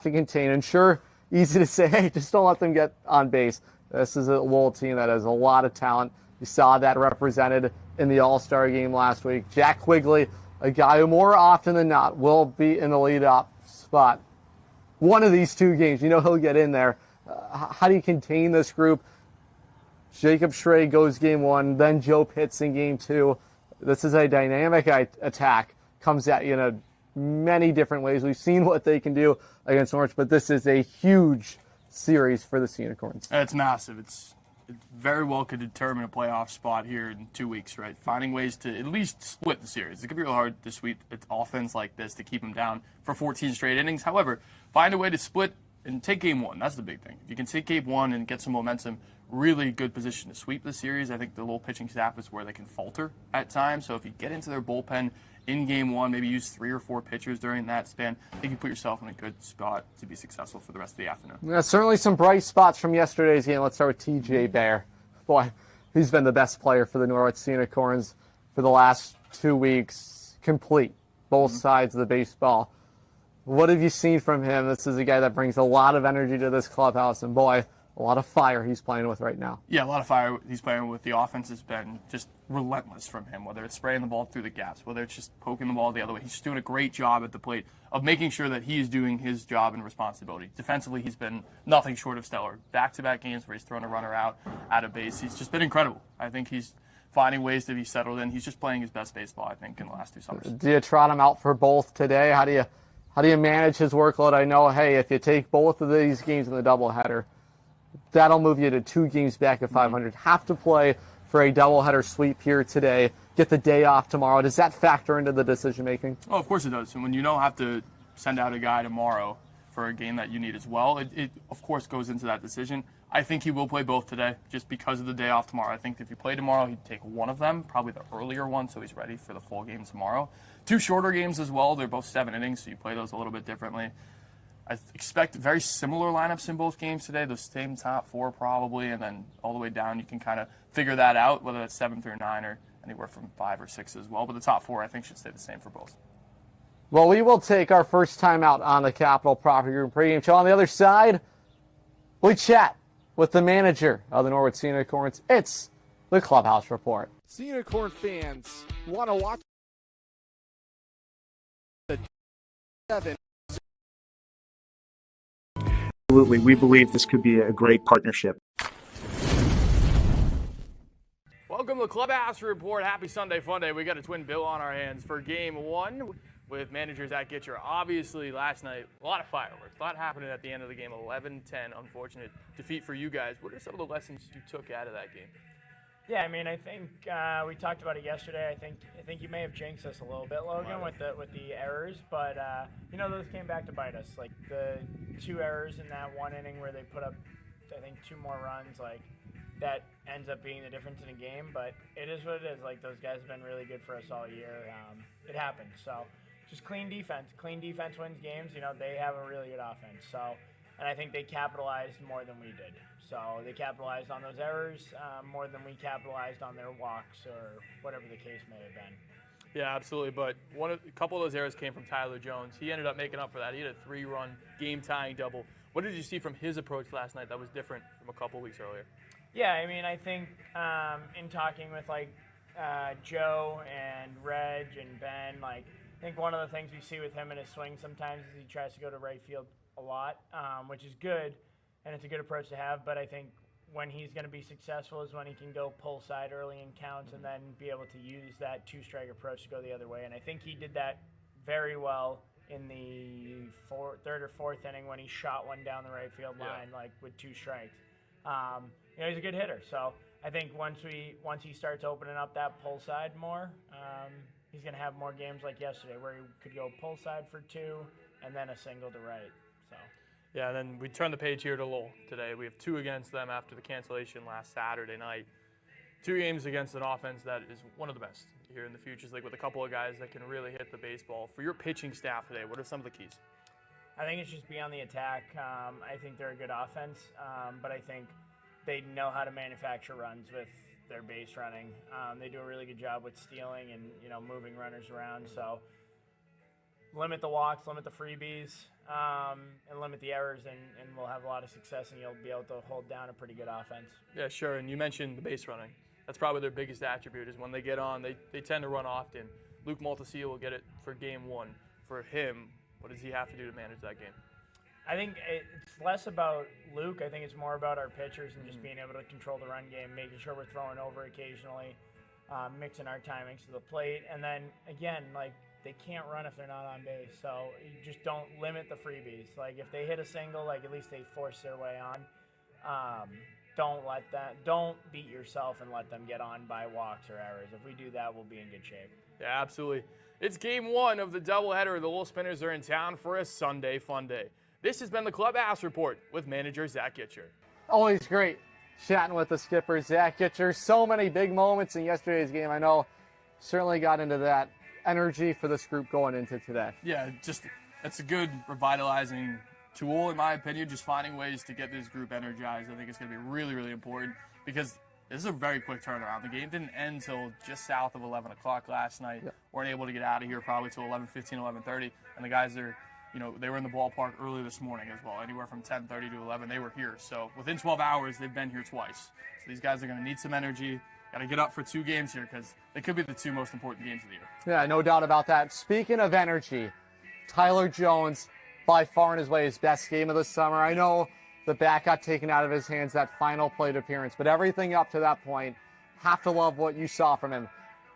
to contain. And sure, easy to say, hey, just don't let them get on base. This is a Lowell team that has a lot of talent. You saw that represented in the All-Star game last week. Jack Quigley, a guy who more often than not will be in the leadoff spot. One of these two games, he'll get in there. How do you contain this group? Jacob Schrey goes game one, then Joe Pitts in game two. This is a dynamic attack. Comes at you in many different ways. We've seen what they can do against Norwich, but this is a huge series for the Sea Unicorns. It's massive. It very well could determine a playoff spot here in 2 weeks, right? Finding ways to at least split the series. It could be real hard to sweep an offense like this to keep them down for 14 straight innings. However, find a way to split and take game one. That's the big thing. If you can take game one and get some momentum, really good position to sweep the series. I think the Lowell pitching staff is where they can falter at times. So if you get into their bullpen in game one, maybe use 3 or 4 pitchers during that span, I think you put yourself in a good spot to be successful for the rest of the afternoon. Yeah, certainly some bright spots from yesterday's game. Let's start with T.J. Bear. Boy, he's been the best player for the Norwich Sea Unicorns for the last 2 weeks. Complete, both sides of the baseball. What have you seen from him? This is a guy that brings a lot of energy to this clubhouse, and boy, a lot of fire he's playing with right now. Yeah, a lot of fire he's playing with. The offense has been just relentless from him, whether it's spraying the ball through the gaps, whether it's just poking the ball the other way. He's just doing a great job at the plate of making sure that he is doing his job and responsibility. Defensively, he's been nothing short of stellar. Back-to-back games where he's thrown a runner out of base. He's just been incredible. I think he's finding ways to be settled in. He's just playing his best baseball, I think, in the last 2 summers. Do you trot him out for both today? How do you manage his workload? I know, hey, if you take both of these games in the doubleheader, that'll move you to 2 games back at 500. Have to play for a doubleheader sweep here today. Get the day off tomorrow. Does that factor into the decision making? Oh, of course it does. And when you don't have to send out a guy tomorrow for a game that you need as well, it of course goes into that decision. I think he will play both today just because of the day off tomorrow. I think if you play tomorrow, he'd take one of them, probably the earlier one, so he's ready for the full game tomorrow. 2 shorter games as well. They're both 7 innings, so you play those a little bit differently. I expect very similar lineups in both games today, the same top 4 probably, and then all the way down you can kind of figure that out, whether that's 7 through 9 or anywhere from 5 or 6 as well. But the top 4 I think should stay the same for both. Well, we will take our first time out on the Capital Property Group pregame show. On the other side, we chat with the manager of the Norwich Sea Unicorns. It's the Clubhouse Report. Sea Unicorn fans want to watch the 7. Absolutely. We believe this could be a great partnership. Welcome to the Clubhouse Report. Happy Sunday Funday. We got a twin bill on our hands for game 1 with managers at Gitcher. Obviously, last night, a lot of fireworks. A lot happening at the end of the game. 11-10, unfortunate defeat for you guys. What are some of the lessons you took out of that game? Yeah, I mean, I think we talked about it yesterday. I think you may have jinxed us a little bit, Logan, with the errors, but those came back to bite us. Like the 2 errors in that 1 inning where they put up, I think, 2 more runs. Like that ends up being the difference in a game. But it is what it is. Like those guys have been really good for us all year. It happens. So just clean defense. Clean defense wins games. They have a really good offense. So, and I think they capitalized more than we did. So they capitalized on those errors more than we capitalized on their walks or whatever the case may have been. Yeah, absolutely. But a couple of those errors came from Tyler Jones. He ended up making up for that. He had a 3-run game-tying double. What did you see from his approach last night that was different from a couple weeks earlier? Yeah, I mean, I think in talking with Joe and Reg and Ben, I think one of the things we see with him in his swing sometimes is he tries to go to right field a lot, which is good. And it's a good approach to have, but I think when he's going to be successful is when he can go pull side early in counts and then be able to use that 2-strike approach to go the other way. And I think he did that very well in the 3rd or 4th inning when he shot one down the right field line, with 2 strikes. He's a good hitter. So I think once he starts opening up that pull side more, he's going to have more games like yesterday where he could go pull side for 2 and then a single to right. So. Yeah, and then we turn the page here to Lowell today. We have 2 against them after the cancellation last Saturday night. 2 games against an offense that is one of the best here in the Futures League with a couple of guys that can really hit the baseball. For your pitching staff today, what are some of the keys? I think it's just be on the attack. I think they're a good offense, but I think they know how to manufacture runs with their base running. They do a really good job with stealing and moving runners around. So limit the walks, limit the freebies, and limit the errors, and we'll have a lot of success, and you'll be able to hold down a pretty good offense. Yeah, sure. And you mentioned the base running. That's probably their biggest attribute is when they get on, they tend to run often. Luke Maltesio will get it for game one. For him, what does he have to do to manage that game? I think it's less about Luke. I think it's more about our pitchers and just being able to control the run game, making sure we're throwing over occasionally, mixing our timings to the plate. And then, again, like, they can't run if they're not on base. So you just don't limit the freebies. Like, if they hit a single, like, at least they force their way on. Don't beat yourself and let them get on by walks or errors. If we do that, we'll be in good shape. Yeah, absolutely. It's game one of the doubleheader. The Lowell Spinners are in town for a Sunday fun day. This has been the Clubhouse Report with manager Zach Gitcher. Always great chatting with the skipper, Zach Gitcher. So many big moments in yesterday's game. I know certainly got into that energy for this group going into today. Yeah, just it's a good revitalizing tool, in my opinion, just finding ways to get this group energized. I think it's going to be really, really important because this is a very quick turnaround. The game didn't end until just south of 11 o'clock last night. Yep. Weren't able to get out of here probably till 11:15, 11:30, and the guys are, they were in the ballpark early this morning as well, anywhere from 10:30 to 11. They were here. So within 12 hours, they've been here twice. So these guys are going to need some energy. Got to get up for 2 games here because they could be the 2 most important games of the year. Yeah, no doubt about that. Speaking of energy, Tyler Jones, by far and his way his best game of the summer. I know the bat got taken out of his hands that final plate appearance, but everything up to that point, have to love what you saw from him.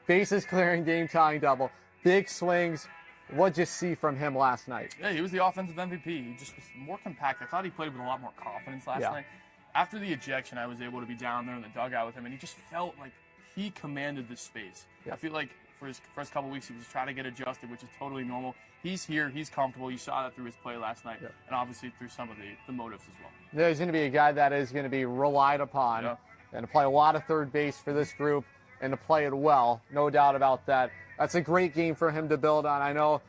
Bases clearing, game tying double, big swings. What'd you see from him last night? Yeah, he was the offensive MVP. He just was more compact. I thought he played with a lot more confidence last night. After the ejection, I was able to be down there in the dugout with him, and he just felt like he commanded the space. I feel like for his first couple weeks, he was trying to get adjusted, which is totally normal. He's here. He's comfortable. You saw that through his play last night, and obviously through some of the motives as well. Yeah, he's going to be a guy that is going to be relied upon and to play a lot of third base for this group and to play it well. No doubt about that. That's a great game for him to build on. I know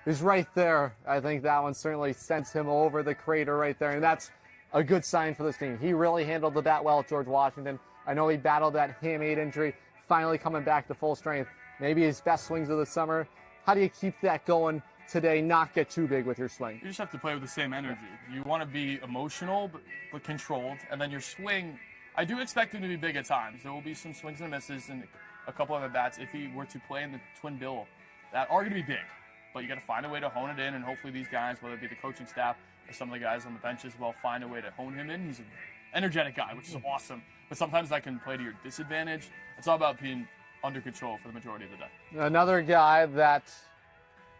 he's right there. I think that one certainly sends him over the crater right there, and that's a good sign for this team. He really handled the bat well at George Washington. I know he battled that hamate injury, finally coming back to full strength. Maybe his best swings of the summer. How do you keep that going today, not get too big with your swing? You just have to play with the same energy. You want to be emotional but controlled, and then your swing, I do expect him to be big at times. There will be some swings and misses and a couple of at-bats if he were to play in the twin bill that are going to be big. But you got to find a way to hone it in, and hopefully these guys, whether it be the coaching staff or some of the guys on the bench as well, find a way to hone him in. He's an energetic guy, which is awesome. But sometimes that can play to your disadvantage. It's all about being under control for the majority of the day. Another guy that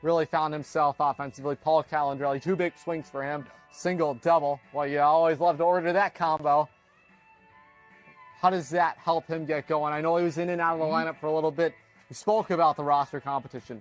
really found himself offensively, Paul Calandrelli. 2 big swings for him, single, double. Well, you always love to order that combo. How does that help him get going? I know he was in and out of the lineup for a little bit. We spoke about the roster competition.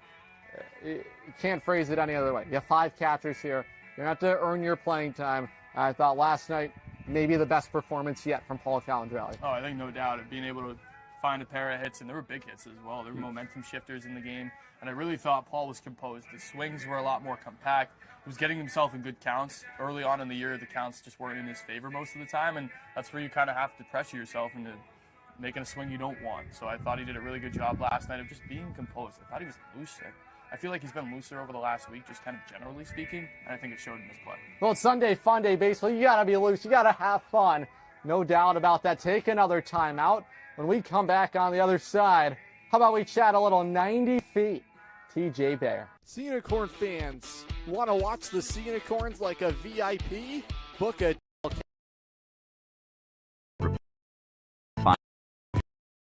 You can't phrase it any other way. You have 5 catchers here. You're going to have to earn your playing time. I thought last night maybe the best performance yet from Paul Calandrelli. Oh, I think no doubt of being able to find a pair of hits, and there were big hits as well. There were momentum shifters in the game, and I really thought Paul was composed. The swings were a lot more compact. He was getting himself in good counts. Early on in the year, the counts just weren't in his favor most of the time, and that's where you kind of have to pressure yourself into making a swing you don't want. So I thought he did a really good job last night of just being composed. I thought he was loose. I feel like he's been looser over the last week, just kind of generally speaking, and I think it showed in his play. Well, it's Sunday fun day baseball. You got to be loose. You got to have fun. No doubt about that. Take another timeout. When we come back on the other side, how about we chat a little 90 feet? TJ Bayer. Sea Unicorn fans, want to watch the Sea Unicorns like a VIP? Book a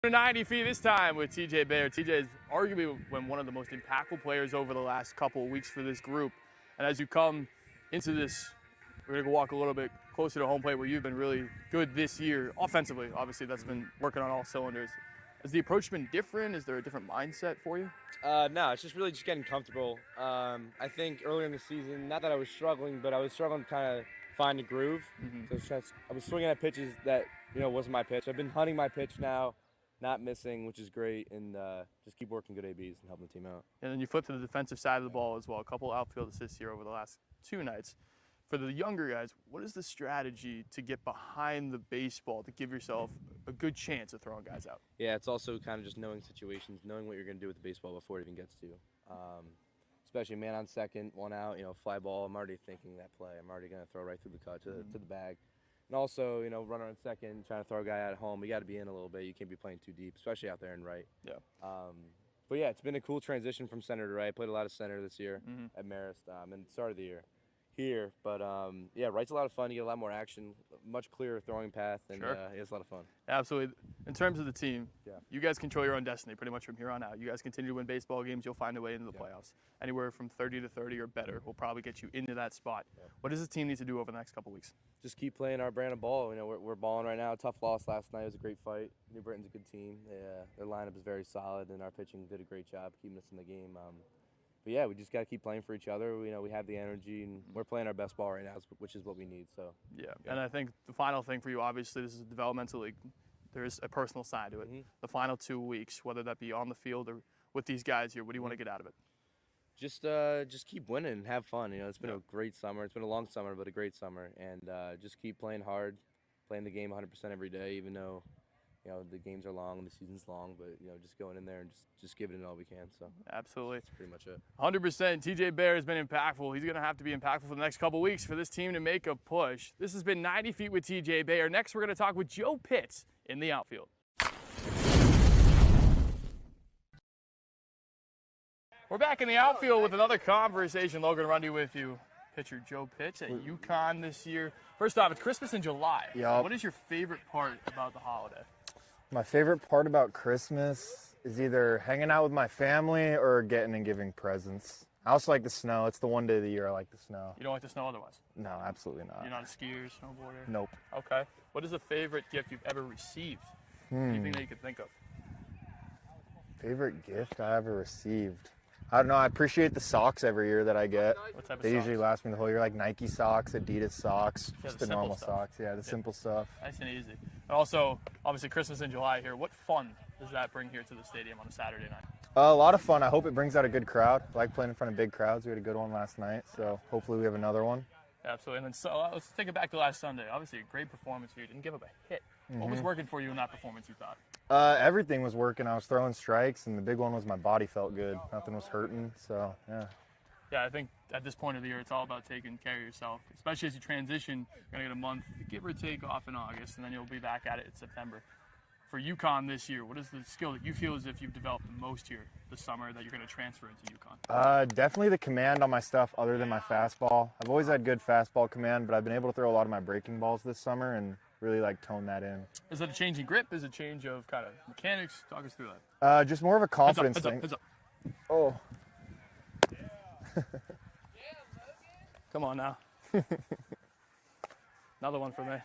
90 feet this time with TJ Bayer. TJ is arguably one of the most impactful players over the last couple of weeks for this group. And as you come into this, we're going to walk a little bit closer to home plate where you've been really good this year. Offensively, obviously, that's been working on all cylinders. Has the approach been different? Is there a different mindset for you? No, it's just really just getting comfortable. I think earlier in the season, not that I was struggling, but I was struggling to kind of find a groove. So I was swinging at pitches that, wasn't my pitch. I've been hunting my pitch now, not missing, which is great, and just keep working good ABs and helping the team out. And then you flip to the defensive side of the ball as well. A couple outfield assists here over the last 2 nights. For the younger guys, what is the strategy to get behind the baseball to give yourself a good chance of throwing guys out? Yeah, it's also kind of just knowing situations, knowing what you're going to do with the baseball before it even gets to you. especially man on second, one out, fly ball. I'm already thinking that play. I'm already going to throw right through the cut to the bag. And also, runner on second, trying to throw a guy out at home. You got to be in a little bit. You can't be playing too deep, especially out there in right. Yeah. But yeah, it's been a cool transition from center to right. I played a lot of center this year at Marist and started the year here. But yeah, right's a lot of fun. You get a lot more action, much clearer throwing path, and it's a lot of fun. Absolutely. In terms of the team, Yeah. you guys control your own destiny pretty much from here on out. You guys continue to win baseball games, you'll find a way into the playoffs. Anywhere from 30 to 30 or better will probably get you into that spot. Yeah. What does the team need to do over the next couple weeks? Just keep playing our brand of ball. We're balling right now. Tough loss last night. It was a great fight. New Britain's a good team. Their lineup is very solid, and our pitching did a great job keeping us in the game. But yeah, we just got to keep playing for each other. We have the energy, and we're playing our best ball right now, which is what we need. So Yeah, and I think the final thing for you, obviously, this is a developmental league. There's a personal side to it. The final 2 weeks, whether that be on the field or with these guys here, what do you want to get out of it? Just keep winning and have fun. It's been a great summer. It's been a long summer, but a great summer. And just keep playing hard, playing the game 100% every day, even though the games are long and the season's long. But just going in there and just giving it all we can. So Absolutely. that's pretty much it. 100%. TJ Bear has been impactful. He's going to have to be impactful for the next couple weeks for this team to make a push. This has been 90 Feet with TJ Bear. Next, we're going to talk with Joe Pitts in the outfield. We're back in the outfield with another conversation. Logan Rundy with you. Pitcher Joe Pitts at UConn this year. First off, it's Christmas in July. Yep. What is your favorite part about the holiday? My favorite part about Christmas is either hanging out with my family or getting and giving presents. I also like the snow. It's the one day of the year I like the snow. You don't like the snow otherwise? No, absolutely not. You're not a skier, snowboarder? Nope. Okay. What is a favorite gift you've ever received? Anything that you could think of? Favorite gift I ever received? I don't know. I appreciate the socks every year that I get. What type of They usually socks? last me the whole year, like Nike socks, Adidas socks, Yeah, just the the simple normal stuff. socks. Yeah, the simple stuff. Nice and easy. And also, obviously, Christmas in July here. What fun does that bring here to the stadium on a Saturday night? A lot of fun. I hope it brings out a good crowd. I like playing in front of big crowds. We had a good one last night, so hopefully we have another one. Absolutely. And then so let's take it back to last Sunday. Obviously, a great performance here. You didn't give up a hit. What was working for you in that performance, you thought? Everything was working. I was throwing strikes, and the big one was my body felt good. Nothing was hurting, so yeah. Yeah, I think at this point of the year, it's all about taking care of yourself, especially as you transition. You're going to get a month, give or take, off in August, and then you'll be back at it in September. For UConn this year, what is the skill that you feel as if you've developed the most here this summer that you're going to transfer into UConn? Definitely the command on my stuff other than my fastball. I've always had good fastball command, but I've been able to throw a lot of my breaking balls this summer and really tone that in. Is it a change in grip? Is it a change of kind of mechanics? Talk us through that. Just more of a confidence Heads up, thing. heads up. Oh. Come on now. Another one for me.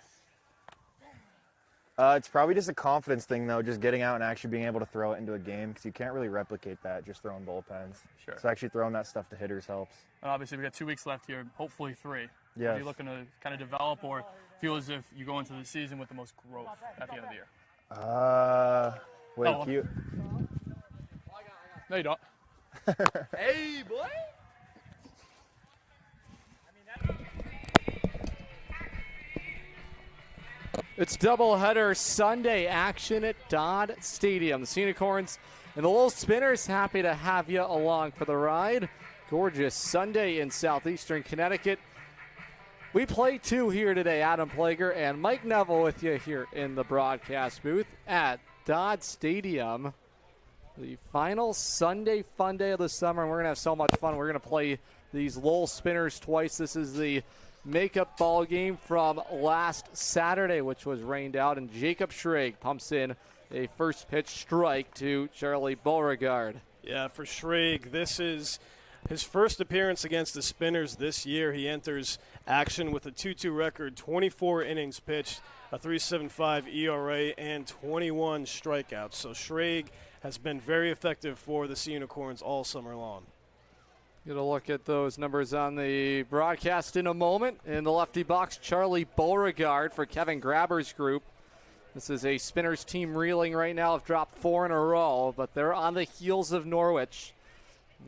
It's probably just a confidence thing, though, just getting out and actually being able to throw it into a game, because you can't really replicate that just throwing bullpens. Sure. So actually throwing that stuff to hitters helps. And obviously, we got 2 weeks left here, hopefully 3. Yes. Are you looking to kind of develop or feel as if you go into the season with the most growth at the end of the year? Wait, Oh. cute. No, you don't. Hey, boy! It's doubleheader Sunday action at Dodd Stadium. The Sea Unicorns and the Lowell Spinners happy to have you along for the ride. Gorgeous Sunday in southeastern Connecticut. We play 2 here today. Adam Plager and Mike Neville with you here in the broadcast booth at Dodd Stadium. The final Sunday fun day of the summer, and we're going to have so much fun. We're going to play these Lowell Spinners twice. This is the makeup ball game from last Saturday, which was rained out, and Jacob Schrag pumps in a first pitch strike to Charlie Beauregard. Yeah, for Schrag, this is his first appearance against the Spinners this year. He enters action with a 2-2 record, 24 innings pitched, a 3.75 ERA, and 21 strikeouts. So Schrag has been very effective for the Sea Unicorns all summer long. Get a look at those numbers on the broadcast in a moment. In the lefty box, Charlie Beauregard for Kevin Grabber's group. This is a Spinners team reeling right now. Have dropped 4 in a row, but they're on the heels of Norwich,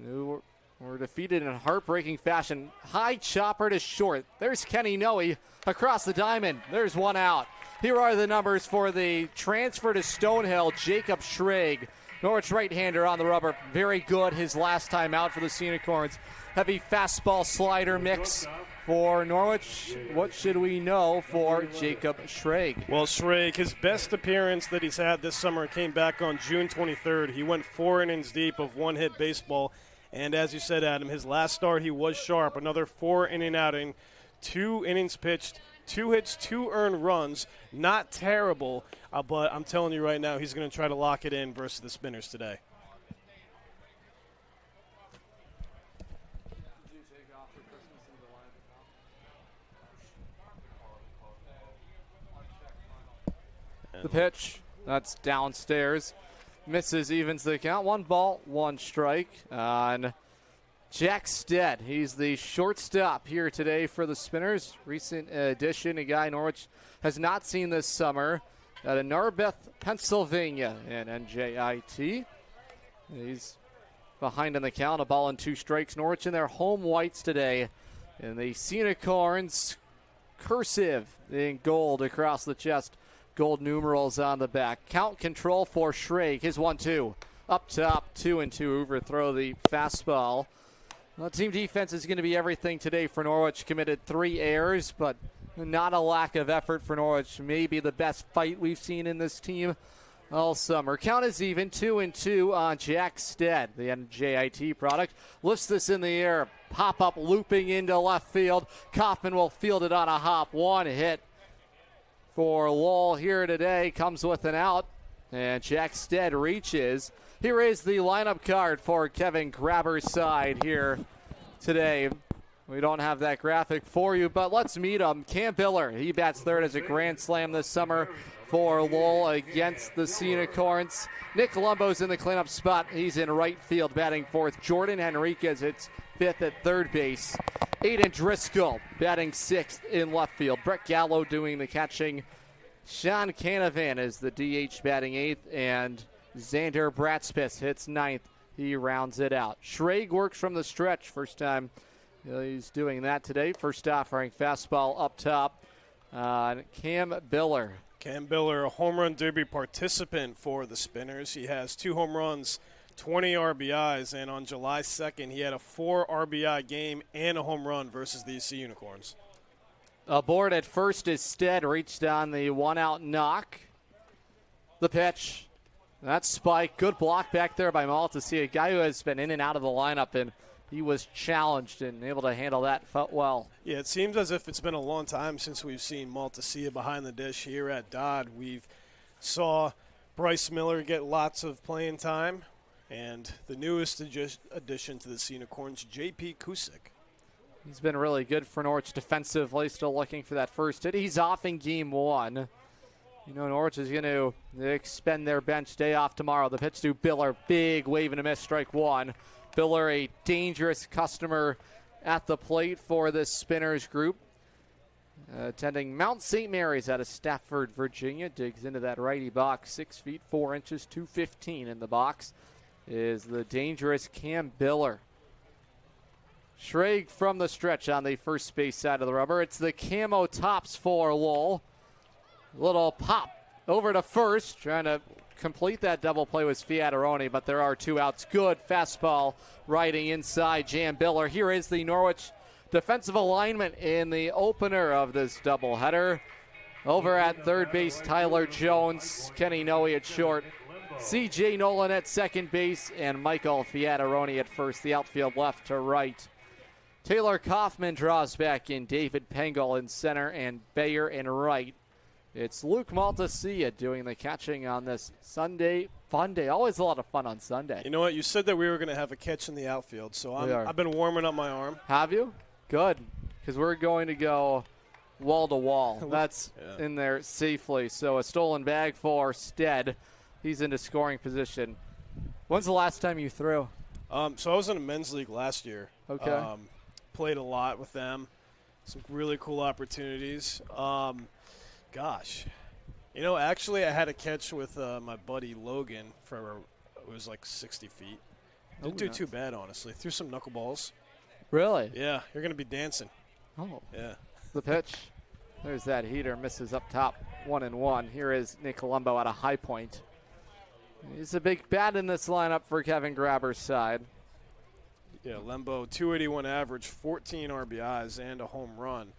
who were defeated in heartbreaking fashion. High chopper to short. There's Kenny Noe across the diamond. There's one out. Here are the numbers for the transfer to Stonehill, Jacob Schrag. Norwich right-hander on the rubber. Very good his last time out for the Sea Unicorns. Heavy fastball slider mix for Norwich. What should we know for Jacob Schrage? Well, Schrage, his best appearance that he's had this summer came back on June 23rd. He went 4 innings deep of one-hit baseball. And as you said, Adam, his last start, he was sharp. Another 4-inning outing, 2 innings pitched, 2 hits, 2 earned runs. Not terrible, but I'm telling you right now, he's going to try to lock it in versus the Spinners today. The pitch, that's downstairs. Misses, evens the count. 1 ball, 1 strike on Jack Stead. He's the shortstop here today for the Spinners. Recent addition, a guy Norwich has not seen this summer out of Narberth, Pennsylvania, in NJIT. He's behind in the count, a ball and 2 strikes. Norwich in their home whites today. And the Sea Unicorns cursive in gold across the chest. Gold numerals on the back. Count control for Schrage. His 1-2. Up top, 2-2. Overthrow the fastball. Well, team defense is going to be everything today for Norwich. Committed 3 errors, but not a lack of effort for Norwich. Maybe the best fight we've seen in this team all summer. Count is even, 2-2 on Jack Stead, the NJIT product. Lifts this in the air. Pop-up looping into left field. Kaufman will field it on a hop. 1 hit for Lowell here today. Comes with an out. And Jack Stead reaches. Here is the lineup card for Kevin Grabber's side here today. We don't have that graphic for you, but let's meet him. Cam Biller, he bats third as a grand slam this summer for Lowell against the Sea Unicorns. Nick Colombo's in the cleanup spot. He's in right field batting fourth. Jordan Henriquez hits fifth at third base. Aiden Driscoll batting sixth in left field. Brett Gallo doing the catching. Sean Canavan is the DH batting eighth, and Xander Bratspis hits ninth. He rounds it out. Schrage works from the stretch. First time he's doing that today. First offering fastball up top. Cam Biller. Cam Biller, a home run derby participant for the Spinners. He has 2 home runs, 20 RBIs, and on July 2nd, he had a 4 RBI game and a home run versus the Sea Unicorns. Aboard at first is Stead, reached on the 1-out knock. The pitch. That's Spike. Good block back there by Maltasia, a guy who has been in and out of the lineup, and he was challenged and able to handle that well. Yeah, it seems as if it's been a long time since we've seen Maltasia behind the dish here at Dodd. We've saw Bryce Miller get lots of playing time, and the newest addition to the Sea Unicorns, J.P. Kusick. He's been really good for Norwich defensively, still looking for that first hit. He's off in game 1. You know, Norwich is going to expend their bench day off tomorrow. The pitch to Biller, big wave and a miss, strike 1. Biller, a dangerous customer at the plate for this Spinners group. Attending Mount St. Mary's out of Stafford, Virginia. Digs into that righty box, 6 feet 4 inches, 215 in the box. Is the dangerous Cam Biller. Schrage from the stretch on the first base side of the rubber. It's the camo tops for Lowell. Little pop over to first, trying to complete that double play with Fiataroni, but there are 2 outs. Good fastball riding inside Cam Biller. Here is the Norwich defensive alignment in the opener of this doubleheader. Over at third base, Tyler Jones, Kenny Noe at short, C.J. Nolan at second base, and Michael Fiataroni at first. The outfield left to right. Taylor Kaufman draws back in, David Pengel in center, and Bayer in right. It's Luke Maltasia doing the catching on this Sunday fun day. Always a lot of fun on Sunday. You know what? You said that we were going to have a catch in the outfield, so I've been warming up my arm. Have you? Good, because we're going to go wall to wall. That's in there safely. So a stolen bag for Stead. He's into scoring position. When's the last time you threw? So I was in a men's league last year. Okay. Played a lot with them. Some really cool opportunities. Gosh. You know, actually I had a catch with my buddy Logan for, it was like 60 feet. Didn't do too bad, honestly. Threw some knuckleballs. Really? Yeah, you're going to be dancing. Oh. Yeah. The pitch. There's that heater. Misses up top. 1-1. Here is Nick Colombo at a high point. He's a big bat in this lineup for Kevin Grabber's side. Yeah, Lembo, 281 average, 14 RBIs, and a home run.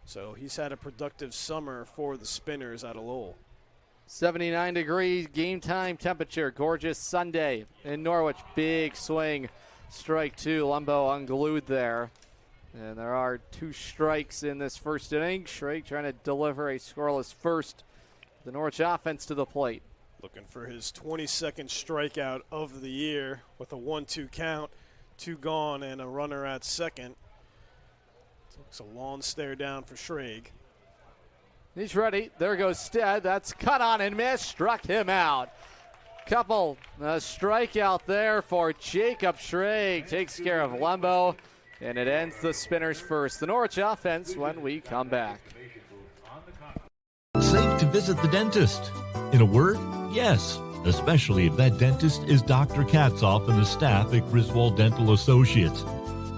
So he's had a productive summer for the Spinners out of Lowell. 79 degrees game time temperature. Gorgeous Sunday in Norwich. Big swing. Strike two. Lembo unglued there. And there are 2 strikes in this first inning. Schrake trying to deliver a scoreless first. The Norwich offense to the plate. Looking for his 22nd strikeout of the year with a 1-2 count. 2 gone and a runner at second. It's a long stare down for Schrake. He's ready. There goes Stead. That's cut on and missed. Struck him out. Couple strikeout there for Jacob Schrake. Takes care of Lembo. And it ends the Spinners first. The Norwich offense when we come back. Safe to visit the dentist. In a word, yes. Especially if that dentist is Dr. Katzoff and the staff at Griswold Dental Associates.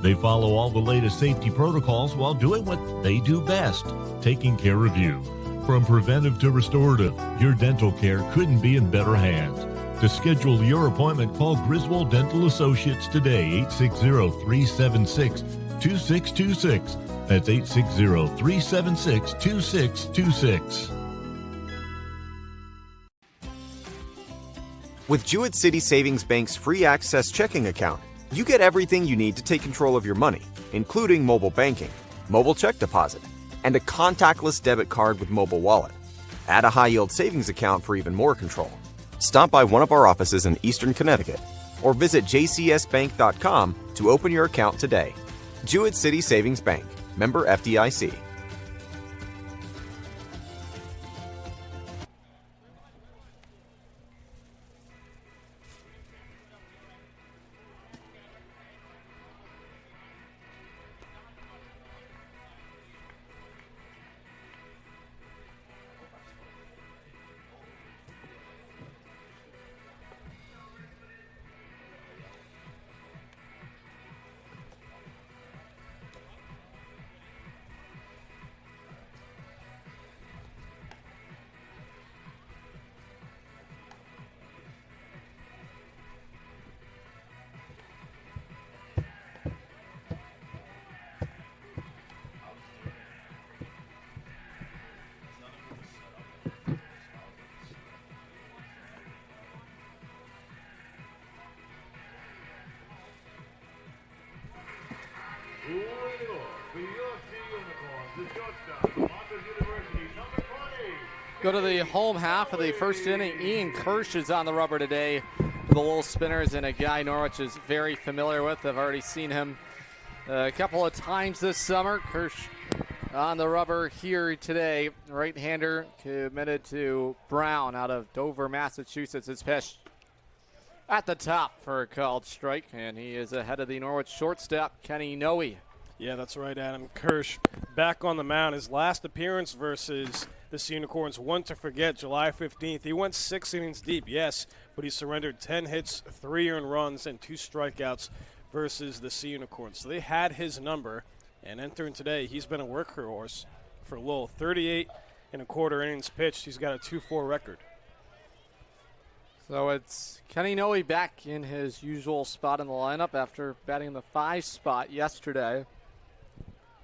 They follow all the latest safety protocols while doing what they do best, taking care of you. From preventive to restorative, your dental care couldn't be in better hands. To schedule your appointment, call Griswold Dental Associates today, 860-376-2626. That's 860-376-2626. With Jewett City Savings Bank's free access checking account, you get everything you need to take control of your money, including mobile banking, mobile check deposit, and a contactless debit card with mobile wallet. Add a high-yield savings account for even more control. Stop by one of our offices in Eastern Connecticut or visit jcsbank.com to open your account today. Jewett City Savings Bank, member FDIC. Go to the home half of the first inning. Ian Kirsch is on the rubber today for the Lowell Spinners, and a guy Norwich is very familiar with. I've already seen him a couple of times this summer. Kirsch on the rubber here today. Right-hander committed to Brown out of Dover, Massachusetts. His pitch at the top for a called strike, and he is ahead of the Norwich shortstop, Kenny Noe. Yeah, that's right, Adam. Kirsch back on the mound. His last appearance versus the Sea Unicorns, one to forget, July 15th. He went 6 innings deep, yes, but he surrendered 10 hits, 3 earned runs, and 2 strikeouts versus the Sea Unicorns. So they had his number, and entering today, he's been a workhorse for Lowell. 38 and a quarter innings pitched. He's got a 2-4 record. So it's Kenny Noe back in his usual spot in the lineup after batting in the 5 spot yesterday.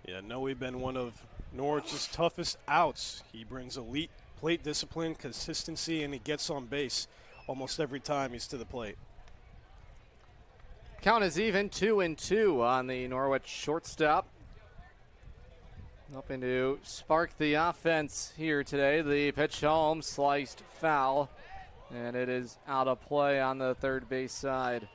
Yeah, Noe been one of Norwich's toughest outs. He brings elite plate discipline, consistency, and he gets on base almost every time he's to the plate. Count is even, 2-2 on the Norwich shortstop. Hoping to spark the offense here today. The pitch home, sliced foul, and it is out of play on the third base side.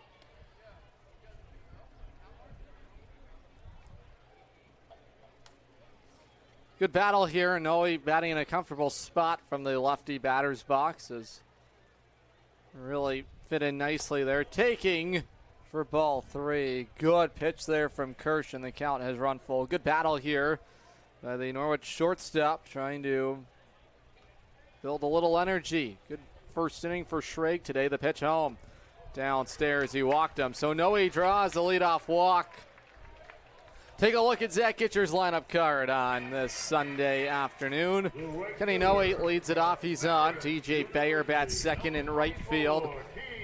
Good battle here. Noe batting in a comfortable spot from the lefty batter's box. Is really fit in nicely there. Taking for ball 3. Good pitch there from Kirsch, and the count has run full. Good battle here by the Norwich shortstop, trying to build a little energy. Good first inning for Schrake today. The pitch home. Downstairs, he walked him. So Noe draws the leadoff walk Take a look at Zach Gitcher's lineup card on this Sunday afternoon. Kenny Noe leads it off. He's on. TJ Bayer bats second in right field.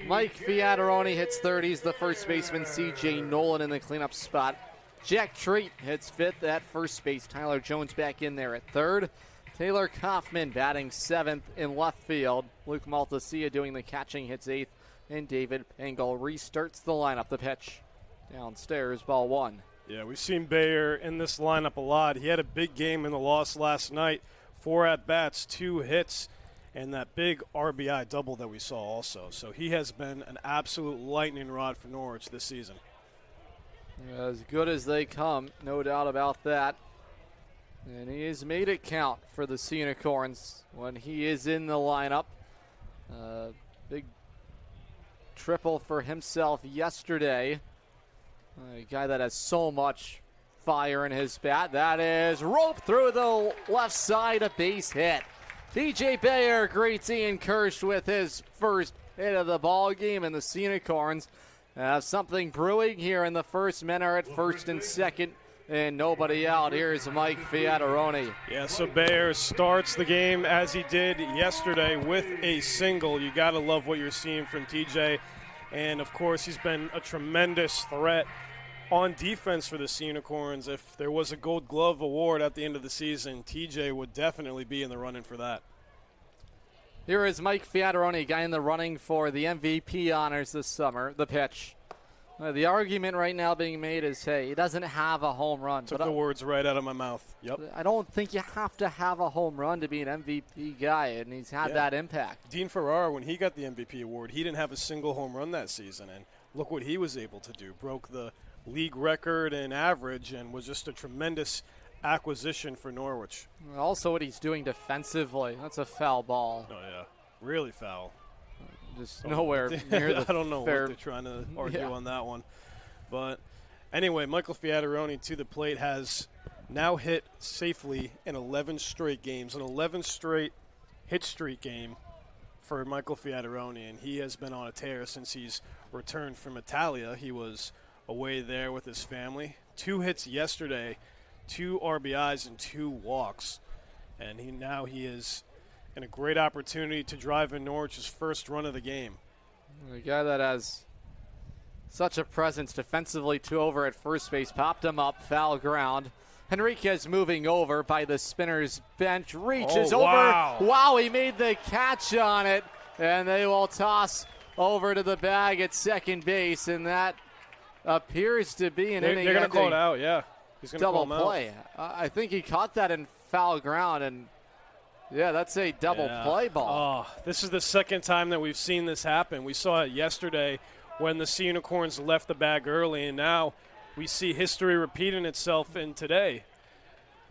Mike Fiataroni hits third. He's the first baseman. CJ Nolan in the cleanup spot. Jack Treat hits fifth at first base. Tyler Jones back in there at third. Taylor Kaufman batting seventh in left field. Luke Maltasia doing the catching, hits eighth. And David Pengel restarts the lineup. The pitch downstairs, ball one. Yeah, we've seen Bayer in this lineup a lot. He had a big game in the loss last night. 4 at-bats, 2 hits, and that big RBI double that we saw also. So he has been an absolute lightning rod for Norwich this season. As good as they come, no doubt about that. And he has made it count for the Sea Unicorns when he is in the lineup. Big triple for himself yesterday. A guy that has so much fire in his bat. That is roped through the left side, a base hit. DJ Bayer greets Ian Kirsch with his first hit of the ball game, and the Sea Unicorns have something brewing here in the first. Men are at first and second, and nobody out. Here's Mike Fiataroni. Yeah, so Bayer starts the game as he did yesterday with a single. You got to love what you're seeing from TJ. And, of course, he's been a tremendous threat on defense for the Sea Unicorns. If there was a Gold Glove award at the end of the season, TJ would definitely be in the running for that. Here is Mike Fiataroni, a guy in the running for the MVP honors this summer. The pitch. The argument right now being made is, hey, he doesn't have a home run. Took the words right out of my mouth. Yep. I don't think you have to have a home run to be an MVP guy, and he's had that impact. Dean Farrar, when he got the MVP award, he didn't have a single home run that season, and look what he was able to do. Broke the league record in average and was just a tremendous acquisition for Norwich. Also what he's doing defensively. That's a foul ball. Oh, yeah. Really foul. Just nowhere near the I don't know fair. what they're trying to argue on that one. But anyway, Michael Fiataroni to the plate has now hit safely in 11 straight games, an 11 straight hit streak game for Michael Fiataroni, and he has been on a tear since he's returned from Italia. He was away there with his family. 2 hits yesterday, 2 RBIs, and 2 walks. And he is in a great opportunity to drive in Norwich's first run of the game. A guy that has such a presence defensively, 2 over at first base, popped him up, foul ground. Henriquez moving over by the Spinners bench, reaches over. Wow, he made the catch on it, and they will toss over to the bag at second base, and that appears to be an inning. They're going to call it out, yeah. He's going to call him out. Double play. I think he caught that in foul ground, and yeah, that's a double play ball. Oh, this is the second time that we've seen this happen. We saw it yesterday when the Sea Unicorns left the bag early, and now we see history repeating itself in today.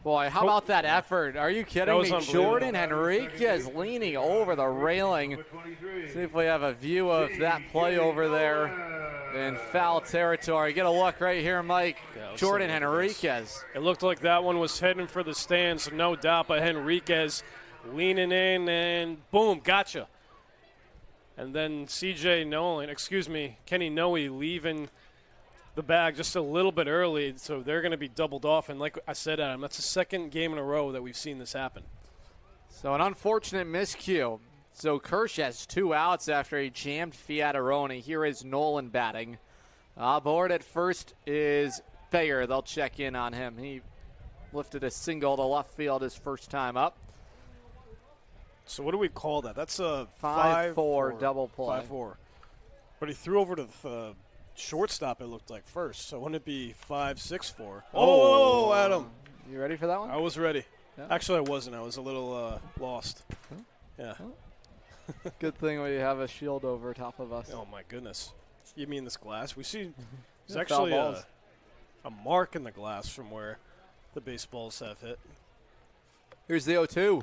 Boy, how about that effort? Are you kidding me? Jordan Henriquez leaning over the railing. See if we have a view of that play over there in foul territory. Get a look right here, Mike. Jordan Henriquez. It looked like that one was heading for the stands, no doubt, but Henriquez leaning in, and boom, gotcha. And then Kenny Noe leaving the bag just a little bit early, so they're going to be doubled off. And like I said, Adam, that's the second game in a row that we've seen this happen. So an unfortunate miscue. So Kirsch has 2 outs after he jammed Fiataroni. Here is Nolan batting. Aboard at first is Bayer. They'll check in on him. He lifted a single to left field his first time up. So what do we call that? That's a 5-4 double play. 5-4. But he threw over to the shortstop, it looked like, first. So wouldn't it be 5-6-4? Oh, Adam. You ready for that one? I was ready. Yeah. Actually, I wasn't. I was a little lost. Huh? Yeah. Huh? Good thing we have a shield over top of us. Oh, my goodness. You mean this glass? We see there's Yeah, actually foul a mark in the glass from where the baseballs have hit. Here's the 0-2.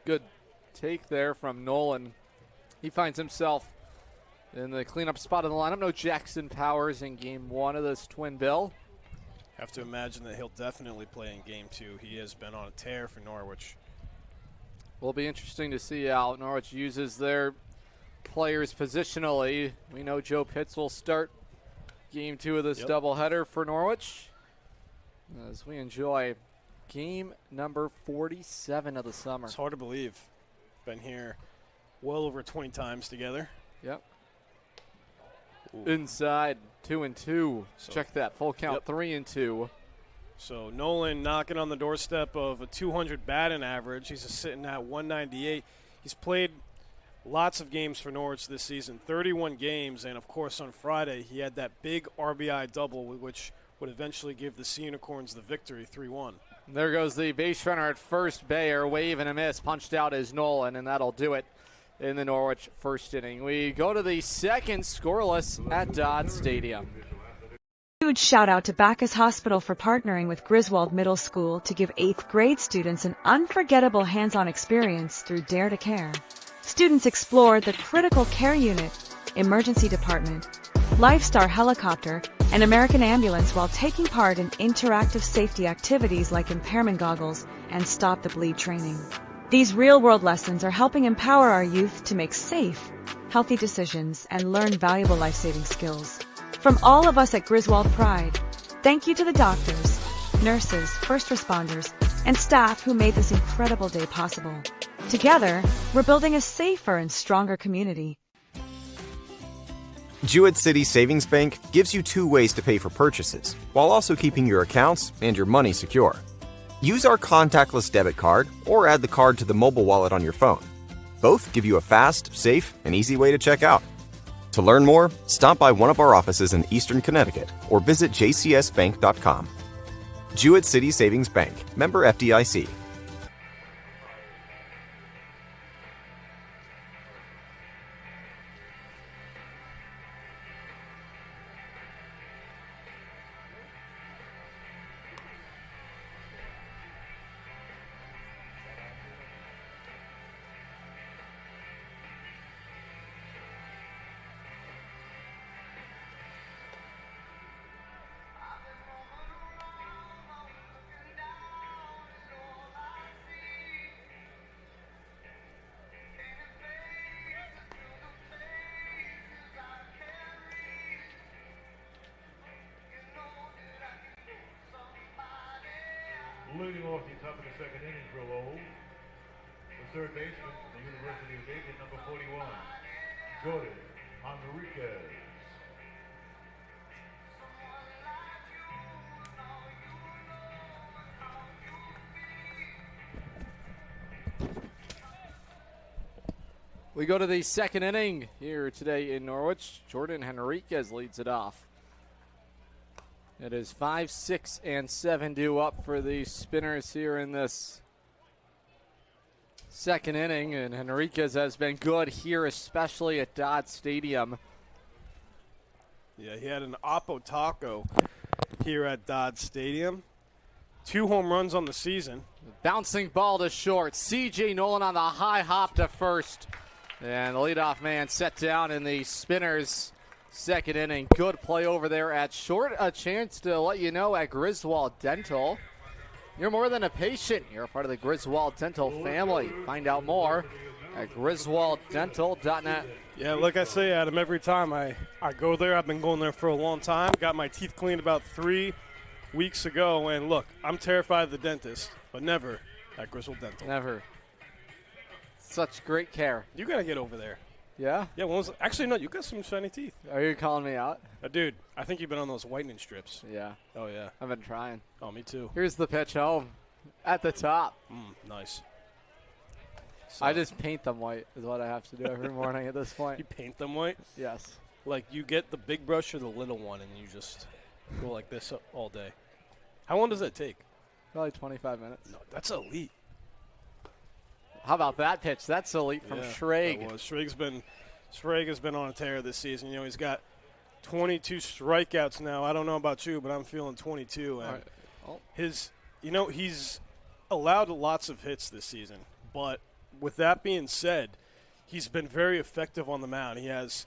Good take there from Nolan. He finds himself in the cleanup spot of the lineup. No Jackson Powers in game 1 of this twin bill. Have to imagine that he'll definitely play in game 2. He has been on a tear for Norwich. Will be interesting to see how Norwich uses their players positionally. We know Joe Pitts will start game 2 of this doubleheader for Norwich. as we enjoy game number 47 of the summer. It's hard to believe. Been here well over 20 times together. Yep. Ooh. Inside 2-2. So, check that. Full count, yep. 3-2. So Nolan knocking on the doorstep of a 200 batting average. He's just sitting at 198. He's played lots of games for Norwich this season, 31 games, and of course on Friday he had that big RBI double, which would eventually give the Sea Unicorns the victory, 3-1. There goes the base runner at first. Bayer, wave and a miss, punched out is Nolan, and that'll do it in the Norwich first inning. We go to the second, scoreless at Dodd Stadium. Huge shout out to Bacchus Hospital for partnering with Griswold Middle School to give 8th grade students an unforgettable hands-on experience through Dare to Care. Students explored the critical care unit, emergency department, Lifestar helicopter, and American ambulance while taking part in interactive safety activities like impairment goggles and stop the bleed training. These real-world lessons are helping empower our youth to make safe, healthy decisions and learn valuable life-saving skills. From all of us at Griswold Pride, thank you to the doctors, nurses, first responders, and staff who made this incredible day possible. Together, we're building a safer and stronger community. Jewett City Savings Bank gives you 2 ways to pay for purchases, while also keeping your accounts and your money secure. Use our contactless debit card or add the card to the mobile wallet on your phone. Both give you a fast, safe, and easy way to check out. To learn more, stop by one of our offices in Eastern Connecticut or visit jcsbank.com. Jewett City Savings Bank, member FDIC. Leading off the top of the second inning for Lowell, the third baseman, the University of Dayton, number 41, Jordan Enriquez. We go to the second inning here today in Norwich. Jordan Henriquez leads it off. It is 5, 6, and 7 due up for the Spinners here in this second inning, and Henriquez has been good here, especially at Dodd Stadium. Yeah, he had an Oppo Taco here at Dodd Stadium. 2 home runs on the season. Bouncing ball to short. C.J. Nolan on the high hop to first. And the leadoff man set down in the Spinners' second inning. Good play over there at short. A chance to let you know at Griswold Dental, you're more than a patient. You're a part of the Griswold Dental family. Find out more at griswolddental.net. Yeah, like I say, Adam, every time I go there, I've been going there for a long time. Got my teeth cleaned about 3 weeks ago. And look, I'm terrified of the dentist, but never at Griswold Dental. Never. Such great care. You got to get over there. Yeah? Yeah, actually, no, you got some shiny teeth. Are you calling me out? Dude, I think you've been on those whitening strips. Yeah. Oh, yeah. I've been trying. Oh, me too. Here's the pitch home at the top. Nice. I just paint them white is what I have to do every morning at this point. You paint them white? Yes. Like you get the big brush or the little one and you just go like this all day. How long does that take? Probably 25 minutes. No, that's elite. How about that pitch? That's elite from Schrag. Schrag has been on a tear this season. You know, he's got 22 strikeouts now. I don't know about you, but I'm feeling 22. And he's allowed lots of hits this season. But with that being said, he's been very effective on the mound. He has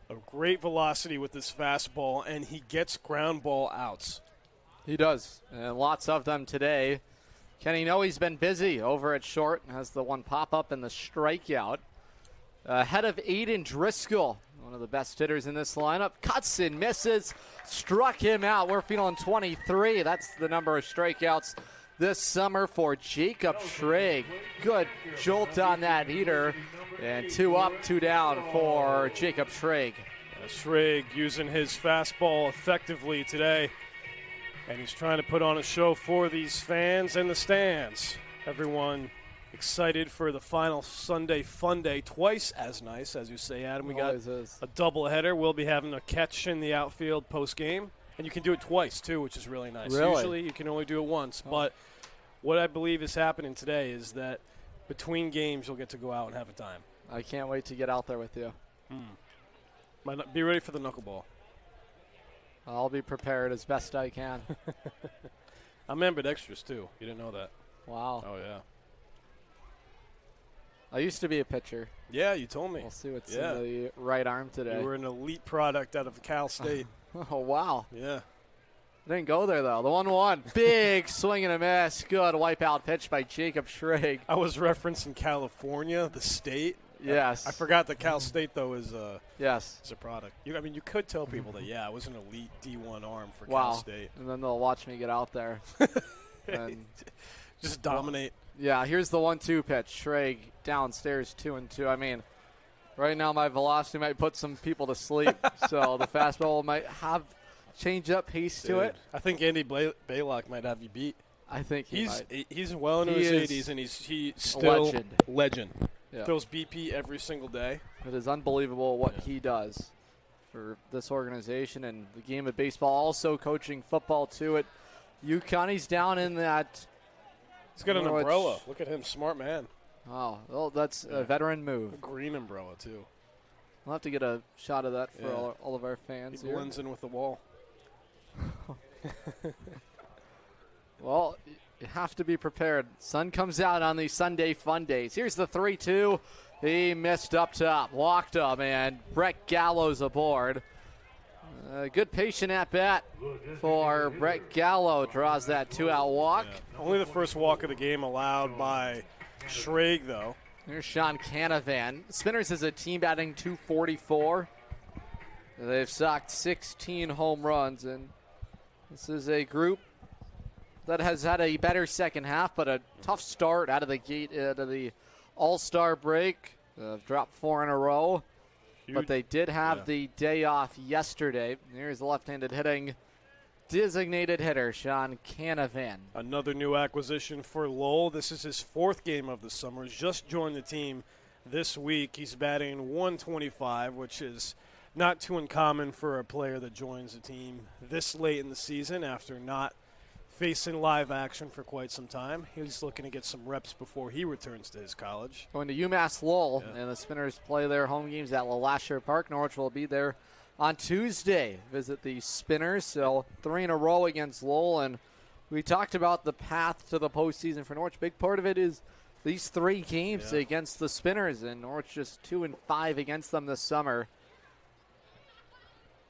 a great velocity with his fastball, and he gets ground ball outs. He does, and lots of them today. Kenny Noe's been busy over at short, has the one pop up and the strikeout. Ahead of Aiden Driscoll, one of the best hitters in this lineup. Cuts and misses. Struck him out. We're feeling 23. That's the number of strikeouts this summer for Jacob Schrag. Good jolt on that heater. And 2 up, 2 down for Jacob Schrag. Schrag using his fastball effectively today. And he's trying to put on a show for these fans in the stands. Everyone excited for the final Sunday Funday. Twice as nice, as you say, Adam. We got a doubleheader. We'll be having a catch in the outfield post-game. And you can do it twice, too, which is really nice. Really? Usually you can only do it once. But what I believe is happening today is that between games you'll get to go out and have a time. I can't wait to get out there with you. Be ready for the knuckleball. I'll be prepared as best I can. I'm ambidextrous, too. You didn't know that. Wow. Oh, yeah. I used to be a pitcher. Yeah, you told me. We'll see what's in the right arm today. You were an elite product out of Cal State. Oh, wow. Yeah. I didn't go there, though. The 1-1. Big swing and a miss. Good wipeout pitch by Jacob Schrag. I was referencing California, the state. Yes. I forgot that Cal State, though, is a product. You could tell people that, I was an elite D1 arm for Cal State. And then they'll watch me get out there. And just dominate. Yeah, here's the 1-2 pitch. Schrag downstairs 2-2. I mean, right now my velocity might put some people to sleep. So the fastball might have change-up pace to it. I think Andy Baylock might have you beat. I think he's well into his 80s, and he's still legend. Yeah. Throws BP every single day. It is unbelievable what he does for this organization and the game of baseball. Also coaching football, too, at UConn. He's down in that. He's got an umbrella. Look at him. Smart man. Oh, well, that's a veteran move. A green umbrella, too. We'll have to get a shot of that for all of our fans he here. Blends in with the wall. Well, you have to be prepared. Sun comes out on these Sunday fun days. Here's the 3-2. He missed up top, walked him, and Brett Gallo's aboard. Good patient at bat for Brett Gallo. Draws that 2-out walk. Yeah. Only the first walk of the game allowed by Schrag, though. Here's Sean Canavan. Spinners is a team batting .244. They've socked 16 home runs, and this is a group that has had a better second half, but a tough start out of the gate to the All-Star break. Dropped 4 in a row, but they did have the day off yesterday. Here's the left-handed hitting designated hitter, Sean Canavan. Another new acquisition for Lowell. This is his 4th game of the summer. He's just joined the team this week. He's batting .125, which is not too uncommon for a player that joins the team this late in the season after not facing live action for quite some time. He's looking to get some reps before he returns to his college. Going to UMass Lowell, and the Spinners play their home games at LeLacheur Park. Norwich will be there on Tuesday. Visit the Spinners, so 3 in a row against Lowell. And we talked about the path to the postseason for Norwich. Big part of it is these 3 games against the Spinners, and Norwich just 2-5 against them this summer.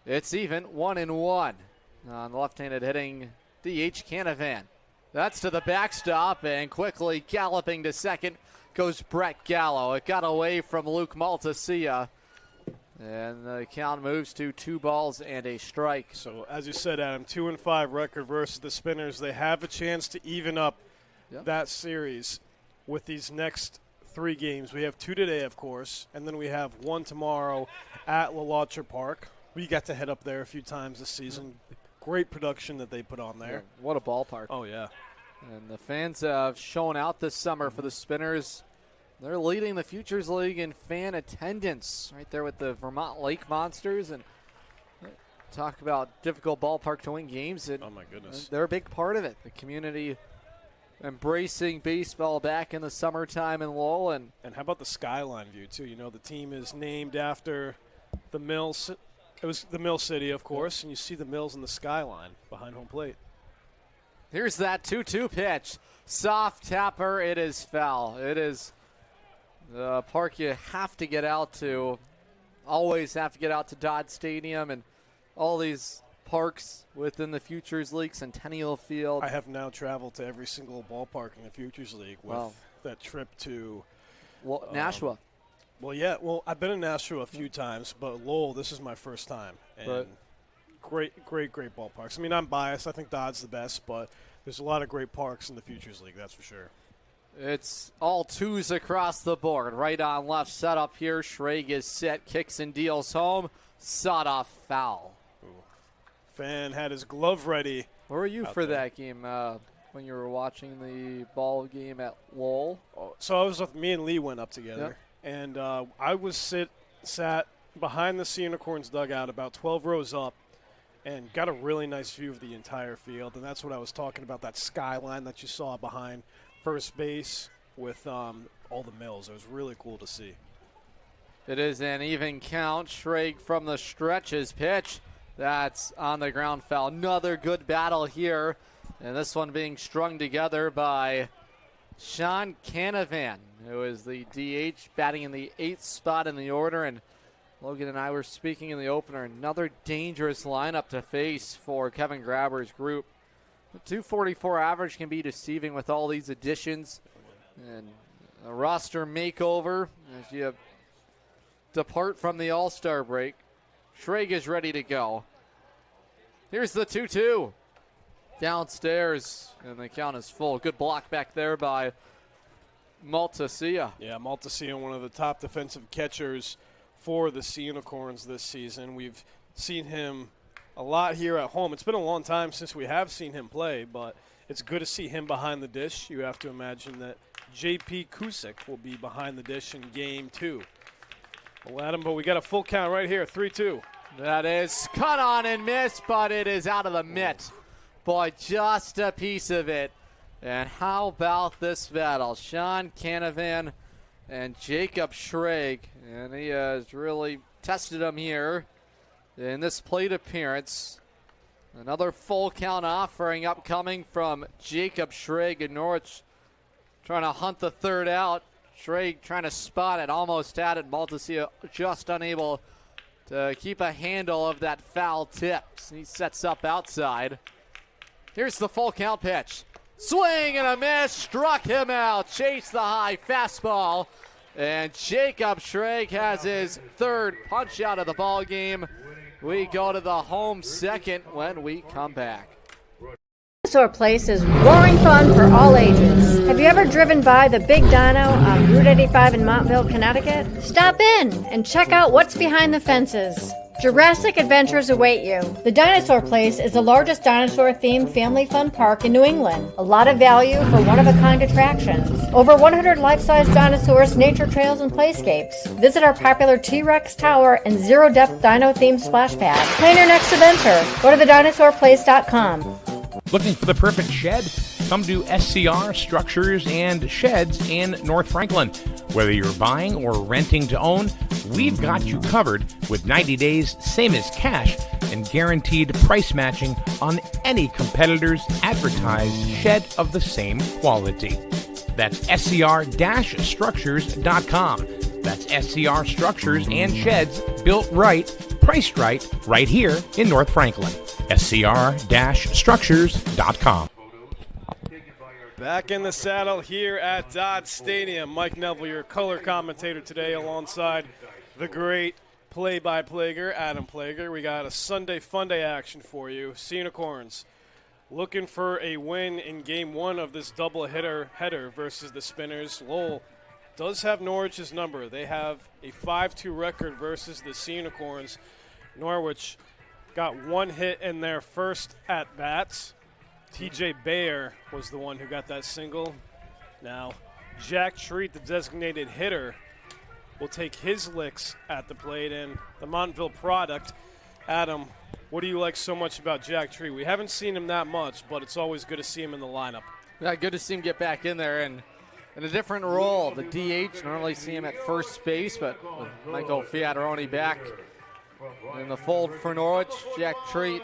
It's even 1-1 on the left-handed hitting DH Canavan. That's to the backstop, and quickly galloping to second goes Brett Gallo. It got away from Luke Maltasia, and the count moves to 2 balls and a strike. So, as you said, Adam, 2-5 record versus the Spinners. They have a chance to even up that series with these next 3 games. We have 2 today, of course, and then we have 1 tomorrow at LeLacheur Park. We got to head up there a few times this season. Great production that they put on there. Yeah, what a ballpark. Oh, yeah. And the fans have shown out this summer for the Spinners. They're leading the Futures League in fan attendance right there with the Vermont Lake Monsters. And talk about difficult ballpark to win games. And oh, my goodness. They're a big part of it. The community embracing baseball back in the summertime in Lowell. And how about the skyline view, too? You know, the team is named after the Mills. It was the Mill City, of course, and you see the Mills in the skyline behind home plate. Here's that 2-2 pitch. Soft tapper. It is foul. It is the park you have to get out to. Always have to get out to Dodd Stadium and all these parks within the Futures League, Centennial Field. I have now traveled to every single ballpark in the Futures League with that trip to Nashua. Well, yeah. Well, I've been in Nashville a few times, but Lowell, this is my first time. And great ballparks. I mean, I'm biased. I think Dodd's the best, but there's a lot of great parks in the Futures League, that's for sure. It's all twos across the board. Right on left setup here. Schrage is set, kicks and deals home. Sawed off foul. Ooh. Fan had his glove ready. Where were you for that game when you were watching the ball game at Lowell? So I was with me and Lee went up together. Yep. And I was sat behind the Sea Unicorns dugout about 12 rows up and got a really nice view of the entire field. And that's what I was talking about, that skyline that you saw behind first base with all the mills. It was really cool to see. It is an even count. Schrage from the stretches pitch. That's on the ground foul. Another good battle here. And this one being strung together by Sean Canavan, who is the DH, batting in the 8th spot in the order. And Logan and I were speaking in the opener. Another dangerous lineup to face for Kevin Grabber's group. The 244 average can be deceiving with all these additions and a roster makeover as you depart from the All-Star break. Schrage is ready to go. Here's the 2-2. Downstairs, and the count is full. Good block back there by Maltasia. Yeah, Maltasia, one of the top defensive catchers for the Sea Unicorns this season. We've seen him a lot here at home. It's been a long time since we have seen him play, but it's good to see him behind the dish. You have to imagine that J.P. Kusick will be behind the dish in Game 2. We'll add him, but we got a full count right here, 3-2. That is cut on and missed, but it is out of the mitt. Boy, just a piece of it. And how about this battle? Sean Canavan and Jacob Schrage. And he has really tested him here in this plate appearance. Another full count offering upcoming from Jacob Schrage in Norwich. Trying to hunt the third out. Schrage trying to spot it, almost had it. Maltasia just unable to keep a handle of that foul tip. He sets up outside. Here's the full count pitch. Swing and a miss, struck him out. Chased the high fastball. And Jacob Schrage has his third punch out of the ball game. We go to the home second when we come back. Dinosaur Place is roaring fun for all ages. Have you ever driven by the Big Dino on Route 85 in Montville, Connecticut? Stop in and check out what's behind the fences. Jurassic adventures await you. The Dinosaur Place is the largest dinosaur-themed family fun park in New England. A lot of value for one-of-a-kind attractions. Over 100 life-size dinosaurs, nature trails, and playscapes. Visit our popular T-Rex Tower and zero-depth dino-themed splash pad. Plan your next adventure. Go to thedinosaurplace.com. Looking for the perfect shed? Come to SCR Structures and Sheds in North Franklin. Whether you're buying or renting to own, we've got you covered with 90 days, same as cash, and guaranteed price matching on any competitor's advertised shed of the same quality. That's scr-structures.com. That's SCR Structures and Sheds, built right, priced right here in North Franklin. scr-structures.com. Back in the saddle here at Dodd Stadium. Mike Neville, your color commentator today, alongside the great play-by-player, Adam Plager. We got a Sunday Funday action for you. Sea Unicorns looking for a win in Game 1 of this doubleheader versus the Spinners. Lowell does have Norwich's number. They have a 5-2 record versus the Sea Unicorns. Norwich got one hit in their first at-bats. TJ Bayer was the one who got that single. Now, Jack Treat, the designated hitter, will take his licks at the plate. And the Montville product, Adam, what do you like so much about Jack Treat? We haven't seen him that much, but it's always good to see him in the lineup. Yeah, good to see him get back in there and in a different role. The DH, normally see him at first base, but with Michael Fiataroni back in the fold for Norwich, Jack Treat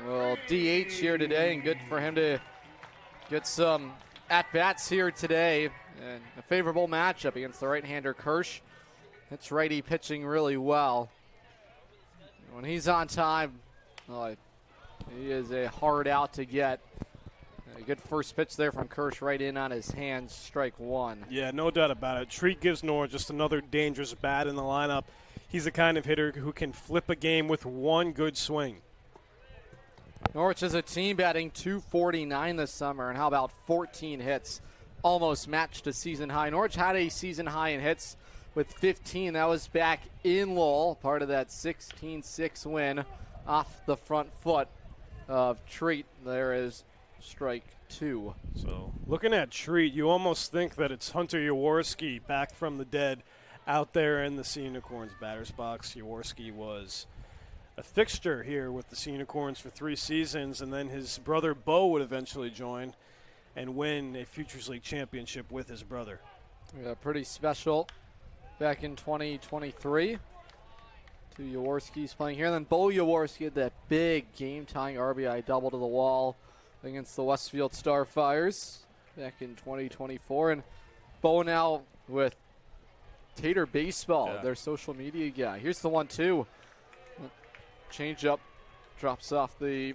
will DH here today, and good for him to get some at-bats here today. And a favorable matchup against the right-hander Kirsch. It's righty pitching really well. When he's on time, he is a hard out to get. A good first pitch there from Kirsch, right in on his hands, strike one. Yeah, no doubt about it. Treat gives Norwich just another dangerous bat in the lineup. He's the kind of hitter who can flip a game with one good swing. Norwich is a team batting .249 this summer, and how about 14 hits? Almost matched a season high. Norwich had a season high in hits with 15. That was back in Lowell, part of that 16-6 win off the front foot of Treat. There is strike two. So looking at Treat, you almost think that it's Hunter Jaworski back from the dead out there in the Sea Unicorns batter's box. Jaworski was a fixture here with the Sea Unicorns for 3 seasons, and then his brother Bo would eventually join and win a Futures League championship with his brother. Yeah, pretty special back in 2023. Two Jaworskis playing here. And then Bo Jaworski had that big game-tying RBI double to the wall against the Westfield Starfires back in 2024. And Bo now with Tater Baseball, their social media guy. Here's the 1-2. Change up, drops off the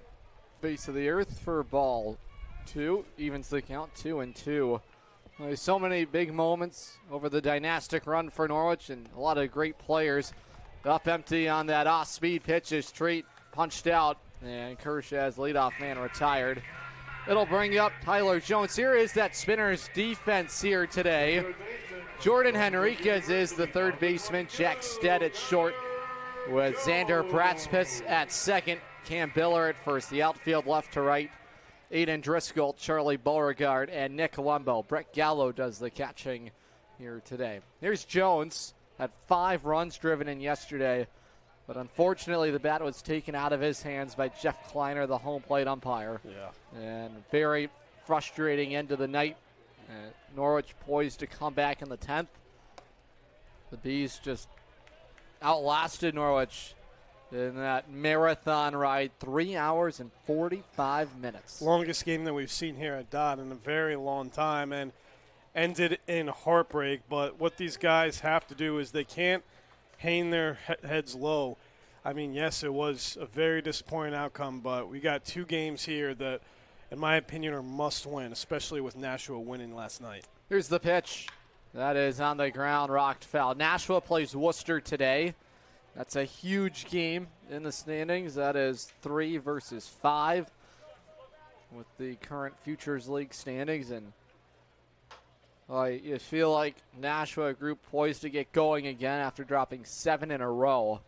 face of the earth for ball 2. Evens the count, 2-2. There's so many big moments over the dynastic run for Norwich, and a lot of great players. Up empty on that off-speed pitch as Treat punched out, and Kirsch as leadoff man retired. It'll bring up Tyler Jones. Here is that Spinners defense here today. Jordan Henriquez is the third baseman. Jack Stead at short with Xander Bratspis at second. Cam Biller at first. The outfield left to right. Aiden Driscoll, Charlie Beauregard, and Nick Colombo. Brett Gallo does the catching here today. Here's Jones. Had 5 runs driven in yesterday, but unfortunately the bat was taken out of his hands by Jeff Kleiner, the home plate umpire. Yeah. And very frustrating end of the night. Norwich poised to come back in the 10th. The Bees just outlasted Norwich in that marathon ride, 3 hours and 45 minutes. Longest game that we've seen here at Dodd in a very long time, and ended in heartbreak. But what these guys have to do is they can't hang their heads low. I mean, yes, it was a very disappointing outcome, but we got 2 games here that, in my opinion, are must win, especially with Nashua winning last night. Here's the pitch. That is on the ground, rocked foul. Nashua plays Worcester today. That's a huge game in the standings. That is 3 versus 5 with the current Futures League standings. And you feel like Nashua group poised to get going again after dropping 7 in a row.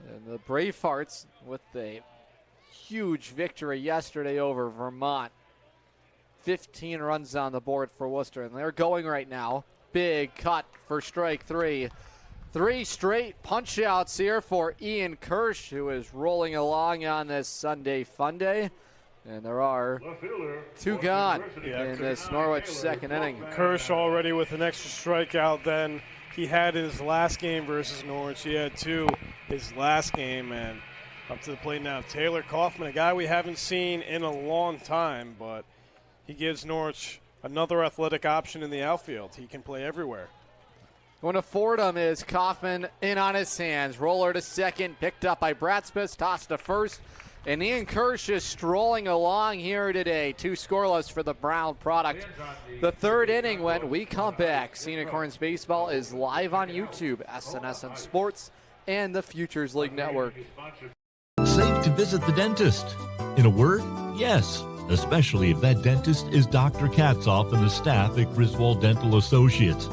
And the Bravehearts with a huge victory yesterday over Vermont. 15 runs on the board for Worcester, and they're going right now. Big cut for strike 3. 3 straight punch outs here for Ian Kirsch, who is rolling along on this Sunday Funday. And there are 2 gone in this Norwich second inning. Kirsch already with an extra strikeout than he had in his last game versus Norwich. He had 2 his last game, and up to the plate now. Taylor Kaufman, a guy we haven't seen in a long time, but he gives Norwich another athletic option in the outfield. He can play everywhere. Going to Fordham is Kaufman in on his hands. Roller to second, picked up by Bratspis, tossed to first. And Ian Kirsch is strolling along here today. 2 scoreless for the Brown product. The 3rd inning when we come back. Sea Unicorns Baseball is live on YouTube, SNSN Sports, and the Futures League Network. Safe to visit the dentist. In a word, yes. Especially if that dentist is Dr. Katzoff and the staff at Griswold Dental Associates.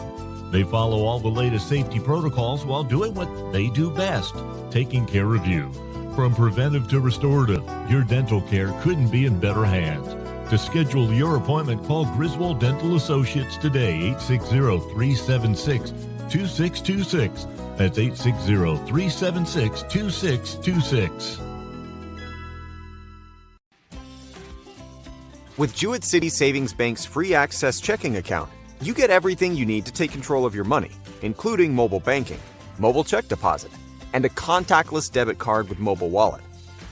They follow all the latest safety protocols while doing what they do best, taking care of you. From preventive to restorative, your dental care couldn't be in better hands. To schedule your appointment, call Griswold Dental Associates today, 860-376-2626. That's 860-376-2626. With Jewett City Savings Bank's free access checking account, you get everything you need to take control of your money, including mobile banking, mobile check deposit, and a contactless debit card with mobile wallet.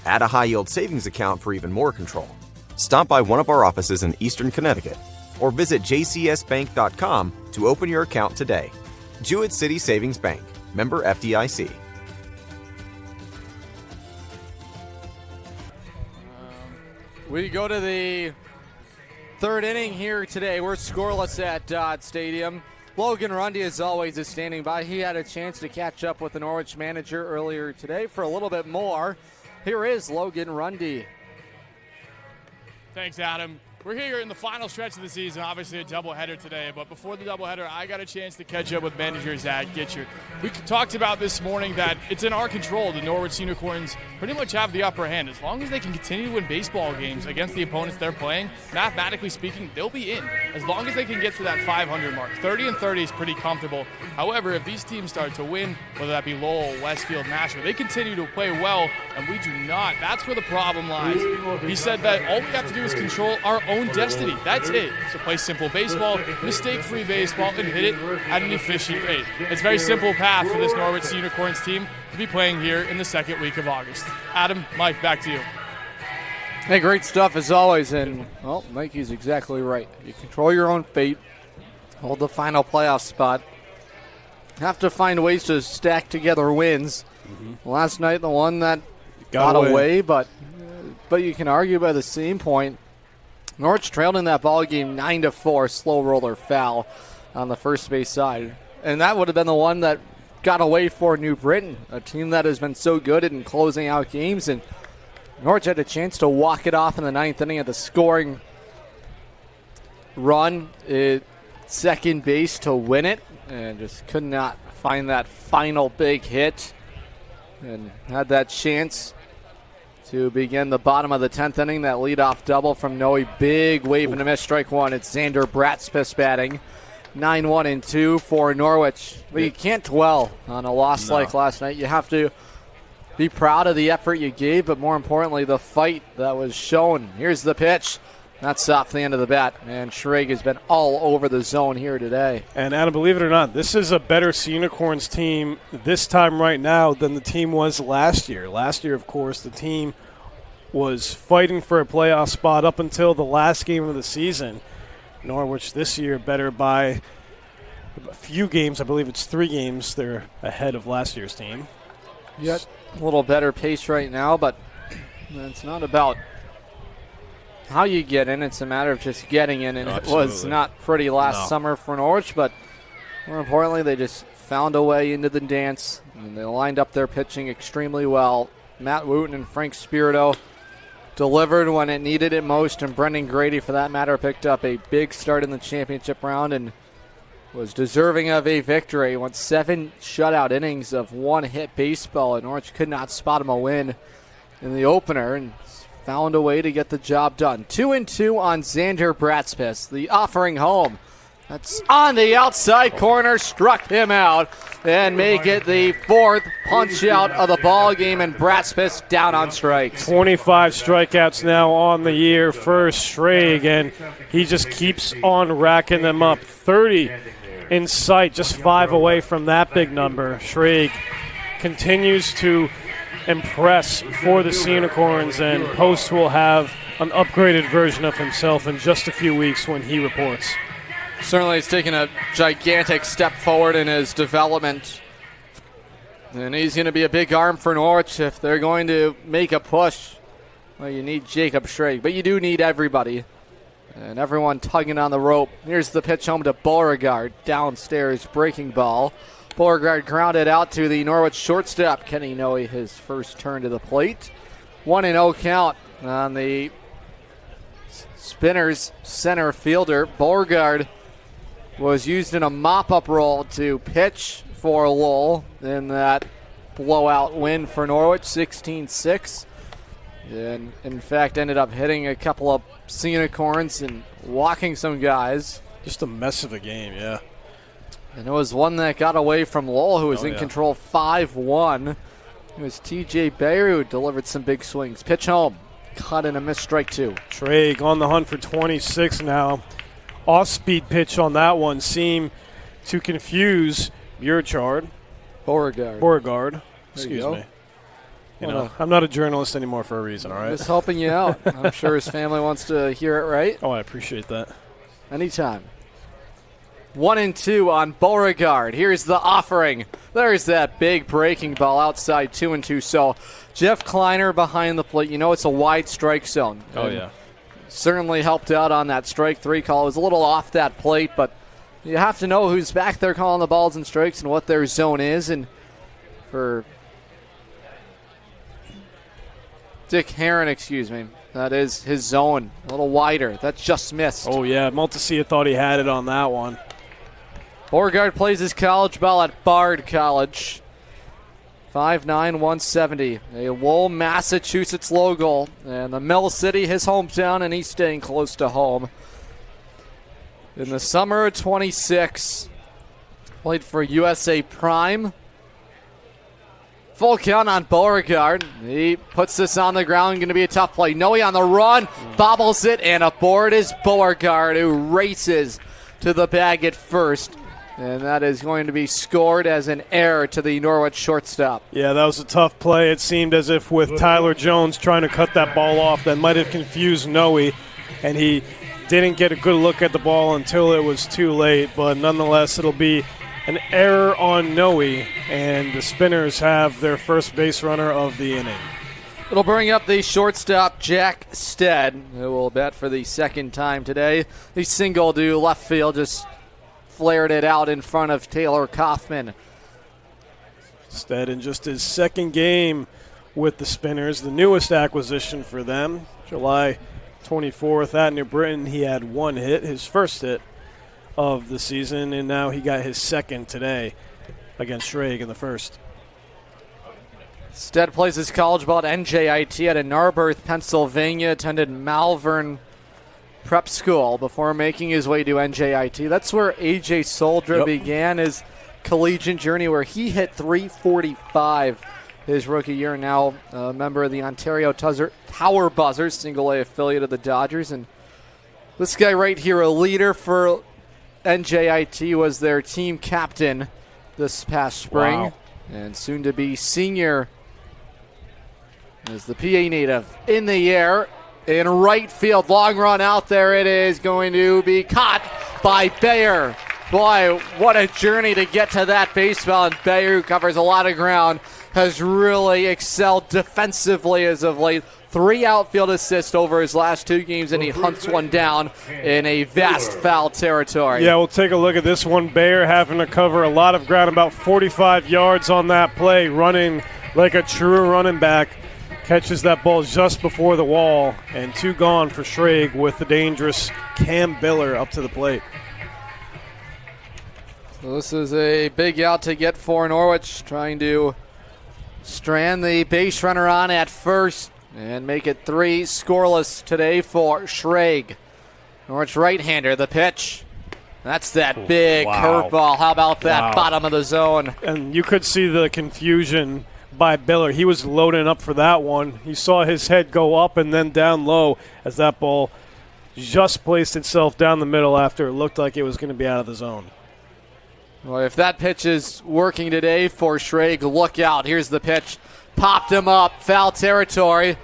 Add a high-yield savings account for even more control. Stop by one of our offices in Eastern Connecticut or visit jcsbank.com to open your account today. Jewett City Savings Bank, member FDIC. We go to the Third inning here today. We're scoreless at Dodd Stadium. Logan Rundy, as always, is standing by. He had a chance to catch up with the Norwich manager earlier today for a little bit more. Here is Logan Rundy. Thanks, Adam. We're here in the final stretch of the season, obviously a doubleheader today, but before the doubleheader, I got a chance to catch up with manager Zach Gitcher. We talked about this morning that it's in our control. The Norwich Sea Unicorns pretty much have the upper hand. As long as they can continue to win baseball games against the opponents they're playing, mathematically speaking, they'll be in. As long as they can get to that 500 mark. 30-30 is pretty comfortable. However, if these teams start to win, whether that be Lowell, Westfield, Nashville, they continue to play well, and we do not. That's where the problem lies. He said that all we have to do is control our own destiny. That's it. So play simple baseball, mistake-free baseball, and hit it at an efficient rate. It's a very simple path for this Norwich Sea Unicorns team to be playing here in the second week of August. Adam, Mike, back to you. Hey, great stuff as always, and, well, Mikey's exactly right. You control your own fate, hold the final playoff spot, have to find ways to stack together wins. Last night, the one that got away, but you can argue by the same point, Norwich trailed in that ball game 9-4, slow roller foul on the first base side. And that would have been the one that got away for New Britain, a team that has been so good in closing out games. And Norwich had a chance to walk it off in the ninth inning of the scoring run at second base to win it, and just could not find that final big hit. And had that chance to begin the bottom of the 10th inning. That leadoff double from Noe. Big wave and a miss, strike one. It's Xander Bratspis batting. 9-1-2 for Norwich. But you can't dwell on a loss like last night. You have to be proud of the effort you gave, but more importantly, the fight that was shown. Here's the pitch. That's off the end of the bat, and Schrag has been all over the zone here today. And Adam, believe it or not, this is a better Sea Unicorns team this time right now than the team was last year. Last year, of course, the team was fighting for a playoff spot up until the last game of the season. Norwich this year better by a few games. I believe it's 3 games. They're ahead of last year's team. Yet a little better pace right now, but it's not about how you get in. It's a matter of just getting in, and it was not pretty last summer for Norwich, but more importantly, they just found a way into the dance, and they lined up their pitching extremely well. Matt Wooten and Frank Spirito delivered when it needed it most, and Brendan Grady, for that matter, picked up a big start in the championship round and was deserving of a victory. Went 7 shutout innings of one-hit baseball, and Norwich could not spot him a win in the opener, and found a way to get the job done. 2-2 on Xander Bratspis. The offering home. That's on the outside corner. Struck him out and make it the 4th punch out of the ball game, and Bratspis down on strikes. 25 strikeouts now on the year for Schrag, and he just keeps on racking them up. 30 in sight, just 5 away from that big number. Schrag continues to impress for the Sea Unicorns, and Post will have an upgraded version of himself in just a few weeks when he reports. Certainly he's taken a gigantic step forward in his development, and he's going to be a big arm for Norwich if they're going to make a push. Well, you need Jacob Schrag, but you do need everybody, and everyone tugging on the rope. Here's the pitch home to Beauregard. Downstairs, breaking ball. Beauregard grounded out to the Norwich shortstop, Kenny Noe, his first turn to the plate. 1-0 count on the Spinners center fielder. Beauregard was used in a mop-up role to pitch for Lowell in that blowout win for Norwich, 16-6. And, in fact, ended up hitting a couple of Sea Unicorns and walking some guys. Just a mess of a game, yeah. And it was one that got away from Lowell, who was in control 5-1. It was T.J. Bayer who delivered some big swings. Pitch home. Cut in a missed strike 2. Schrag on the hunt for 26 now. Off-speed pitch on that one seemed to confuse Beauregard. Excuse me. You know, I'm not a journalist anymore for a reason, all right? Just helping you out. I'm sure his family wants to hear it, right? Oh, I appreciate that. Anytime. 1-2 on Beauregard. Here's the offering. There's that big breaking ball outside, 2-2. So Jeff Kleiner behind the plate. You know it's a wide strike zone. Oh, yeah. certainly helped out on that strike three call. It was a little off that plate, but you have to know who's back there calling the balls and strikes and what their zone is. And for Dick Heron, that is his zone. A little wider. That's just missed. Oh, yeah. Maltasia thought he had it on that one. Beauregard plays his college ball at Bard College. 5'9", 170. A Lowell, Massachusetts logo. And the Mill City, his hometown, and he's staying close to home. In the summer of 26, played for USA Prime. Full count on Beauregard. He puts this on the ground. Going to be a tough play. Noe on the run. Bobbles it, and aboard is Beauregard, who races to the bag at first. And that is going to be scored as an error to the Norwich shortstop. Yeah, that was a tough play. It seemed as if with Tyler Jones trying to cut that ball off, that might have confused Noe, and he didn't get a good look at the ball until it was too late. But nonetheless, it'll be an error on Noe, and the Spinners have their first base runner of the inning. It'll bring up the shortstop, Jack Stead, who will bat for the second time today. The single to left field just flared it out in front of Taylor Kaufman. Stead in just his second game with the Spinners, the newest acquisition for them. July 24th at New Britain, he had one hit, his first hit of the season, and now he got his second today against Schrage in the first. Stead plays his college ball at NJIT out of Narberth, Pennsylvania, attended Malvern Prep School before making his way to NJIT. That's where AJ Soldra began his collegiate journey, where he hit .345 his rookie year. Now a member of the Ontario Tower Buzzers, single-A affiliate of the Dodgers. And this guy right here, a leader for NJIT, was their team captain this past spring. And soon to be senior is the PA native in the air. In right field, long run out there. It is going to be caught by Bayer. Boy, what a journey to get to that baseball. And Bayer, who covers a lot of ground, has really excelled defensively as of late. 3 outfield assists over his last 2 games, and he hunts one down in a vast foul territory. Yeah, we'll take a look at this one. Bayer having to cover a lot of ground, about 45 yards on that play, running like a true running back. Catches that ball just before the wall, and 2 gone for Schrage with the dangerous Cam Biller up to the plate. So this is a big out to get for Norwich, trying to strand the base runner on at first and make it 3 scoreless today for Schrage. Norwich right-hander, the pitch. That's that big curveball. How about that bottom of the zone? And you could see the confusion by Biller. He was loading up for that one. He saw his head go up and then down low as that ball just placed itself down the middle after it looked like it was going to be out of the zone. Well, if that pitch is working today for Schrage, look out. Here's the pitch. Popped him up. Foul territory.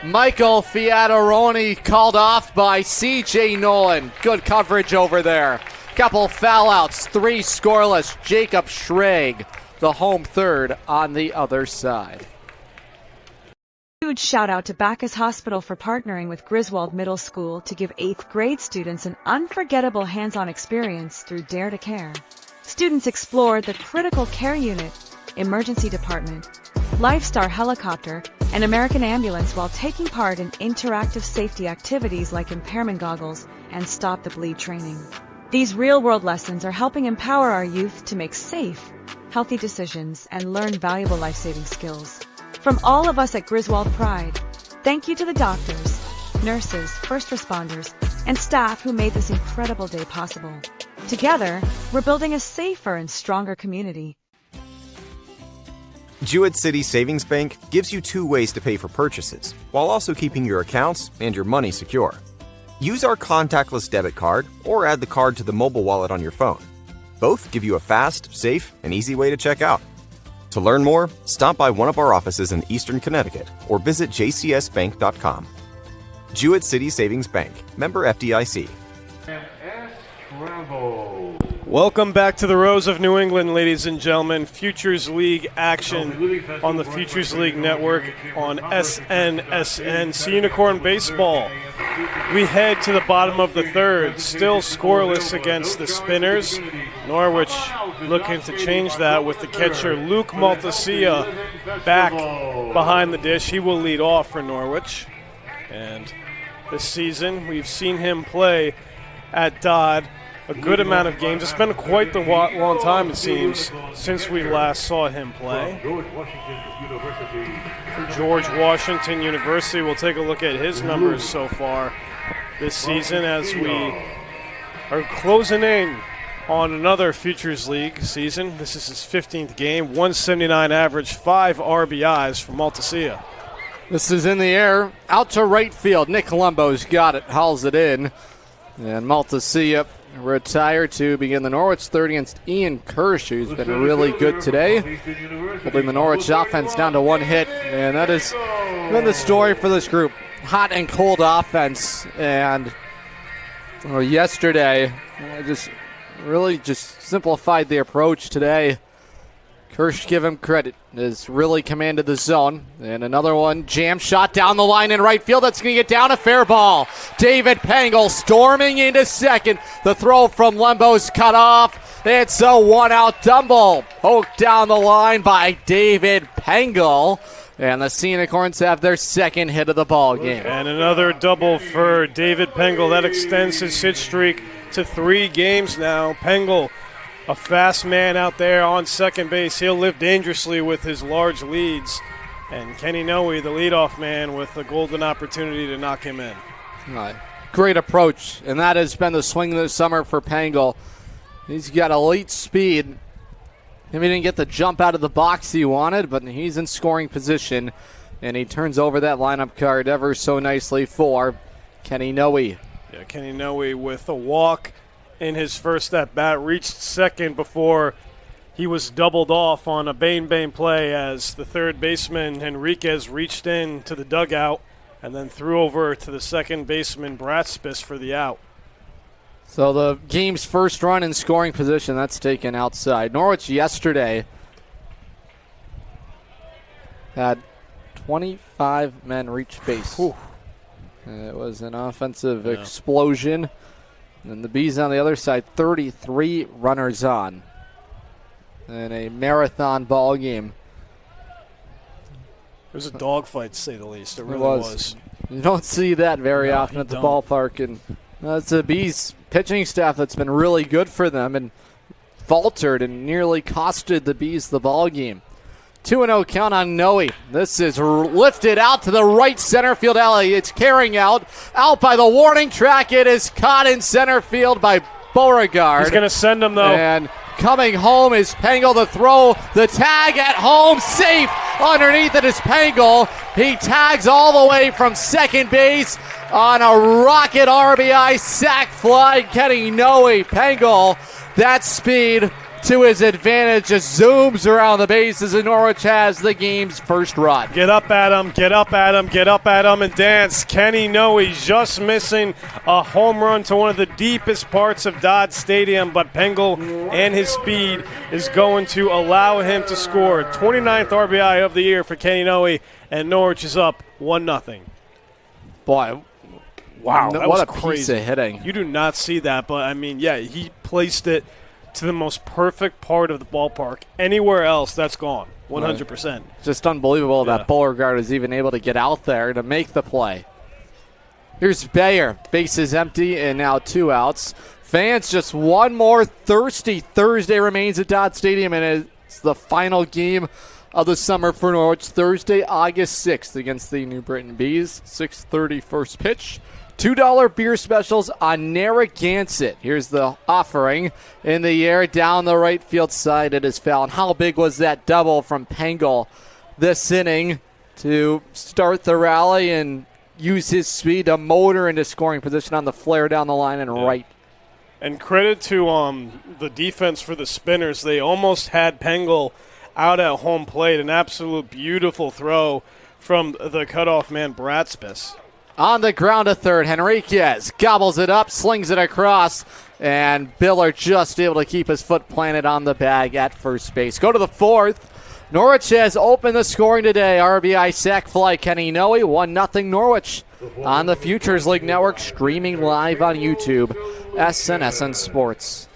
Michael Fiataroni called off by C.J. Nolan. Good coverage over there. Couple foul outs. 3 scoreless. Jacob Schrage, the home third on the other side. Huge shout out to Bacchus Hospital for partnering with Griswold Middle School to give 8th grade students an unforgettable hands-on experience through Dare to Care. Students explored the critical care unit, emergency department, Lifestar helicopter, and American ambulance while taking part in interactive safety activities like impairment goggles and stop the bleed training. These real-world lessons are helping empower our youth to make safe, healthy decisions and learn valuable life-saving skills. From all of us at Griswold Pride, thank you to the doctors, nurses, first responders, and staff who made this incredible day possible. Together, we're building a safer and stronger community. Jewett City Savings Bank gives you 2 ways to pay for purchases, while also keeping your accounts and your money secure. Use our contactless debit card or add the card to the mobile wallet on your phone. Both give you a fast, safe, and easy way to check out. To learn more, stop by one of our offices in Eastern Connecticut or visit jcsbank.com. Jewett City Savings Bank, member FDIC. Welcome back to the Rose of New England, ladies and gentlemen. Futures League action on the Futures League Network on SNSN Sea Unicorn Baseball. we head to the bottom of the third. Still scoreless against the Spinners. Norwich looking to change that with the catcher Luke Maltasia back behind the dish. He will lead off for Norwich. And this season, we've seen him play at Dodd a good amount of games. It's been quite the long time, it seems, since we last saw him play. From George Washington University, we'll take a look at his numbers so far this season as we are closing in on another Futures League season. This is his 15th game, 179 average, 5 RBIs for Maltasia. This is in the air, out to right field. Nick Colombo's got it, hauls it in. And Maltasia retired to begin the Norwich third against Ian Kirsch, who's been really good today. Holding the Norwich offense down to 1 hit. And that has been the story for this group. Hot and cold offense. And yesterday, just simplified the approach today. Kirsch, give him credit, has really commanded the zone. And another one, jam shot down the line in right field. That's going to get down, a fair ball. David Pengel storming into second. The throw from Lembo's cut off. It's a one-out double. Poked down the line by David Pengel. And the Sea Unicorns have their second hit of the ball game. And another double for David Pengel. That extends his hit streak to 3 games now. Pengel, a fast man out there on second base. He'll live dangerously with his large leads. And Kenny Noe, the leadoff man, with a golden opportunity to knock him in. Great approach, and that has been the swing this summer for Pengel. He's got elite speed. Maybe didn't get the jump out of the box he wanted, but he's in scoring position, and he turns over that lineup card ever so nicely for Kenny Noe. Yeah, Kenny Noe with a walk in his first at-bat, reached second before he was doubled off on a bang play as the third baseman Henriquez reached in to the dugout and then threw over to the second baseman Bratspis for the out. So the game's first run in scoring position, that's taken outside. Norwich yesterday had 25 men reach base. It was an offensive explosion. And the Bees on the other side, 33 runners on in a marathon ball game. It was a dogfight, to say the least. It really was. You don't see that very often at the ballpark. And it's the Bees pitching staff that's been really good for them and faltered and nearly costed the Bees the ball game. 2-0 count on Noe. This is lifted out to the right center field alley. It's carrying out by the warning track. It is caught in center field by Beauregard. He's going to send him, though. And coming home is Pengel to throw. The tag at home, safe. Underneath it is Pengel. He tags all the way from second base on a rocket RBI sac fly. Kenny Noe. Pengel, that speed to his advantage, just zooms around the bases, and Norwich has the game's first run. Get up at him, get up at him, get up at him, and dance. Kenny Noe just missing a home run to one of the deepest parts of Dodd Stadium, but Pengel and his speed is going to allow him to score. 29th RBI of the year for Kenny Noe, and Norwich is up 1-0. Boy, wow, that was what a crazy. Piece of hitting. You do not see that, but I mean, yeah, he placed it to the most perfect part of the ballpark. Anywhere else, that's gone, 100%. Just unbelievable that Beauregard was even able to get out there to make the play. Here's Bayer, bases empty, and now 2 outs. Fans, just one more thirsty Thursday remains at Dodd Stadium, and it's the final game of the summer for Norwich. Thursday, August 6th against the New Britain Bees. 6:30 first pitch. $2 beer specials on Narragansett. Here's the offering in the air down the right field side. It is foul. And how big was that double from Pengel this inning to start the rally and use his speed to motor into scoring position on the flare down the line and right. And credit to the defense for the Spinners. They almost had Pengel out at home plate. An absolute beautiful throw from the cutoff man Bratspis. On the ground to third, Henriquez gobbles it up, slings it across, and Biller just able to keep his foot planted on the bag at first base. Go to the fourth Norwich has opened the scoring today. RBI sac fly, Kenny Noe, 1-0 Norwich on the Futures League Network, streaming live on YouTube. SNSN Sports.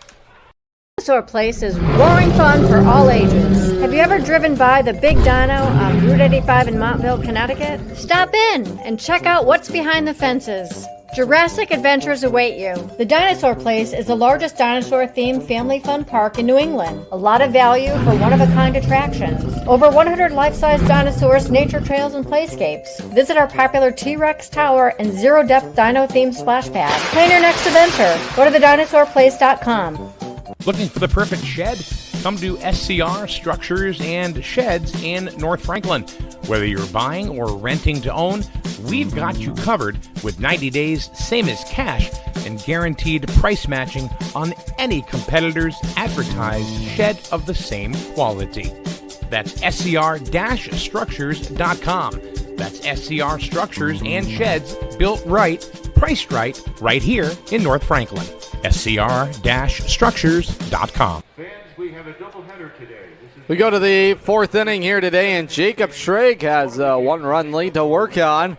Dinosaur Place is roaring fun for all ages. Have you ever driven by the Big Dino on Route 85 in Montville, Connecticut? Stop in and check out what's behind the fences. Jurassic adventures await you. The Dinosaur Place is the largest dinosaur-themed family fun park in New England. A lot of value for one-of-a-kind attractions. Over 100 life-size dinosaurs, nature trails, and playscapes. Visit our popular T-Rex Tower and zero-depth dino-themed splash pad. Plan your next adventure. Go to thedinosaurplace.com. Looking for the perfect shed? Come to SCR Structures and Sheds in North Franklin. Whether you're buying or renting to own, we've got you covered with 90 days, same as cash, and guaranteed price matching on any competitor's advertised shed of the same quality. That's scr-structures.com. That's SCR Structures and Sheds, built right, priced right here in North Franklin. scr-structures.com. Fans, we have a doubleheader today. We go to the fourth inning here today, and Jacob Schrag has a one-run lead to work on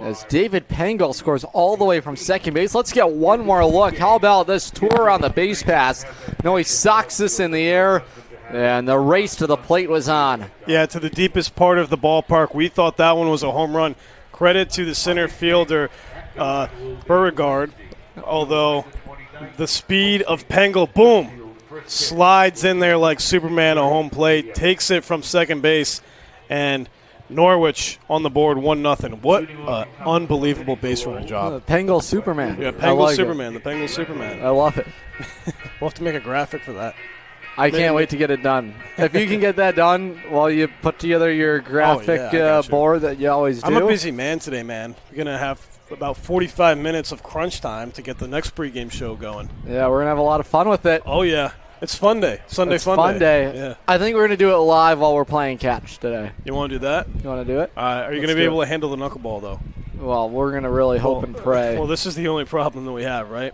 as David Pengel scores all the way from second base. Let's get one more look. How about this tour on the base pass? No, he socks this in the air, and the race to the plate was on. Yeah, to the deepest part of the ballpark. We thought that one was a home run. Credit to the center fielder, Beauregard, although the speed of Pengel, boom, slides in there like Superman at home plate, takes it from second base, and Norwich on the board, 1-0. What an unbelievable base running job. Pengel Superman. Yeah, Pengel like Superman, the Pengel Superman. I love it. We'll have to make a graphic for that. I can't wait to get it done. If you can get that done while you put together your graphic board that you always do. I'm a busy man today, man. We're going to have about 45 minutes of crunch time to get the next pregame show going. Yeah, we're going to have a lot of fun with it. Oh, yeah. It's Funday. Sunday it's Funday. Funday. Yeah. I think we're going to do it live while we're playing catch today. You want to do that? You want to do it? Are you going to be able to handle the knuckleball, though? Well, we're going to really hope and pray. Well, this is the only problem that we have, right?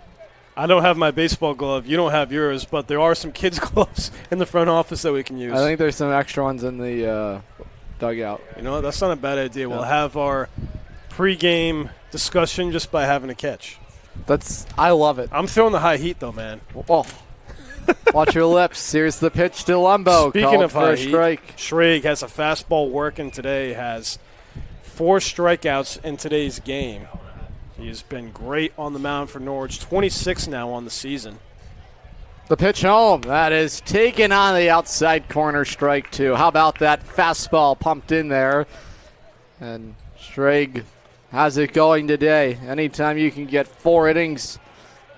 I don't have my baseball glove. You don't have yours, but there are some kids' gloves in the front office that we can use. I think there's some extra ones in the dugout. You know, that's not a bad idea. We'll have our pregame discussion just by having a catch. I love it. I'm throwing the high heat, though, man. Oh. Watch your lips. Here's the pitch to Lumbo. Speaking of high heat, Schrag has a fastball working today, has 4 strikeouts in today's game. He has been great on the mound for Norwich, 26 now on the season. The pitch home. That is taken on the outside corner, strike 2. How about that fastball pumped in there? And Schrag has it going today. Anytime you can get 4 innings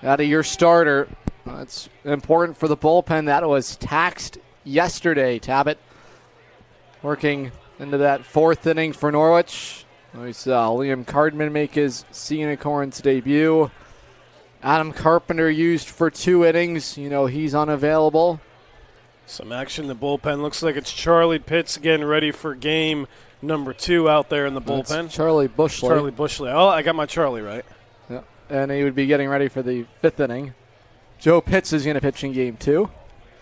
out of your starter, that's important for the bullpen. That was taxed yesterday. Tabbitt working into that 4th inning for Norwich. We saw Liam Cardman make his Sea Unicorns debut. Adam Carpenter used for 2 innings. You know he's unavailable. Some action in the bullpen. Looks like it's Charlie Pitts getting ready for game number 2 out there in the bullpen. That's Charlie Bushley. Charlie Bushley. Oh, I got my Charlie right. Yeah. And he would be getting ready for the 5th inning. Joe Pitts is going to pitch in game 2.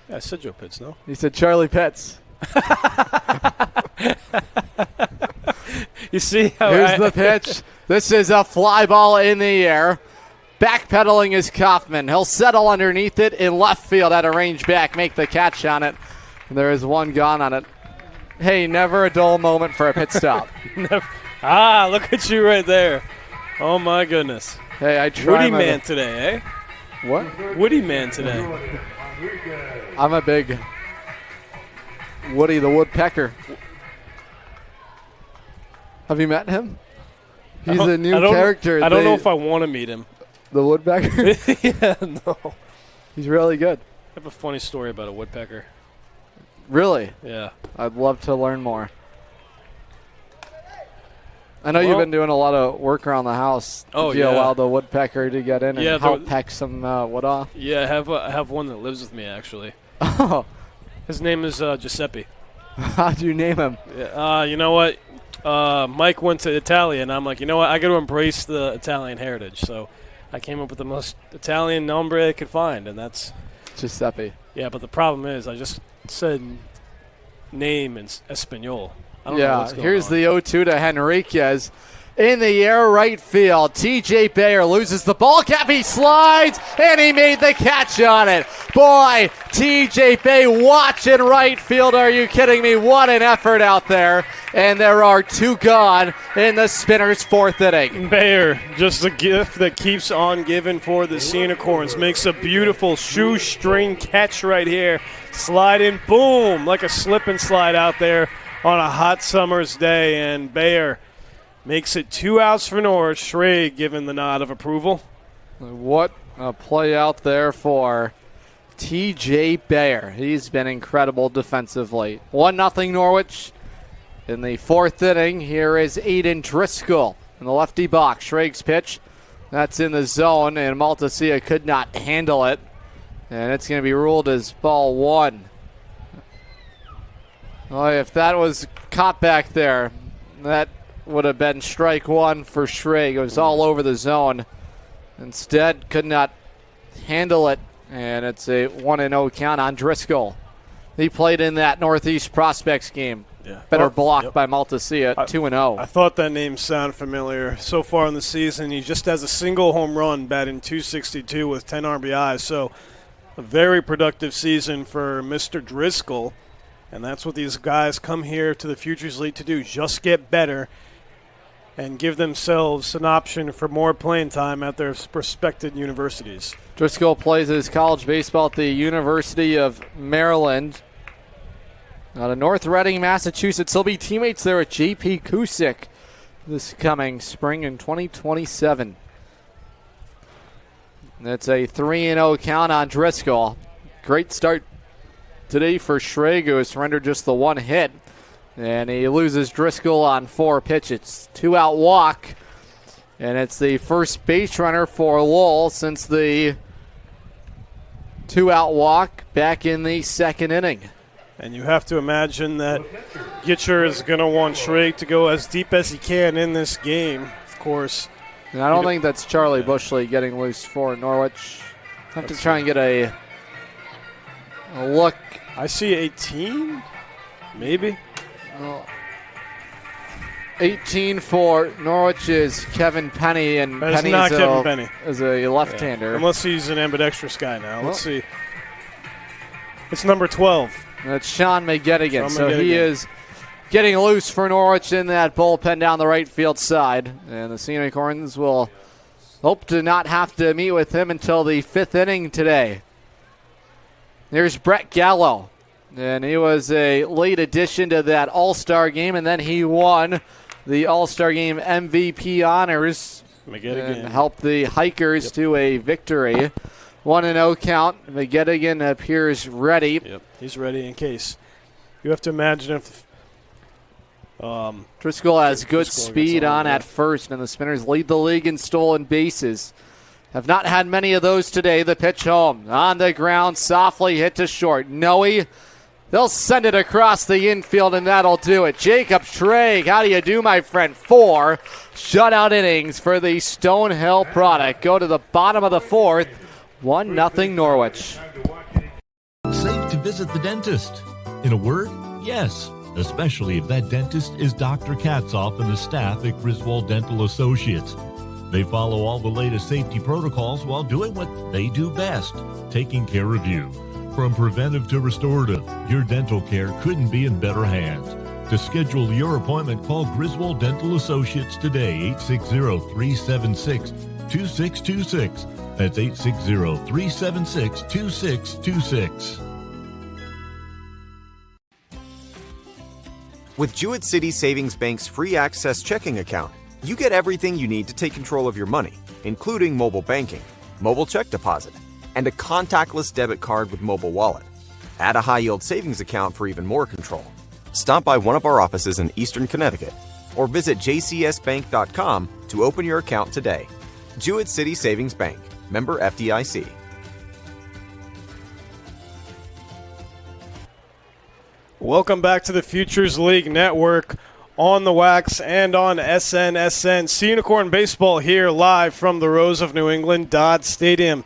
Yeah, I said Joe Pitts, no? He said Charlie Pitts. You see how here's the pitch. This is a fly ball in the air. Backpedaling is Kaufman. He'll settle underneath it in left field at a range back, make the catch on it. And there is one gone on it. Hey, never a dull moment for a pit stop. Look at you right there. Oh, my goodness. Hey, I tried. Woody man today, eh? What? Woody man today. I'm a big Woody the Woodpecker. Have you met him? He's a new character. I don't know if I want to meet him. The Woodpecker? Yeah, no. He's really good. I have a funny story about a woodpecker. Really? Yeah. I'd love to learn more. I know you've been doing a lot of work around the house. Did you allow the woodpecker to get in and help peck some wood off? Yeah, I have one that lives with me, actually. Oh. His name is Giuseppe. How'd you name him? You know what? Mike went to Italian. I'm like, you know what? I got to embrace the Italian heritage. So I came up with the most Italian nombre I could find, and that's Giuseppe. Yeah, but the problem is I just said name in Espanol. I don't know what's going here's on. the 0-2 to Henriquez. In the air, right field. TJ Bayer loses the ball cap. He slides, and he made the catch on it. Boy, TJ Bay watching right field. Are you kidding me? What an effort out there. And there are 2 gone in the Spinners' 4th inning. Bayer, just a gift that keeps on giving for the Sea Unicorns. Makes a beautiful shoestring catch right here. Slide in, boom, like a slip and slide out there on a hot summer's day. And Bayer makes it 2 outs for Norwich. Schrage giving the nod of approval. What a play out there for TJ Bayer. He's been incredible defensively. 1-0 Norwich in the 4th inning. Here is Aiden Driscoll in the lefty box. Schrage's pitch. That's in the zone, and Maltasia could not handle it. And it's going to be ruled as ball 1. Oh, if that was caught back there, that would have been strike 1 for Schrage. It was all over the zone. Instead, could not handle it, and it's a 1-0 count on Driscoll. He played in that Northeast Prospects game. Yeah. Better blocked by Maltasia at 2-0. I thought that name sounded familiar. So far in the season, he just has a single home run, batting .262 with 10 RBIs. So a very productive season for Mr. Driscoll. And that's what these guys come here to the Futures League to do, just get better and give themselves an option for more playing time at their respected universities. Driscoll plays his college baseball at the University of Maryland. Out of North Reading, Massachusetts. He'll be teammates there with J.P. Kusick this coming spring in 2027. That's a 3-0 count on Driscoll. Great start today for Schrage, who surrendered just the 1 hit. And he loses Driscoll on 4 pitches. 2-out walk. And it's the first base runner for Lowell since the 2-out walk back in the 2nd inning. And you have to imagine that Gitcher is going to want Schrage to go as deep as he can in this game, of course. And I don't think that's Charlie Bushley getting loose for Norwich. Have to try and get a look. I see 18, maybe. 18 for Norwich is Kevin Penny, and That is Penny not Kevin Penny. is a left-hander. Yeah. Unless he's an ambidextrous guy now. Let's see. It's number 12. That's Sean McGettigan. So McGettigan. he is getting loose for Norwich in that bullpen down the right field side. And the Sea Unicorns will hope to not have to meet with him until the 5th inning today. There's Brett Gallo. And he was a late addition to that All-Star game, and then he won the All-Star game MVP honors and helped the Hikers to a victory. 1-0 count. McGettigan appears ready. Yep, he's ready in case. You have to imagine if Driscoll has good Driscoll speed gets on at first, and the Spinners lead the league in stolen bases. Have not had many of those today. The pitch home. On the ground, softly hit to short. Noe. They'll send it across the infield, and that'll do it. Jacob Schrage, how do you do, my friend? 4 shutout innings for the Stonehill product. Go to the bottom of the 4th. 1-0 Norwich. Safe to visit the dentist. In a word, yes, especially if that dentist is Dr. Katzoff and the staff at Griswold Dental Associates. They follow all the latest safety protocols while doing what they do best, taking care of you. From preventive to restorative, your dental care couldn't be in better hands. To schedule your appointment, call Griswold Dental Associates today, 860-376-2626. That's 860-376-2626. With Jewett City Savings Bank's free access checking account, you get everything you need to take control of your money, including mobile banking, mobile check deposit, and a contactless debit card with mobile wallet. Add a high-yield savings account for even more control. Stop by one of our offices in Eastern Connecticut or visit jcsbank.com to open your account today. Jewett City Savings Bank, member FDIC. Welcome back to the Futures League Network on the Wax and on SNSN. Sea Unicorn Baseball here live from the Rose of New England, Dodd Stadium.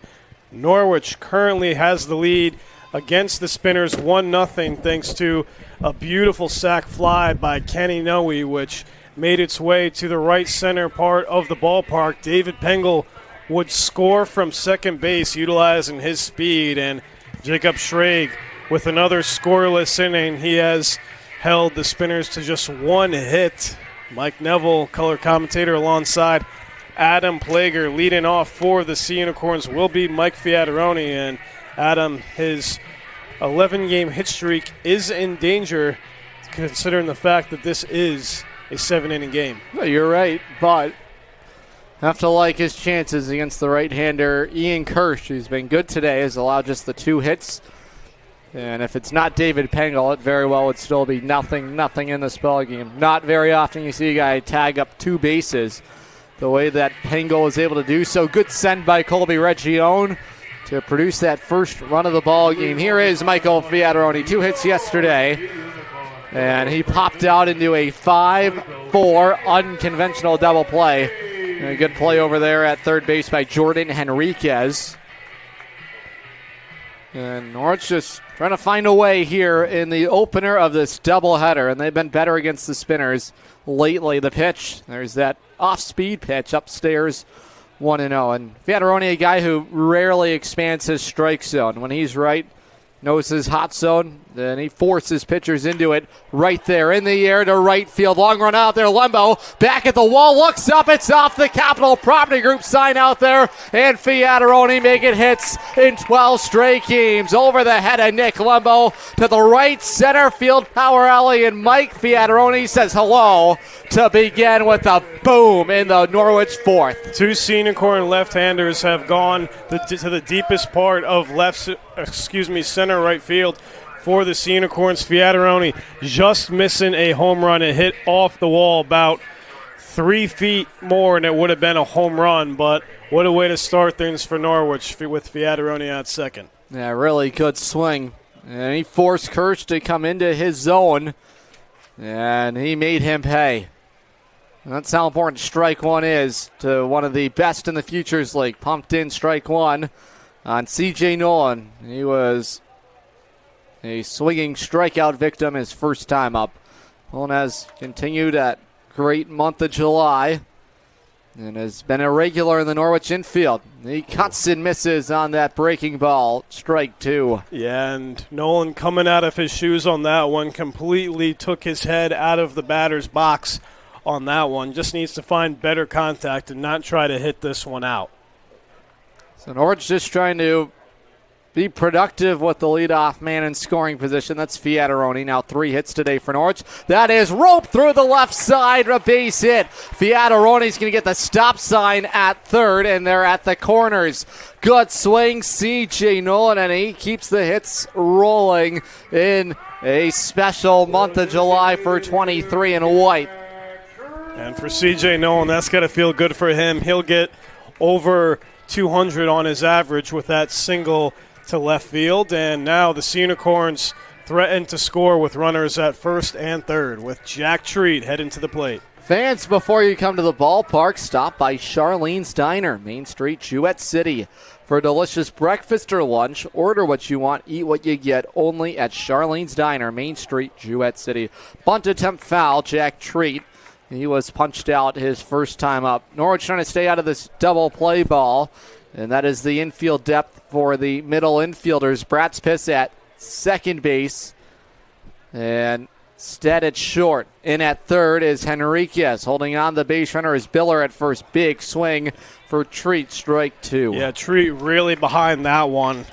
Norwich currently has the lead against the Spinners 1-0 thanks to a beautiful sac fly by Kenny Noe, which made its way to the right center part of the ballpark. David Pengel would score from second base utilizing his speed, and Jacob Schrage with another scoreless inning. He has held the Spinners to just one hit. Mike Neville, color commentator, alongside Adam Plager. Leading off for the Sea Unicorns will be Mike Fiataroni, and Adam, his 11-game hit streak is in danger considering the fact that this is a 7-inning game. Well, you're right, but have to like his chances against the right-hander Ian Kirsch, who's been good today, has allowed just the 2 hits. And if it's not David Pengel, it very well would still be nothing in this ball game. Not very often you see a guy tag up 2 bases the way that Pengel is able to do so. Good send by Colby Reggione to produce that first run of the ball game. Here is Michael Fiataroni, 2 hits yesterday. And he popped out into a 5-4 unconventional double play. And a good play over there at third base by Jordan Henriquez. And Norwich just trying to find a way here in the opener of this doubleheader. And they've been better against the Spinners lately. The pitch, there's that off-speed pitch upstairs, 1-0. And Fiataroni, a guy who rarely expands his strike zone. When he's right, knows his hot zone, then he forces pitchers into it right there in the air to right field. Long run out there, Lembo back at the wall, looks up, it's off the Capital Property Group sign out there, and Fiataroni making hits in 12 straight games. Over the head of Nick Lembo to the right center field power alley, and Mike Fiataroni says hello to begin with a boom in the Norwich fourth. 2 Sea Unicorn left-handers have gone to the deepest part of center right field for the Sea Unicorns. Fiataroni just missing a home run. It hit off the wall about 3 feet more, and it would have been a home run. But what a way to start things for Norwich with Fiataroni at second. Yeah, really good swing. And he forced Kirsch to come into his zone, and he made him pay. And that's how important strike one is to one of the best in the Futures League. Pumped in strike one on C.J. Nolan. He was a swinging strikeout victim his first time up. Nolan has continued that great month of July and has been a regular in the Norwich infield. He cuts and misses on that breaking ball. Strike 2. Yeah, and Nolan coming out of his shoes on that one, completely took his head out of the batter's box on that one. Just needs to find better contact and not try to hit this one out. So Norwich just trying to be productive with the leadoff man in scoring position. That's Fiataroni. Now 3 hits today for Norwich. That is roped through the left side, a base hit. Fiataroni's going to get the stop sign at third, and they're at the corners. Good swing, C.J. Nolan, and he keeps the hits rolling in a special month of July for 23 and white. And for C.J. Nolan, that's got to feel good for him. He'll get over 200 on his average with that single to left field. And now the Sea Unicorns threaten to score with runners at first and third with Jack Treat heading to the plate. Fans, before you come to the ballpark, stop by Charlene's Diner, Main Street, Jewett City. For a delicious breakfast or lunch, order what you want, eat what you get, only at Charlene's Diner, Main Street, Jewett City. Bunt attempt foul, Jack Treat. He was punched out his first time up. Norwich trying to stay out of this double play ball, and that is the infield depth for the middle infielders. Bratspis at second base, and Stead at short. In at third is Henriquez. Holding on the base runner is Biller at first. Big swing for Treat, strike 2. Yeah, Treat really behind that one.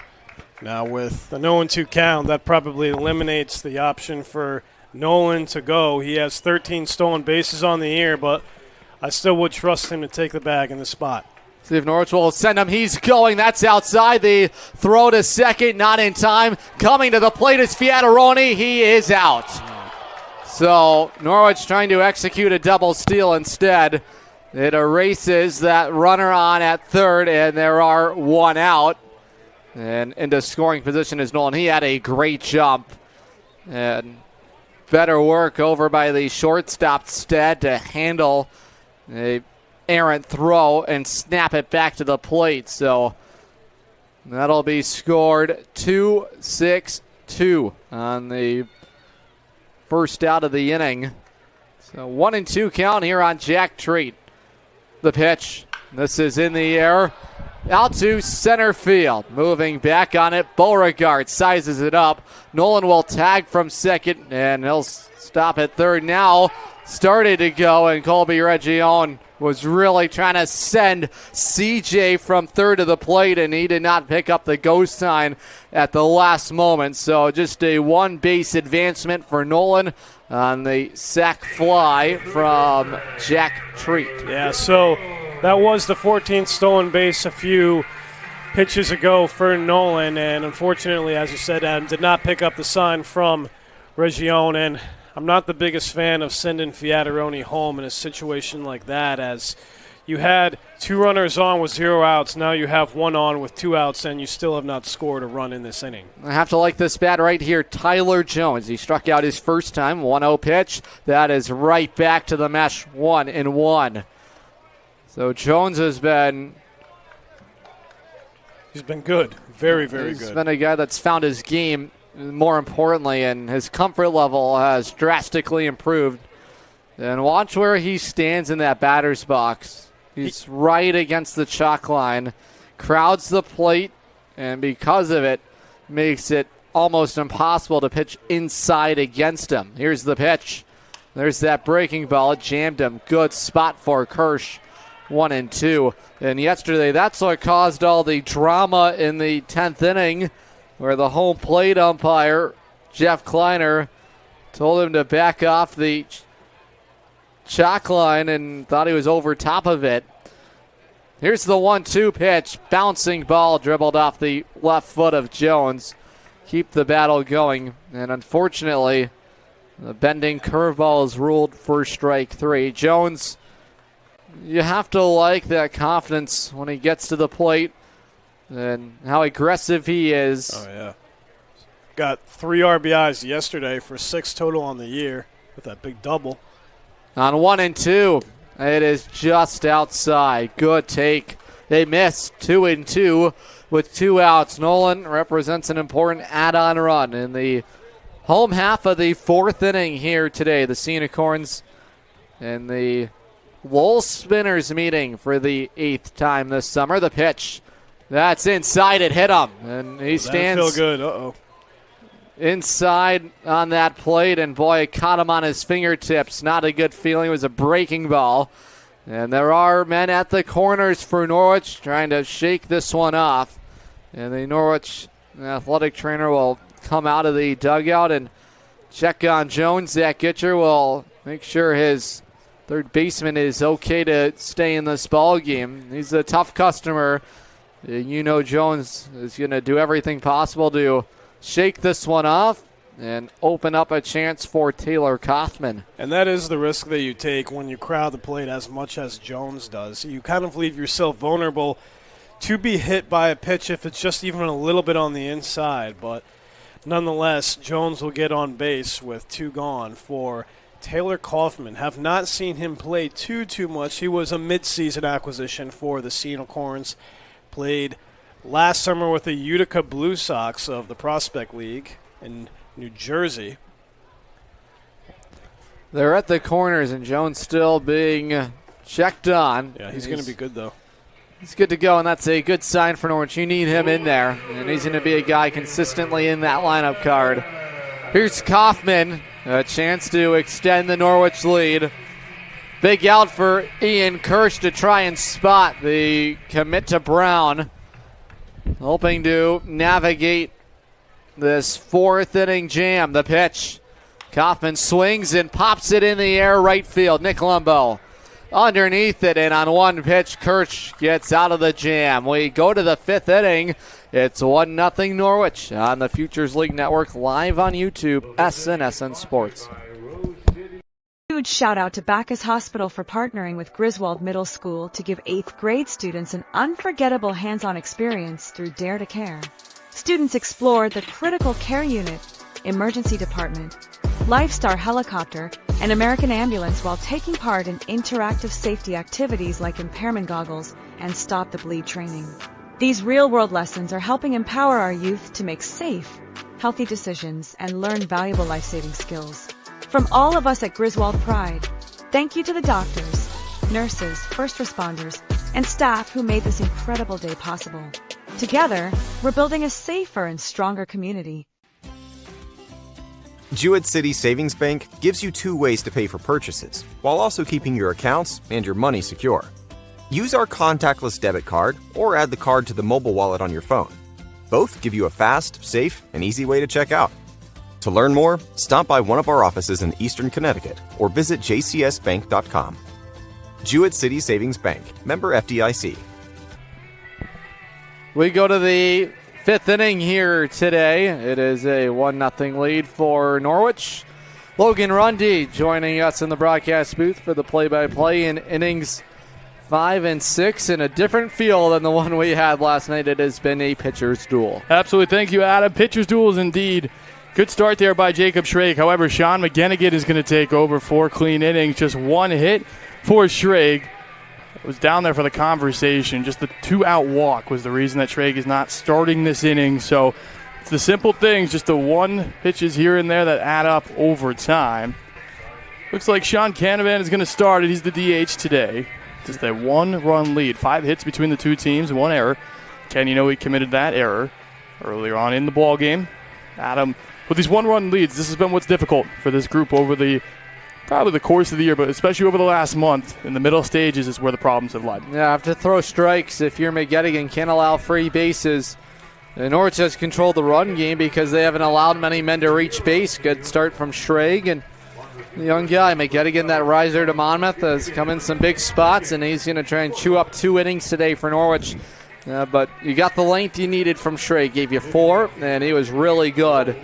Now with the 0-2 count, that probably eliminates the option for Nolan to go. He has 13 stolen bases on the year, but I still would trust him to take the bag in the spot. See if Norwich will send him. He's going. That's outside. The throw to second, not in time. Coming to the plate is Fiataroni. He is out. So Norwich trying to execute a double steal instead. It erases that runner on at third, and there are 1 out. And into scoring position is Nolan. He had a great jump. And better work over by the shortstop Stead to handle a errant throw and snap it back to the plate. So That'll be scored 2-6-2 on the first out of the inning. So 1-2 count here on Jack Treat. The pitch. This is in the air. Out to center field. Moving back on it. Beauregard sizes it up. Nolan will tag from second, and he'll stop at third now. Started to go, and Colby Region was really trying to send CJ from third to the plate, and he did not pick up the go sign at the last moment. So just a one-base advancement for Nolan on the sac fly from Jack Treat. Yeah, so that was the 14th stolen base a few pitches ago for Nolan, and unfortunately, as you said, Adam, did not pick up the sign from Region, and I'm not the biggest fan of sending Fiataroni home in a situation like that, as you had 2 runners on with 0 outs. Now you have 1 on with 2 outs, and you still have not scored a run in this inning. I have to like this bat right here, Tyler Jones. He struck out his first time, 1-0 pitch. That is right back to the mesh, 1-1. So Jones has been... He's been good. Very, very good. He's been a guy that's found his game, more importantly, and his comfort level has drastically improved. And watch where he stands in that batter's box. He's right against the chalk line, crowds the plate, and because of it, makes it almost impossible to pitch inside against him. Here's the pitch. There's that breaking ball. It jammed him. Good spot for Kirsch. 1-2. And yesterday, that's what caused all the drama in the 10th inning, where the home plate umpire, Jeff Kleiner, told him to back off the chalk line and thought he was over top of it. Here's the 1-2 pitch. Bouncing ball dribbled off the left foot of Jones. Keep the battle going. And unfortunately, the bending curveball is ruled for strike 3. Jones, you have to like that confidence when he gets to the plate and how aggressive he is. Oh, yeah. Got 3 RBIs yesterday for 6 total on the year with that big double. On 1-2, it is just outside. Good take. They missed 2-2 with 2 outs. Nolan represents an important add-on run in the home half of the 4th inning here today. The Sea Unicorns and the Lowell Spinners meeting for the 8th time this summer. The pitch. That's inside. It hit him. And he stands. That feel good. Uh-oh. Inside on that plate, and boy, it caught him on his fingertips. Not a good feeling. It was a breaking ball. And there are men at the corners for Norwich trying to shake this one off. And the Norwich athletic trainer will come out of the dugout and check on Jones. Zach Gitcher will make sure his third baseman is okay to stay in this ball game. He's a tough customer. You know Jones is going to do everything possible to shake this one off and open up a chance for Taylor Kaufman. And that is the risk that you take when you crowd the plate as much as Jones does. You kind of leave yourself vulnerable to be hit by a pitch if it's just even a little bit on the inside. But nonetheless, Jones will get on base with 2 gone for Taylor Kaufman. Have not seen him play too much. He was a mid-season acquisition for the Sea Unicorns. Played last summer with the Utica Blue Sox of the Prospect League in New Jersey. They're at the corners, and Jones still being checked on. Yeah, he's going to be good, though. He's good to go, and that's a good sign for Norwich. You need him in there, and he's going to be a guy consistently in that lineup card. Here's Kaufman, a chance to extend the Norwich lead. Big out for Ian Kirsch to try and spot the commit to Brown. Hoping to navigate this 4th inning jam. The pitch. Kaufman swings and pops it in the air right field. Nick Lumbo underneath it, and on one pitch, Kirsch gets out of the jam. We go to the 5th inning. It's 1-0 Norwich on the Futures League Network, live on YouTube, SNSN Sports. Huge shout out to Bacchus Hospital for partnering with Griswold Middle School to give 8th grade students an unforgettable hands-on experience through Dare to Care. Students explored the critical care unit, emergency department, Lifestar helicopter, and American ambulance while taking part in interactive safety activities like impairment goggles and stop the bleed training. These real-world lessons are helping empower our youth to make safe, healthy decisions and learn valuable life-saving skills. From all of us at Griswold Pride, thank you to the doctors, nurses, first responders, and staff who made this incredible day possible. Together, we're building a safer and stronger community. Jewett City Savings Bank gives you 2 ways to pay for purchases, while also keeping your accounts and your money secure. Use our contactless debit card or add the card to the mobile wallet on your phone. Both give you a fast, safe, and easy way to check out. To learn more, stop by one of our offices in Eastern Connecticut or visit jcsbank.com. Jewett City Savings Bank, member FDIC. We go to the 5th inning here today. It is a 1-0 lead for Norwich. Logan Rundy joining us in the broadcast booth for the play-by-play in innings 5 and 6 in a different feel than the one we had last night. It has been a pitcher's duel. Absolutely. Thank you, Adam. Pitcher's duels indeed. Good start there by Jacob Schrage. However, Sean McGinnigan is going to take over 4 clean innings. Just 1 hit for Schrage. Was down there for the conversation. Just the 2-out walk was the reason that Schrage is not starting this inning. So it's the simple things, just the 1 pitches here and there that add up over time. Looks like Sean Canavan is going to start it. He's the DH today. Just a 1-run lead. 5 hits between the 2 teams, 1 error. Ken, he committed that error earlier on in the ball game. Adam, with these 1-run leads, this has been what's difficult for this group over probably the course of the year, but especially over the last month. In the middle stages is where the problems have led. Yeah, have to throw strikes if you're McGettigan. Can't allow free bases. And Norwich has controlled the run game because they haven't allowed many men to reach base. Good start from Schrage and the young guy, McGettigan, that riser to Monmouth, has come in some big spots, and he's going to try and chew up 2 innings today for Norwich. But you got the length you needed from Schrage. Gave you 4, and he was really good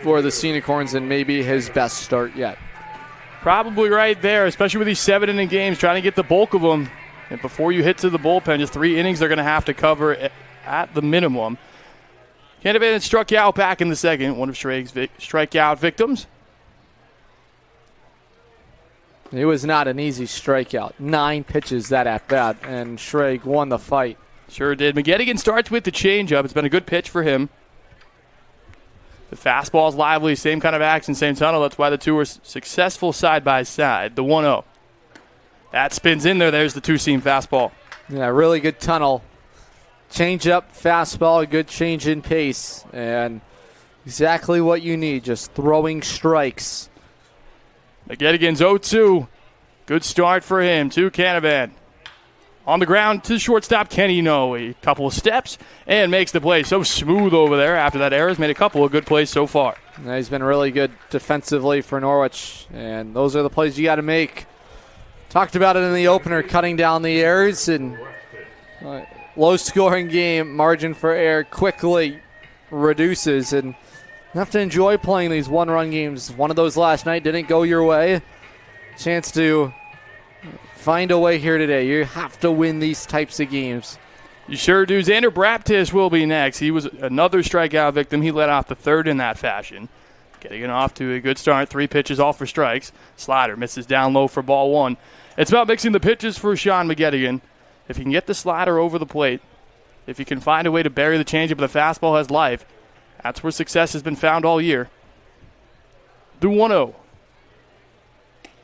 for the Sea Unicorns and maybe his best start yet. Probably right there, especially with these 7-inning games, trying to get the bulk of them. And before you hit to the bullpen, just 3 innings they're going to have to cover at the minimum. Canavan struck you out back in the second, one of Schrage's strikeout victims. It was not an easy strikeout. 9 pitches that at bat, and Schrage won the fight. Sure did. McGettigan starts with the changeup. It's been a good pitch for him. The fastball's lively, same kind of action, same tunnel. That's why the two are successful side by side. The 1-0. That spins in there. There's the 2-seam fastball. Yeah, really good tunnel. Changeup, fastball, a good change in pace, and exactly what you need, just throwing strikes. McGettigan's 0-2. Good start for him, to Canavan. On the ground to shortstop Kenny Noe. A couple of steps and makes the play. So smooth over there after that error. He's made a couple of good plays so far. Yeah, he's been really good defensively for Norwich, and those are the plays you got to make. Talked about it in the opener, cutting down the errors, and low-scoring game, margin for error quickly reduces, and you have to enjoy playing these 1-run games. One of those last night didn't go your way. Chance to find a way here today. You have to win these types of games. You sure do. Xander Braptish will be next. He was another strikeout victim. He led off the third in that fashion. Getting it off to a good start. 3 pitches, all for strikes. Slider misses down low for ball 1. It's about mixing the pitches for Sean McGettigan. If he can get the slider over the plate, if he can find a way to bury the changeup, the fastball has life. That's where success has been found all year. The 1-0.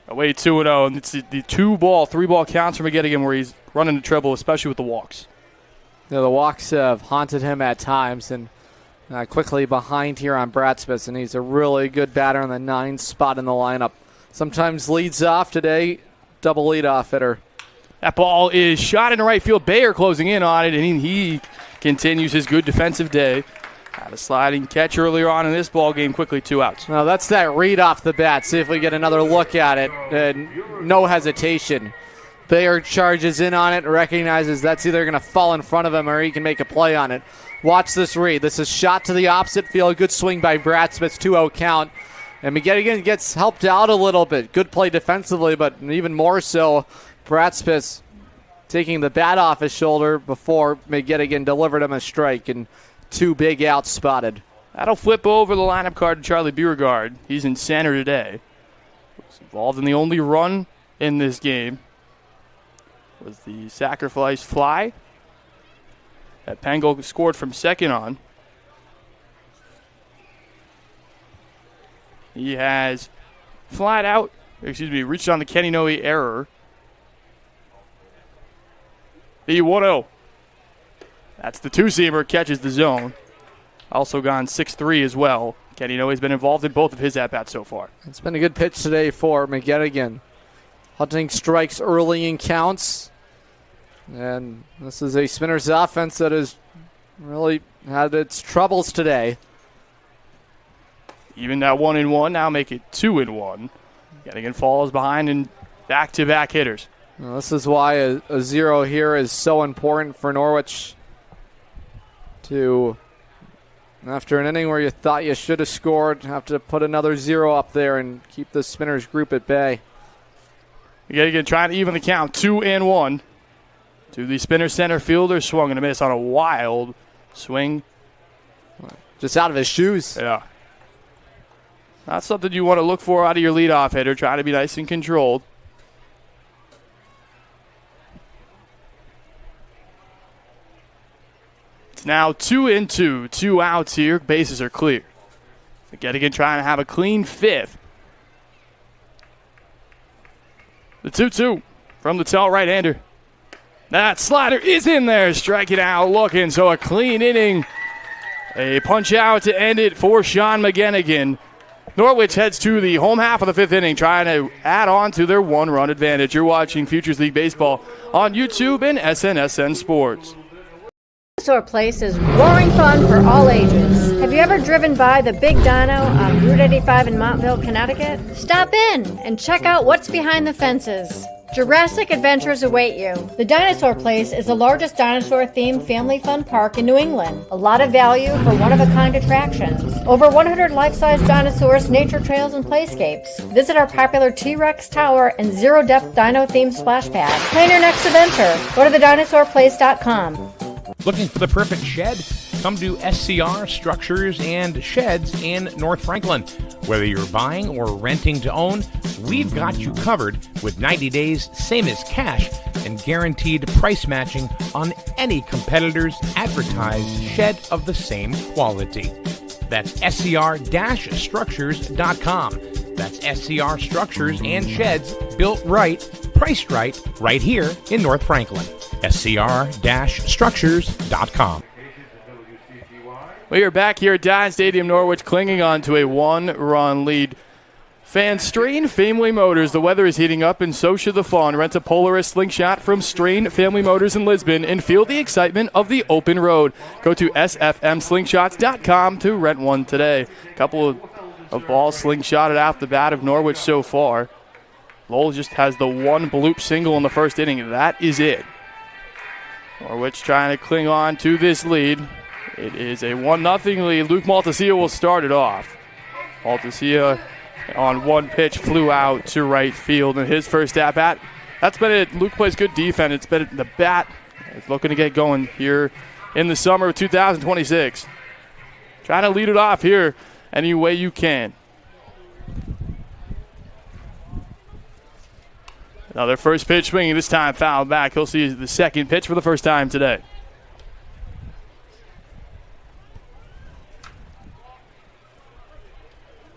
Away 2-0, and it's the 2-ball, 3-ball counts for McGettigan where he's running into trouble, especially with the walks. Yeah, the walks have haunted him at times, and quickly behind here on Brad Smith, and he's a really good batter on the 9th spot in the lineup. Sometimes leads off today, double leadoff hitter. That ball is shot into right field. Bayer closing in on it, and he continues his good defensive day. Had a sliding catch earlier on in this ball game, quickly 2 outs. Now that's that read off the bat. See if we get another look at it. And no hesitation. Bayer charges in on it, recognizes that's either going to fall in front of him or he can make a play on it. Watch this read. This is shot to the opposite field. Good swing by Brad Smith, 2-0 count. And McGettigan gets helped out a little bit. Good play defensively, but even more so, Brad Smith taking the bat off his shoulder before McGettigan delivered him a strike, and 2 big outs spotted. That'll flip over the lineup card to Charlie Beauregard. He's in center today. Was involved in the only run in this game. Was the sacrifice fly. that Pengel scored from second on. He has reached on the Kenny Noe error. The 1-0. That's the two-seamer, catches the zone. Also gone 6-3 as well. Kenny Noe's been involved in both of his at-bats so far. It's been a good pitch today for McGettigan. Hunting strikes early in counts. And this is a Spinners offense that has really had its troubles today. Even that 1-1, now make it 2-1. Gettigan falls behind in back-to-back hitters. Well, this is why a zero here is so important for Norwich to, after an inning where you thought you should have scored, have to put another zero up there and keep the Spinners group at bay. Gettigan trying to even the count, 2-1. To the Spinner center fielder, swung and a miss on a wild swing. Just out of his shoes. Yeah. Not something you want to look for out of your leadoff hitter, trying to be nice and controlled. It's now 2-2, 2 outs here. Bases are clear. Gettigan trying to have a clean fifth. The 2-2 from the tall right-hander. That slider is in there, striking out, looking. So a clean inning. A punch out to end it for Sean McGettigan. Norwich heads to the home half of the fifth inning, trying to add on to their one-run advantage. You're watching Futures League Baseball on YouTube and SNSN Sports. Dinosaur Place is roaring fun for all ages. Have you ever driven by the Big Dino on Route 85 in Montville, Connecticut? Stop in and check out what's behind the fences. Jurassic adventures await you. The Dinosaur Place is the largest dinosaur-themed family fun park in New England. A lot of value for one-of-a-kind attractions. Over 100 life-size dinosaurs, nature trails, and playscapes. Visit our popular T-Rex Tower and zero-depth dino-themed splash pad. Plan your next adventure. Go to thedinosaurplace.com. Looking for the perfect shed? Come to SCR Structures and Sheds in North Franklin. Whether you're buying or renting to own, we've got you covered with 90 days, same as cash, and guaranteed price matching on any competitor's advertised shed of the same quality. That's scr-structures.com. That's SCR Structures and Sheds, built right, priced right here in North Franklin. scr-structures.com. We are back here at Dodd Stadium, Norwich, clinging on to a one-run lead. Fans, Strain Family Motors. The weather is heating up, and so should the fun. Rent a Polaris Slingshot from Strain Family Motors in Lisbon and feel the excitement of the open road. Go to sfmslingshots.com to rent one today. A couple of balls slingshotted off the bat of Norwich so far. Lowell just has the one bloop single in the first inning. That is it. Norwich trying to cling on to this lead. It is a 1-0 lead. Luke Maltasia will start it off. Maltasia on one pitch flew out to right field in his first at-bat. That's been it. Luke plays good defense. It's been the bat is looking to get going here in the summer of 2026. Trying to lead it off here any way you can. Another first pitch swinging, this time fouled back. He'll see the second pitch for the first time today.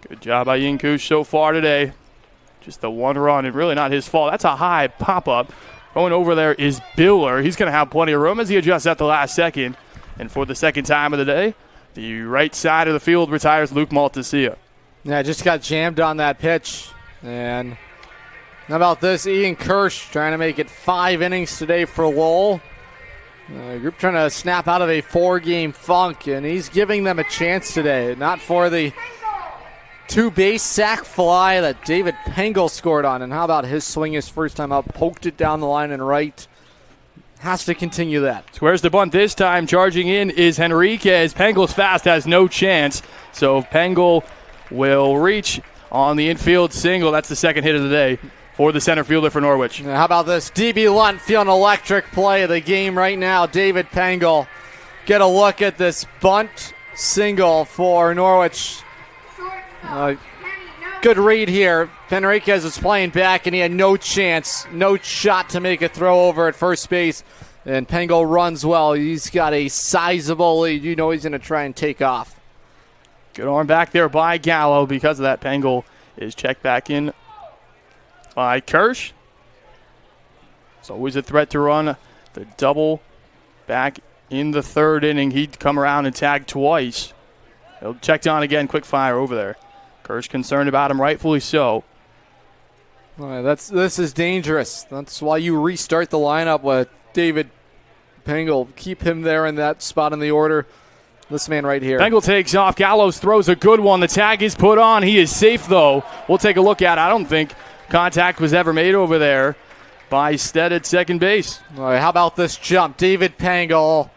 Good job by Yinkush so far today. Just the one run, and really not his fault. That's a high pop-up. Going over there is Biller. He's going to have plenty of room as he adjusts at the last second. And for the second time of the day, the right side of the field retires Luke Maltasia. Yeah, just got jammed on that pitch. And how about this? Ian Kirsch trying to make it 5 innings today for Lowell. Group trying to snap out of a 4-game funk, and he's giving them a chance today. Not for the 2-base sac fly that David Pengel scored on. And how about his swing his first time up? Poked it down the line and right. Has to continue that. Squares the bunt this time. Charging in is Henriquez. Pengel's fast has no chance. So Pengel will reach on the infield single. That's the second hit of the day for the center fielder for Norwich. Now, how about this? DB Lunt feeling electric play of the game right now. David Pengel. Get a look at this bunt single for Norwich. Good read here. Henriquez was playing back, and he had no chance, no shot to make a throw over at first base. And Pengel runs well. He's got a sizable lead. You know he's going to try and take off. Good arm back there by Gallo. Because of that, Pengel is checked back in by Kirsch. It's always a threat to run the double back in the third inning. He'd come around and tag twice. He'll check down again, quick fire over there. Kirsch concerned about him, rightfully so. All right, this is dangerous. That's why you restart the lineup with David Pengel. Keep him there in that spot in the order. This man right here. Pengel takes off. Gallows throws a good one. The tag is put on. He is safe, though. We'll take a look at it. I don't think contact was ever made over there by Stead at second base. All right, how about this jump? David Pengel,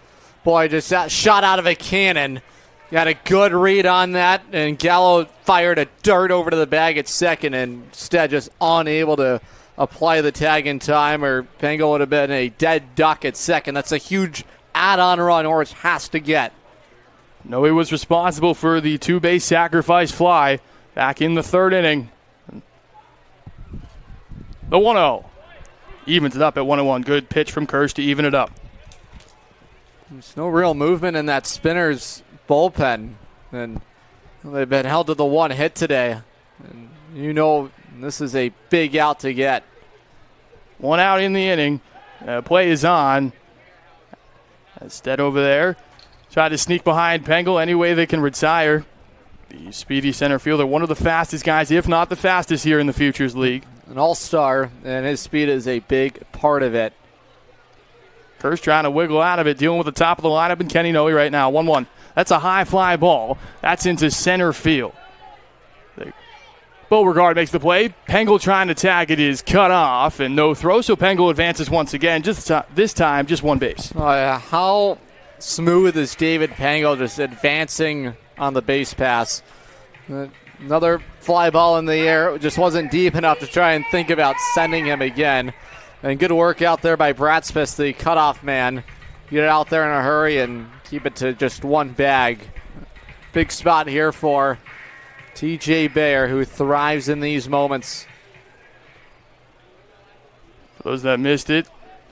boy, just shot out of a cannon. Got a good read on that, and Gallo fired a dart over to the bag at second, and Stead just unable to apply the tag in time, or Pengel would have been a dead duck at second. That's a huge add-on run Norwich has to get. No, he was responsible for the two-base sacrifice fly back in the third inning. The 1-0. Evens it up at 1-1. Good pitch from Kirsch to even it up. There's no real movement in that Spinners bullpen, and they've been held to the one hit today. And you know this is a big out to get. One out in the inning. Play is on. Stead over there. Try to sneak behind Pengel any way they can retire. The speedy center fielder, one of the fastest guys, if not the fastest here in the Futures League. An all-star, and his speed is a big part of it. Kirsch trying to wiggle out of it, dealing with the top of the lineup, and Kenny Noe right now. 1-1. That's a high fly ball. That's into center field. Beauregard makes the play. Pengel trying to tag it is cut off, and no throw, so Pengel advances once again. This time, just one base. How smooth is David Pengel just advancing on the base pass? Another fly ball in the air. It just wasn't deep enough to try and think about sending him again. And good work out there by Bratspis, the cutoff man. Get it out there in a hurry and keep it to just one bag. Big spot here for TJ Bayer, who thrives in these moments. For those that missed it,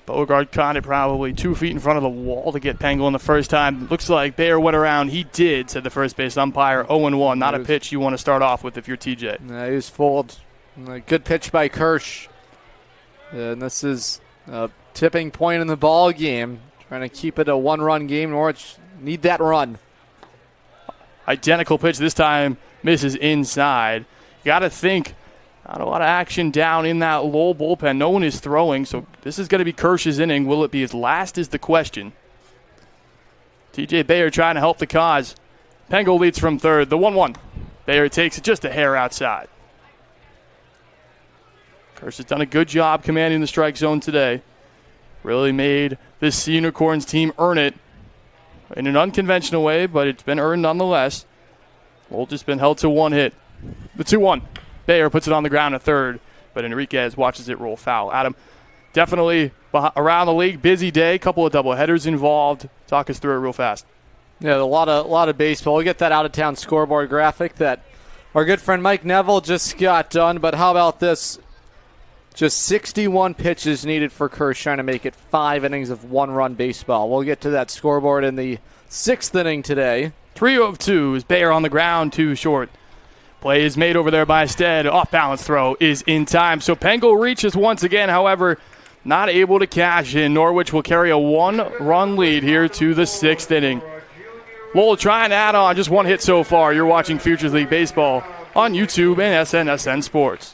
Beauregard caught it probably 2 feet in front of the wall to get Pengel in the first time. Looks like Bayer went around. He did, said the first base umpire. 0-1. Not a pitch you want to start off with if you're TJ. He was fooled. Good pitch by Kirsch. And this is a tipping point in the ball game. Trying to keep it a one-run game. Norwich need that run. Identical pitch this time. Misses inside. Got to think. Not a lot of action down in that Lowell bullpen. No one is throwing, so this is going to be Kirsch's inning. Will it be his last is the question. TJ Bayer trying to help the cause. Pengel leads from third. The 1-1. Bayer takes it just a hair outside. Kirsch has done a good job commanding the strike zone today. Really made this Sea Unicorns team earn it in an unconventional way, but it's been earned nonetheless. Lowell just been held to one hit. The 2-1. Bayer puts it on the ground at third, but Enriquez watches it roll foul. Adam, definitely around the league, busy day, couple of doubleheaders involved. Talk us through it real fast. Yeah, a lot of baseball. We'll get that out-of-town scoreboard graphic that our good friend Mike Neville just got done, but how about this? Just 61 pitches needed for Kirsch, trying to make it 5 innings of one-run baseball. We'll get to that scoreboard in the 6th inning today. 3 of 2 is Bayer on the ground, too short. Play is made over there by Stead. Off-balance throw is in time. So Pengel reaches once again, however, not able to cash in. Norwich will carry a 1-run lead here to the 6th inning. Lowell trying to add on, just one hit so far. You're watching Futures League Baseball on YouTube and SNSN Sports.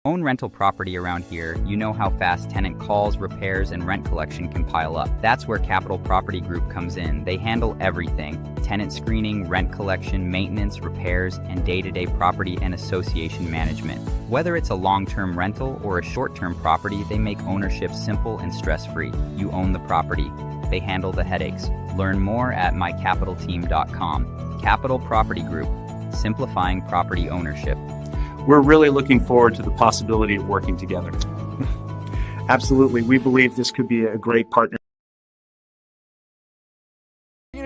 Own rental property around here, you know how fast tenant calls, repairs, and rent collection can pile up. That's where Capital Property Group comes in. They handle everything: tenant screening, rent collection, maintenance, repairs, and day-to-day property and association management. Whether it's a long-term rental or a short-term property, they make ownership simple and stress-free. You own the property. They handle the headaches. Learn more at mycapitalteam.com. Capital Property Group, simplifying property ownership. We're really looking forward to the possibility of working together. Absolutely. We believe this could be a great partner.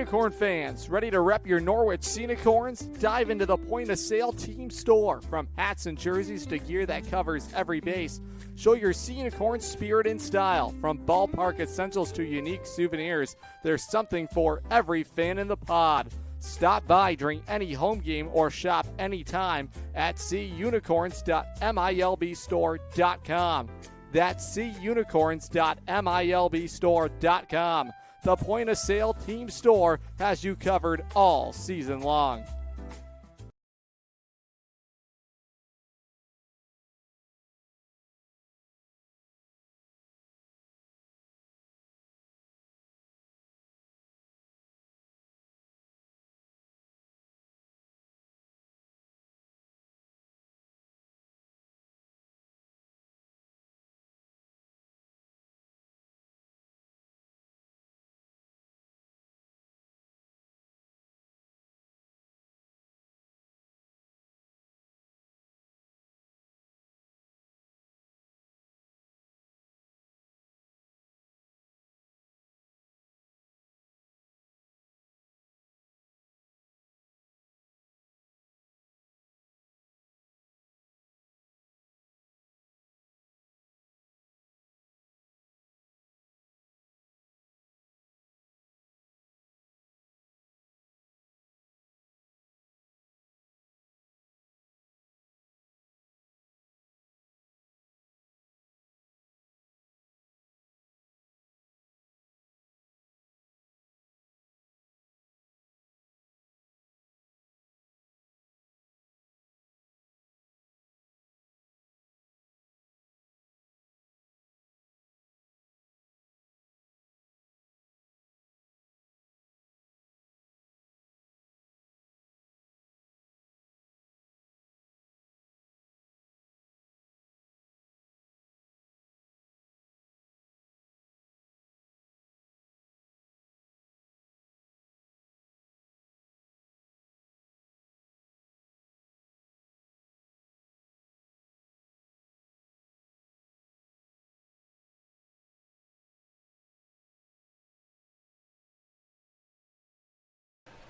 Unicorn fans, ready to rep your Norwich Sea Unicorns? Dive into the point-of-sale team store. From hats and jerseys to gear that covers every base, show your Sea Unicorn spirit and style. From ballpark essentials to unique souvenirs, there's something for every fan in the pod. Stop by during any home game or shop anytime at seaunicorns.milbstore.com. That's seaunicorns.milbstore.com. The point-of-sale team store has you covered all season long.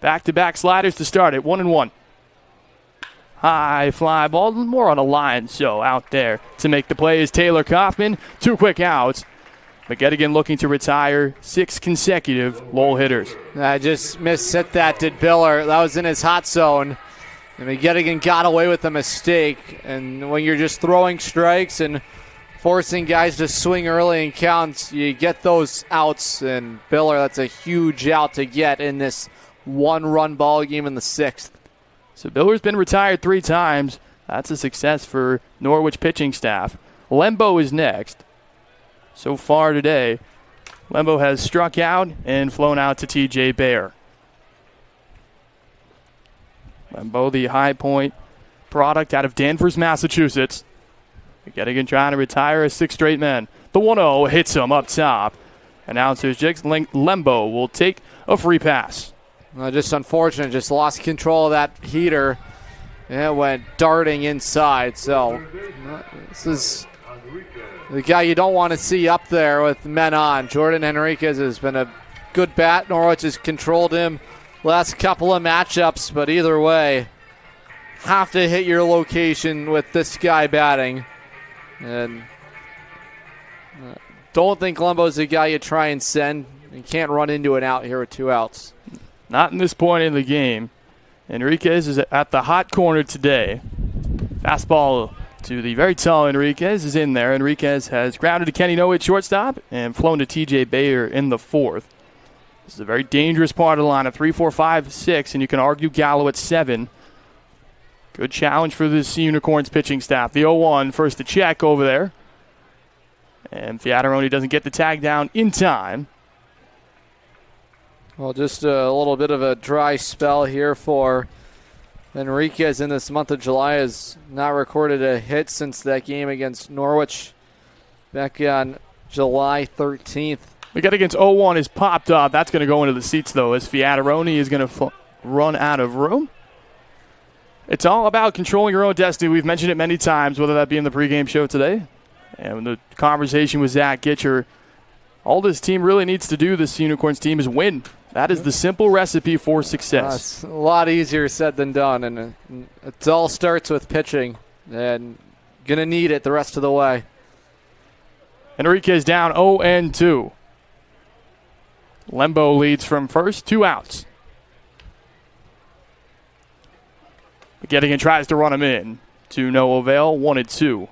Back-to-back sliders to start it, 1-1. High fly ball, more on a line, so out there to make the play is Taylor Kaufman. 2 quick outs. McGettigan looking to retire 6 consecutive Lowell hitters. I just missed that, did Biller. That was in his hot zone. And McGettigan got away with a mistake. And when you're just throwing strikes and forcing guys to swing early in counts, you get those outs. And Biller, that's a huge out to get in this one-run ball game in the 6th. So Biller's been retired 3 times. That's a success for Norwich pitching staff. Lembo is next. So far today, Lembo has struck out and flown out to TJ Bayer. Lembo, the High Point product out of Danvers, Massachusetts. McGettigan trying to retire a 6th straight man. The 1-0 hits him up top. Announcers Jigs Lembo will take a free pass. Just unfortunate, just lost control of that heater. It went darting inside. So this is the guy you don't want to see up there with men on. Jordan Henriquez has been a good bat. Norwich has controlled him last couple of matchups, but either way, have to hit your location with this guy batting. And don't think Lembo's the guy you try and send. You can't run into an out here with 2 outs. Not in this point in the game. Enriquez is at the hot corner today. Fastball to the very tall Enriquez is in there. Enriquez has grounded to Kenny Noe at shortstop and flown to TJ Bayer in the 4th. This is a very dangerous part of the lineup. 3, 4, 5, 6, and you can argue Gallo at 7. Good challenge for the Sea Unicorns pitching staff. The 0-1 first to check over there. And Fiataroni doesn't get the tag down in time. Well, just a little bit of a dry spell here for Enriquez in this month of July. Has not recorded a hit since that game against Norwich back on July 13th. We got against 0-1 is popped up. That's going to go into the seats, though, as Fiataroni is going to run out of room. It's all about controlling your own destiny. We've mentioned it many times, whether that be in the pregame show today and the conversation with Zach Gitcher. All this team really needs to do, this Unicorns team, is win. That is the simple recipe for success. It's a lot easier said than done, and it all starts with pitching, and going to need it the rest of the way. Enriquez down 0-2. Lembo leads from first, 2 outs. McGettigan tries to run him in. To no avail, 1-2.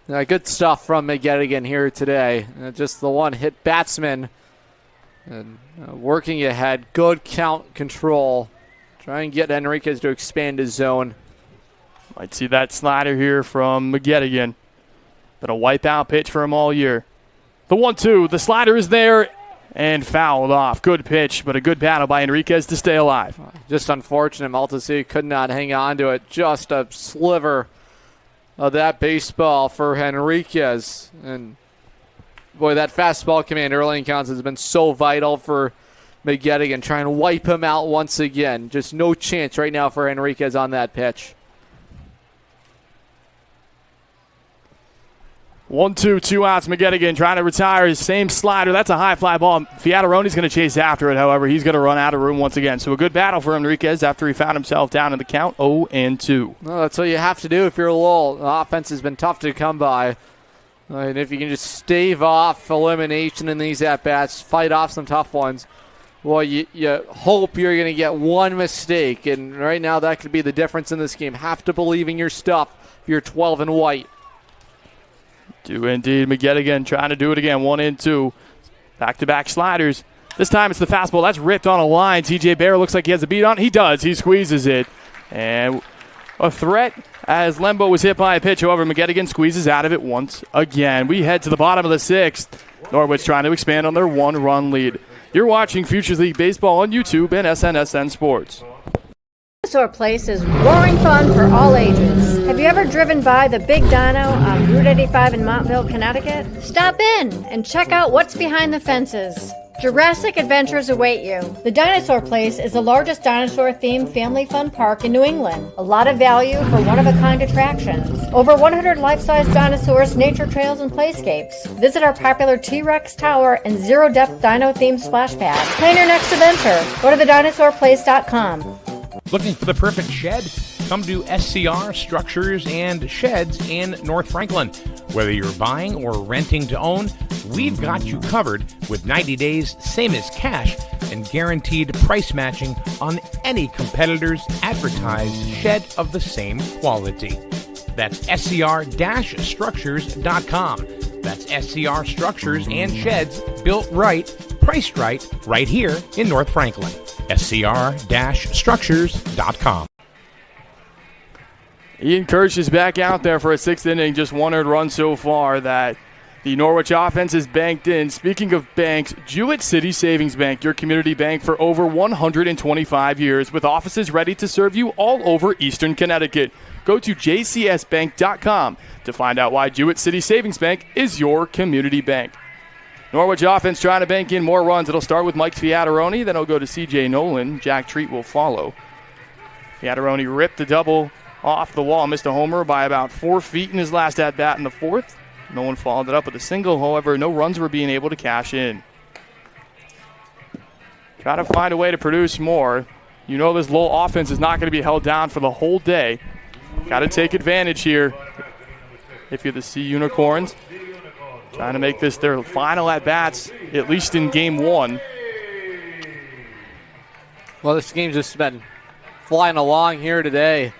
Good stuff from McGettigan here today. Just the one-hit batsman. And working ahead, good count control. Try and get Enriquez to expand his zone. Might see that slider here from McGettigan. Been a wipeout pitch for him all year. The 1-2, the slider is there and fouled off. Good pitch, but a good battle by Enriquez to stay alive. Just unfortunate. Maltese could not hang on to it. Just a sliver of that baseball for Enriquez. And boy, that fastball command early in counts has been so vital for McGettigan. Trying to wipe him out once again. Just no chance right now for Enriquez on that pitch. 1-2, 2 outs. McGettigan trying to retire his same slider. That's a high fly ball. Fiataroni's going to chase after it, however. He's going to run out of room once again. So a good battle for Enriquez after he found himself down in the count 0-2. Well, that's what you have to do if you're Lowell. The offense has been tough to come by. And if you can just stave off elimination in these at-bats, fight off some tough ones, well, you hope you're going to get one mistake. And right now that could be the difference in this game. Have to believe in your stuff if you're 12 and white. Do indeed. McGettigan trying to do it again. 1-2. Back-to-back sliders. This time it's the fastball. That's ripped on a line. TJ Bear looks like he has a beat on. He does. He squeezes it. And a threat as Lembo was hit by a pitch. However, McGettigan squeezes out of it once again. We head to the bottom of the 6th. Norwich trying to expand on their 1-run lead. You're watching Futures League Baseball on YouTube and SNSN Sports. Dinosaur Place is roaring fun for all ages. Have you ever driven by the Big Dino on Route 85 in Montville, Connecticut? Stop in and check out what's behind the fences. Jurassic adventures await you. The Dinosaur Place is the largest dinosaur-themed family fun park in New England. A lot of value for one-of-a-kind attractions. Over 100 life-size dinosaurs, nature trails, and playscapes. Visit our popular T-Rex Tower and zero-depth dino-themed splash pad. Plan your next adventure. Go to thedinosaurplace.com. Looking for the perfect shed? Come to SCR Structures and Sheds in North Franklin. Whether you're buying or renting to own, we've got you covered with 90 days, same as cash, and guaranteed price matching on any competitor's advertised shed of the same quality. That's scr-structures.com. That's SCR Structures and Sheds, built right, priced right here in North Franklin. scr-structures.com. Ian Kirsch is back out there for a 6th inning, just 1 earned run so far that the Norwich offense is banked in. Speaking of banks, Jewett City Savings Bank, your community bank for over 125 years, with offices ready to serve you all over Eastern Connecticut. Go to jcsbank.com to find out why Jewett City Savings Bank is your community bank. Norwich offense trying to bank in more runs. It'll start with Mike Fiataroni, then it'll go to C.J. Nolan. Jack Treat will follow. Fiataroni ripped the double off the wall, missed a homer by about 4 feet in his last at-bat in the 4th. Nolan followed it up with a single. However, no runs were being able to cash in. Try to find a way to produce more. You know this Lowell offense is not going to be held down for the whole day. Got to take advantage here if you're the Sea Unicorns. Trying to make this their final at-bats, at least in Game 1. Well, this game's just been flying along here today.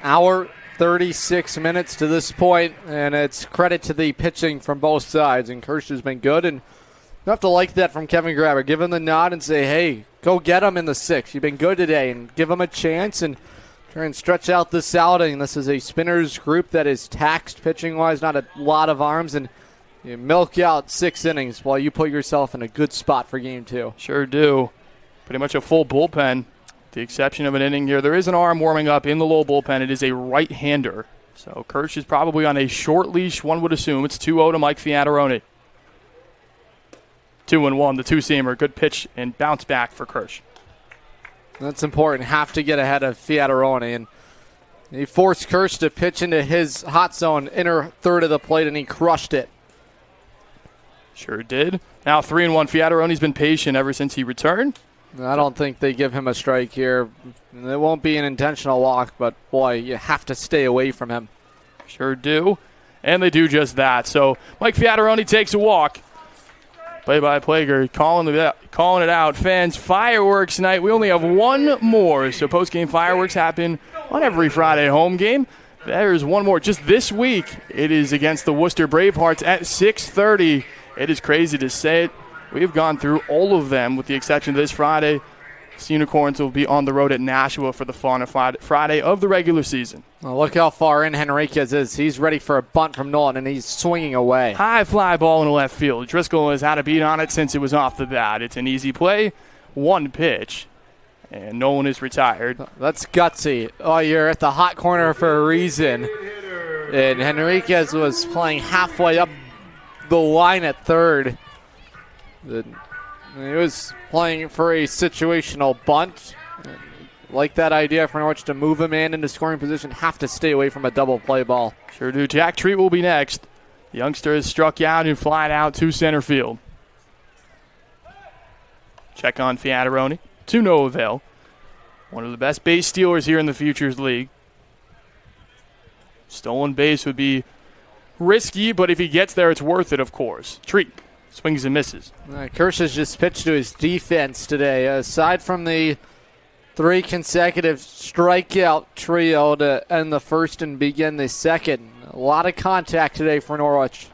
Hour 36 minutes to this point, and it's credit to the pitching from both sides. And Kirsch has been good, and you have to like that from Kevin Grabber. Give him the nod and say, hey, go get him in the 6th. You've been good today, and give him a chance and try and stretch out this outing. This is a Spinners group that is taxed pitching-wise, not a lot of arms, and you milk out 6 innings while you put yourself in a good spot for Game 2. Sure do. Pretty much a full bullpen. The exception of an inning here. There is an arm warming up in the Lowell bullpen. It is a right-hander. So Kirsch is probably on a short leash, one would assume. It's 2-0 to Mike Fiataroni. 2-1, the two-seamer. Good pitch and bounce back for Kirsch. That's important. Have to get ahead of Fiataroni. And he forced Kirsch to pitch into his hot zone, inner third of the plate, and he crushed it. Sure did. Now 3-1. Fiataroni's been patient ever since he returned. I don't think they give him a strike here. It won't be an intentional walk, but boy, you have to stay away from him. Sure do. And they do just that. So Mike Fiataroni takes a walk. Play-by-play girl calling it out. Fans, fireworks night. We only have one more. So post-game fireworks happen on every Friday home game. There's one more just this week. It is against the Worcester Bravehearts at 6:30. It is crazy to say it. We've gone through all of them with the exception of this Friday. The Unicorns will be on the road at Nashua for the final Friday of the regular season. Well, look how far in Henriquez is. He's ready for a bunt from Nolan, and he's swinging away. High fly ball in the left field. Driscoll has had a beat on it since it was off the bat. It's an easy play, one pitch, and Nolan is retired. That's gutsy. Oh, you're at the hot corner for a reason. And Henriquez was playing halfway up the line at third. He was playing for a situational bunt. Like that idea for Norwich to move a man into scoring position, have to stay away from a double play ball. Sure do. Jack Treat will be next. The youngster is struck out and flied out to center field. Check on Fiataroni. To no avail. One of the best base stealers here in the Futures League. Stolen base would be risky, but if he gets there, it's worth it, of course. Treat swings and misses. Kirsch has just pitched to his defense today. Aside from the 3 consecutive strikeout trio to end the first and begin the second. A lot of contact today for Norwich.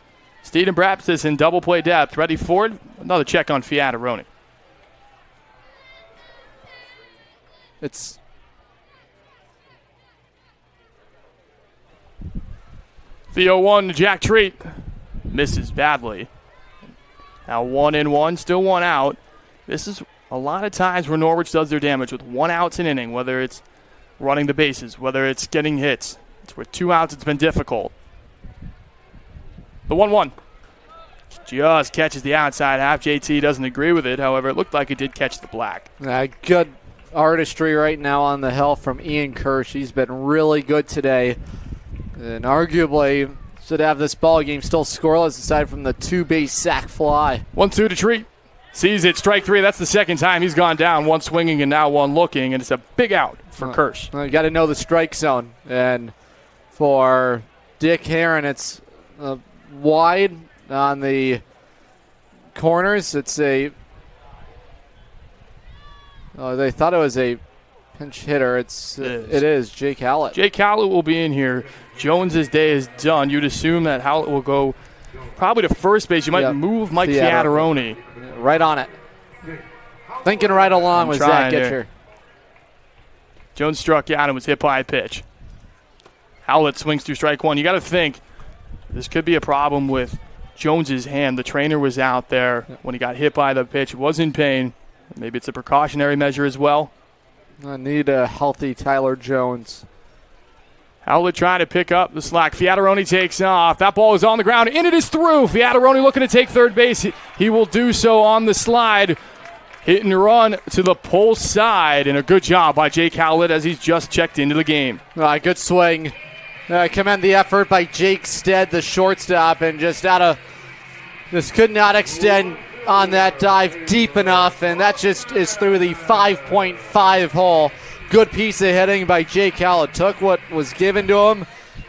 Steven Braptis in double play depth. Ready for it? Another check on Fiataroni. It's the 0-1 to Jack Treat. Misses badly. Now 1-1, still 1 out. This is a lot of times where Norwich does their damage with 1 out an inning, whether it's running the bases, whether it's getting hits. It's with 2 outs, it's been difficult. The 1-1 just catches the outside half. JT doesn't agree with it. However, it looked like it did catch the black. Good artistry right now on the hill from Ian Kirsch. He's been really good today. And arguably should have this ball game still scoreless aside from the 2-base sac fly. 1-2 to Treat. Sees it, strike 3. That's the second time he's gone down. 1 swinging and now 1 looking, and it's a big out for Kirsch. You got to know the strike zone. And for Dick Heron, it's wide on the corners. It's a they thought it was a pinch hitter. It is Jake Hallett. Jake Hallett will be in here. Jones's day is done. You'd assume that Hallett will go probably to first base. You might move Mike Fiataroni. Right on it. Thinking right along with Zach Gitcher. Jones struck out and was hit by a pitch. Howlett swings through strike 1. You got to think this could be a problem with Jones's hand. The trainer was out there when he got hit by the pitch. Was in pain. Maybe it's a precautionary measure as well. I need a healthy Tyler Jones. Howlett trying to pick up the slack. Fiataroni takes off. That ball is on the ground, and it is through. Fiataroni looking to take third base. He will do so on the slide. Hit and run to the pole side, and a good job by Jake Howlett as he's just checked into the game. Good swing. I commend the effort by Jake Stead, the shortstop, and just this could not extend on that dive deep enough, and that just is through the 5.5 hole. Good piece of hitting by Jake Howlett. Took what was given to him,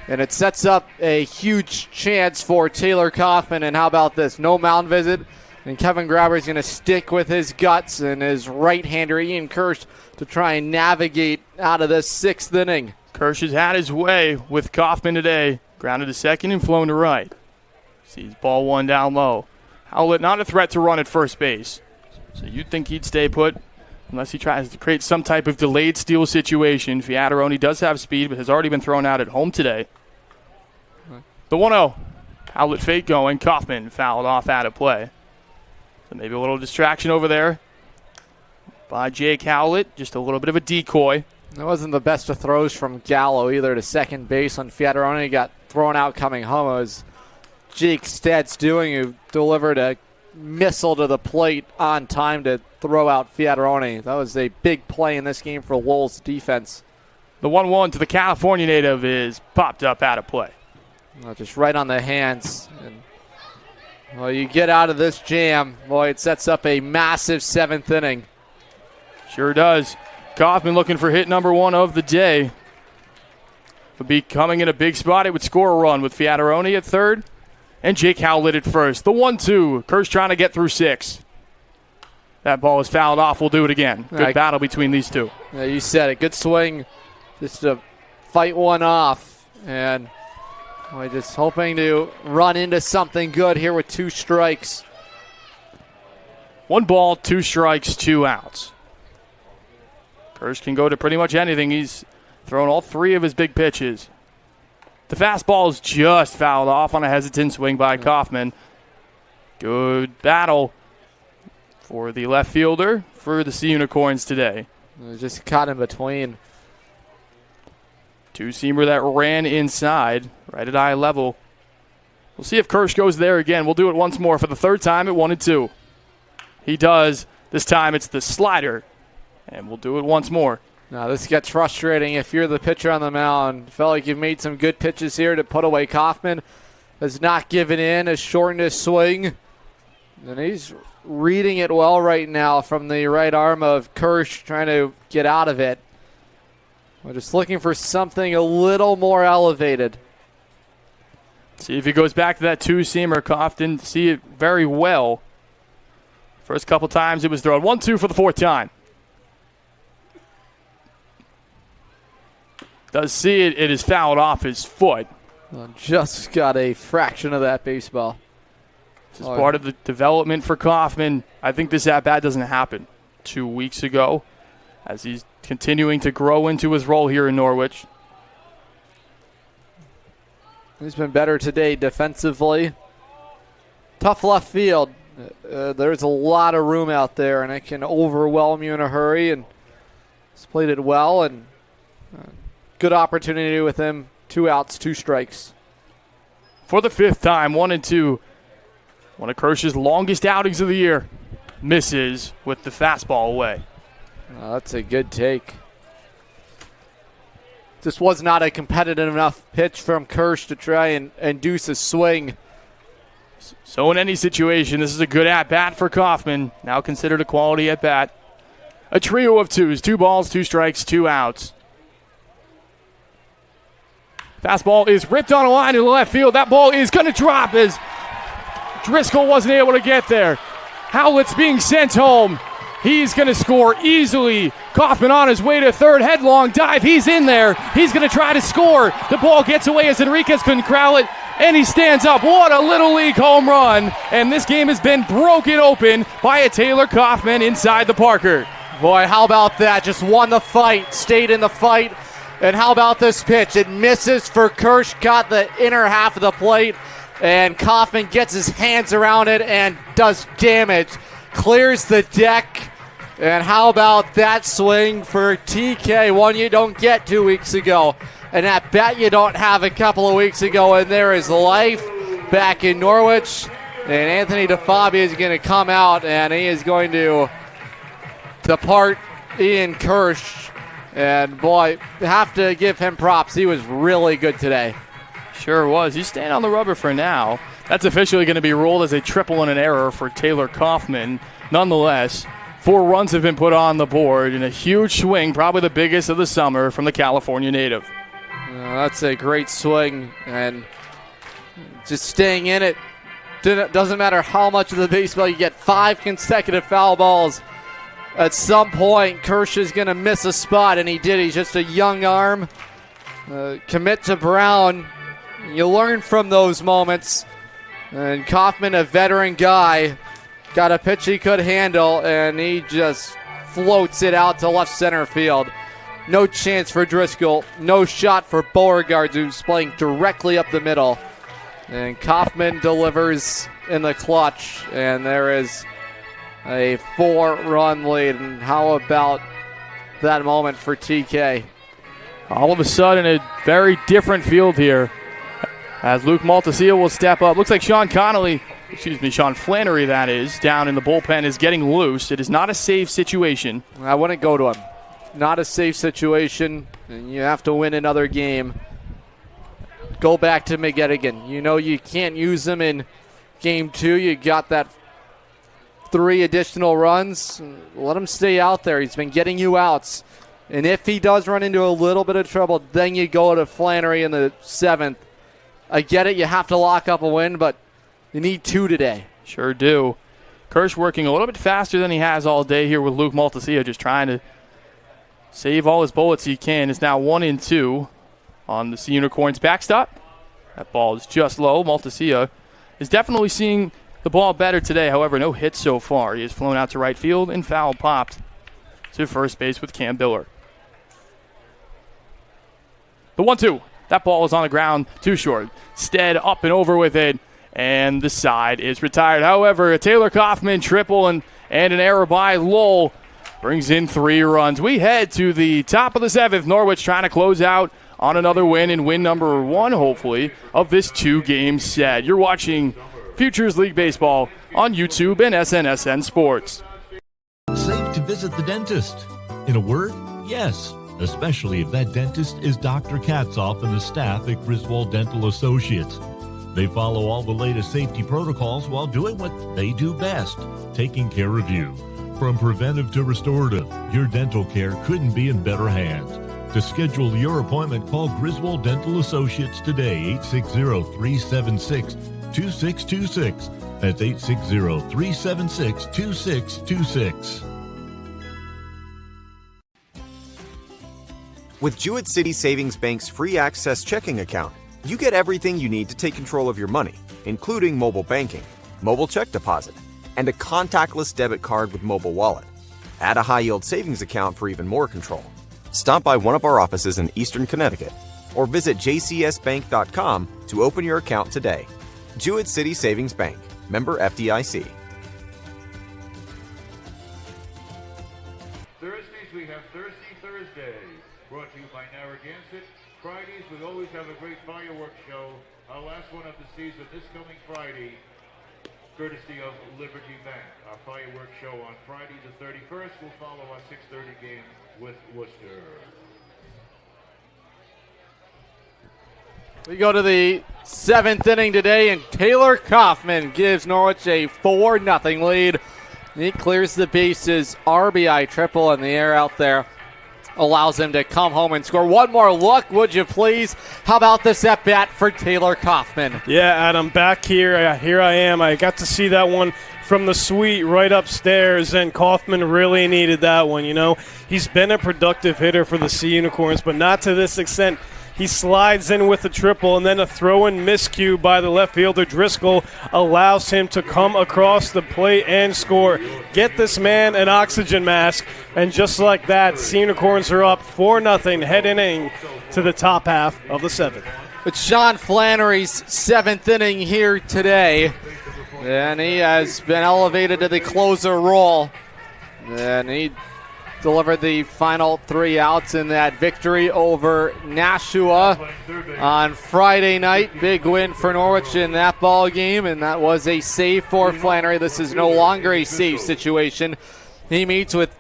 and it sets up a huge chance for Taylor Kaufman. And how about this? No mound visit, and Kevin Grabber's going to stick with his guts and his right-hander Ian Kirsch to try and navigate out of this 6th inning. Kirsch has had his way with Kaufman today. Grounded to second and flown to right. Sees ball 1 down low. Howlett not a threat to run at first base. So you'd think he'd stay put unless he tries to create some type of delayed steal situation. Fiataroni does have speed, but has already been thrown out at home today. The 1-0. Howlett fake going. Kaufman fouled off out of play. So maybe a little distraction over there by Jake Howlett. Just a little bit of a decoy. That wasn't the best of throws from Gallo either to second base when Fiataroni got thrown out coming home. It was Jake Stead's doing, who delivered a missile to the plate on time to throw out Fiataroni. That was a big play in this game for Lowell's defense. The 1-1 to the California native is popped up out of play. Just right on the hands. And Well, you get out of this jam, boy, it sets up a massive 7th inning. Sure does. Kaufman looking for hit number 1 of the day. Would be coming in a big spot. It would score a run with Fiataroni at third and Jake Howlett at first. The 1-2. Kirsch trying to get through 6. That ball is fouled off. We'll do it again. Good battle between these two. Yeah, you said it. Good swing just to fight one off. And we're just hoping to run into something good here with 2 strikes. 1 ball, 2 strikes, 2 outs. Kirsch can go to pretty much anything. He's thrown all 3 of his big pitches. The fastball is just fouled off on a hesitant swing by Kaufman. Good battle for the left fielder for the Sea Unicorns today. Just caught in between. 2-seamer that ran inside, right at eye level. We'll see if Kirsch goes there again. We'll do it once more for the 3rd time at 1-2. He does. This time it's the slider. And we'll do it once more. Now this gets frustrating if you're the pitcher on the mound. Felt like you've made some good pitches here to put away Kaufman. Has not given in, has shortened his swing. And he's reading it well right now from the right arm of Kirsch, trying to get out of it. We're just looking for something a little more elevated. See if he goes back to that 2-seamer. Kauf didn't see it very well. First couple times it was thrown. 1-2 for the 4th time. Does see it. It is fouled off his foot. Well, just got a fraction of that baseball. This is part of the development for Kaufman. I think this at-bat doesn't happen 2 weeks ago as he's continuing to grow into his role here in Norwich. He's been better today defensively. Tough left field. There's a lot of room out there, and it can overwhelm you in a hurry. And he's played it well, and good opportunity with him. 2 outs, 2 strikes. For the 5th time, 1-2. One of Kirsch's longest outings of the year. Misses with the fastball away. That's a good take. This was not a competitive enough pitch from Kirsch to try and induce a swing. So in any situation, this is a good at-bat for Kaufman. Now considered a quality at-bat. A trio of 2s. 2 balls, 2 strikes, 2 outs. Fastball is ripped on a line in the left field. That ball is going to drop as Driscoll wasn't able to get there. Howlett's being sent home. He's going to score easily. Kaufman on his way to third. Headlong dive. He's in there. He's going to try to score. The ball gets away as Enriquez couldn't corral it. And he stands up. What a Little League home run. And this game has been broken open by a Taylor Kaufman inside the Parker. Boy, how about that? Just won the fight. Stayed in the fight. And how about this pitch? It misses for Kirsch. Got the inner half of the plate. And Kaufman gets his hands around it and does damage. Clears the deck. And how about that swing for TK? One you don't get 2 weeks ago. And that bat you don't have a couple of weeks ago. And there is life back in Norwich. And Anthony DeFabio is going to come out and he is going to depart Ian Kirsch. And boy, have to give him props. He was really good today. Sure was. He's staying on the rubber for now. That's officially going to be ruled as a triple and an error for Taylor Kaufman. Nonetheless, 4 runs have been put on the board in a huge swing, probably the biggest of the summer from the California native. That's a great swing, and just staying in it. Doesn't matter how much of the baseball you get. 5 consecutive foul balls. At some point, Kirsch is going to miss a spot, and he did. He's just a young arm. Commit to Brown. You learn from those moments. And Kaufman, a veteran guy, got a pitch he could handle, and he just floats it out to left center field. No chance for Driscoll. No shot for Beauregard, who's playing directly up the middle. And Kaufman delivers in the clutch, and there is a 4-run lead. And how about that moment for TK? All of a sudden, a very different field here as Luke Maltasia will step up. Looks like Sean Flannery, that is, down in the bullpen is getting loose. It is not a safe situation. I wouldn't go to him. Not a safe situation, and you have to win another game. Go back to McGettigan. You know you can't use him in Game 2, you got that 3 additional runs. Let him stay out there. He's been getting you outs. And if he does run into a little bit of trouble, then you go to Flannery in the 7th. I get it. You have to lock up a win, but you need 2 today. Sure do. Kirsch working a little bit faster than he has all day here with Luke Maltasia, just trying to save all his bullets he can. It's now 1-2 on the Sea Unicorns backstop. That ball is just low. Maltasia is definitely seeing the ball better today. However, no hits so far. He has flown out to right field and foul popped to first base with Cam Biller. The 1-2. That ball is on the ground, too short. Stead up and over with it, and the side is retired. However, a Taylor Kaufman triple and an error by Lowell brings in 3 runs. We head to the top of the 7th. Norwich trying to close out on another win, and win number 1, hopefully, of this 2-game set. You're watching Futures League Baseball on YouTube and SNSN Sports. Safe to visit the dentist. In a word, yes. Especially if that dentist is Dr. Katzoff and the staff at Griswold Dental Associates. They follow all the latest safety protocols while doing what they do best, taking care of you. From preventive to restorative, your dental care couldn't be in better hands. To schedule your appointment, call Griswold Dental Associates today, 860-376-2626. That's 860-376-2626. With Jewett City Savings Bank's free access checking account, you get everything you need to take control of your money, including mobile banking, mobile check deposit, and a contactless debit card with mobile wallet. Add a high-yield savings account for even more control. Stop by one of our offices in Eastern Connecticut or visit jcsbank.com to open your account today. Jewett City Savings Bank, member FDIC. Thursdays we have Thirsty Thursday, brought to you by Narragansett. Fridays we always have a great fireworks show. Our last one of the season this coming Friday, courtesy of Liberty Bank. Our fireworks show on Friday the 31st will follow our 6:30 game with Worcester. We go to the 7th inning today, and Taylor Kaufman gives Norwich a 4-0 lead. He clears the bases, RBI triple in the air out there. Allows him to come home and score. One more look, would you please? How about this at-bat for Taylor Kaufman? Yeah, Adam, back here. Here I am. I got to see that one from the suite right upstairs, and Kaufman really needed that one. You know, he's been a productive hitter for the Sea Unicorns, but not to this extent. He slides in with a triple, and then a throw-in miscue by the left fielder Driscoll allows him to come across the plate and score. Get this man an oxygen mask, and just like that, Sea Unicorns are up 4-0, head inning to the top half of the 7th. It's Sean Flannery's 7th inning here today, and he has been elevated to the closer role, and he delivered the final 3 outs in that victory over Nashua on Friday night. Big win for Norwich in that ball game, and that was a save for Flannery. This is no longer a save situation. He meets with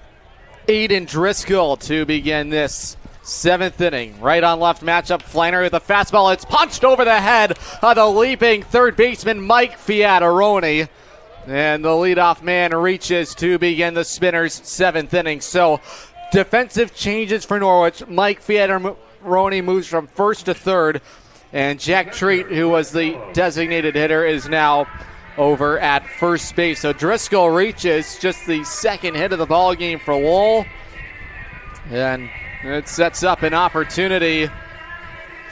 Aiden Driscoll to begin this 7th inning. Right on left matchup, Flannery with a fastball. It's punched over the head of the leaping third baseman Mike Fiataroni. And the leadoff man reaches to begin the Spinners' 7th inning. So defensive changes for Norwich. Mike Fiataroni moves from first to third. And Jack Treat, who was the designated hitter, is now over at first base. So Driscoll reaches, just the second hit of the ball game for Lowell. And it sets up an opportunity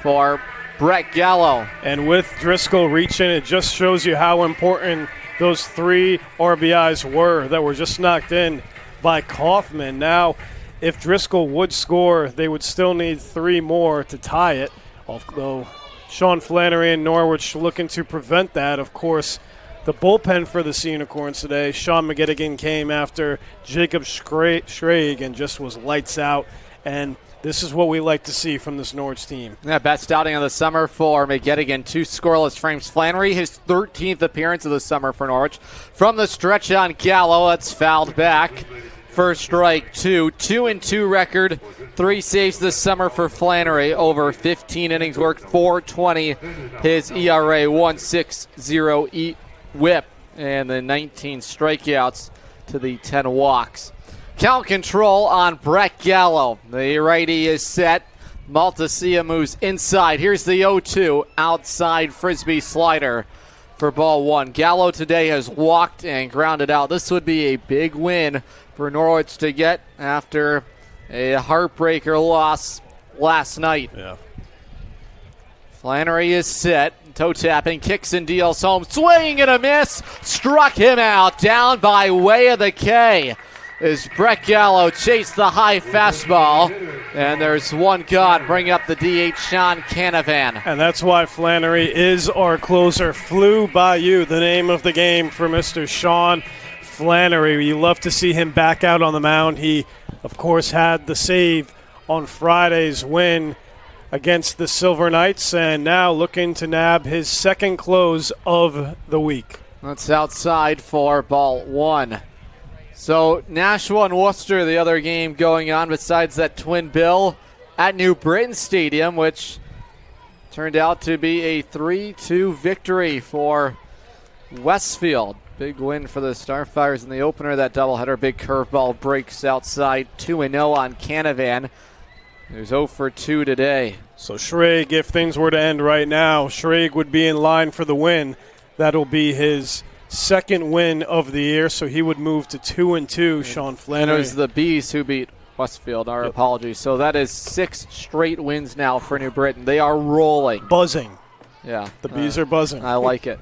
for Brett Gallo. And with Driscoll reaching, it just shows you how important those 3 RBIs were that were just knocked in by Kaufman. Now, if Driscoll would score, they would still need 3 more to tie it, although Sean Flannery and Norwich looking to prevent that. Of course, the bullpen for the Sea Unicorns today, Sean McGettigan came after Jacob Schrag and just was lights out, and this is what we like to see from this Norwich team. Yeah, best outing of the summer for McGettigan. 2 scoreless frames. Flannery, his 13th appearance of the summer for Norwich. From the stretch on Gallo, that's fouled back. First strike, 2. 2-2 record. 3 saves this summer for Flannery. Over 15 innings worked, 4.20. His ERA, 1.60 whip and the 19 strikeouts to the 10 walks. Count control on Brett Gallo. The righty is set. Maltasia moves inside. Here's the 0-2 outside frisbee slider for ball one. Gallo today has walked and grounded out. This would be a big win for Norwich to get after a heartbreaker loss last night. Yeah. Flannery is set. Toe tapping, kicks and deals home. Swing and a miss. Struck him out. Down by way of the K as Brett Gallo chased the high fastball. And there's one gone. Bring up the DH, Sean Canavan. And that's why Flannery is our closer. Flew by you, the name of the game for Mr. Sean Flannery. You love to see him back out on the mound. He, of course, had the save on Friday's win against the Silver Knights, and now looking to nab his second close of the week. That's outside for ball one. So Nashua and Worcester, the other game going on besides that twin bill at New Britain Stadium, which turned out to be a 3-2 victory for Westfield. Big win for the Starfires in the opener. That doubleheader, big curveball breaks outside, 2-0 on Canavan. There's 0 for 2 today. So Schrag, if things were to end right now, Schrag would be in line for the win. That'll be his second win of the year, so he would move to 2-2, Sean Flannery. And it was the Bees who beat Westfield, our apologies. So that is 6 straight wins now for New Britain. They are rolling. Buzzing. Yeah. The Bees are buzzing. I like it.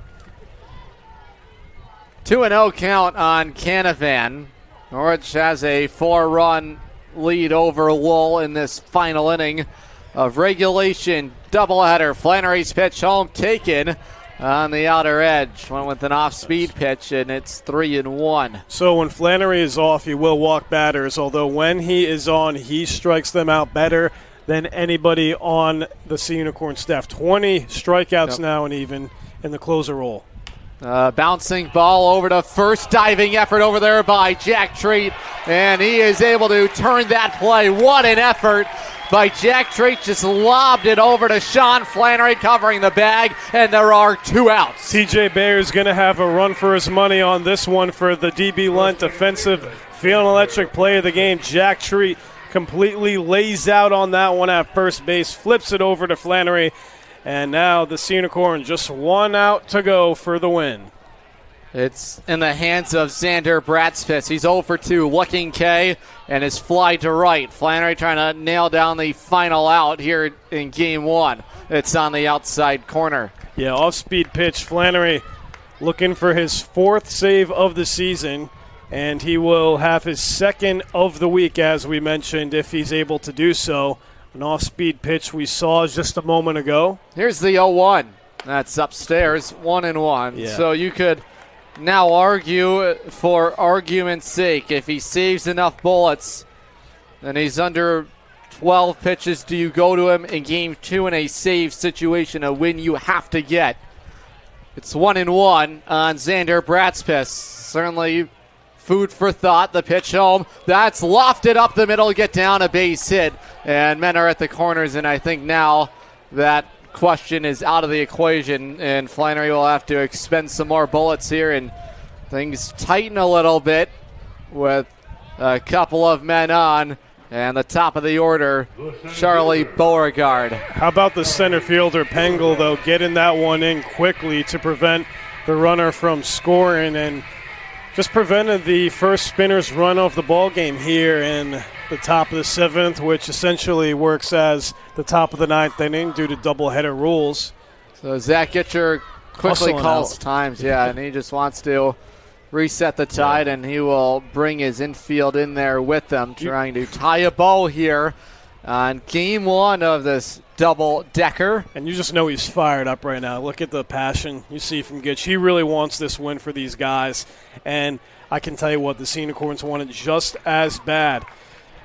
2-0 count on Canavan. Norwich has a 4-run lead over Lowell in this final inning of regulation. Doubleheader. Flannery's pitch home taken on the outer edge. Went with an off-speed pitch, and it's 3-1. So when Flannery is off, he will walk batters, although when he is on, he strikes them out better than anybody on the Sea Unicorn staff. 20 strikeouts now and even in the closer role. Bouncing ball over to first, diving effort over there by Jack Treat, and he is able to turn that play. What an effort by Jack Treat, just lobbed it over to Sean Flannery covering the bag, and there are 2 outs. TJ Bayer is going to have a run for his money on this one for the DB Lunt offensive field electric play of the game. Jack Treat completely lays out on that one at first base, flips it over to Flannery. And now the Sea Unicorn just 1 out to go for the win. It's in the hands of Xander Bratspitz. He's 0 for 2, looking K, and is fly to right. Flannery trying to nail down the final out here in game 1. It's on the outside corner. Yeah, off-speed pitch. Flannery looking for his 4th save of the season, and he will have his 2nd of the week, as we mentioned, if he's able to do so. An off-speed pitch we saw just a moment ago. Here's the 0-1. That's upstairs, 1-1. Yeah. So you could now argue, for argument's sake, if he saves enough bullets and he's under 12 pitches, do you go to him in game 2 in a save situation, a win you have to get? It's 1-1 on Xander Bratspitz. Certainly food for thought. The pitch home. That's lofted up the middle, get down, a base hit. And men are at the corners, and I think now that question is out of the equation, and Flannery will have to expend some more bullets here, and things tighten a little bit with a couple of men on. And the top of the order, Charlie Beauregard. How about the center fielder, Pengel, though, getting that one in quickly to prevent the runner from scoring, and just prevented the first Spinners run of the ball game here in the top of the 7th, which essentially works as the top of the 9th inning due to doubleheader rules. So Zach Gitcher quickly calls times, and he just wants to reset the tide, and he will bring his infield in there with them, trying to tie a bow here on game 1 of this double-decker. And you just know he's fired up right now. Look at the passion you see from Gitch. He really wants this win for these guys, and I can tell you what, the Sea Unicorns want it just as bad.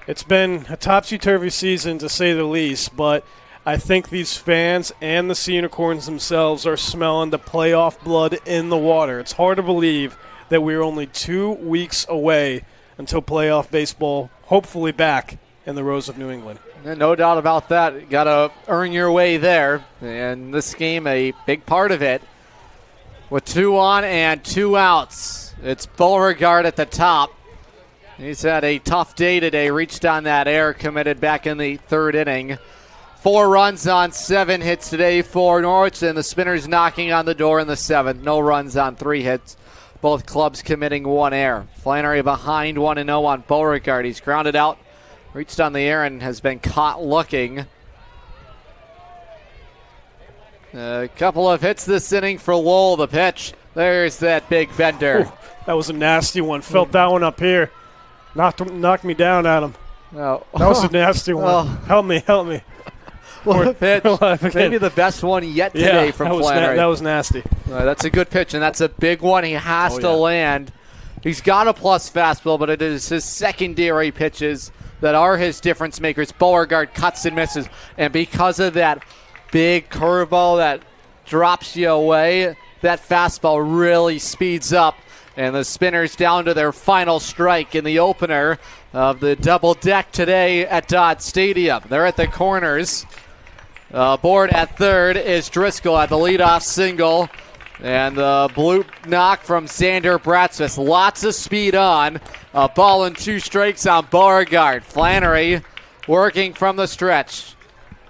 It's been a topsy-turvy season, to say the least, but I think these fans and the Sea Unicorns themselves are smelling the playoff blood in the water. It's hard to believe that we're only 2 weeks away until playoff baseball, hopefully back in the Rose of New England. No doubt about that. Got to earn your way there, and this game a big part of it. with 2 on and 2 outs. It's Beauregard at the top. He's had a tough day today, reached on that error committed back in the 3rd inning. 4 runs on 7 hits today for Norwich, and the Spinners knocking on the door in the 7th. No runs on 3 hits. Both clubs committing 1 error. Flannery behind 1-0 on Beauregard. He's grounded out, reached on the air, and has been caught looking. A couple of hits this inning for Lowell. The pitch. There's that big bender. Ooh, that was a nasty one. Felt that one up here. Knocked me down, Adam. Oh. That was a nasty one. Oh. Help me. What a pitch. Maybe the best one yet today from Flannery. That was nasty. That's a good pitch, and that's a big one he has to land. He's got a plus fastball, but it is his secondary pitches that are his difference makers. Beauregard cuts and misses, and because of that big curveball that drops you away, that fastball really speeds up. And the Spinners down to their final strike in the opener of the double deck today at Dodd Stadium. They're at the corners. Board at third is Driscoll at the leadoff single. And the blue knock from Xander Bratzis. Lots of speed on. A ball and 2 strikes on Beauregard. Flannery working from the stretch.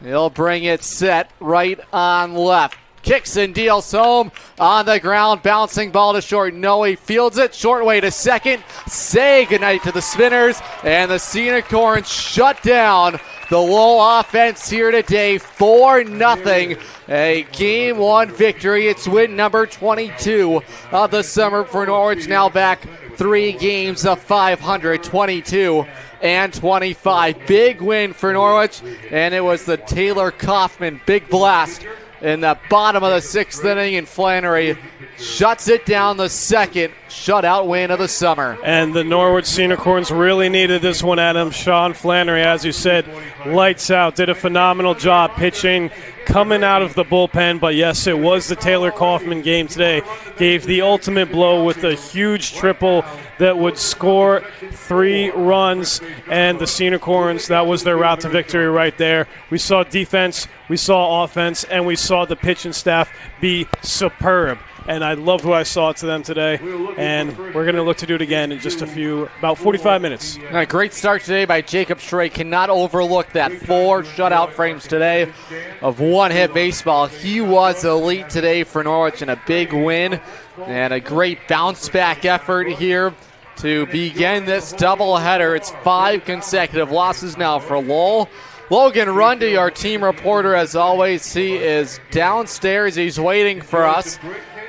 He'll bring it set right on left. Kicks and deals home on the ground. Bouncing ball to short. No, he fields it. Short way to second. Say goodnight to the Spinners. And the Sea Unicorns shut down the Lowell offense here today. 4-0. A Game 1 victory. It's win number 22 of the summer for Norwich. Now back 3 games of 500. 22 and 25. Big win for Norwich. And it was the Taylor Kaufman big blast in the bottom of the 6th inning, and Flannery shuts it down, the second shutout win of the summer. And the Norwich Sea Unicorns really needed this one, Adam. Sean Flannery, as you said, lights out, did a phenomenal job pitching, coming out of the bullpen. But yes, it was the Taylor Kaufman game today. Gave the ultimate blow with a huge triple that would score 3 runs. And the Sea Unicorns, that was their route to victory right there. We saw defense, we saw offense, and we saw the pitching staff be superb. And I loved what I saw to them today. And we're going to look to do it again in just about 45 minutes. A great start today by Jacob Schrey. Cannot overlook that 4 shutout frames today of one-hit baseball. He was elite today for Norwich, and a big win and a great bounce-back effort here to begin this doubleheader. It's 5 consecutive losses now for Lowell. Logan Rundy, our team reporter, as always, he is downstairs. He's waiting for us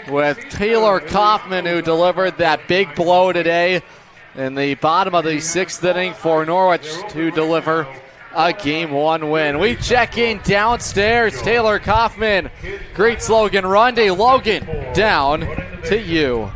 with Taylor Kaufman, who delivered that big blow today in the bottom of the 6th inning for Norwich to deliver a Game 1 win. We check in downstairs. Taylor Kaufman greets Logan Rundy. Logan, down to you.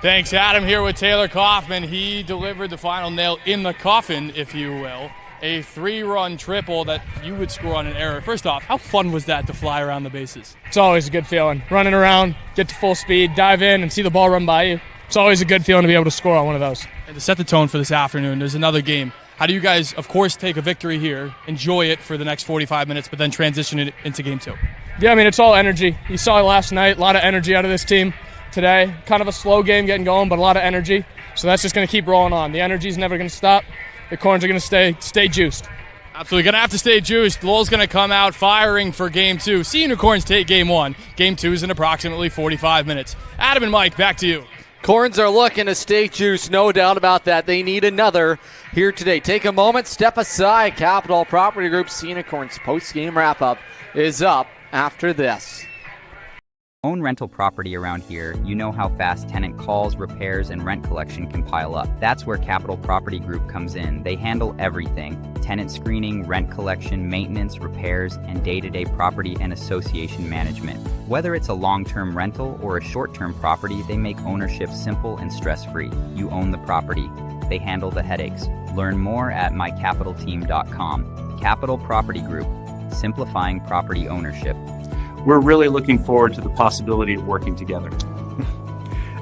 Thanks, Adam. Here with Taylor Kaufman. He delivered the final nail in the coffin, if you will. A 3-run triple that you would score on an error. First off, how fun was that to fly around the bases? It's always a good feeling. Running around, get to full speed, dive in, and see the ball run by you. It's always a good feeling to be able to score on one of those. And to set the tone for this afternoon, there's another game. How do you guys, of course, take a victory here, enjoy it for the next 45 minutes, but then transition it into Game 2? Yeah, I mean, it's all energy. You saw it last night, a lot of energy out of this team today. Kind of a slow game getting going, but a lot of energy. So that's just going to keep rolling on. The energy's never going to stop. The Corns are going to stay juiced. Absolutely, going to have to stay juiced. Lowell's going to come out firing for Game 2. Sea Unicorns take Game 1. Game 2 is in approximately 45 minutes. Adam and Mike, back to you. Corns are looking to stay juiced, no doubt about that. They need another here today. Take a moment, step aside. Capital Property Group Sea Unicorns post-game wrap-up is up after this. Own rental property around here, you know how fast tenant calls, repairs, and rent collection can pile up. That's where Capital Property Group comes in. They handle everything: tenant screening, rent collection, maintenance, repairs, and day-to-day property and association management. Whether it's a long-term rental or a short-term property, they make ownership simple and stress-free. You own the property. They handle the headaches. Learn more at mycapitalteam.com. Capital Property Group, simplifying property ownership. We're really looking forward to the possibility of working together.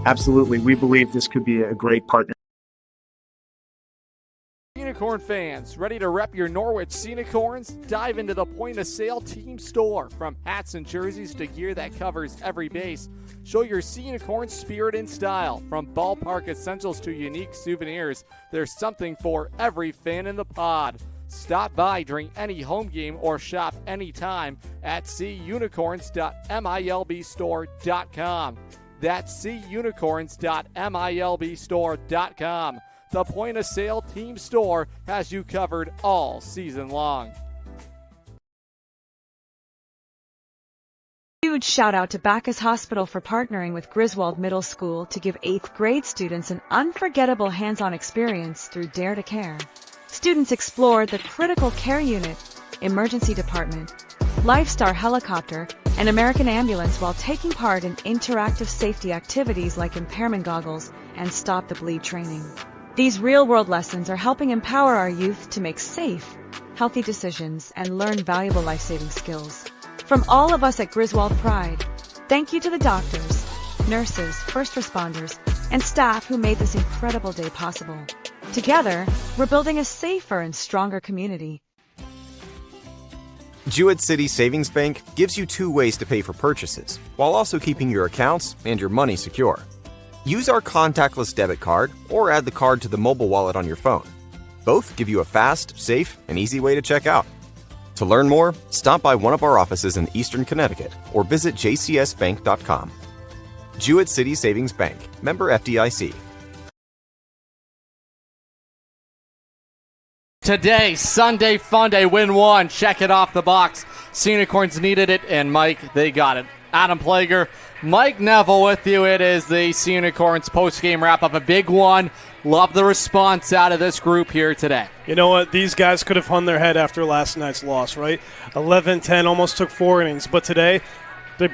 Absolutely. We believe this could be a great partnership. Unicorn fans, ready to rep your Norwich Sea Unicorns? Dive into the point-of-sale team store. From hats and jerseys to gear that covers every base, show your Sea Unicorn spirit and style. From ballpark essentials to unique souvenirs, there's something for every fan in the pod. Stop by during any home game or shop anytime at seaunicorns.milbstore.com. That's seaunicorns.milbstore.com. The point-of-sale team store has you covered all season long. Huge shout out to Bacchus Hospital for partnering with Griswold Middle School to give 8th grade students an unforgettable hands-on experience through Dare to Care. Students explored the critical care unit, emergency department, Lifestar helicopter, and American ambulance while taking part in interactive safety activities like impairment goggles and stop the bleed training. These real-world lessons are helping empower our youth to make safe, healthy decisions and learn valuable life-saving skills. From all of us at Griswold Pride, thank you to the doctors, nurses, first responders, and staff who made this incredible day possible. Together, we're building a safer and stronger community. Jewett City Savings Bank gives you 2 ways to pay for purchases, while also keeping your accounts and your money secure. Use our contactless debit card or add the card to the mobile wallet on your phone. Both give you a fast, safe, and easy way to check out. To learn more, stop by one of our offices in Eastern Connecticut or visit jcsbank.com. Jewett City Savings Bank, member FDIC. Today, Sunday Funday, win 1. Check it off the box. Sea Unicorns needed it, and Mike, they got it. Adam Plager, Mike Neville with you. It is the Sea Unicorns post-game wrap-up. A big one. Love the response out of this group here today. You know what? These guys could have hung their head after last night's loss, right? 11-10, almost took 4 innings. But today,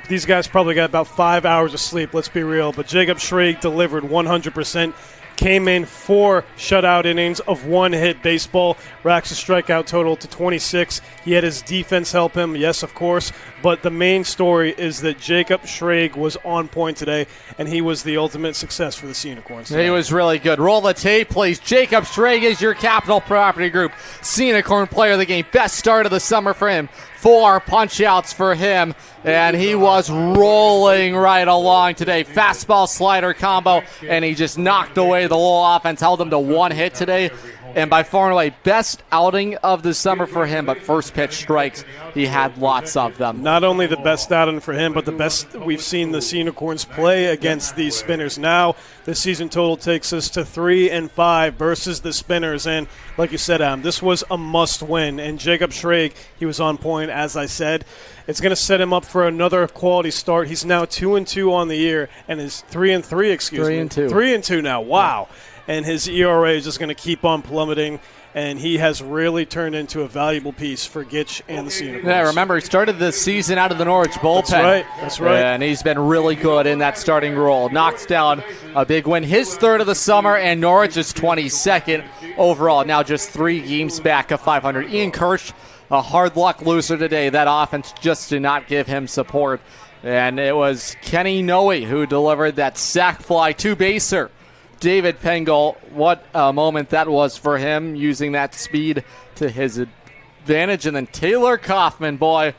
these guys probably got about 5 hours of sleep, let's be real. But Jacob Schrage delivered 100%. Came in 4 shutout innings of 1-hit baseball. Racks his strikeout total to 26. He had his defense help him, yes, of course. But the main story is that Jacob Schrage was on point today, and he was the ultimate success for the Sea Unicorns today. He was really good. Roll the tape, please. Jacob Schrage is your Capital Property Group Sea Unicorn Player of the Game. Best start of the summer for him. 4 punch-outs for him, and he was rolling right along today. Fastball slider combo, and he just knocked away the Lowell offense, held him to 1 hit today. And by far and away, best outing of the summer for him, but first pitch strikes, he had lots of them. Not only the best outing for him, but the best we've seen the Sea Unicorns play against these Spinners. Now, the season total takes us to 3-5 versus the Spinners. And like you said, Adam, this was a must-win. And Jacob Schrage, he was on point, as I said. It's going to set him up for another quality start. He's now 2-2 on the year, and is 3-3, excuse me. 3-2. 3-2 now, wow. Yeah. And his ERA is just going to keep on plummeting, and he has really turned into a valuable piece for Gitch and the Sea Unicorns. Yeah, remember, he started the season out of the Norwich bullpen. That's right. And he's been really good in that starting role. Knocks down a big win. His 3rd of the summer, and Norwich is 22nd overall. Now just 3 games back of 500. Ian Kirsch, a hard luck loser today. That offense just did not give him support. And it was Kenny Noe who delivered that sac fly 2-baser. David Pengel, what a moment that was for him, using that speed to his advantage. And then Taylor Kaufman, boy,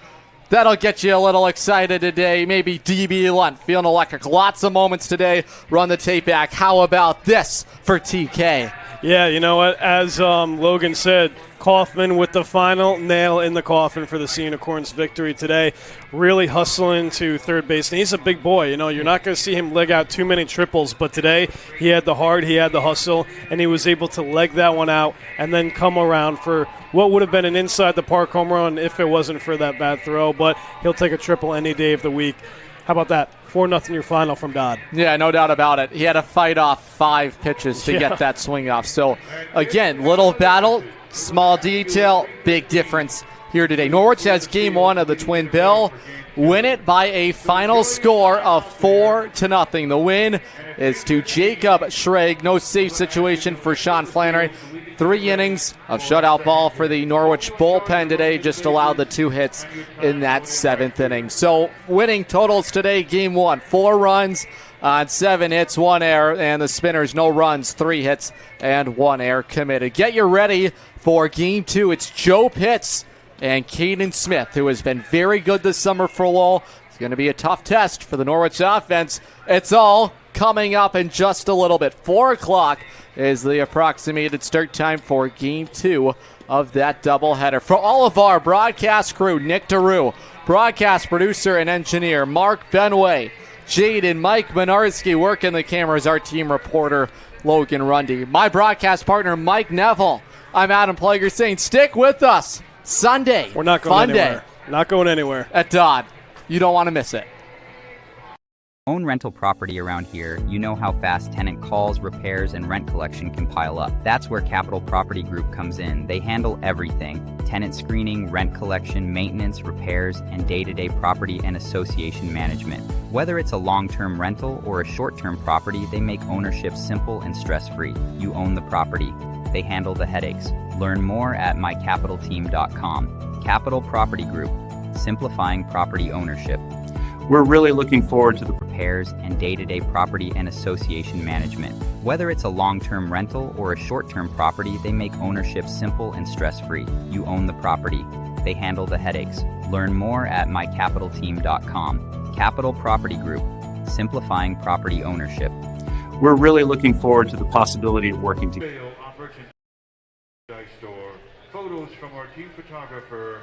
that'll get you a little excited today. Maybe DB Lunt feeling electric. Lots of moments today. Run the tape back. How about this for TK? Yeah, you know what? As Logan said, Kaufman with the final nail in the coffin for the Sea Unicorns' victory today. Really hustling to third base. And he's a big boy. You know, you're not going to see him leg out too many triples, but today he had the heart, he had the hustle, and he was able to leg that one out and then come around for what would have been an inside-the-park home run if it wasn't for that bad throw. But he'll take a triple any day of the week. How about that? 4-0 your final from Dodd. Yeah, no doubt about it. He had to fight off 5 pitches to get that swing off. So, again, little battle, small detail, big difference here today. Norwich has game 1 of the Twin Bill. Win it by a final score of 4-0. The win is to Jacob Schrage. No safe situation for Sean Flannery. 3 innings of shutout ball for the Norwich bullpen today. Just allowed the 2 hits in that 7th inning. So winning totals today, game 1, 4 runs, on 7 hits, 1 error, and the Spinners no runs, 3 hits, and 1 error committed. Get you ready for Game 2. It's Joe Pitts and Caden Smith, who has been very good this summer for Lowell. It's going to be a tough test for the Norwich offense. It's all coming up in just a little bit. 4 o'clock is the approximated start time for Game 2 of that doubleheader. For all of our broadcast crew, Nick DeRue, broadcast producer and engineer, Mark Benway, Jade and Mike Minarski working the cameras, our team reporter, Logan Rundy. My broadcast partner, Mike Neville. I'm Adam Plager saying stick with us. Sunday, we're not going Funday, anywhere. Not going anywhere. At Dodd. You don't want to miss it. Own rental property around here, you know how fast tenant calls, repairs, and rent collection can pile up. That's where Capital Property Group comes in. They handle everything: tenant screening, rent collection, maintenance, repairs, and day-to-day property and association management. Whether it's a long-term rental or a short-term property, they make ownership simple and stress-free. You own the property. They handle the headaches. Learn more at mycapitalteam.com. Capital Property Group, simplifying property ownership. We're really looking forward to the repairs and day-to-day property and association management. Whether it's a long-term rental or a short-term property, they make ownership simple and stress-free. You own the property. They handle the headaches. Learn more at mycapitalteam.com. Capital Property Group, simplifying property ownership. We're really looking forward to the possibility of working together. Store. Photos from our team photographer,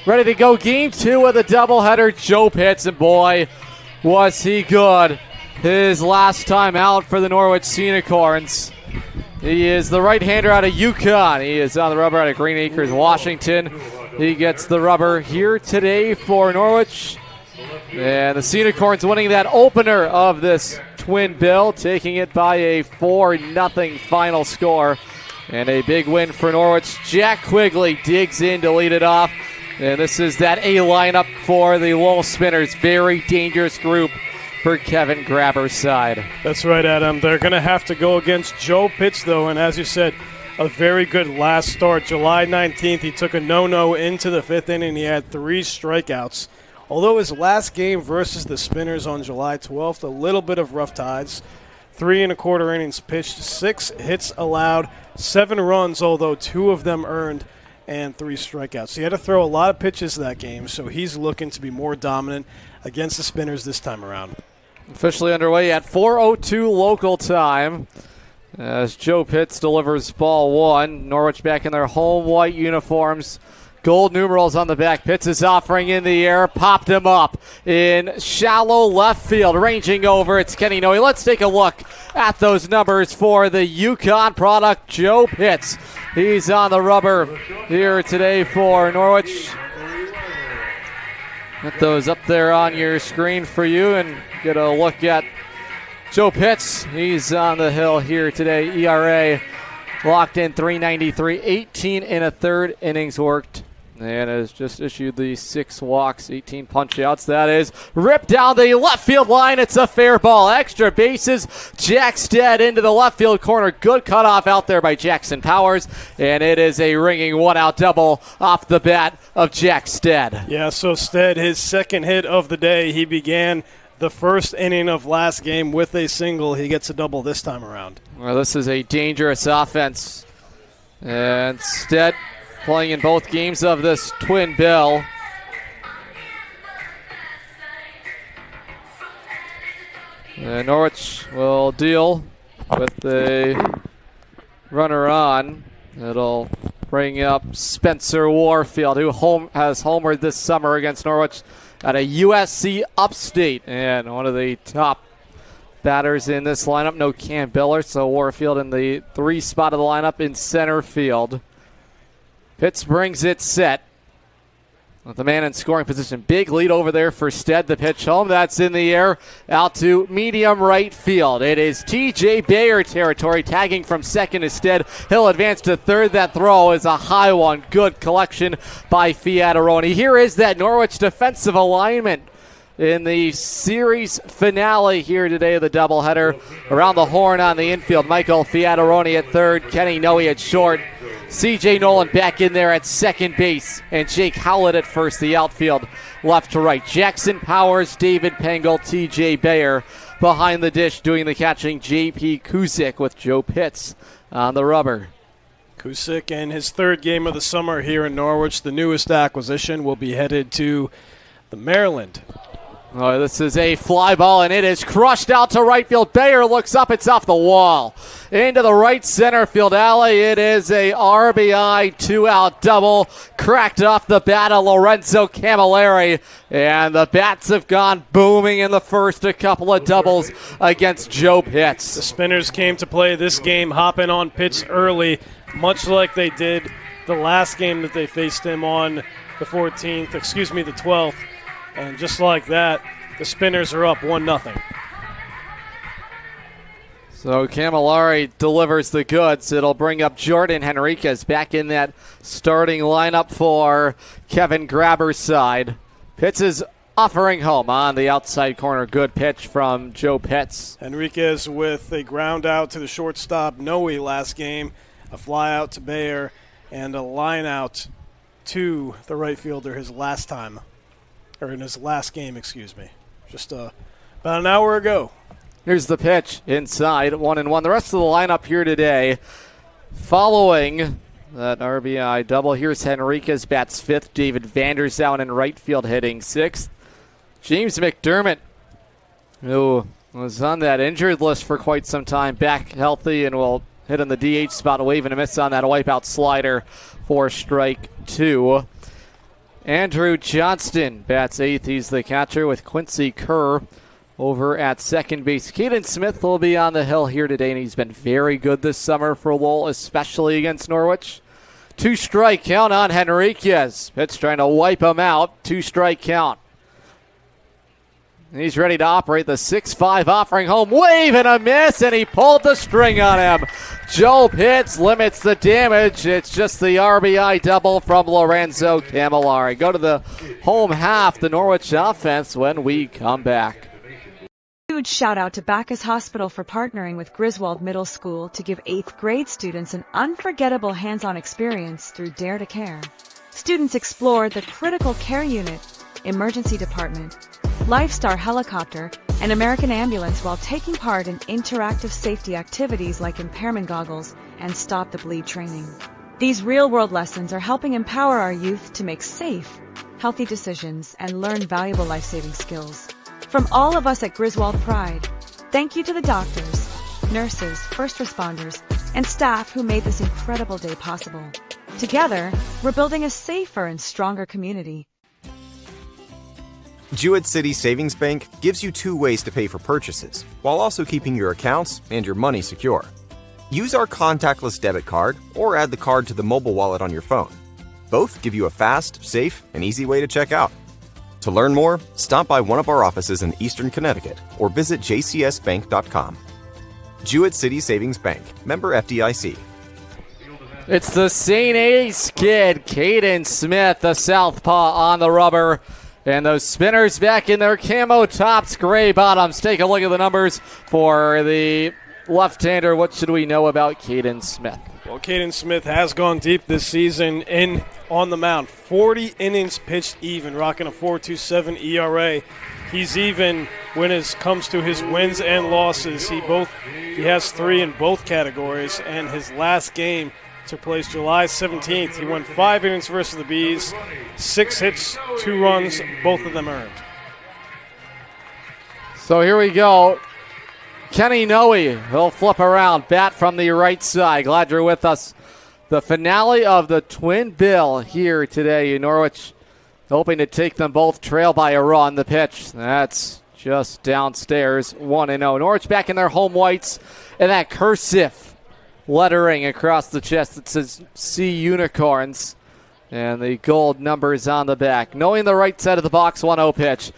ready to go. Game 2 of the doubleheader. Joe Pitts, and boy, was he good his last time out for the Norwich Sea Unicorns. He is the right-hander out of UConn. He is on the rubber out of Green Acres, Washington. He gets the rubber here today for Norwich. And the Sea Unicorns winning that opener of this twin bill, taking it by a 4-0 final score. And a big win for Norwich. Jack Quigley digs in to lead it off. And this is that A lineup for the Lowell Spinners. Very dangerous group for Kevin Grabber's side. That's right, Adam. They're going to have to go against Joe Pitts, though. And as you said, a very good last start. July 19th, he took a no-no into the 5th inning. He had 3 strikeouts. Although his last game versus the Spinners on July 12th, a little bit of rough tides. 3 1/4 innings pitched, 6 hits allowed, 7 runs, although 2 of them earned, and 3 strikeouts. He had to throw a lot of pitches that game, so he's looking to be more dominant against the Spinners this time around. Officially underway at 4:02 local time as Joe Pitts delivers ball 1. Norwich back in their home white uniforms. Gold numerals on the back. Pitts is offering in the air. Popped him up in shallow left field. Ranging over, it's Kenny Noe. Let's take a look at those numbers for the UConn product, Joe Pitts. He's on the rubber here today for Norwich. Get those up there on your screen for you and get a look at Joe Pitts. He's on the hill here today. ERA locked in 3.93, 18 1/3 innings worked, and has just issued the 6 walks, 18 punch-outs. That is ripped down the left field line. It's a fair ball. Extra bases. Jack Stead into the left field corner. Good cutoff out there by Jackson Powers, and it is a ringing one-out double off the bat of Jack Stead. Yeah, so Stead, his second hit of the day. He began the first inning of last game with a single. He gets a double this time around. Well, this is a dangerous offense. And Stead playing in both games of this twin bill. And Norwich will deal with a runner on. It'll bring up Spencer Warfield, who has homered this summer against Norwich at a USC Upstate, and one of the top batters in this lineup. No Cam Biller, so Warfield in the 3 spot of the lineup in center field. Pitts brings it set with the man in scoring position. Big lead over there for Stead. The pitch home, that's in the air, out to medium right field. It is TJ Bayer territory. Tagging from second is Stead. He'll advance to third. That throw is a high one. Good collection by Fiataroni. Here is that Norwich defensive alignment in the series finale here today of the doubleheader. Around the horn on the infield, Michael Fiataroni at third, Kenny Noe at short, C.J. Nolan back in there at second base, and Jake Howlett at first, the outfield left to right. Jackson Powers, David Pengel, T.J. Bayer behind the dish doing the catching. J.P. Kusick with Joe Pitts on the rubber. Kusick in his 3rd game of the summer here in Norwich. The newest acquisition will be headed to the Maryland. Oh, this is a fly ball, and it is crushed out to right field. Bayer looks up. It's off the wall. Into the right center field alley. It is a RBI 2-out double. Cracked off the bat of Lorenzo Camilleri. And the bats have gone booming in the first. A couple of doubles against Joe Pitts. The Spinners came to play this game hopping on Pitts early, much like they did the last game that they faced him on the 12th. And just like that, the Spinners are up 1-0. So Camilleri delivers the goods. It'll bring up Jordan Henriquez back in that starting lineup for Kevin Grabber's side. Pitts is offering home on the outside corner. Good pitch from Joe Pitts. Henriquez with a ground out to the shortstop Noe last game, a fly out to Bayer, and a line out to the right fielder his last time. Or in his last game, just about an hour ago. Here's the pitch inside, 1-1. The rest of the lineup here today, following that RBI double. Here's Henriquez, bats 5th. David Vanderzoun in right field hitting 6th. James McDermott, who was on that injured list for quite some time, back healthy and will hit in the DH spot, wave and a miss on that wipeout slider for strike 2. Andrew Johnston bats 8th. He's the catcher with Quincy Kerr over at second base. Caden Smith will be on the hill here today, and he's been very good this summer for Lowell, especially against Norwich. 2-strike count on Henriquez. Pitch trying to wipe him out. 2-strike count. He's ready to operate the 6-5 offering home. Wave and a miss, and he pulled the string on him. Joe Pitts limits the damage. It's just the RBI double from Lorenzo Camillari. Go to the home half, the Norwich offense, when we come back. Huge shout out to Bacchus Hospital for partnering with Griswold Middle School to give 8th grade students an unforgettable hands-on experience through Dare to Care. Students explored the critical care unit, emergency department, Lifestar helicopter, and American ambulance while taking part in interactive safety activities like impairment goggles and stop the bleed training. These real-world lessons are helping empower our youth to make safe, healthy decisions and learn valuable life-saving skills. From all of us at Griswold Pride, thank you to the doctors, nurses, first responders, and staff who made this incredible day possible. Together, we're building a safer and stronger community. Jewett City Savings Bank gives you 2 ways to pay for purchases, while also keeping your accounts and your money secure. Use our contactless debit card or add the card to the mobile wallet on your phone. Both give you a fast, safe, and easy way to check out. To learn more, stop by one of our offices in Eastern Connecticut or visit jcsbank.com. Jewett City Savings Bank, member FDIC. It's the St. A's kid, Caden Smith, the southpaw on the rubber. And those Spinners back in their camo tops, gray bottoms. Take a look at the numbers for the left-hander. What should we know about Caden Smith? Well, Caden Smith has gone deep this season on the mound. 40 innings pitched even, rocking a 4.27 ERA. He's even when it comes to his wins and losses. He has 3 in both categories, and his last game took place July 17th. He went 5 innings versus the Bees, 6 hits, 2 runs, both of them earned. So here we go. Kenny Noe, he'll flip around, bat from the right side. Glad you're with us. The finale of the Twin Bill here today in Norwich, hoping to take them both trail by a run. The pitch, that's just downstairs, 1-0. Norwich back in their home whites, and that cursive lettering across the chest that says Sea Unicorns, and the gold numbers on the back. Knowing the right side of the box, 1-0 pitch.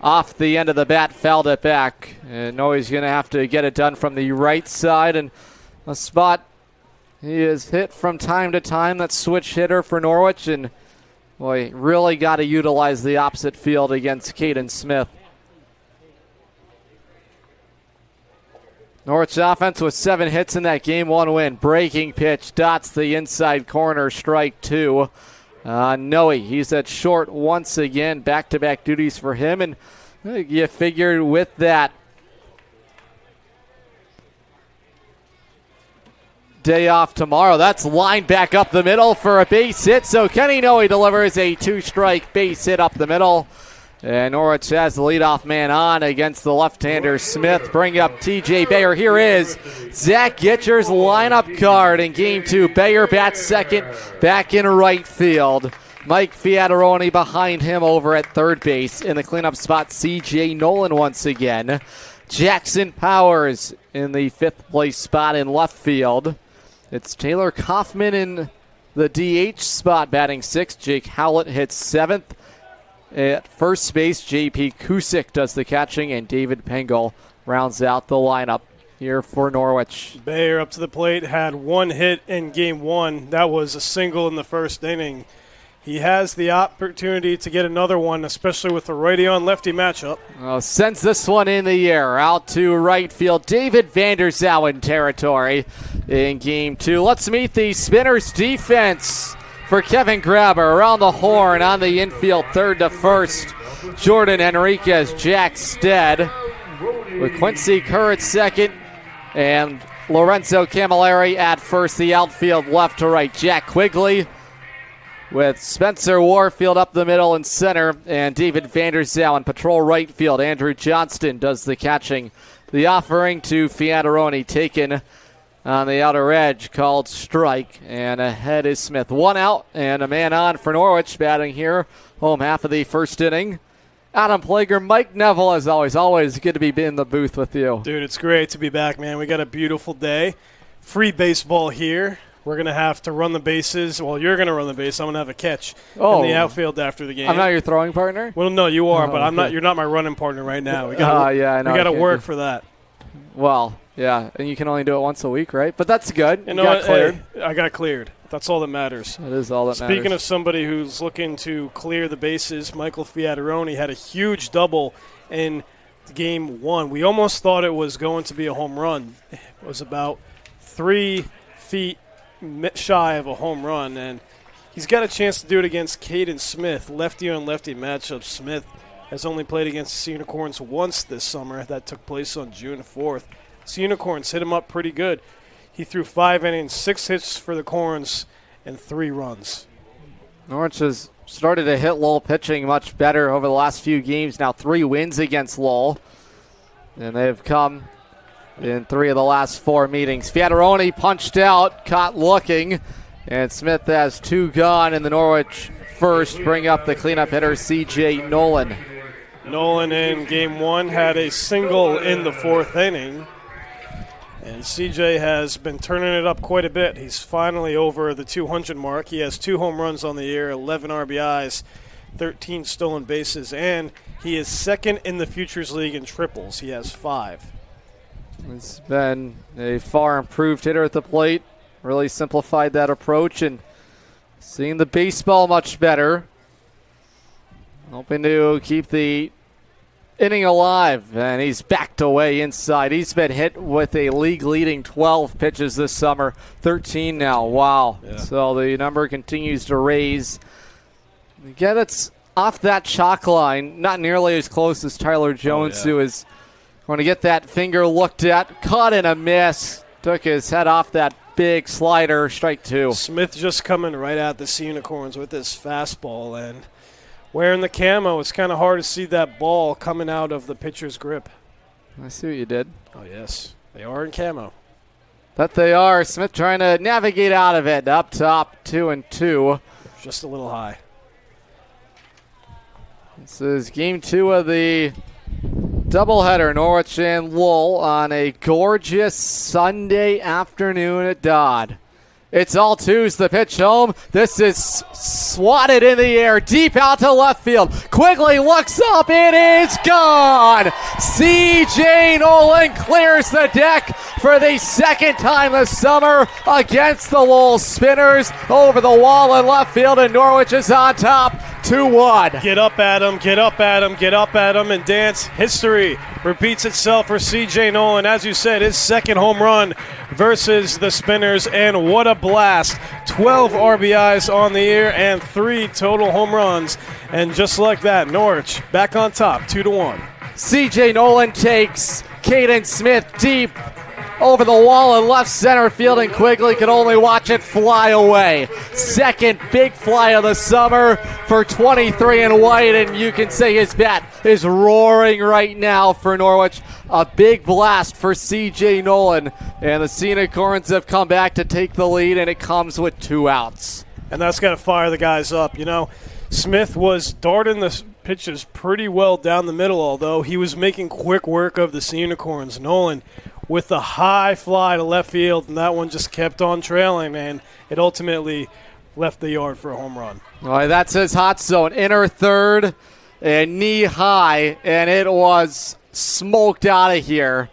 Off the end of the bat, fouled it back. And Noe's going to have to get it done from the right side, and a spot he is hit from time to time. That switch hitter for Norwich, and boy, really got to utilize the opposite field against Caden Smith. Norwich offense with 7 hits in that game, 1 win. Breaking pitch, dots the inside corner, strike 2. Noe, he's at short once again. Back-to-back duties for him, and you figured with that day off tomorrow, that's lined back up the middle for a base hit. So Kenny Noe delivers a 2-strike base hit up the middle. And Norwich has the leadoff man on against the left-hander Smith. Bring up TJ Bayer. Here is Zach Gitcher's lineup card in Game 2. Bayer bats second, back in right field. Mike Fiataroni behind him over at third base. In the cleanup spot, CJ Nolan once again. Jackson Powers in the 5th place spot in left field. It's Taylor Kaufman in the DH spot batting 6th. Jake Howlett hits 7th. At first base, J.P. Kusick does the catching, and David Pengel rounds out the lineup here for Norwich. Bayer up to the plate, had 1 hit in Game 1. That was a single in the first inning. He has the opportunity to get another one, especially with the righty-on-lefty matchup. Sends this one in the air, out to right field. David Vanderzowen territory in Game 2. Let's meet the Spinners defense. For Kevin Grabber, around the horn on the infield, third to first. Jordan Enriquez, Jack Stead, with Quincy Kerr at second, and Lorenzo Camillari at first. The outfield left to right. Jack Quigley with Spencer Warfield up the middle and center, and David Vanderzowen patrol right field. Andrew Johnston does the catching. The offering to Fiataroni taken on the outer edge, called strike, and ahead is Smith. 1 out and a man on for Norwich, batting here, home half of the first inning. Adam Plager, Mike Neville, as always good to be in the booth with you. Dude, it's great to be back, man. We got a beautiful day. Free baseball here. We're going to have to run the bases. Well, you're going to run the base. I'm going to have a catch in the outfield after the game. I'm not your throwing partner? Well, no, you are, but I'm not. You're not my running partner right now. We got to work for that. Well, yeah, and you can only do it once a week, right? But that's good. You got cleared. Hey, I got cleared. That's all that matters. That is all that matters. Speaking of somebody who's looking to clear the bases, Michael Fiataroni had a huge double in Game 1. We almost thought it was going to be a home run. It was about 3 feet shy of a home run, and he's got a chance to do it against Caden Smith. Lefty on lefty matchup. Smith has only played against the Sea Unicorns once this summer. That took place on June 4th. Sea Unicorns hit him up pretty good. He threw 5 innings, 6 hits for the Corns, and 3 runs. Norwich has started to hit Lowell pitching much better over the last few games. Now 3 wins against Lowell, and they've come in 3 of the last 4 meetings. Fiataroni punched out, caught looking, and Smith has 2 gone in the Norwich first. Bring up the cleanup hitter, C.J. Nolan. Nolan in Game 1 had a single in the 4th inning, and C.J. has been turning it up quite a bit. He's finally over the 200 mark. He has 2 home runs on the year, 11 RBIs, 13 stolen bases, and he is second in the Futures League in triples. He has 5. It's been a far improved hitter at the plate. Really simplified that approach and seeing the baseball much better. Hoping to keep the inning alive, and he's backed away inside. He's been hit with a league-leading 12 pitches this summer, 13 now. Wow. Yeah. So the number continues to raise. Again, it's off that chalk line, not nearly as close as Tyler Jones, who is going to get that finger looked at. Caught in a miss. Took his head off that big slider. Strike 2. Smith just coming right at the Sea Unicorns with his fastball, and wearing the camo, it's kind of hard to see that ball coming out of the pitcher's grip. I see what you did. Oh, yes. They are in camo. That they are. Smith trying to navigate out of it. Up top, 2-2. Just a little high. This is Game 2 of the doubleheader, Norwich and Lowell, on a gorgeous Sunday afternoon at Dodd. It's all twos, the pitch home. This is swatted in the air, deep out to left field. Quigley looks up, it is gone! C.J. Nolan clears the deck for the 2nd time this summer against the Lowell Spinners. Over the wall in left field, and Norwich is on top, 2-1. Get up at him, get up at him, get up at him, and dance. History repeats itself for C.J. Nolan. As you said, his 2nd home run versus the Spinners, and what a blast. 12 RBIs on the year and 3 total home runs. And just like that, Norwich back on top, 2-1. C.J. Nolan takes Caden Smith deep over the wall in left center field, and Quigley could only watch it fly away. 2nd big fly of the summer for 23 and white, and you can say his bat is roaring right now for Norwich. A big blast for C.J. Nolan, and the Sea Unicorns have come back to take the lead, and it comes with 2 outs. And that's got to fire the guys up. You know, Smith was darting the pitches pretty well down the middle, although he was making quick work of the Sea Unicorns. Nolan with the high fly to left field, and that one just kept on trailing, and it ultimately left the yard for a home run. All right, that's his hot zone. Inner third and knee high, and it was smoked out of here.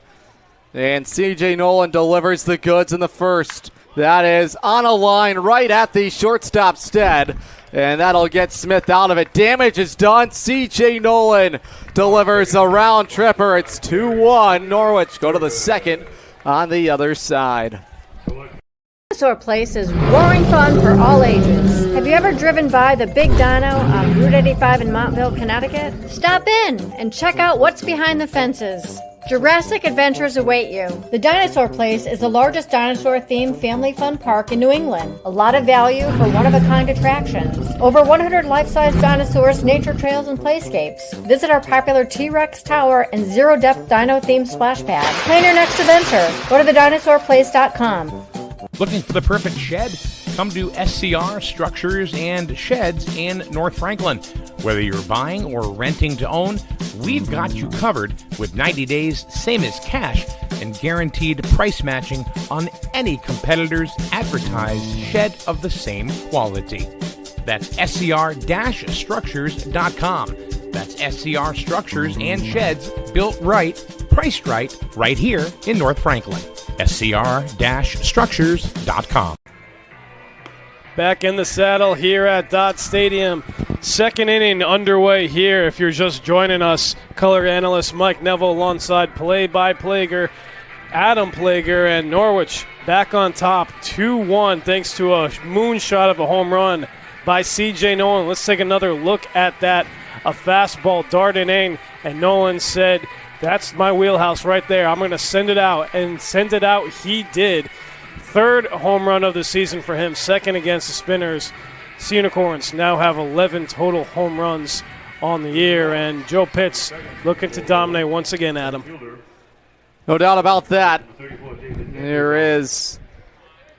And C.J. Nolan delivers the goods in the first. That is on a line right at the shortstop stead, and that'll get Smith out of it. Damage is done. C.J. Nolan delivers a round tripper. It's 2-1. Norwich go to the 2nd on the other side. Dinosaur Place is roaring fun for all ages. Have you ever driven by the Big Dino on Route 85 in Montville, Connecticut? Stop in and check out what's behind the fences. Jurassic adventures await you. The Dinosaur Place is the largest dinosaur-themed family fun park in New England. A lot of value for one-of-a-kind attractions. Over 100 life-size dinosaurs, nature trails, and playscapes. Visit our popular T-Rex Tower and zero-depth dino-themed splash pad. Plan your next adventure. Go to thedinosaurplace.com. Looking for the perfect shed? Come to SCR Structures and Sheds in North Franklin. Whether you're buying or renting to own, we've got you covered with 90 days, same as cash, and guaranteed price matching on any competitor's advertised shed of the same quality. That's scr-structures.com. That's SCR Structures and Sheds, built right, priced right here in North Franklin. scr-structures.com. Back in the saddle here at Dodd Stadium. Second inning underway here. If you're just joining us, color analyst Mike Neville alongside play-by-player Adam Plager, and Norwich back on top 2-1 thanks to a moonshot of a home run by C.J. Nolan. Let's take another look at that. A fastball darted in, and Nolan said, "That's my wheelhouse right there. I'm going to send it out." And send it out he did. Third home run of the season for him, second against the Spinners. Sea Unicorns now have 11 total home runs on the year, and Joe Pitts looking to dominate once again, Adam. No doubt about that. There is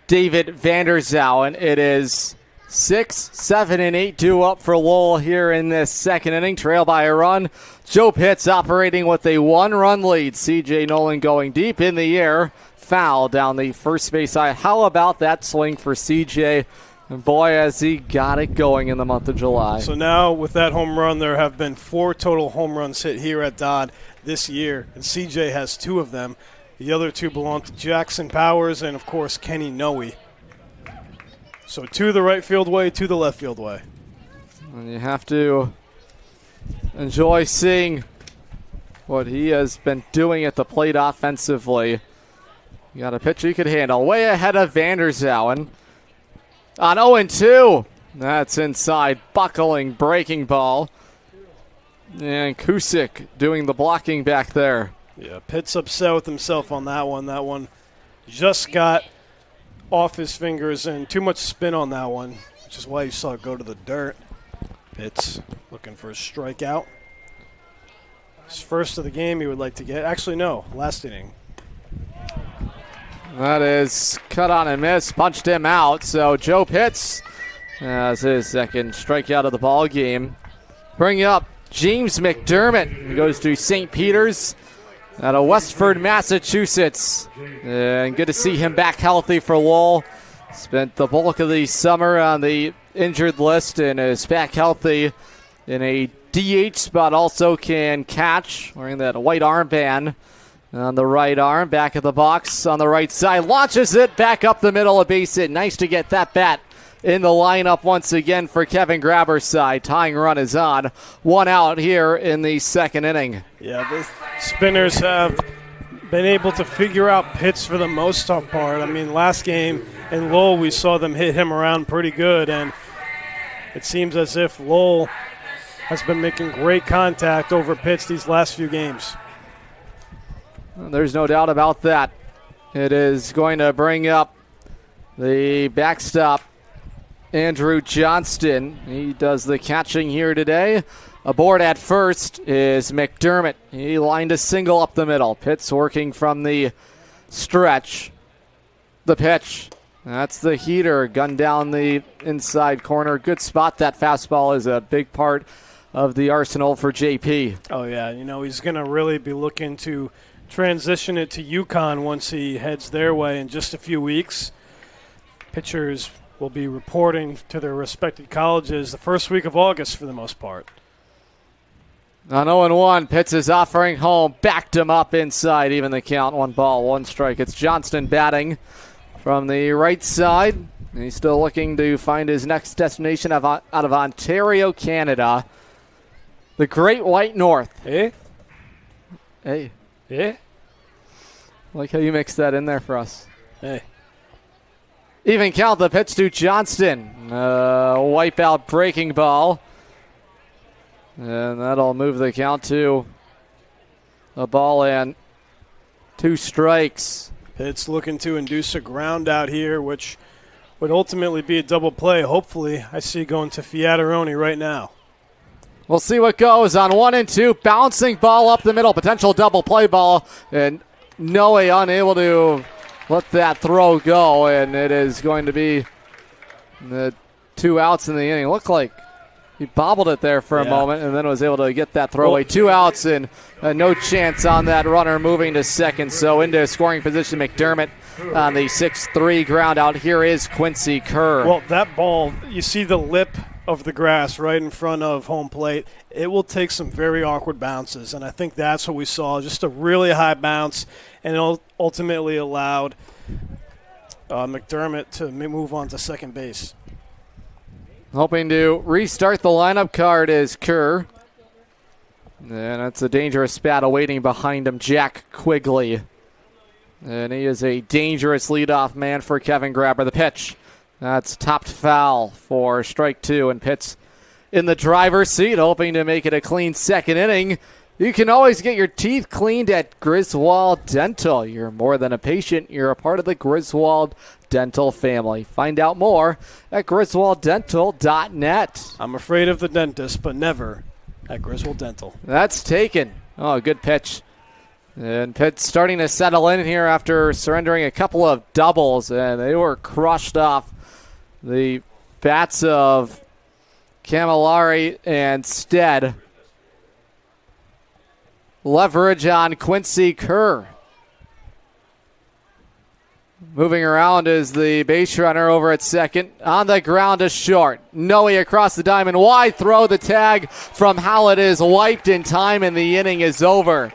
David Vanderzouen. It is 6, 7, and 8 due up for Lowell here in this second inning, trail by a run. Joe Pitts operating with a one-run lead. C.J. Nolan going deep in the air. Foul down the first base side. How about that swing for CJ? And boy, has he got it going in the month of July. So now with that home run, there have been 4 total home runs hit here at Dodd this year, and CJ has 2 of them. The other 2 belong to Jackson Powers and, of course, Kenny Noe. So 2 the right field way, 2 the left field way. And you have to enjoy seeing what he has been doing at the plate offensively. You got a pitcher you could handle. Way ahead of Vanderzouen. On 0-2. That's inside. Buckling, breaking ball. And Kusick doing the blocking back there. Yeah, Pitt's upset with himself on that one. That one just got off his fingers and too much spin on that one, which is why you saw it go to the dirt. Pitt's looking for a strikeout. His first of the game he would like to get. Actually, no, last inning. That is cut on and miss, punched him out. So Joe Pitts has his second strikeout of the ball game. Bring up James McDermott, who goes to St. Peter's out of Westford, Massachusetts. And good to see him back healthy for Lowell. Spent the bulk of the summer on the injured list and is back healthy in a DH spot. Also can catch, wearing that white armband on the right arm. Back of the box on the right side. Launches it back up the middle of base hit. Nice to get that bat in the lineup once again for Kevin Grabber's side. Tying run is on. 1 out here in the second inning. Yeah, the Spinners have been able to figure out Pitts for the most part. I mean, last game in Lowell, we saw them hit him around pretty good, and it seems as if Lowell has been making great contact over Pitts these last few games. There's no doubt about that. It is going to bring up the backstop, Andrew Johnston. He does the catching here today. Aboard at first is McDermott. He lined a single up the middle. Pitts working from the stretch. The pitch. That's the heater. Gun down the inside corner. Good spot. That fastball is a big part of the arsenal for JP. Oh, yeah. You know, he's going to really be looking to transition it to UConn once he heads their way in just a few weeks. Pitchers will be reporting to their respected colleges the first week of August for the most part. On 0-1, Pitts is offering home. Backed him up inside. Even the count. 1 ball, 1 strike. It's Johnston batting from the right side. He's still looking to find his next destination out of Ontario, Canada. The Great White North. Eh? Hey. Eh? Like how you mixed that in there for us. Hey. Even count, the pitch to Johnston. Wipeout breaking ball. And that'll move the count to a ball and 2 strikes. Pitts looking to induce a ground out here, which would ultimately be a double play. Hopefully, I see going to Fiataroni right now. We'll see what goes on 1 and 2. Bouncing ball up the middle. Potential double play ball. And Noe unable to let that throw go. And it is going to be the 2 outs in the inning. Looked like he bobbled it there for a moment and then was able to get that throw away. 2 outs and no chance on that runner moving to second. So into scoring position, McDermott on the 6-3 ground out. Here is Quincy Kerr. Well, that ball, you see the lip of the grass right in front of home plate. It will take some very awkward bounces, and I think that's what we saw, just a really high bounce, and it ultimately allowed McDermott to move on to second base. Hoping to restart the lineup card is Kerr. And that's a dangerous battle waiting behind him, Jack Quigley. And he is a dangerous leadoff man for Kevin Grabber. The pitch, that's topped foul for strike 2, and Pitts in the driver's seat, hoping to make it a clean second inning. You can always get your teeth cleaned at Griswold Dental. You're more than a patient. You're a part of the Griswold Dental family. Find out more at griswolddental.net. I'm afraid of the dentist, but never at Griswold Dental. That's taken. Oh, good pitch. And Pitts starting to settle in here after surrendering a couple of doubles, and they were crushed off the bats of Camillari and Stead. Leverage on Quincy Kerr. Moving around is the base runner over at second. On the ground to short. Noe across the diamond. Wide throw. The tag from Hallett is wiped in time, and the inning is over.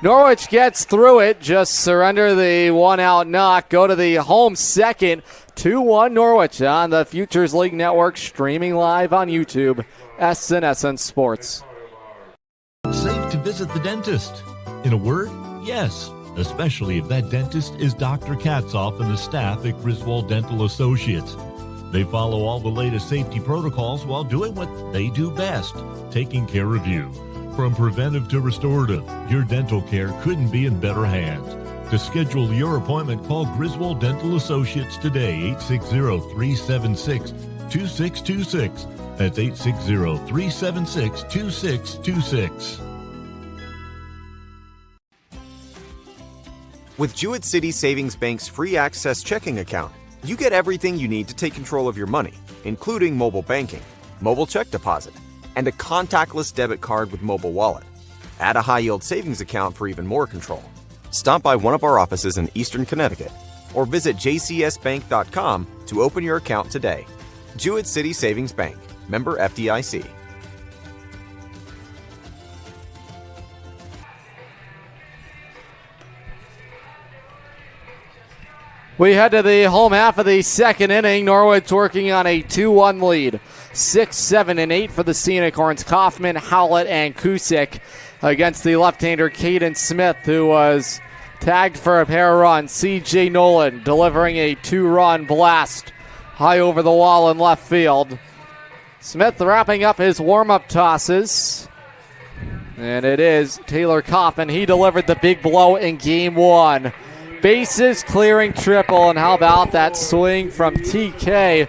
Norwich gets through it. Just surrender the 1-out knock. Go to the home second. 2-1 Norwich on the Futures League Network. Streaming live on YouTube. SNSN Sports. Safe to visit the dentist. In a word, yes. Especially if that dentist is Dr. Katzoff and the staff at Griswold Dental Associates. They follow all the latest safety protocols while doing what they do best, taking care of you. From preventive to restorative, your dental care couldn't be in better hands. To schedule your appointment, call Griswold Dental Associates today, 860-376-2626. That's 860-376-2626. With Jewett City Savings Bank's free access checking account, you get everything you need to take control of your money, including mobile banking, mobile check deposit, and a contactless debit card with mobile wallet. Add a high-yield savings account for even more control. Stop by one of our offices in Eastern Connecticut or visit jcsbank.com to open your account today. Jewett City Savings Bank, member FDIC. We head to the home half of the second inning. Norwich working on a 2-1 lead. 6, 7, and 8 for the Sea Unicorns. Kaufman, Howlett, and Kusick against the left-hander Caden Smith, who was tagged for a pair of runs. C.J. Nolan delivering a 2-run blast high over the wall in left field. Smith wrapping up his warm-up tosses. And it is Taylor Kaufman. He delivered the big blow in game 1. Bases clearing triple, and how about that swing from TK?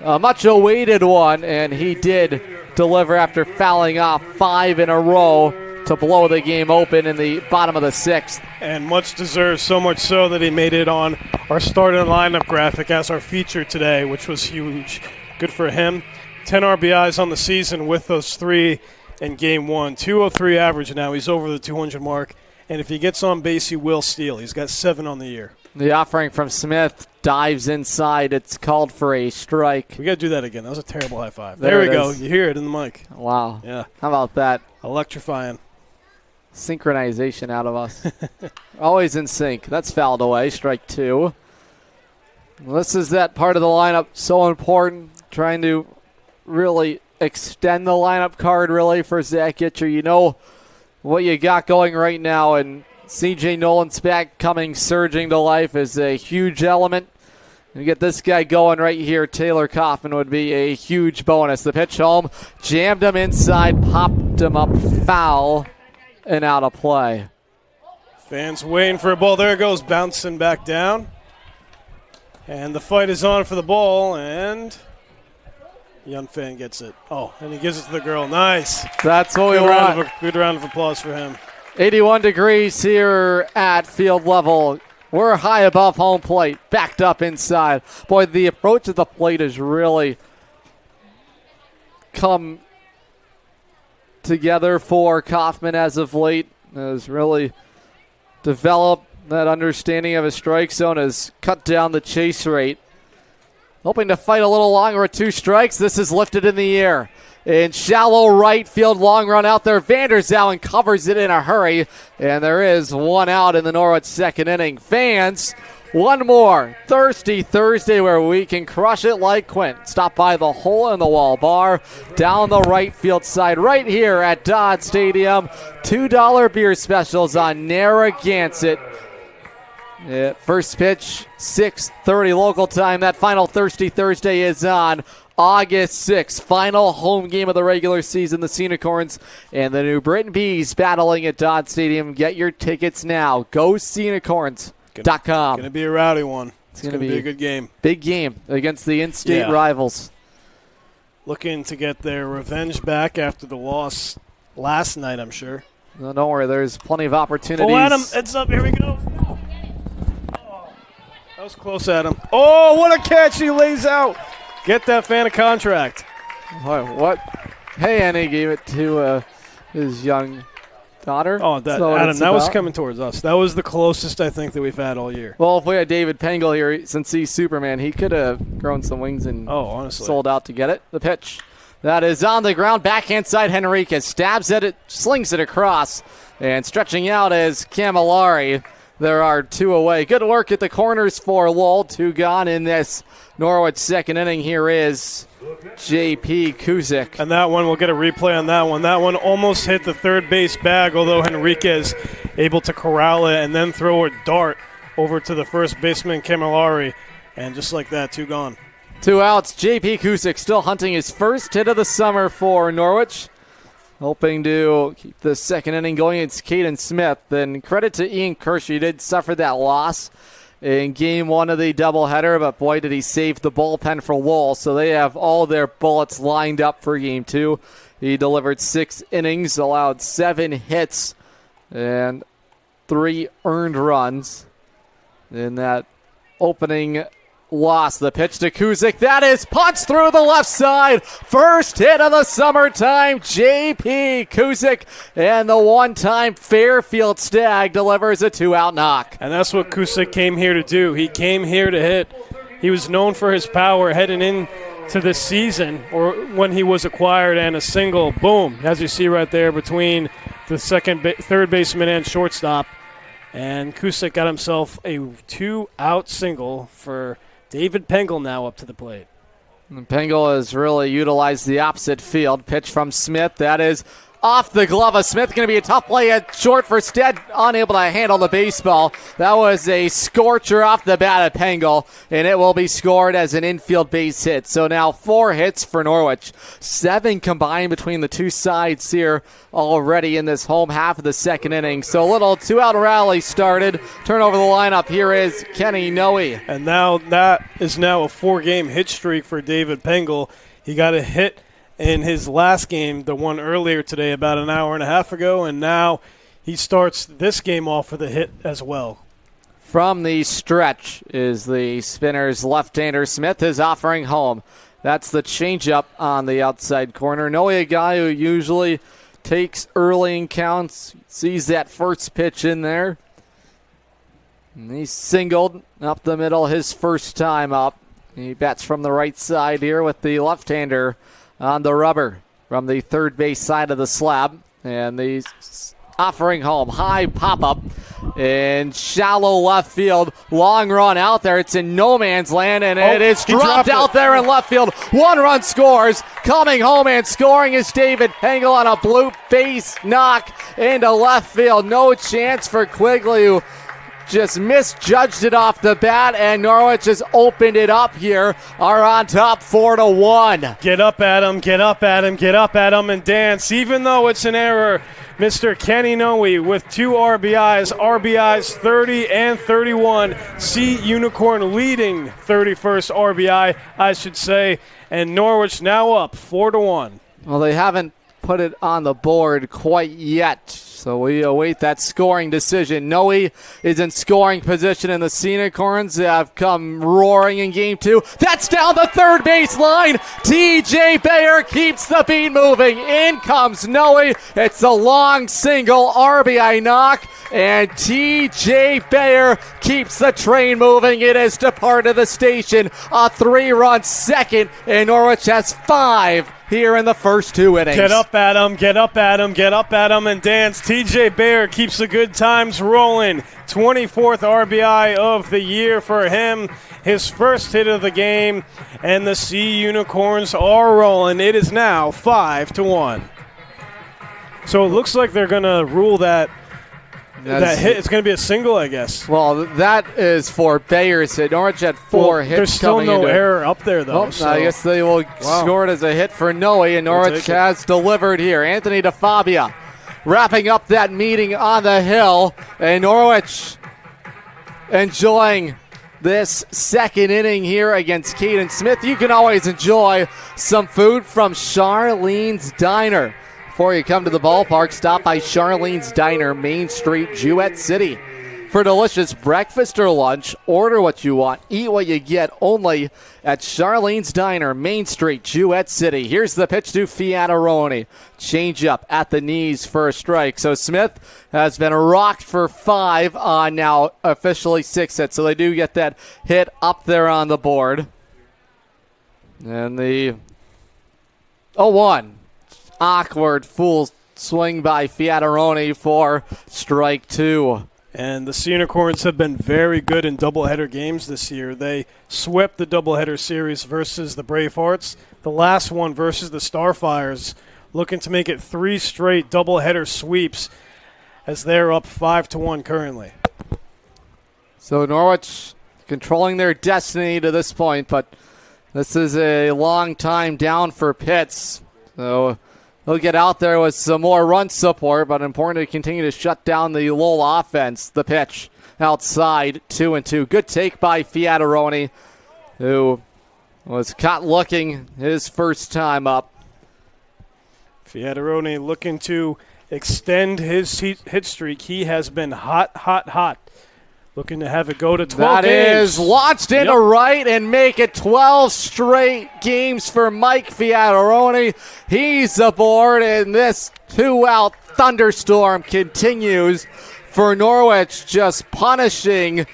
A much awaited one, and he did deliver after fouling off 5 in a row to blow the game open in the bottom of the 6th. And much deserved, so much so that he made it on our starting lineup graphic as our feature today, which was huge. Good for him. 10 RBIs on the season with those 3 in game 1. 203 average now. He's over the 200 mark. And if he gets on base, he will steal. He's got 7 on the year. The offering from Smith dives inside. It's called for a strike. We got to do that again. That was a terrible high five. There we go. You hear it in the mic. Wow. Yeah. How about that? Electrifying. Synchronization out of us. Always in sync. That's fouled away. Strike 2. This is that part of the lineup so important. Trying to really extend the lineup card really for Zach Gitcher. You know what you got going right now, and C.J. Nolan's back coming surging to life is a huge element. You get this guy going right here. Taylor Kaufman would be a huge bonus. The pitch home, jammed him inside, popped him up foul, and out of play. Fans waiting for a ball. There it goes, bouncing back down. And the fight is on for the ball, and young fan gets it. Oh, and he gives it to the girl. Nice. That's what we want. Good round of applause for him. 81 degrees here at field level. We're high above home plate, backed up inside. Boy, the approach of the plate has really come together for Kaufman as of late. Has really developed that understanding of his strike zone, has cut down the chase rate. Hoping to fight a little longer with 2 strikes. This is lifted in the air. In shallow right field, long run out there. Vanderzalen covers it in a hurry. And there is 1 out in the Norwich second inning. Fans, one more Thirsty Thursday where we can crush it like Quint. Stop by the Hole in the Wall bar down the right field side right here at Dodd Stadium. $2 beer specials on Narragansett. First pitch, 6:30 local time. That final Thirsty Thursday is on August 6th. Final home game of the regular season. The Sea Unicorns and the New Britain Bees battling at Dodd Stadium. Get your tickets now. GoSeaUnicorns.com. Going to be a rowdy one. It's going to be a good game. Big game against the in-state rivals. Looking to get their revenge back after the loss last night, I'm sure. No, don't worry. There's plenty of opportunities. Oh, Adam, it's up. Here we go. That was close, Adam. Oh, what a catch he lays out. Get that fan a contract. What? Hey, and he gave it to his young daughter. Oh, Adam, that was coming towards us. That was the closest I think that we've had all year. Well, if we had David Pengel here, since he's Superman, he could have grown some wings and honestly sold out to get it. The pitch. That is on the ground. Backhand side, Henriquez stabs at it, slings it across, and stretching out is Camillari. There are 2 away. Good work at the corners for Lowell. 2 gone in this Norwich second inning. Here is J.P. Kuzik. And that one, we'll get a replay on that one. That one almost hit the third base bag, although Henriquez able to corral it and then throw a dart over to the first baseman, Camillari. And just like that, 2 gone. 2 outs. J.P. Kuzik still hunting his first hit of the summer for Norwich. Hoping to keep the second inning going. It's Caden Smith. Then credit to Ian Kirsch. He did suffer that loss in game 1 of the doubleheader, but boy, did he save the bullpen for Lowell. So they have all their bullets lined up for game 2. He delivered 6 innings, allowed 7 hits, and 3 earned runs in that opening loss. The pitch to Kuzik. That is punched through the left side. First hit of the summertime. J.P. Kuzik, and the one-time Fairfield Stag delivers a 2-out knock. And that's what Kuzik came here to do. He came here to hit. He was known for his power heading into this season, or when he was acquired, and a single, boom, as you see right there between the third baseman and shortstop. And Kuzik got himself a 2-out single for David Pengel now up to the plate. And Pengel has really utilized the opposite field. Pitch from Smith. That is off the glove of Smith. Going to be a tough play at short for Stead. Unable to handle the baseball. That was a scorcher off the bat of Pengel, and it will be scored as an infield base hit. So now 4 hits for Norwich. 7 combined between the 2 sides here already in this home half of the second inning. So a little 2-out rally started. Turn over the lineup. Here is Kenny Noe. And now that is now a 4-game hit streak for David Pengel. He got a hit in his last game, the one earlier today, about an hour and a half ago, and now he starts this game off with a hit as well. From the stretch is the Spinners left-hander. Smith is offering home. That's the changeup on the outside corner. Noe, a guy who usually takes early in counts, sees that first pitch in there. And he singled up the middle his first time up. He bats from the right side here with the left-hander on the rubber from the third base side of the slab. And the offering home. High pop-up in shallow left field. Long run out there. It's in no man's land, and it is dropped out there in left field. 1 run scores. Coming home and scoring is David Pengel on a blue base knock into left field. No chance for Quigley, who just misjudged it off the bat, and Norwich has opened it up here. Are on top 4-1. Get up, Adam. Get up, Adam. Get up, Adam, and dance. Even though it's an error, Mr. Kenny Noe with 2 RBIs 30 and 31. Sea Unicorn leading 31st RBI, I should say. And Norwich now up 4-1. Well, they haven't put it on the board quite yet, so we await that scoring decision. Noe is in scoring position, and the Sea Unicorns have come roaring in game 2. That's down the third base line. TJ Bayer keeps the beat moving. In comes Noe. It's a long single RBI knock, and TJ Bayer keeps the train moving. It has departed the station. A 3-run second, and Norwich has 5 here in the first 2 innings. Get up at him, get up at him, get up at him and dance. TJ Bayer keeps the good times rolling. 24th RBI of the year for him. His first hit of the game, and the Sea Unicorns are rolling. It is now 5-1. So it looks like they're going to rule that hit. It's going to be a single, I guess. Well, that is for Bayer's hit. Norwich had 4 hits. There's still coming no into error up there, though. Oh, so. I guess they will score it as a hit for Noe, and Norwich has delivered here. Anthony DeFabia wrapping up that meeting on the hill, and Norwich enjoying this second inning here against Caden Smith. You can always enjoy some food from Charlene's Diner. Before you come to the ballpark, stop by Charlene's Diner, Main Street, Jewett City. For delicious breakfast or lunch, order what you want, eat what you get, only at Charlene's Diner, Main Street, Jewett City. Here's the pitch to Fiataroni. Change up at the knees for a strike. So Smith has been rocked for 5 on now officially 6 hits. So they do get that hit up there on the board. And the 0-1. Awkward full swing by Fiataroni for strike 2. And the Sea Unicorns have been very good in doubleheader games this year. They swept the doubleheader series versus the Bravehearts. The last one versus the Starfires, looking to make it 3 straight doubleheader sweeps as they're up 5-1 currently. So Norwich controlling their destiny to this point, but this is a long time down for Pitts. So they'll get out there with some more run support, but important to continue to shut down the Lowell offense. The pitch outside, 2-2. Good take by Fiataroni, who was caught looking his first time up. Fiataroni looking to extend his hit streak. He has been hot. Looking to have it go to 12 games. That is launched into right and make it 12 straight games for Mike Fiataroni. He's aboard, and this 2-out thunderstorm continues for Norwich, just punishing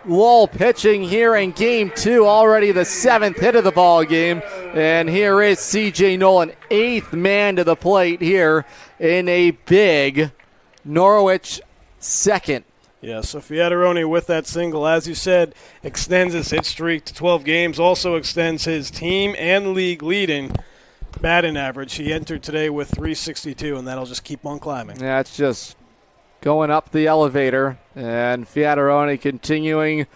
Lowell pitching here in game 2, already the 7th hit of the ball game. And here is C.J. Nolan, 8th man to the plate here in a big Norwich second. Yeah, so Fiataroni with that single, as you said, extends his hit streak to 12 games, also extends his team and league leading batting average. He entered today with 362, and that'll just keep on climbing. Yeah, it's just going up the elevator, and Fiataroni continuing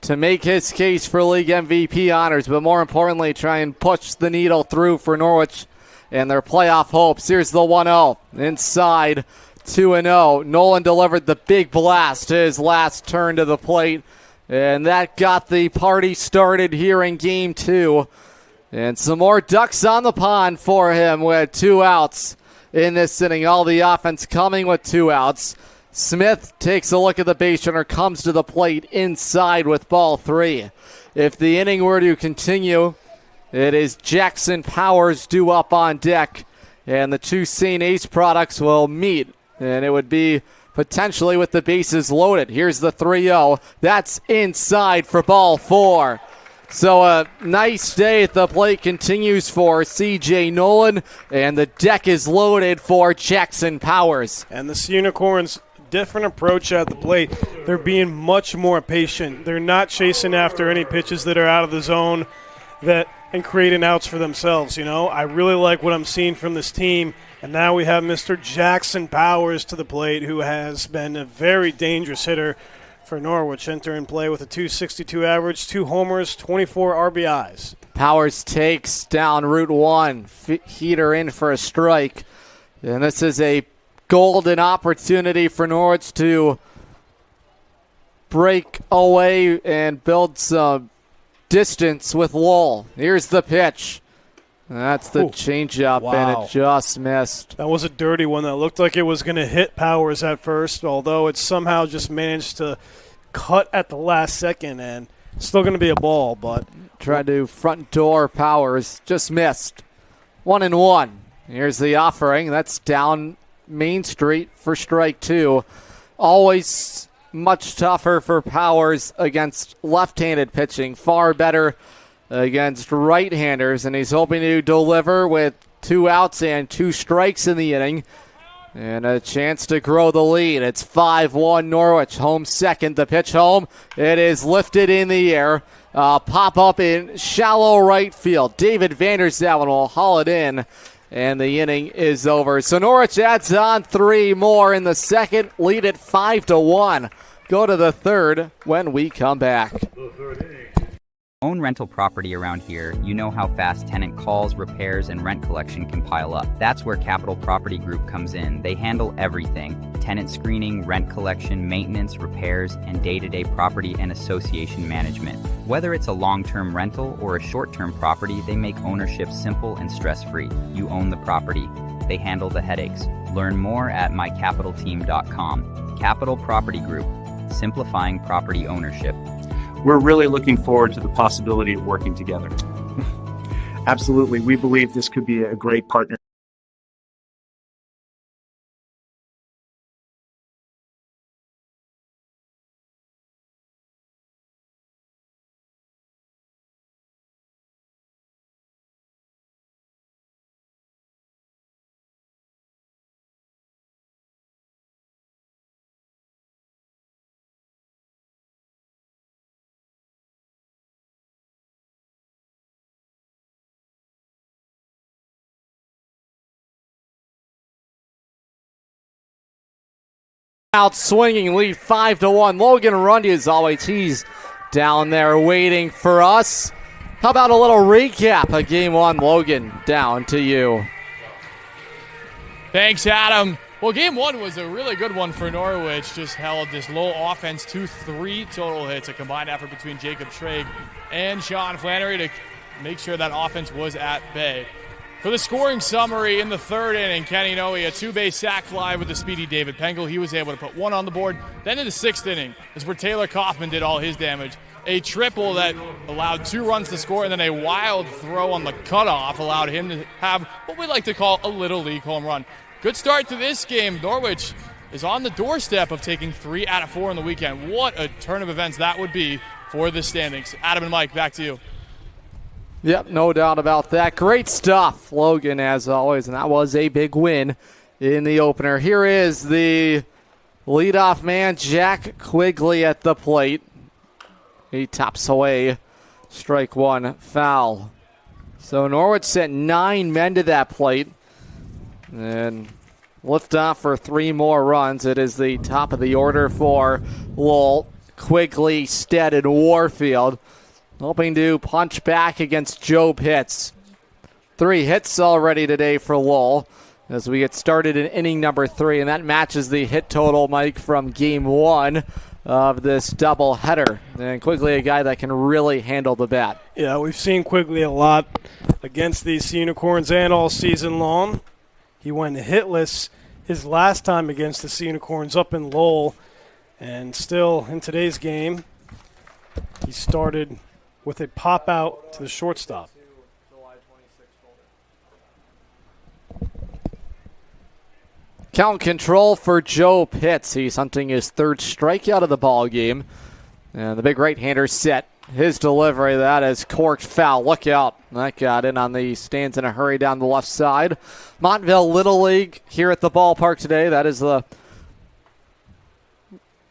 to make his case for league MVP honors, but more importantly, try and push the needle through for Norwich and their playoff hopes. Here's the 1-0 inside. 2-0. Nolan delivered the big blast his last turn to the plate, and that got the party started here in game 2. And some more ducks on the pond for him with 2 outs in this inning. All the offense coming with 2 outs. Smith takes a look at the base runner, comes to the plate inside with ball 3. If the inning were to continue, it is Jackson Powers due up on deck, and the 2 St. Ace products will meet. And it would be potentially with the bases loaded. Here's the 3-0. That's inside for ball 4. So a nice day at the plate continues for C.J. Nolan, and the deck is loaded for Jackson Powers. And the Sea Unicorns, different approach at the plate. They're being much more patient. They're not chasing after any pitches that are out of the zone and creating outs for themselves. You know, I really like what I'm seeing from this team. And now we have Mr. Jackson Powers to the plate, who has been a very dangerous hitter for Norwich. Enter in play with a .262 average, 2 homers, 24 RBIs. Powers takes down Route 1. Heater in for a strike. And this is a golden opportunity for Norwich to break away and build some distance with Lowell. Here's the pitch. That's the changeup, and it just missed. That was a dirty one that looked like it was going to hit Powers at first, although it somehow just managed to cut at the last second, and it's still going to be a ball. But tried to front door Powers, just missed. 1-1. Here's the offering. That's down Main Street for strike two. Always much tougher for Powers against left-handed pitching. Far better against right-handers, and he's hoping to deliver with 2 outs and 2 strikes in the inning and a chance to grow the lead. It's 5-1 Norwich, home second. The pitch home, it is lifted in the air. Pop up in shallow right field. David Vanderzallen will haul it in, and the inning is over. So Norwich adds on 3 more in the second, lead at 5-1. Go to the third when we come back. Own rental property around here, you know how fast tenant calls, repairs, and rent collection can pile up. That's where Capital Property Group comes in. They handle everything: tenant screening, rent collection, maintenance, repairs, and day-to-day property and association management. Whether it's a long-term rental or a short-term property, they make ownership simple and stress-free. You own the property. They handle the headaches. Learn more at mycapitalteam.com. Capital Property Group, simplifying property ownership. We're really looking forward to the possibility of working together. Absolutely. We believe this could be a great partner. Out swinging, lead 5-1. Logan Rundy, as always, he's down there waiting for us. How about a little recap of Game 1? Logan, down to you. Thanks, Adam. Well, Game 1 was a really good one for Norwich. Just held this Lowell offense to 3 total hits, a combined effort between Jacob Trigg and Sean Flannery to make sure that offense was at bay. For the scoring summary, in the third inning, Kenny Noe, a 2-base sac fly with the speedy David Pengel. He was able to put 1 on the board. Then in the 6th inning is where Taylor Kaufman did all his damage. A triple that allowed 2 runs to score, and then a wild throw on the cutoff allowed him to have what we like to call a little league home run. Good start to this game. Norwich is on the doorstep of taking 3 out of 4 in the weekend. What a turn of events that would be for the standings. Adam and Mike, back to you. Yep, no doubt about that. Great stuff, Logan, as always, and that was a big win in the opener. Here is the leadoff man, Jack Quigley, at the plate. He tops away. Strike 1, foul. So Norwich sent 9 men to that plate and lift off for 3 more runs. It is the top of the order for Lowell, Quigley, Stead, and Warfield. Hoping to punch back against Joe Pitts. 3 hits already today for Lowell as we get started in inning number 3, and that matches the hit total, Mike, from Game 1 of this doubleheader. And Quigley, a guy that can really handle the bat. Yeah, we've seen Quigley a lot against these Sea Unicorns and all season long. He went hitless his last time against the Sea Unicorns up in Lowell, and still in today's game, he started with a pop out to the shortstop. Count control for Joe Pitts. He's hunting his 3rd strikeout of the ball game. And the big right-hander set his delivery. That is corked foul. Look out. That got in on the stands in a hurry down the left side. Montville Little League here at the ballpark today. That is the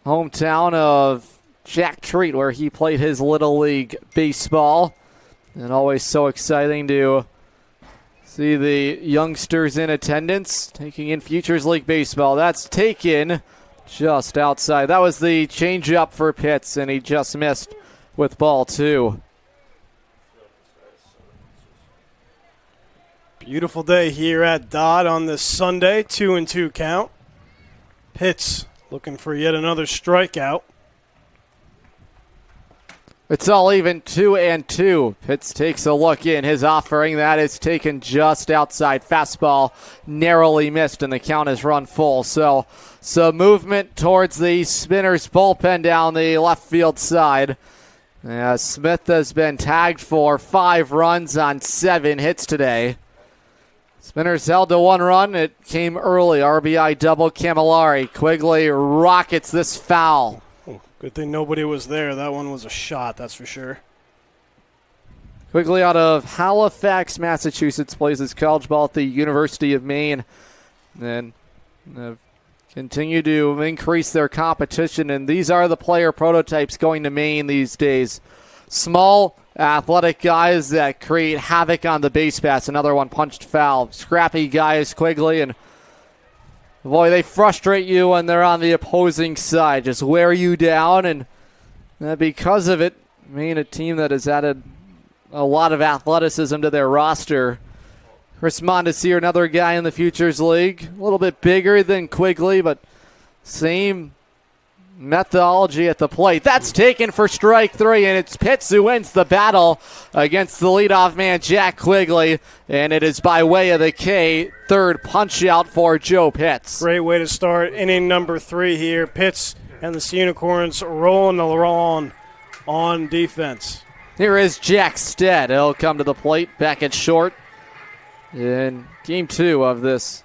hometown of Jack Treat, where he played his Little League baseball. And always so exciting to see the youngsters in attendance taking in Futures League baseball. That's taken just outside. That was the changeup for Pitts, and he just missed with ball 2. Beautiful day here at Dodd on this Sunday, 2-2 count. Pitts looking for yet another strikeout. It's all even 2-2. Pitts takes a look in. His offering, that is taken just outside. Fastball narrowly missed, and the count is run full. So movement towards the Spinners bullpen down the left field side. Smith has been tagged for 5 runs on 7 hits today. Spinners held to 1 run. It came early. RBI double Camillari. Quigley rockets this foul. Good thing nobody was there. That one was a shot, that's for sure. Quigley out of Halifax, Massachusetts, plays his college ball at the University of Maine. And continue to increase their competition. And these are the player prototypes going to Maine these days. Small, athletic guys that create havoc on the base paths. Another one punched foul. Scrappy guys, Quigley, and boy, they frustrate you when they're on the opposing side. Just wear you down, and because of it, Maine, a team that has added a lot of athleticism to their roster. Chris Mondesir, another guy in the Futures League. A little bit bigger than Quigley, but same methodology at the plate. That's taken for strike 3, and it's Pitts who wins the battle against the leadoff man, Jack Quigley, and it is by way of the K. Third punch out for Joe Pitts. Great way to start inning number 3 here. Pitts and the Sea Unicorns rolling along on defense. Here is Jack Stead. He'll come to the plate back at short in game 2 of this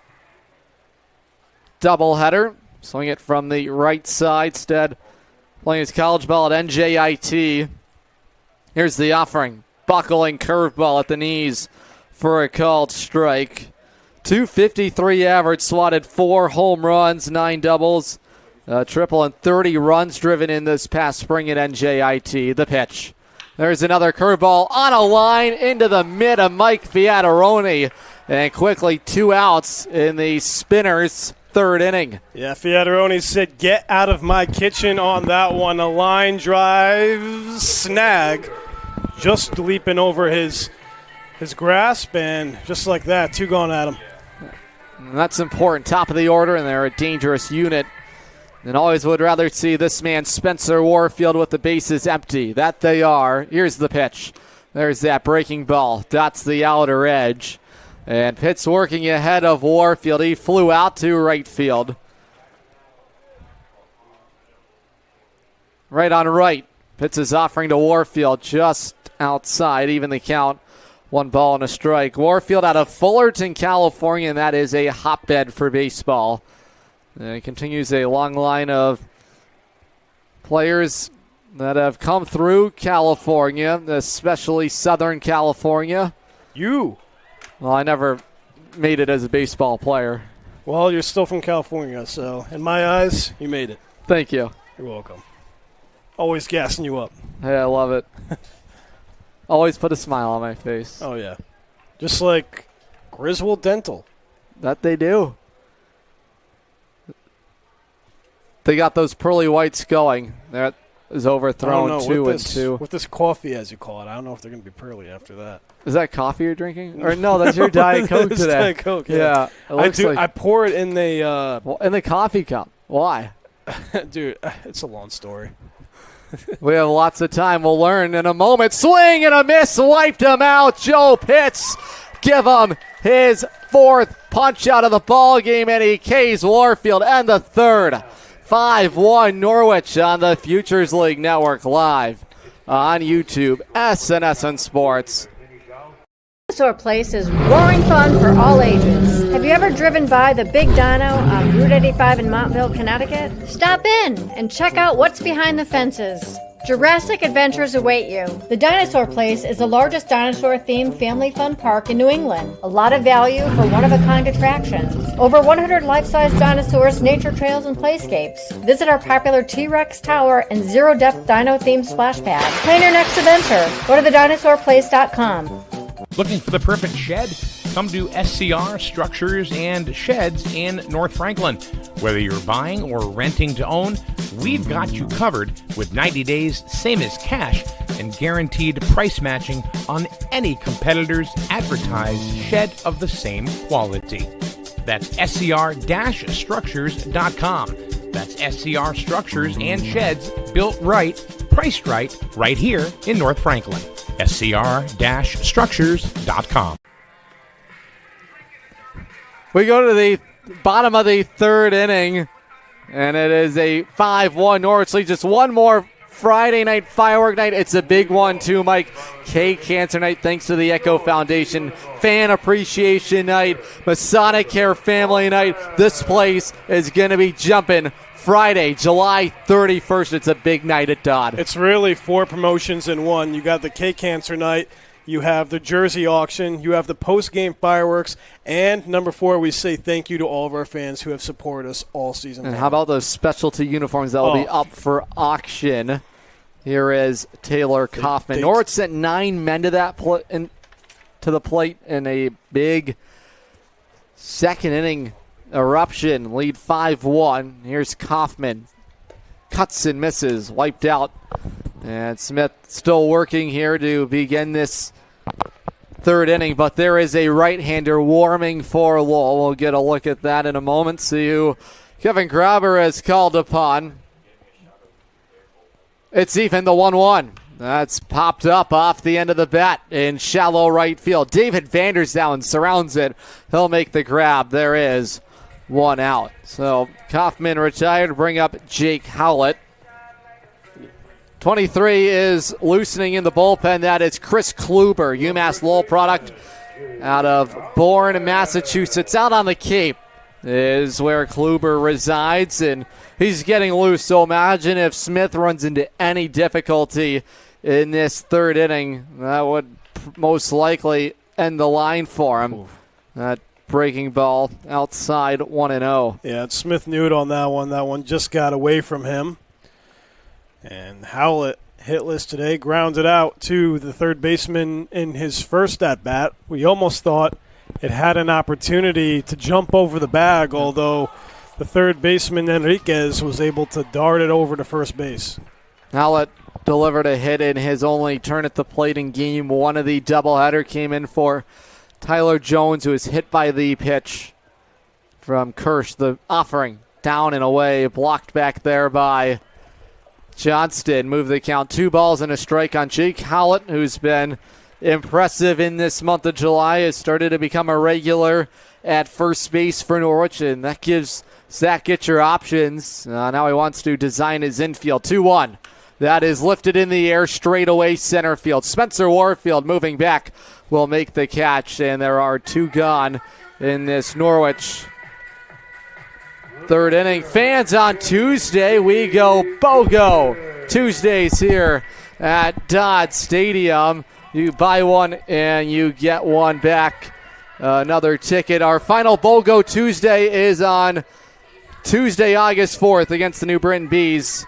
doubleheader. Swing it from the right side. Stead playing his college ball at NJIT. Here's the offering. Buckling curveball at the knees for a called strike. .253 average, swatted 4 home runs, 9 doubles, triple, and 30 runs driven in this past spring at NJIT. The pitch. There's another curveball on a line into the mid of Mike Fiataroni. And quickly 2 outs in the Spinners' 3rd inning. Yeah, Fiataroni said, "Get out of my kitchen" on that one. A line drive snag, just leaping over his grasp, and just like that, 2 gone at him. And that's important. Top of the order, and they're a dangerous unit. And always would rather see this man, Spencer Warfield, with the bases empty. That they are. Here's the pitch. There's that breaking ball. Dots the outer edge. And Pitts working ahead of Warfield. He flew out to right field. Right on right. Pitts is offering to Warfield just outside. Even the count. 1 ball and a strike. Warfield out of Fullerton, California, and that is a hotbed for baseball. And it continues a long line of players that have come through California, especially Southern California. Well, I never made it as a baseball player. Well, you're still from California, so in my eyes, you made it. Thank you. You're welcome. Always gassing you up. Hey, I love it. Always put a smile on my face. Oh, yeah. Just like Griswold Dental. That they do. They got those pearly whites going. That is overthrown 2-2. With this coffee, as you call it, I don't know if they're going to be pearly after that. Is that coffee you're drinking? Or no, that's your Diet Coke today. Diet Coke, yeah. I pour it in the in the coffee cup. Why? Dude, it's a long story. We have lots of time. We'll learn in a moment. Swing and a miss. Wiped him out. Joe Pitts. Give him his 4th punch out of the ball game, and he K's Warfield and the 3rd. 5-1 Norwich on the Futures League Network, live on YouTube. SNSN Sports. Dinosaur Place is roaring fun for all ages. Have you ever driven by the Big Dino on Route 85 in Montville, Connecticut? Stop in and check out what's behind the fences. Jurassic adventures await you. The Dinosaur Place is the largest dinosaur-themed family fun park in New England. A lot of value for one-of-a-kind attractions. Over 100 life-size dinosaurs, nature trails, and playscapes. Visit our popular T-Rex Tower and zero-depth dino-themed splash pad. Plan your next adventure. Go to thedinosaurplace.com. Looking for the perfect shed? Come to SCR Structures and Sheds in North Franklin. Whether you're buying or renting to own, we've got you covered with 90 days, same as cash, and guaranteed price matching on any competitor's advertised shed of the same quality. That's scr-structures.com. That's SCR Structures and Sheds, built right, priced right here in North Franklin. scr-structures.com. We go to the bottom of the third inning, and it is a 5-1 Norwich lead. Just one more Friday night firework night. It's a big one too, Mike. Cancer night, thanks to the Echo Foundation. Fan appreciation night. Masonic Care family night. This place is going to be jumping Friday, July 31st. It's a big night at Dodd. It's really 4 promotions in one. You got the Cancer night. You have the jersey auction. You have the post-game fireworks. And number 4, we say thank you to all of our fans who have supported us all season long. And how about those specialty uniforms that will be up for auction? Here is Taylor Kaufman. Norwich sent 9 men to to the plate in a big second inning eruption. Lead 5-1. Here's Kaufman. Cuts and misses. Wiped out. And Smith still working here to begin this third inning, but there is a right-hander warming for Lowell. We'll get a look at that in a moment. See who Kevin Grabber has called upon. It's even the 1-1. That's popped up off the end of the bat in shallow right field. David Vandersdown surrounds it. He'll make the grab. There is 1 out. So Kaufman retired. Bring up Jake Howlett. 23 is loosening in the bullpen. That is Chris Kluber, UMass Lowell product out of Bourne, Massachusetts. Out on the Cape is where Kluber resides, and he's getting loose. So imagine if Smith runs into any difficulty in this third inning. That would most likely end the line for him. That breaking ball outside 1-0. Yeah, Smith knew it on that one. That one just got away from him. And Howlett, hitless today, grounded out to the third baseman in his first at-bat. We almost thought it had an opportunity to jump over the bag, although the third baseman, Enriquez, was able to dart it over to first base. Howlett delivered a hit in his only turn at the plate in game 1 of the doubleheader. Came in for Tyler Jones, who was hit by the pitch from Kirsch. The offering down and away, blocked back there by Johnston. Moved the count 2 balls and a strike on Jake Howlett, who's been impressive in this month of July. Has started to become a regular at first base for Norwich, and that gives Zach Gitcher options. Now he wants to design his infield. 2-1. That is lifted in the air straight away center field. Spencer Warfield moving back will make the catch, and there are 2 gone in this Norwich third inning. Fans on Tuesday, we go BOGO Tuesdays here at Dodd Stadium. You buy one and you get one back. Another ticket. Our final BOGO Tuesday is on Tuesday, August 4th against the New Britain Bees.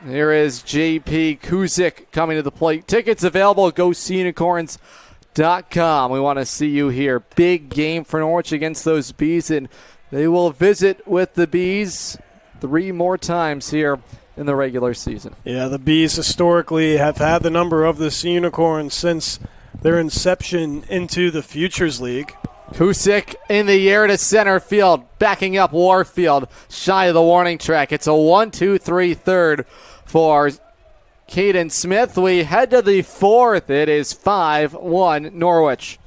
Here is J.P. Kuzik coming to the plate. Tickets available at GoSeaUnicorns.com. We want to see you here. Big game for Norwich against those Bees, and they will visit with the Bees 3 more times here in the regular season. Yeah, the Bees historically have had the number of the Sea Unicorns since their inception into the Futures League. Kusick in the air to center field, backing up Warfield, shy of the warning track. It's a 1-2-3 third for Caden Smith. We head to the 4th. It is 5-1 Norwich.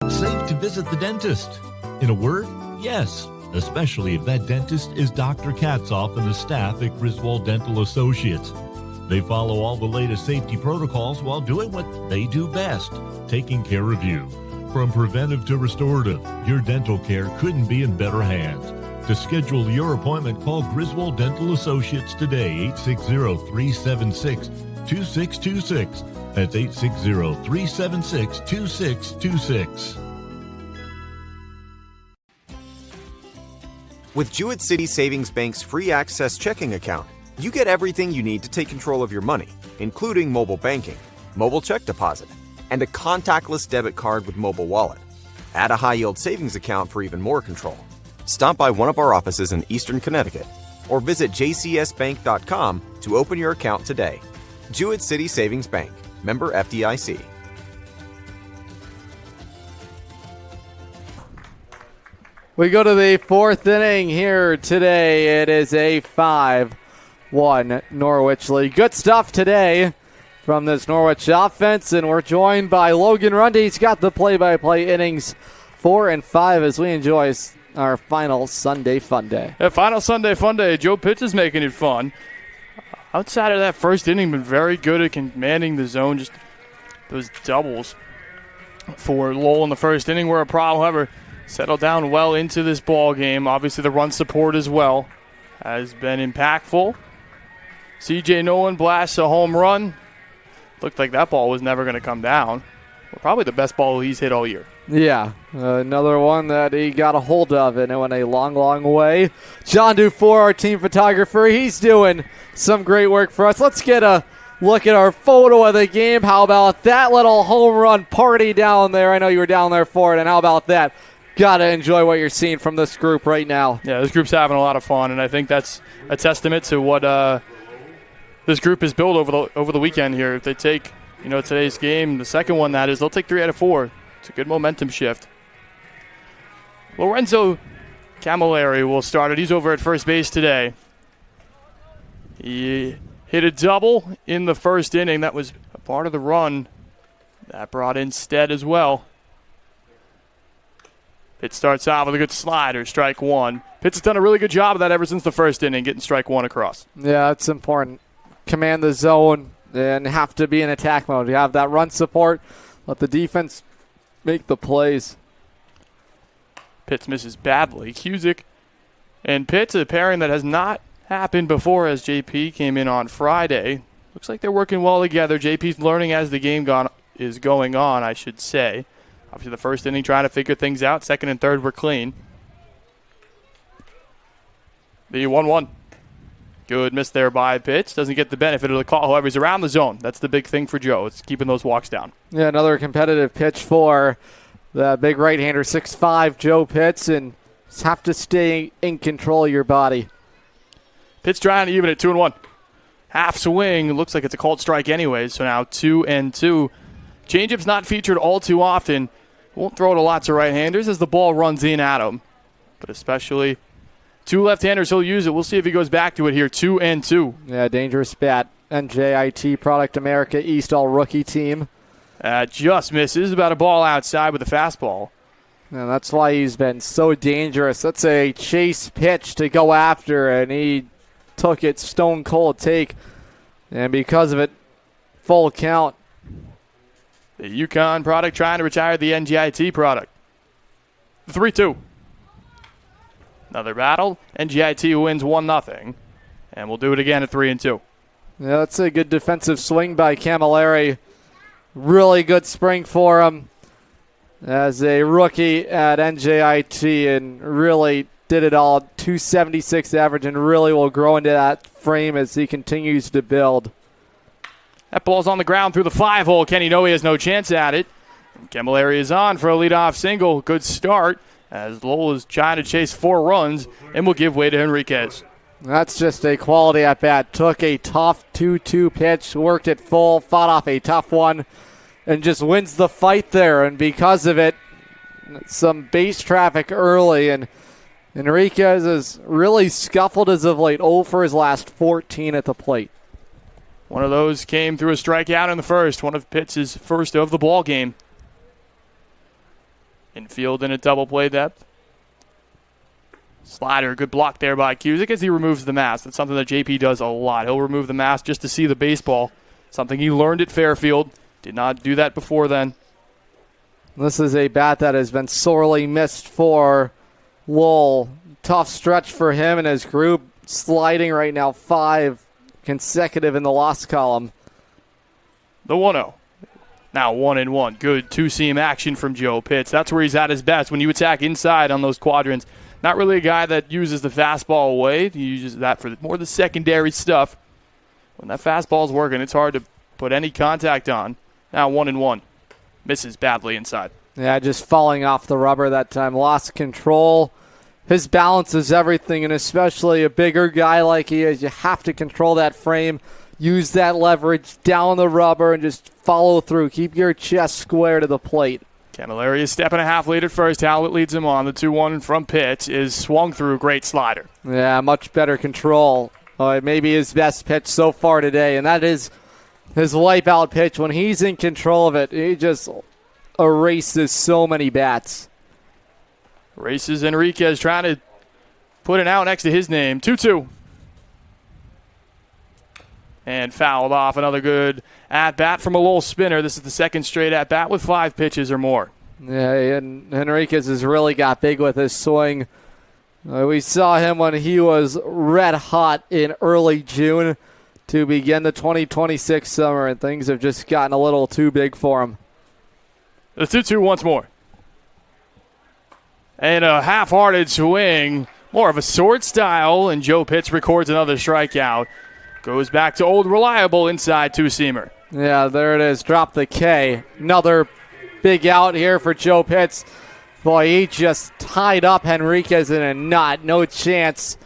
Safe to visit the dentist. In a word, yes, especially if that dentist is Dr. Katzoff and the staff at Griswold Dental Associates. They follow all the latest safety protocols while doing what they do best, taking care of you. From preventive to restorative, your dental care couldn't be in better hands. To schedule your appointment, call Griswold Dental Associates today, 860-376-2626. That's 860-376-2626. With Jewett City Savings Bank's free access checking account, you get everything you need to take control of your money, including mobile banking, mobile check deposit, and a contactless debit card with mobile wallet. Add a high-yield savings account for even more control. Stop by one of our offices in Eastern Connecticut or visit jcsbank.com to open your account today. Jewett City Savings Bank, member FDIC. We go to the fourth inning here today. It is a 5-1 Norwich lead. Good stuff today from this Norwich offense, and we're joined by Logan Rundy. He's got the play-by-play innings 4 and 5 as we enjoy our final Sunday fun day. Yeah, final Sunday fun day. Joe Pitts is making it fun. Outside of that first inning, been very good at commanding the zone. Just those doubles for Lowell in the first inning were a problem. However, settled down well into this ball game. Obviously, the run support as well has been impactful. CJ Nolan blasts a home run. Looked like that ball was never going to come down. Well, probably the best ball he's hit all year. Yeah, another one that he got a hold of, and it went a long, long way. John Dufour, our team photographer, he's doing some great work for us. Let's get a look at our photo of the game. How about that little home run party down there? I know you were down there for it, and how about that? Got to enjoy what you're seeing from this group right now. Yeah, this group's having a lot of fun, and I think that's a testament to what this group has built over the weekend here. If they take, today's game, the second one that is, they'll take 3 out of 4. It's a good momentum shift. Lorenzo Camilleri will start it. He's over at first base today. He hit a double in the first inning. That was a part of the run. That brought in Stead as well. Pitt starts out with a good slider, strike one. Pitt's done a really good job of that ever since the first inning, getting strike one across. Yeah, it's important. Command the zone and have to be in attack mode. You have that run support. Let the defense make the plays. Pitts misses badly. Cusick and Pitts, a pairing that has not happened before as JP came in on Friday. Looks like they're working well together. JP's learning as the game is going on, I should say. Obviously, the first inning trying to figure things out. Second and third were clean. The 1-1. Good miss there by Pitts. Doesn't get the benefit of the call. However, he's around the zone. That's the big thing for Joe. It's keeping those walks down. Yeah, another competitive pitch for the big right-hander, 6'5", Joe Pitts, and just have to stay in control of your body. Pitts trying to even it, 2-1. Half swing. Looks like it's a called strike anyways, so now 2-2. Changeup's not featured all too often. Won't throw it to lots of right-handers as the ball runs in at him. But especially two left-handers, he'll use it. We'll see if he goes back to it here. 2-2. Yeah, dangerous bat. NJIT Product America East All-Rookie team. Just misses. About a ball outside with a fastball. And that's why he's been so dangerous. That's a chase pitch to go after, and he took it stone cold take. And because of it, full count. The Yukon product trying to retire the NGIT product. 3-2. Another battle. NGIT wins 1-0. And we'll do it again at 3-2. Yeah, that's a good defensive swing by Camilleri. Really good spring for him as a rookie at NJIT, and really did it all. 276 average, and really will grow into that frame as he continues to build. That ball's on the ground through the 5-hole. Kenny Noe has no chance at it. Camilleri is on for a leadoff single. Good start as Lowell is trying to chase 4 runs and will give way to Henriquez. That's just a quality at bat. Took a tough 2-2 pitch, worked it full, fought off a tough one, and just wins the fight there. And because of it, some base traffic early, and Henriquez has really scuffled as of late. 0 for his last 14 at the plate. One of those came through a strikeout in the first, one of Pitts' first of the ball game. Infield in a double play depth. Slider, good block there by Cusick as he removes the mask. That's something that JP does a lot. He'll remove the mask just to see the baseball. Something he learned at Fairfield. Did not do that before then. This is a bat that has been sorely missed for Lowell. Tough stretch for him and his group. Sliding right now, 5 consecutive in the loss column. The 1-0. Now 1-1. Good two-seam action from Joe Pitts. That's where he's at his best. When you attack inside on those quadrants, not really a guy that uses the fastball away. He uses that for more the secondary stuff. When that fastball's working, it's hard to put any contact on. Now 1-1. Misses badly inside. Yeah, just falling off the rubber that time. Lost control. His balance is everything, and especially a bigger guy like he is, you have to control that frame, use that leverage down the rubber, and just follow through. Keep your chest square to the plate. Camilleri is step and a half lead at first. Howlett leads him on. The 2-1 from pitch is swung through. Great slider. Yeah, much better control. Maybe his best pitch so far today, and that is his wipeout pitch. When he's in control of it, he just erases so many bats. Races Enriquez trying to put an out next to his name. 2-2. And fouled off. Another good at-bat from a Lowell Spinner. This is the second straight at-bat with 5 pitches or more. Yeah, and Enriquez has really got big with his swing. We saw him when he was red hot in early June to begin the 2026 summer, and things have just gotten a little too big for him. The 2-2 once more. And a half-hearted swing. More of a sword style, and Joe Pitts records another strikeout. Goes back to old reliable inside two-seamer. Yeah, there it is. Drop the K. Another big out here for Joe Pitts. Boy, he just tied up Henriquez in a knot. No chance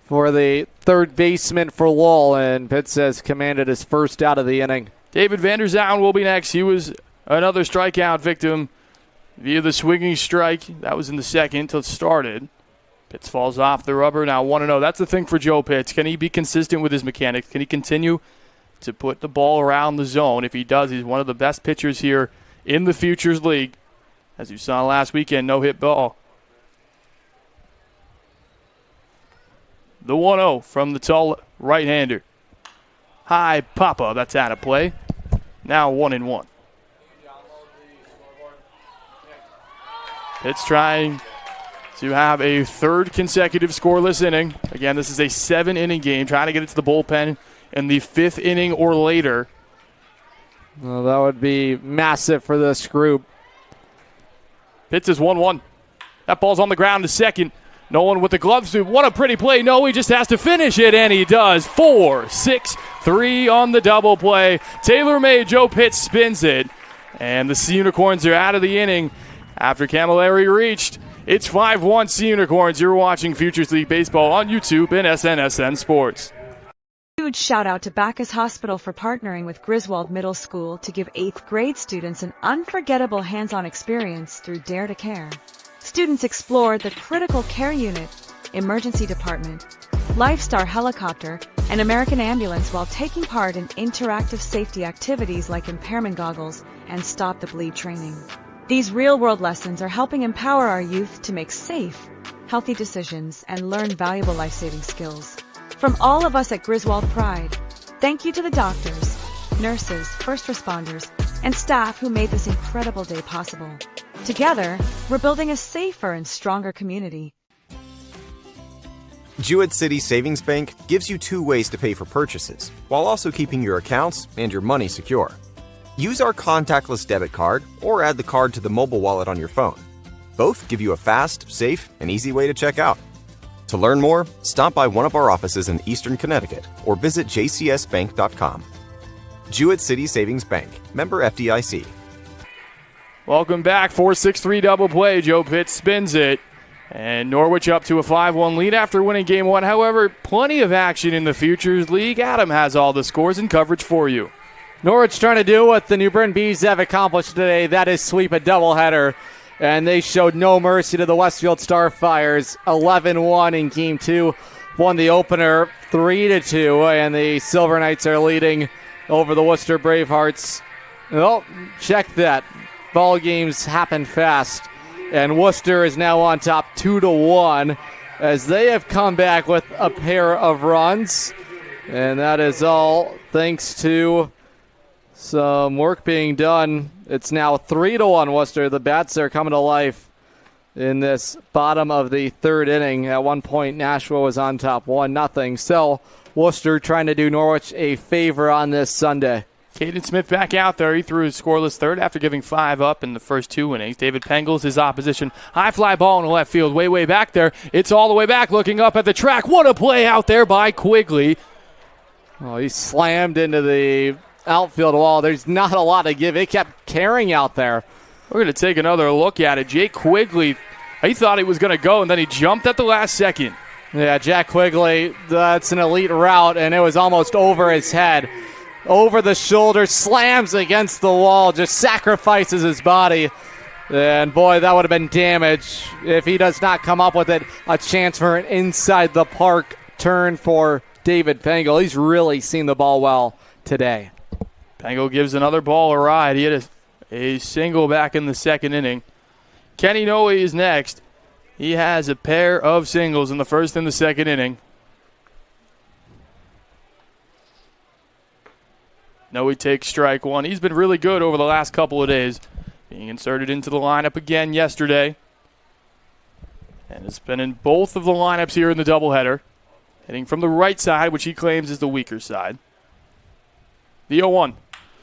for the third baseman for Lowell, and Pitts has commanded his first out of the inning. David Vanderzaan will be next. He was another strikeout victim via the swinging strike. That was in the second till it started. Pitts falls off the rubber. Now 1-0. That's the thing for Joe Pitts. Can he be consistent with his mechanics? Can he continue to put the ball around the zone? If he does, he's one of the best pitchers here in the Futures League. As you saw last weekend, no-hit ball. The 1-0 from the tall right-hander. High Papa, that's out of play. Now 1-1. Pitts trying to have a third consecutive scoreless inning. Again, this is a 7-inning game, trying to get it to the bullpen in the 5th inning or later. Well, that would be massive for this group. Pitts is 1-1. That ball's on the ground to second. Nolan with the gloves. What a pretty play. No, he just has to finish it, and he does. 4-6-3 on the double play. Taylor-made. Joe Pitts spins it, and the Sea Unicorns are out of the inning after Camilleri reached. It's 5-1 Sea Unicorns. You're watching Futures League Baseball on YouTube and SNSN Sports. Huge shout out to Bacchus Hospital for partnering with Griswold Middle School to give 8th grade students an unforgettable hands-on experience through Dare to Care. Students explored the critical care unit, emergency department, Lifestar helicopter, and American ambulance while taking part in interactive safety activities like impairment goggles and stop the bleed training. These real-world lessons are helping empower our youth to make safe, healthy decisions and learn valuable life-saving skills. From all of us at Griswold Pride, thank you to the doctors, nurses, first responders, and staff who made this incredible day possible. Together, we're building a safer and stronger community. Jewett City Savings Bank gives you 2 ways to pay for purchases, while also keeping your accounts and your money secure. Use our contactless debit card or add the card to the mobile wallet on your phone. Both give you a fast, safe, and easy way to check out. To learn more, stop by one of our offices in Eastern Connecticut or visit jcsbank.com. Jewett City Savings Bank, member FDIC. Welcome back. 4-6-3 double play. Joe Pitts spins it. And Norwich up to a 5-1 lead after winning Game 1. However, plenty of action in the Futures League. Adam has all the scores and coverage for you. Norwich trying to do what the New Bern Bees have accomplished today. That is sweep a doubleheader. And they showed no mercy to the Westfield Starfires. 11-1 in Game 2. Won the opener 3-2. And the Silver Knights are leading over the Worcester Bravehearts. Oh, check that. Ball games happen fast. And Worcester is now on top 2-1 as they have come back with a pair of runs. And that is all thanks to some work being done. It's now 3-1 Worcester. The Bats are coming to life in this bottom of the 3rd inning. At one point, Nashua was on top 1-0. So Worcester trying to do Norwich a favor on this Sunday. Caden Smith back out there. He threw his scoreless 3rd after giving 5 up in the first 2 innings. David Pengels, his opposition. High fly ball in the left field, way back there. It's all the way back, looking up at the track. What a play out there by Quigley. Oh, he slammed into the outfield wall. There's not a lot to give. It kept carrying out there. We're going to take another look at it. Jake Quigley, he thought he was going to go, and then he jumped at the last second. Yeah, Jack Quigley, that's an elite route, and it was almost over his head. Over the shoulder, slams against the wall, just sacrifices his body. And boy, that would have been damage if he does not come up with it. A chance for an inside the park turn for David Pengel. He's really seen the ball well today. Pengel gives another ball a ride. He had a single back in the second inning. Kenny Noe is next. He has a pair of singles in the first and the second inning. Noe takes strike one. He's been really good over the last couple of days. Being inserted into the lineup again yesterday. And has been in both of the lineups here in the doubleheader. Hitting from the right side, which he claims is the weaker side. The 0-1.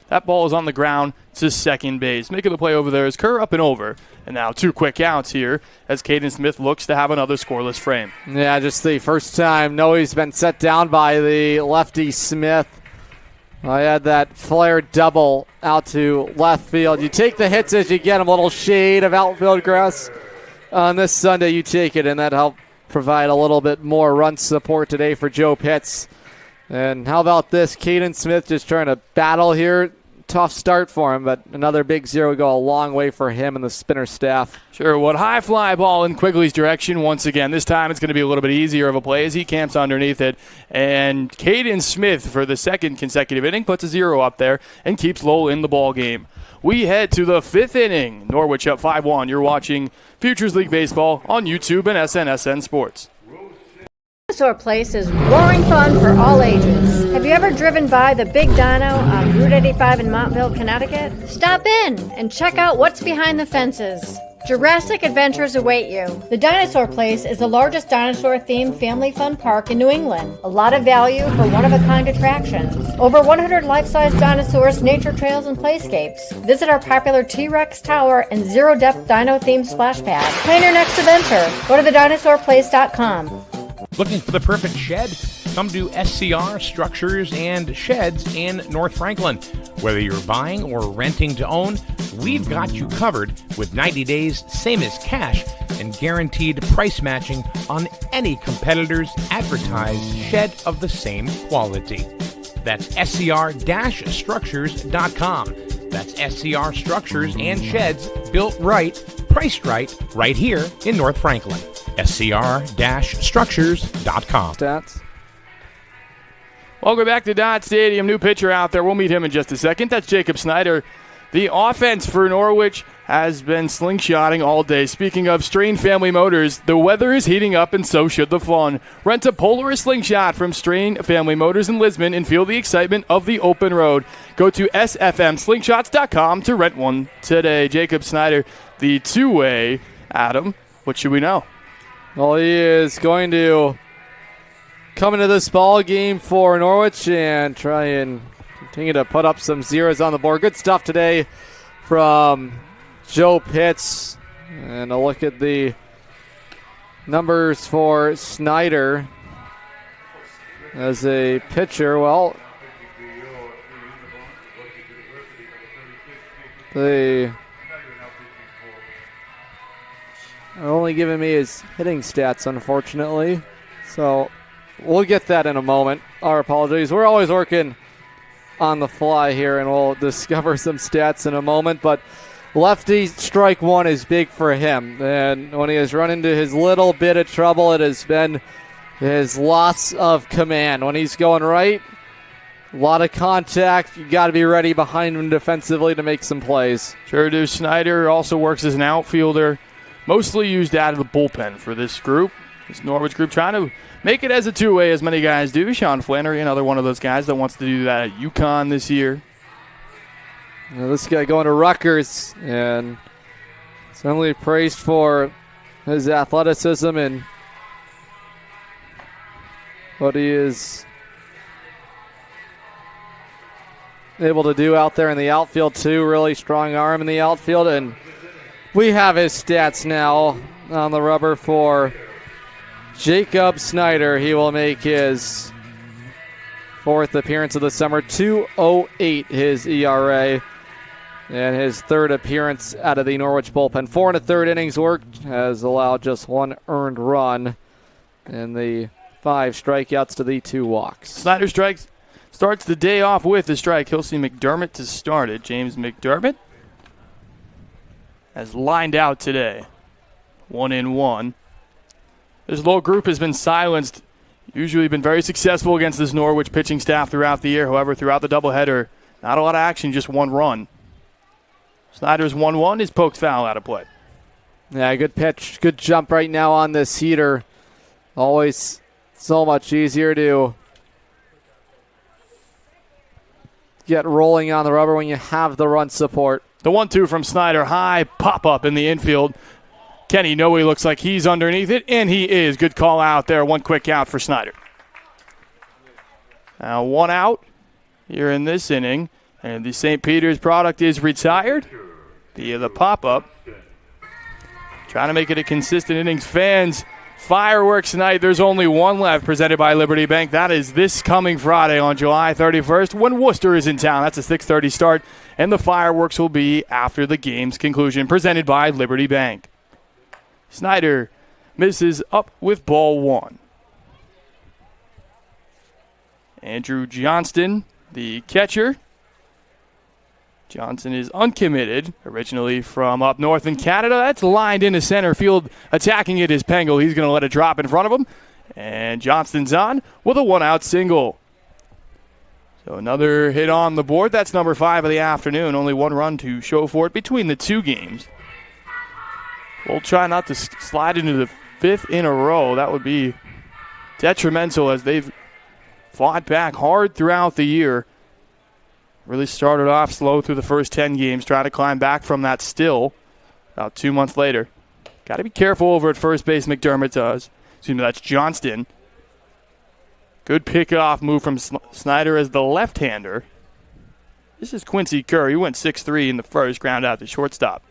That ball is on the ground to second base. Making the play over there is Kerr up and over. And now 2 quick outs here as Caden Smith looks to have another scoreless frame. Yeah, just the first time Noe's been set down by the lefty Smith. I had that flare double out to left field. You take the hits as you get them, a little shade of outfield grass. On this Sunday, you take it, and that helped provide a little bit more run support today for Joe Pitts. And how about this? Caden Smith just trying to battle here. Tough start for him, but another big zero go a long way for him and the Spinner staff. Sure, what high fly ball in Quigley's direction once again. This time it's going to be a little bit easier of a play as he camps underneath it. And Caden Smith, for the second consecutive inning, puts a 0 up there and keeps Lowell in the ball game. We head to the 5th inning. Norwich up 5-1. You're watching Futures League Baseball on YouTube and SNSN Sports. Dinosaur Place is roaring fun for all ages. Have you ever driven by the Big Dino on Route 85 in Montville, Connecticut? Stop in and check out what's behind the fences. Jurassic adventures await you. The Dinosaur Place is the largest dinosaur-themed family fun park in New England. A lot of value for one-of-a-kind attractions. Over 100 life-size dinosaurs, nature trails, and playscapes. Visit our popular T-Rex Tower and zero-depth dino-themed splash pad. Plan your next adventure. Go to thedinosaurplace.com. Looking for the perfect shed? Come to SCR Structures and Sheds in North Franklin. Whether you're buying or renting to own, we've got you covered with 90 days, same as cash, and guaranteed price matching on any competitor's advertised shed of the same quality. That's scr-structures.com. That's SCR Structures and Sheds, built right, priced right here in North Franklin. scr-structures.com. Stats. Welcome back to Dodd Stadium. New pitcher out there. We'll meet him in just a second. That's Jacob Snyder. The offense for Norwich has been slingshotting all day. Speaking of Strain Family Motors, the weather is heating up and so should the fun. Rent a Polaris Slingshot from Strain Family Motors in Lisbon and feel the excitement of the open road. Go to sfmslingshots.com to rent one today. Jacob Snyder, the two-way. Adam, what should we know? Well, he is going to come into this ball game for Norwich and try and continue to put up some zeros on the board. Good stuff today from Joe Pitts. And a look at the numbers for Snyder as a pitcher. Well, they are only giving me his hitting stats, unfortunately. So we'll get that in a moment. Our apologies. We're always working on the fly here, and we'll discover some stats in a moment. But lefty strike one is big for him. And when he has run into his little bit of trouble, it has been his loss of command. When he's going right, a lot of contact. You got to be ready behind him defensively to make some plays. Sure do. Snyder also works as an outfielder, mostly used out of the bullpen for this group. This Norwich group trying to make it as a two-way, as many guys do. Sean Flannery, another one of those guys that wants to do that at UConn this year. Now this guy going to Rutgers, and certainly praised for his athleticism and what he is able to do out there in the outfield too. Really strong arm in the outfield, and we have his stats now on the rubber for Jacob Snyder. He will make his fourth appearance of the summer. 2.08 his ERA, and his third appearance out of the Norwich bullpen. 4 1/3 innings worked, has allowed just one earned run, and the 5 strikeouts to the 2 walks. Snyder starts the day off with a strike. He'll see McDermott to start it. James McDermott. has lined out today. 1-1. This Lowell group has been silenced. Usually been very successful against this Norwich pitching staff throughout the year. However, throughout the doubleheader, not a lot of action, just one run. Snyder's 1-1 is poked foul out of play. Yeah, good pitch. Good jump right now on this heater. Always so much easier to get rolling on the rubber when you have the run support. The 1-2 from Snyder. High pop-up in the infield. Kenny Noe looks like he's underneath it, and he is. Good call out there. One quick out for Snyder. Now 1 out here in this inning, and the St. Peter's product is retired via the pop-up. Trying to make it a consistent innings. Fans, fireworks tonight. There's only one left, presented by Liberty Bank. That is this coming Friday on July 31st when Worcester is in town. That's a 6:30 start, and the fireworks will be after the game's conclusion, presented by Liberty Bank. Snyder misses up with ball 1. Andrew Johnston, the catcher. Johnson is uncommitted, originally from up north in Canada. That's lined into center field. Attacking it is Pengel. He's going to let it drop in front of him. And Johnston's on with a 1-out single. So another hit on the board. That's number 5 of the afternoon. Only 1 run to show for it between the 2 games. We'll try not to slide into the 5th in a row. That would be detrimental as they've fought back hard throughout the year. Really started off slow through the first 10 games, trying to climb back from that still about 2 months later. Got to be careful over at first base, McDermott does. Excuse me, that's Johnston. Good pick-off move from Snyder as the left-hander. This is Quincy Kerr. He went 6-3 in the first, ground out to shortstop.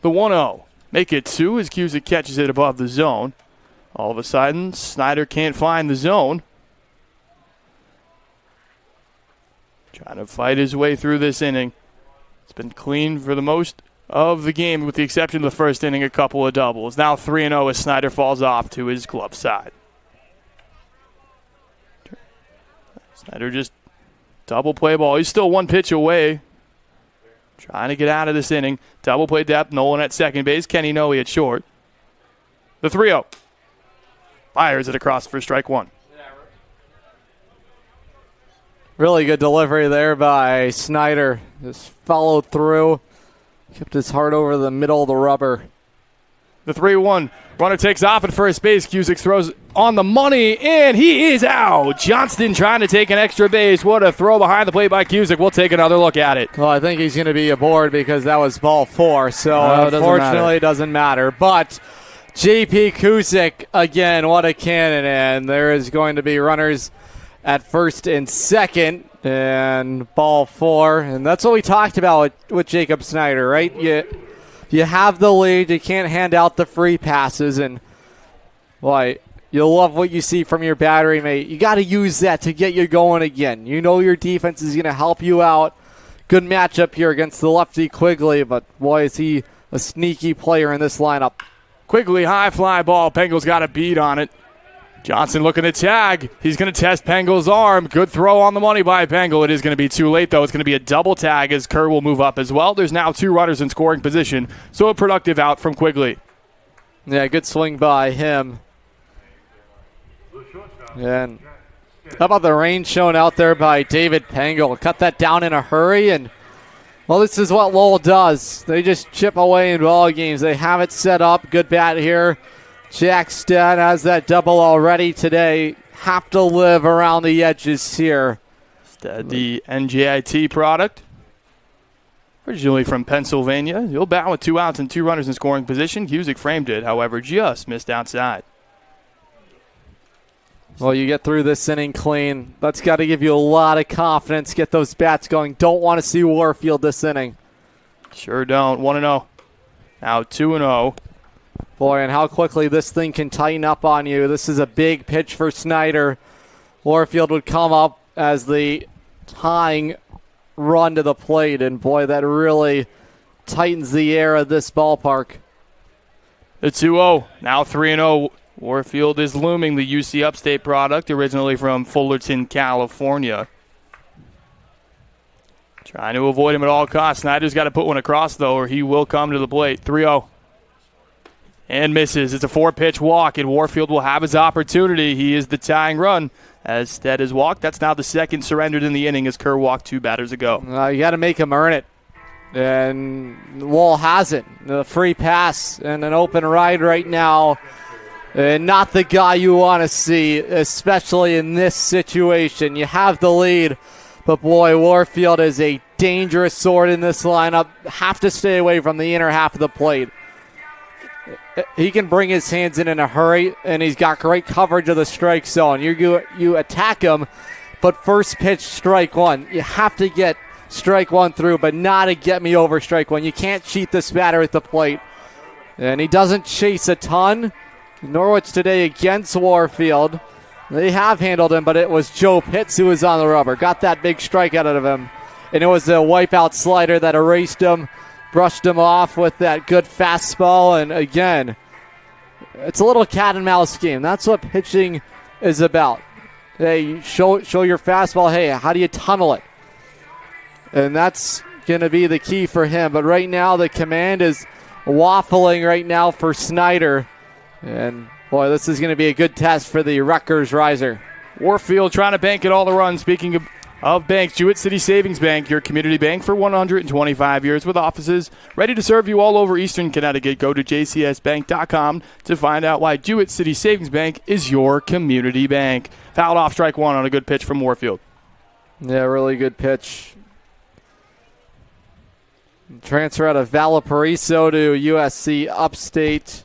The 1-0. Make it 2 as Cusick catches it above the zone. All of a sudden, Snyder can't find the zone. Trying to fight his way through this inning. It's been clean for the most of the game, with the exception of the first inning, a couple of doubles. Now 3-0 as Snyder falls off to his glove side. Snyder just double play ball. He's still 1 pitch away. Trying to get out of this inning. Double play depth. Nolan at second base. Kenny Noe at short. The 3-0. Fires it across for strike 1. Really good delivery there by Snyder. Just followed through. Kept his heart over the middle of the rubber. The 3-1. Runner takes off at first base. Cusick throws on the money, and he is out. Johnston trying to take an extra base. What a throw behind the plate by Cusick. We'll take another look at it. Well, I think he's going to be aboard because that was ball 4, so unfortunately it doesn't matter. But J.P. Cusick, again, what a cannon, and there is going to be runners at first and second, and ball 4. And that's what we talked about with Jacob Snyder, right? You have the lead. You can't hand out the free passes, and boy, you'll love what you see from your battery mate. You got to use that to get you going again. You know your defense is going to help you out. Good matchup here against the lefty Quigley, but boy, is he a sneaky player in this lineup. Quigley, high fly ball. Pengel's got a beat on it. Johnson looking to tag. He's going to test Pengel's arm. Good throw on the money by Pengel. It is going to be too late, though. It's going to be a double tag as Kerr will move up as well. There's now 2 runners in scoring position, so a productive out from Quigley. Yeah, good swing by him. And how about the rain shown out there by David Pengel? Cut that down in a hurry, and well, this is what Lowell does. They just chip away in ball games. They have it set up. Good bat here. Jack Stead has that double already today. Have to live around the edges here. Stead, the NJIT product. Originally from Pennsylvania. He'll bat with 2 outs and 2 runners in scoring position. Cusick framed it, however, just missed outside. Well, you get through this inning clean. That's got to give you a lot of confidence. Get those bats going. Don't want to see Warfield this inning. Sure don't. 1-0. Now 2-0. Boy, and how quickly this thing can tighten up on you. This is a big pitch for Snyder. Warfield would come up as the tying run to the plate, and boy, that really tightens the air of this ballpark. The 2-0. Now 3-0. Warfield is looming, the UC Upstate product, originally from Fullerton, California. Trying to avoid him at all costs. Snyder's got to put one across, though, or he will come to the plate. 3-0. And misses. It's a 4-pitch walk, and Warfield will have his opportunity. He is the tying run. As Stead has walked, that's now the second surrendered in the inning as Kerr walked 2 batters ago. You got to make him earn it. And Lowell has it. The free pass and an open ride right now. And not the guy you want to see, especially in this situation. You have the lead, but boy, Warfield is a dangerous sword in this lineup. Have to stay away from the inner half of the plate. He can bring his hands in a hurry, and he's got great coverage of the strike zone. You attack him, but first pitch, strike one. You have to get strike one through, but not a get me over strike one. You can't cheat this batter at the plate. And he doesn't chase a ton. Norwich today against Warfield. They have handled him, but it was Joe Pitts who was on the rubber. Got that big strikeout out of him. And it was a wipeout slider that erased him, brushed him off with that good fastball. And again, it's a little cat and mouse game. That's what pitching is about. Hey, show your fastball. Hey, how do you tunnel it? And that's going to be the key for him. But right now, the command is waffling right now for Snyder. And, boy, this is going to be a good test for the Rutgers riser. Warfield trying to bank it all the run. Speaking of banks, Jewett City Savings Bank, your community bank for 125 years with offices ready to serve you all over Eastern Connecticut. Go to jcsbank.com to find out why Jewett City Savings Bank is your community bank. Fouled off strike one on a good pitch from Warfield. Yeah, really good pitch. Transfer out of Valparaiso to USC Upstate.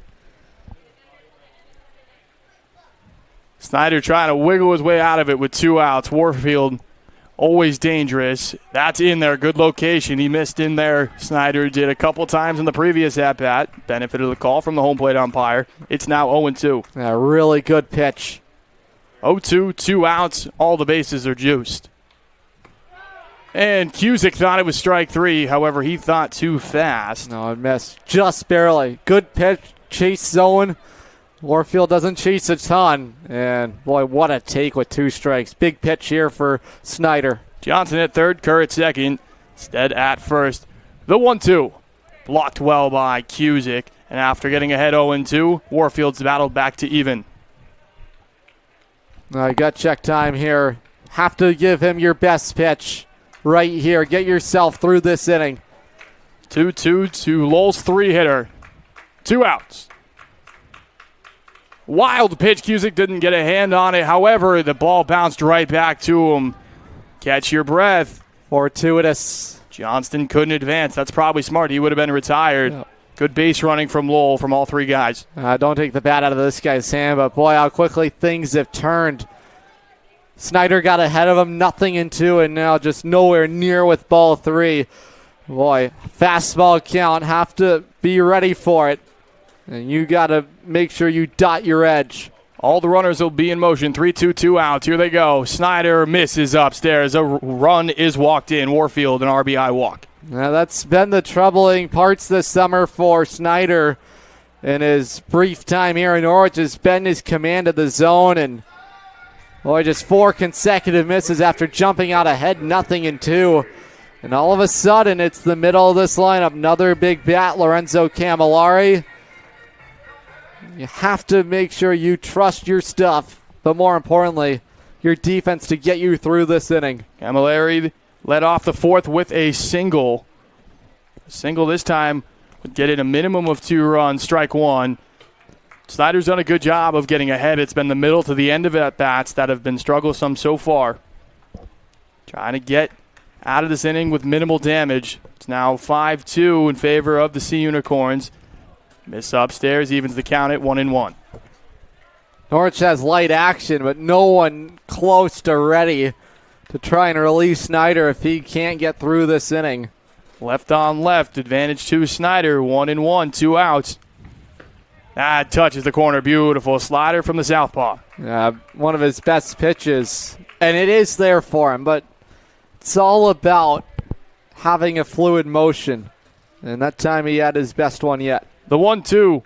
Snyder trying to wiggle his way out of it with 2 outs. Warfield always dangerous. That's in there. Good location. He missed in there. Snyder did a couple times in the previous at-bat. Benefited the call from the home plate umpire. It's now 0-2. Yeah, really good pitch. 0-2, 2 outs. All the bases are juiced. And Cusick thought it was strike 3. However, he thought too fast. No, it missed just barely. Good pitch. Chase zone. Warfield doesn't chase a ton. And, boy, what a take with 2 strikes. Big pitch here for Snyder. Johnson at third, Kerr at second. Stead at first. The 1-2. Blocked well by Cusick. And after getting ahead 0-2, Warfield's battled back to even. You got check time here. Have to give him your best pitch right here. Get yourself through this inning. 2-2 to Lowell's 3-hitter. 2 outs. Wild pitch. Cusick didn't get a hand on it. However, the ball bounced right back to him. Catch your breath. Fortuitous. Johnston couldn't advance. That's probably smart. He would have been retired. Yep. Good base running from Lowell from all 3 guys. Don't take the bat out of this guy's hand, but boy, how quickly things have turned. Snyder got ahead of him, 0-2, and now just nowhere near with ball 3. Boy, fastball count. Have to be ready for it. And you got to make sure you dot your edge. All the runners will be in motion. 3-2, 2 outs. Here they go. Snyder misses upstairs. A run is walked in. Warfield, an RBI walk. Now that's been the troubling parts this summer for Snyder in his brief time here in Norwich. Has been his command of the zone. And, boy, just 4 consecutive misses after jumping out ahead 0-2. And all of a sudden, it's the middle of this lineup. Another big bat, Lorenzo Camillari. You have to make sure you trust your stuff, but more importantly, your defense to get you through this inning. Camillari led off the 4th with a single. A single this time would get it a minimum of 2 runs, strike 1. Snyder's done a good job of getting ahead. It's been the middle to the end of at-bats that have been strugglesome so far. Trying to get out of this inning with minimal damage. It's now 5-2 in favor of the Sea Unicorns. Miss upstairs, evens the count at 1-1. Norwich has light action, but no one close to ready to try and release Snyder if he can't get through this inning. Left on left, advantage to Snyder, 1-1, 2 outs. That touches the corner, beautiful slider from the southpaw. One of his best pitches, and it is there for him, but it's all about having a fluid motion, and that time he had his best one yet. The 1-2.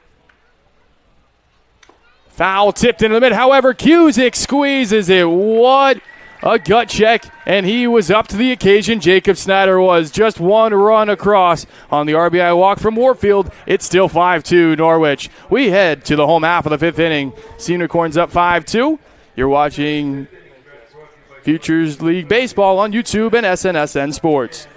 Foul tipped into the mid. However, Cusick squeezes it. What a gut check, and he was up to the occasion. Jacob Snyder was just one run across on the RBI walk from Warfield. It's still 5-2 Norwich. We head to the home half of the fifth inning. Sea Unicorns up 5-2. You're watching Futures League Baseball on YouTube and SNSN Sports.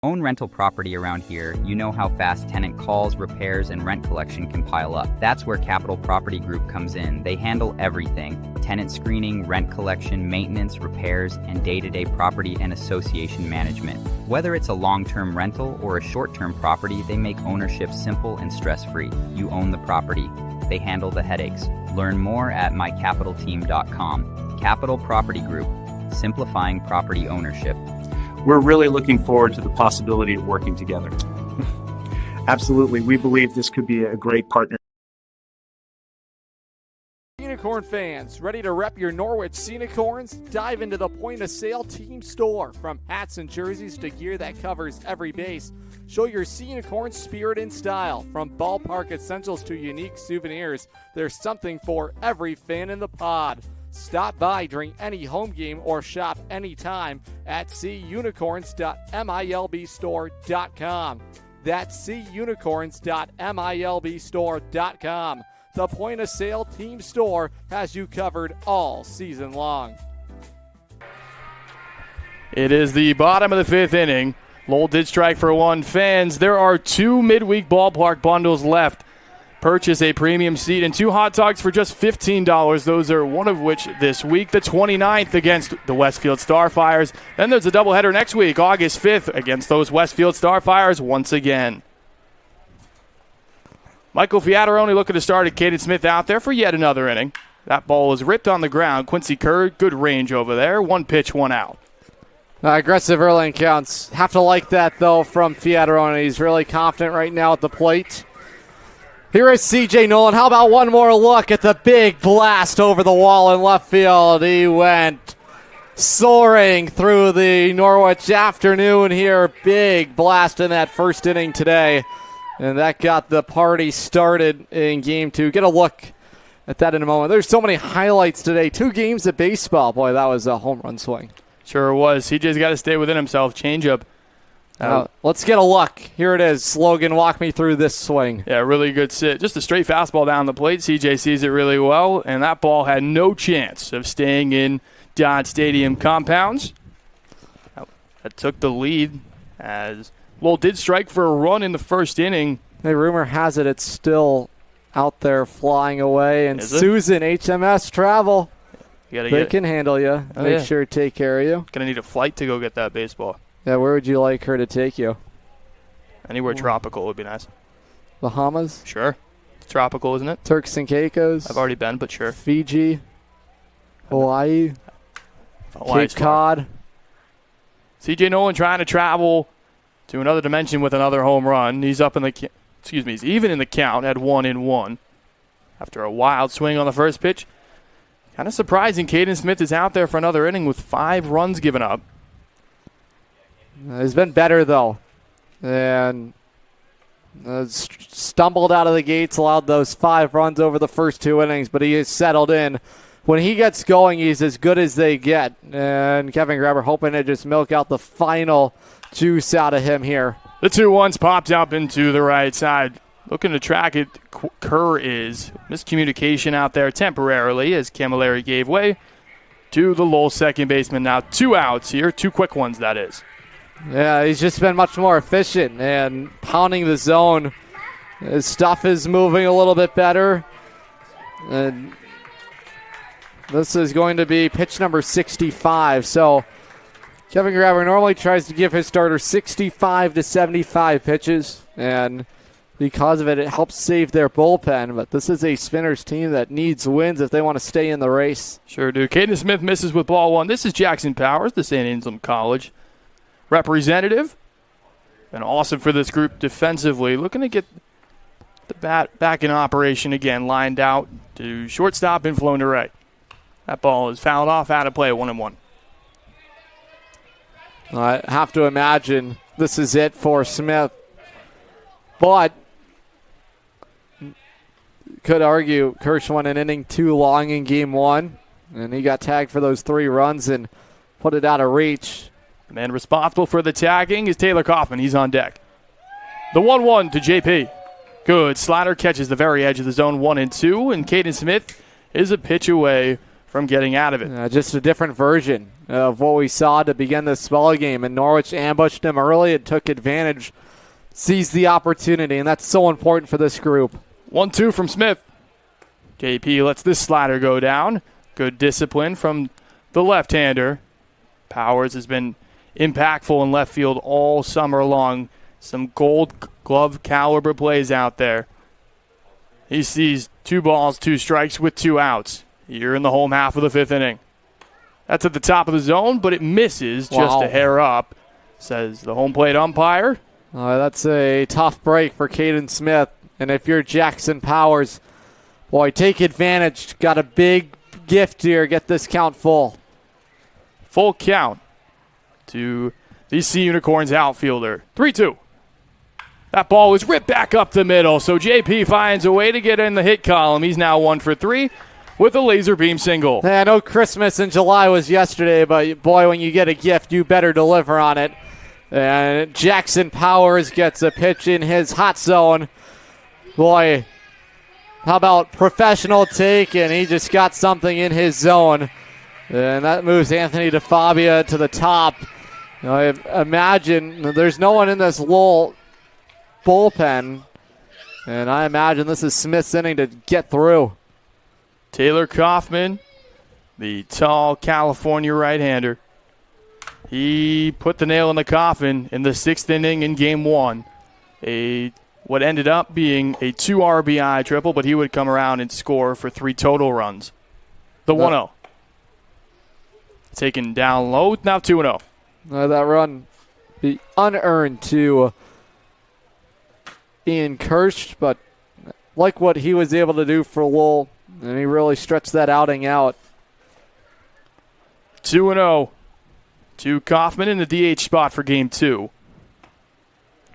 Own rental property around here, you know how fast tenant calls, repairs, and rent collection can pile up. That's where Capital Property Group comes in. They handle everything: tenant screening, rent collection, maintenance, repairs, and day-to-day property and association management. Whether it's a long-term rental or a short-term property, they make ownership simple and stress-free. You own the property. They handle the headaches. Learn more at mycapitalteam.com. Capital Property Group, simplifying property ownership. We're really looking forward to the possibility of working together. Absolutely. We believe this could be a great partner. Unicorn fans, ready to rep your Norwich Sea Unicorns? Dive into the point-of-sale team store. From hats and jerseys to gear that covers every base, show your Sea Unicorn spirit and style. From ballpark essentials to unique souvenirs, there's something for every fan in the pod. Stop by during any home game or shop anytime at seaunicorns.milbstore.com. That's seaunicorns.milbstore.com. The point-of-sale team store has you covered all season long. It is the bottom of the fifth inning. Lowell did strike for one. Fans, there are 2 midweek ballpark bundles left. Purchase a premium seat and 2 hot dogs for just $15. Those are one of which this week, the 29th against the Westfield Starfires. Then there's a doubleheader next week, August 5th, against those Westfield Starfires once again. Michael Fiataroni looking to start at Caden Smith out there for yet another inning. That ball is ripped on the ground. Quincy Kerr, good range over there. 1 pitch, 1 out. Aggressive early counts. Have to like that, though, from Fiataroni. He's really confident right now at the plate. Here is C.J. Nolan. How about one more look at the big blast over the wall in left field? He went soaring through the Norwich afternoon here. Big blast in that first inning today. And that got the party started in game 2. Get a look at that in a moment. There's so many highlights today. 2 games of baseball. Boy, that was a home run swing. Sure was. CJ's got to stay within himself. Changeup. Let's get a look. Here it is. Logan, walk me through this swing. Yeah, really good sit. Just a straight fastball down the plate. CJ sees it really well, and that ball had no chance of staying in Dodd Stadium compounds. That took the lead as Lowell did strike for a run in the first inning. Hey, rumor has it it's still out there flying away. And Susan, HMS Travel, they can handle you. Make sure to take care of you. Going to need a flight to go get that baseball. Yeah, where would you like her to take you? Anywhere tropical would be nice. Bahamas? Sure. It's tropical, isn't it? Turks and Caicos? I've already been, but sure. Fiji? Hawaii? Cape Cod? C.J. Nolan trying to travel to another dimension with another home run. He's up in the he's even in the count at 1-1 after a wild swing on the first pitch. Kind of surprising. Caden Smith is out there for another inning with 5 runs given up. He's been better, though, and stumbled out of the gates, allowed those 5 runs over the first 2 innings, but he is settled in. When he gets going, he's as good as they get, and Kevin Grabber hoping to just milk out the final juice out of him here. The 2-1s popped up into the right side. Looking to track it, Kerr is. Miscommunication out there temporarily as Camilleri gave way to the Lowell second baseman. Now 2 outs here, 2 quick ones, that is. Yeah, he's just been much more efficient and pounding the zone. His stuff is moving a little bit better. And this is going to be pitch number 65. So Kevin Grabber normally tries to give his starter 65 to 75 pitches. And because of it, it helps save their bullpen. But this is a Spinners team that needs wins if they want to stay in the race. Sure do. Caden Smith misses with ball 1. This is Jackson Powers, the St. Anselm College representative. And awesome for this group defensively. Looking to get the bat back in operation again. Lined out to shortstop and flown to right. That ball is fouled off, out of play, 1-1. I have to imagine this is it for Smith. But could argue Kirsch went an inning too long in game 1. And he got tagged for those 3 runs. And put it out of reach. The man responsible for the tagging is Taylor Kaufman. He's on deck. The 1-1 to JP. Good. Slider catches the very edge of the zone 1 and 2, and Caden Smith is a pitch away from getting out of it. Just a different version of what we saw to begin this ball game. And Norwich ambushed him early and took advantage, seized the opportunity, and that's so important for this group. 1-2 from Smith. JP lets this slider go down. Good discipline from the left-hander. Powers has been impactful in left field all summer long. Some gold glove caliber plays out there. He sees 2 balls, 2 strikes with 2 outs. Here in the home half of the 5th inning. That's at the top of the zone, but it misses just a hair up, says the home plate umpire. That's a tough break for Caden Smith. And if you're Jackson Powers, boy, take advantage. Got a big gift here. Get this count full. Full count to the Sea Unicorns outfielder. 3-2. That ball was ripped back up the middle, so JP finds a way to get in the hit column. He's now 1 for 3 with a laser beam single. I know Christmas in July was yesterday, but boy, when you get a gift, you better deliver on it. And Jackson Powers gets a pitch in his hot zone. Boy, how about professional take, and he just got something in his zone. And that moves Anthony DeFabia to the top. I imagine there's no one in this Lowell bullpen, and I imagine this is Smith's inning to get through. Taylor Kaufman, the tall California right-hander. He put the nail in the coffin in the 6th inning in Game 1. What ended up being a 2 RBI triple, but he would come around and score for 3 total runs. The 1-0. Taken down low, now 2-0. That run be unearned to Ian Kirsch, but like what he was able to do for Lowell, and he really stretched that outing out. 2-0 to Kaufman in the DH spot for Game 2.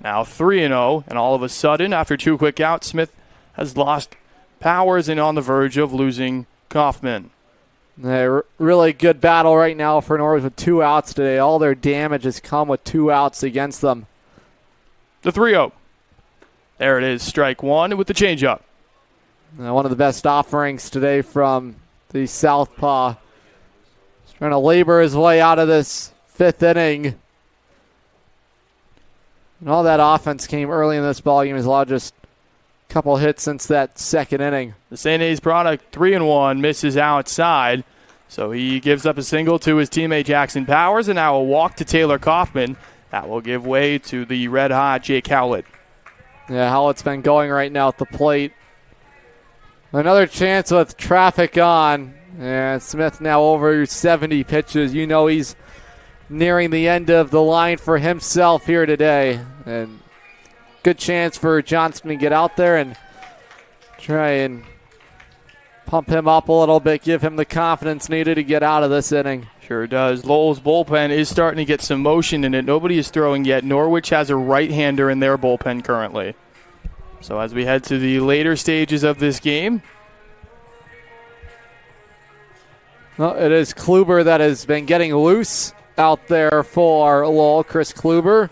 Now 3-0, and all of a sudden, after 2 quick outs, Smith has lost Powers and on the verge of losing Kaufman. Really good battle right now for Norwich with 2 outs today. All their damage has come with 2 outs against them. The 3-0. There it is, strike 1 with the changeup. One of the best offerings today from the southpaw. He's trying to labor his way out of this 5th inning. And all that offense came early in this ballgame. He's allowed just a couple hits since that 2nd inning. The St. A's product, 3-1, misses outside. So he gives up a single to his teammate Jackson Powers, and now a walk to Taylor Kaufman. That will give way to the red-hot Jake Howlett. Yeah, Howlett's been going right now at the plate. Another chance with traffic on. And Smith now over 70 pitches. You know he's nearing the end of the line for himself here today. And good chance for Johnston to get out there and try and pump him up a little bit, give him the confidence needed to get out of this inning. Sure does. Lowell's bullpen is starting to get some motion in it. Nobody is throwing yet. Norwich has a right-hander in their bullpen currently. So as we head to the later stages of this game. Well, it is Kluber that has been getting loose out there for Lowell. Chris Kluber,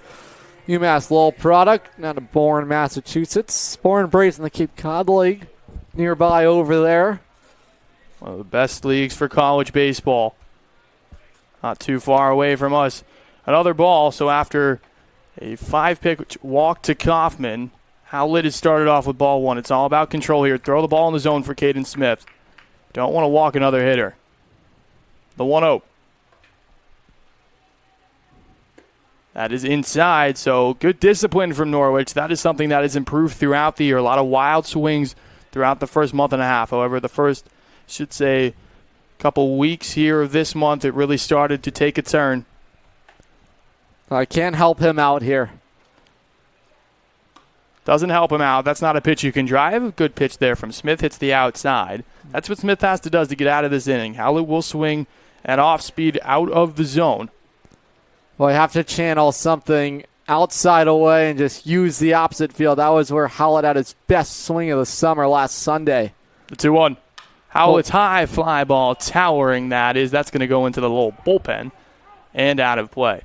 UMass Lowell product, out of Bourne, Massachusetts. Born and raised in the Cape Cod League, nearby over there. One of the best leagues for college baseball. Not too far away from us. Another ball, so after a 5-pitch walk to Kaufman, Howlett has started off with ball 1. It's all about control here. Throw the ball in the zone for Caden Smith. Don't want to walk another hitter. The 1-0. That is inside, so good discipline from Norwich. That is something that has improved throughout the year. A lot of wild swings throughout the first month and a half. However, the first, couple weeks here of this month, it really started to take a turn. I can't help him out here. Doesn't help him out. That's not a pitch you can drive. Good pitch there from Smith. Hits the outside. That's what Smith has to do to get out of this inning. Howlett will swing at off speed out of the zone. Well, you have to channel something outside away and just use the opposite field. That was where Howlett had his best swing of the summer last Sunday. The 2-1. Howlett's high fly ball towering that's going to go into the Lowell bullpen. and out of play.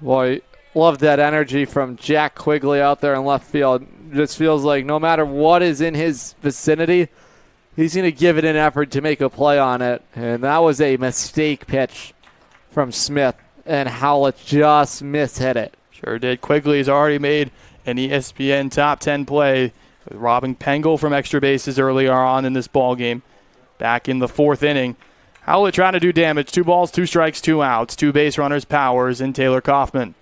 Boy, love that energy from Jack Quigley out there in left field. Just feels like no matter what is in his vicinity, he's going to give it an effort to make a play on it. And that was a mistake pitch from Smith, and Howlett just mishit it. Sure did. Quigley's already made an ESPN top 10 play, robbing Pengel from extra bases earlier on in this ball game. Back in the 4th inning, Howlett trying to do damage. 2 balls, 2 strikes, 2 outs. 2 base runners, Powers and Taylor Kaufman.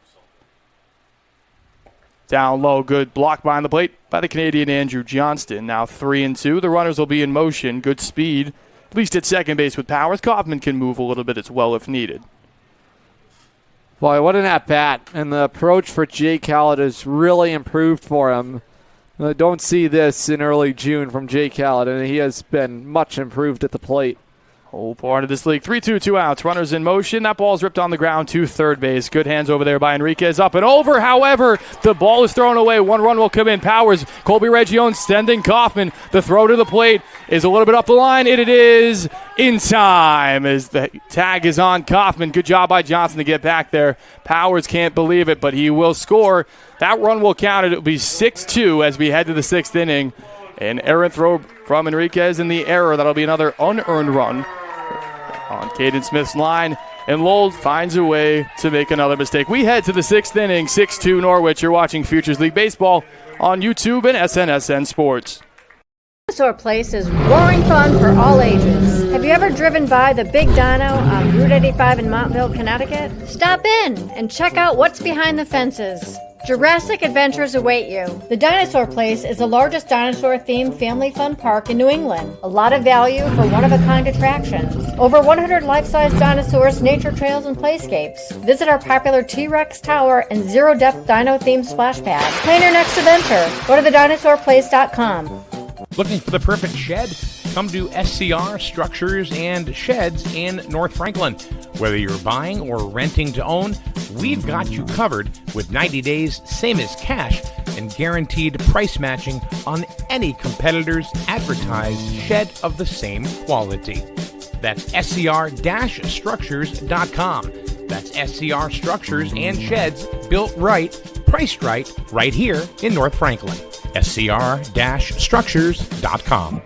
Down low, good block behind the plate by the Canadian Andrew Johnston. Now 3-2. The runners will be in motion. Good speed, at least at second base with Powers. Kaufman can move a little bit as well if needed. Boy, what an at-bat. And the approach for Jake Howlett has really improved for him. I don't see this in early June from Jake Howlett, and he has been much improved at the plate. Whole part of this league. 3-2, 2 outs. Runners in motion. That ball's ripped on the ground to third base. Good hands over there by Enriquez. Up and over. However, the ball is thrown away. 1 run will come in. Powers. Colby Region sending Kaufman. The throw to the plate is a little bit up the line. It is in time as the tag is on Kaufman. Good job by Johnson to get back there. Powers can't believe it, but he will score. That run will count. It will be 6-2 as we head to the 6th inning. An errant throw from Enriquez in the error. That'll be another unearned run on Caden Smith's line. And Lowell finds a way to make another mistake. We head to the 6th inning, 6-2 Norwich. You're watching Futures League Baseball on YouTube and SNSN Sports. Dinosaur Place is roaring fun for all ages. Have you ever driven by the Big Dino on Route 85 in Montville, Connecticut? Stop in and check out what's behind the fences. Jurassic adventures await you. The Dinosaur Place is the largest dinosaur-themed family fun park in New England. A lot of value for one-of-a-kind attractions. Over 100 life-size dinosaurs, nature trails, and playscapes. Visit our popular T-Rex Tower and zero-depth dino-themed splash pad. Plan your next adventure. Go to thedinosaurplace.com. Looking for the perfect shed? Come to SCR Structures and Sheds in North Franklin. Whether you're buying or renting to own, we've got you covered with 90 days, same as cash, and guaranteed price matching on any competitor's advertised shed of the same quality. That's SCR-Structures.com. That's SCR Structures and Sheds, built right, priced right here in North Franklin. SCR-Structures.com.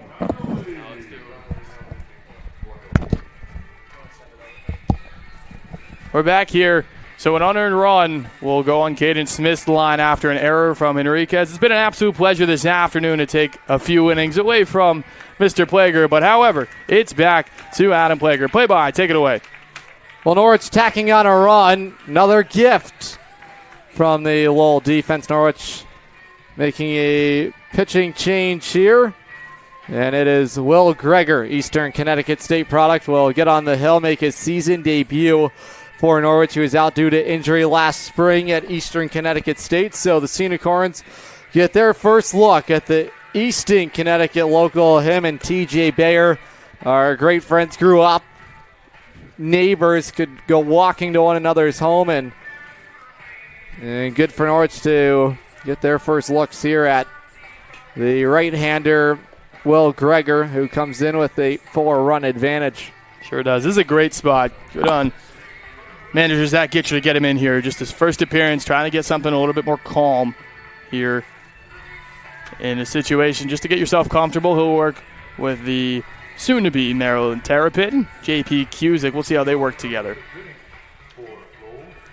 We're back here. So an unearned run will go on Caden Smith's line after an error from Enriquez. It's been an absolute pleasure this afternoon to take a few innings away from Mr. Plager. But however, it's back to Adam Plager. Play by. Take it away. Well, Norwich tacking on a run. Another gift from the Lowell defense. Norwich making a pitching change here. And it is Will Greger, Eastern Connecticut State product, will get on the hill, make his season debut for Norwich, who was out due to injury last spring at Eastern Connecticut State. So the Sea Unicorns get their first look at the Eastern Connecticut local. Him and TJ Bayer are great friends, grew up, neighbors, could go walking to one another's home, and good for Norwich to get their first looks here at the right-hander Will Greger, who comes in with a 4-run advantage. Sure does. This is a great spot. Good on manager Zach Gitcher to get him in here. Just his first appearance, trying to get something a little bit more calm here in a situation. Just to get yourself comfortable, he'll work with the soon-to-be Maryland Terrapin, JP Cusick. We'll see how they work together.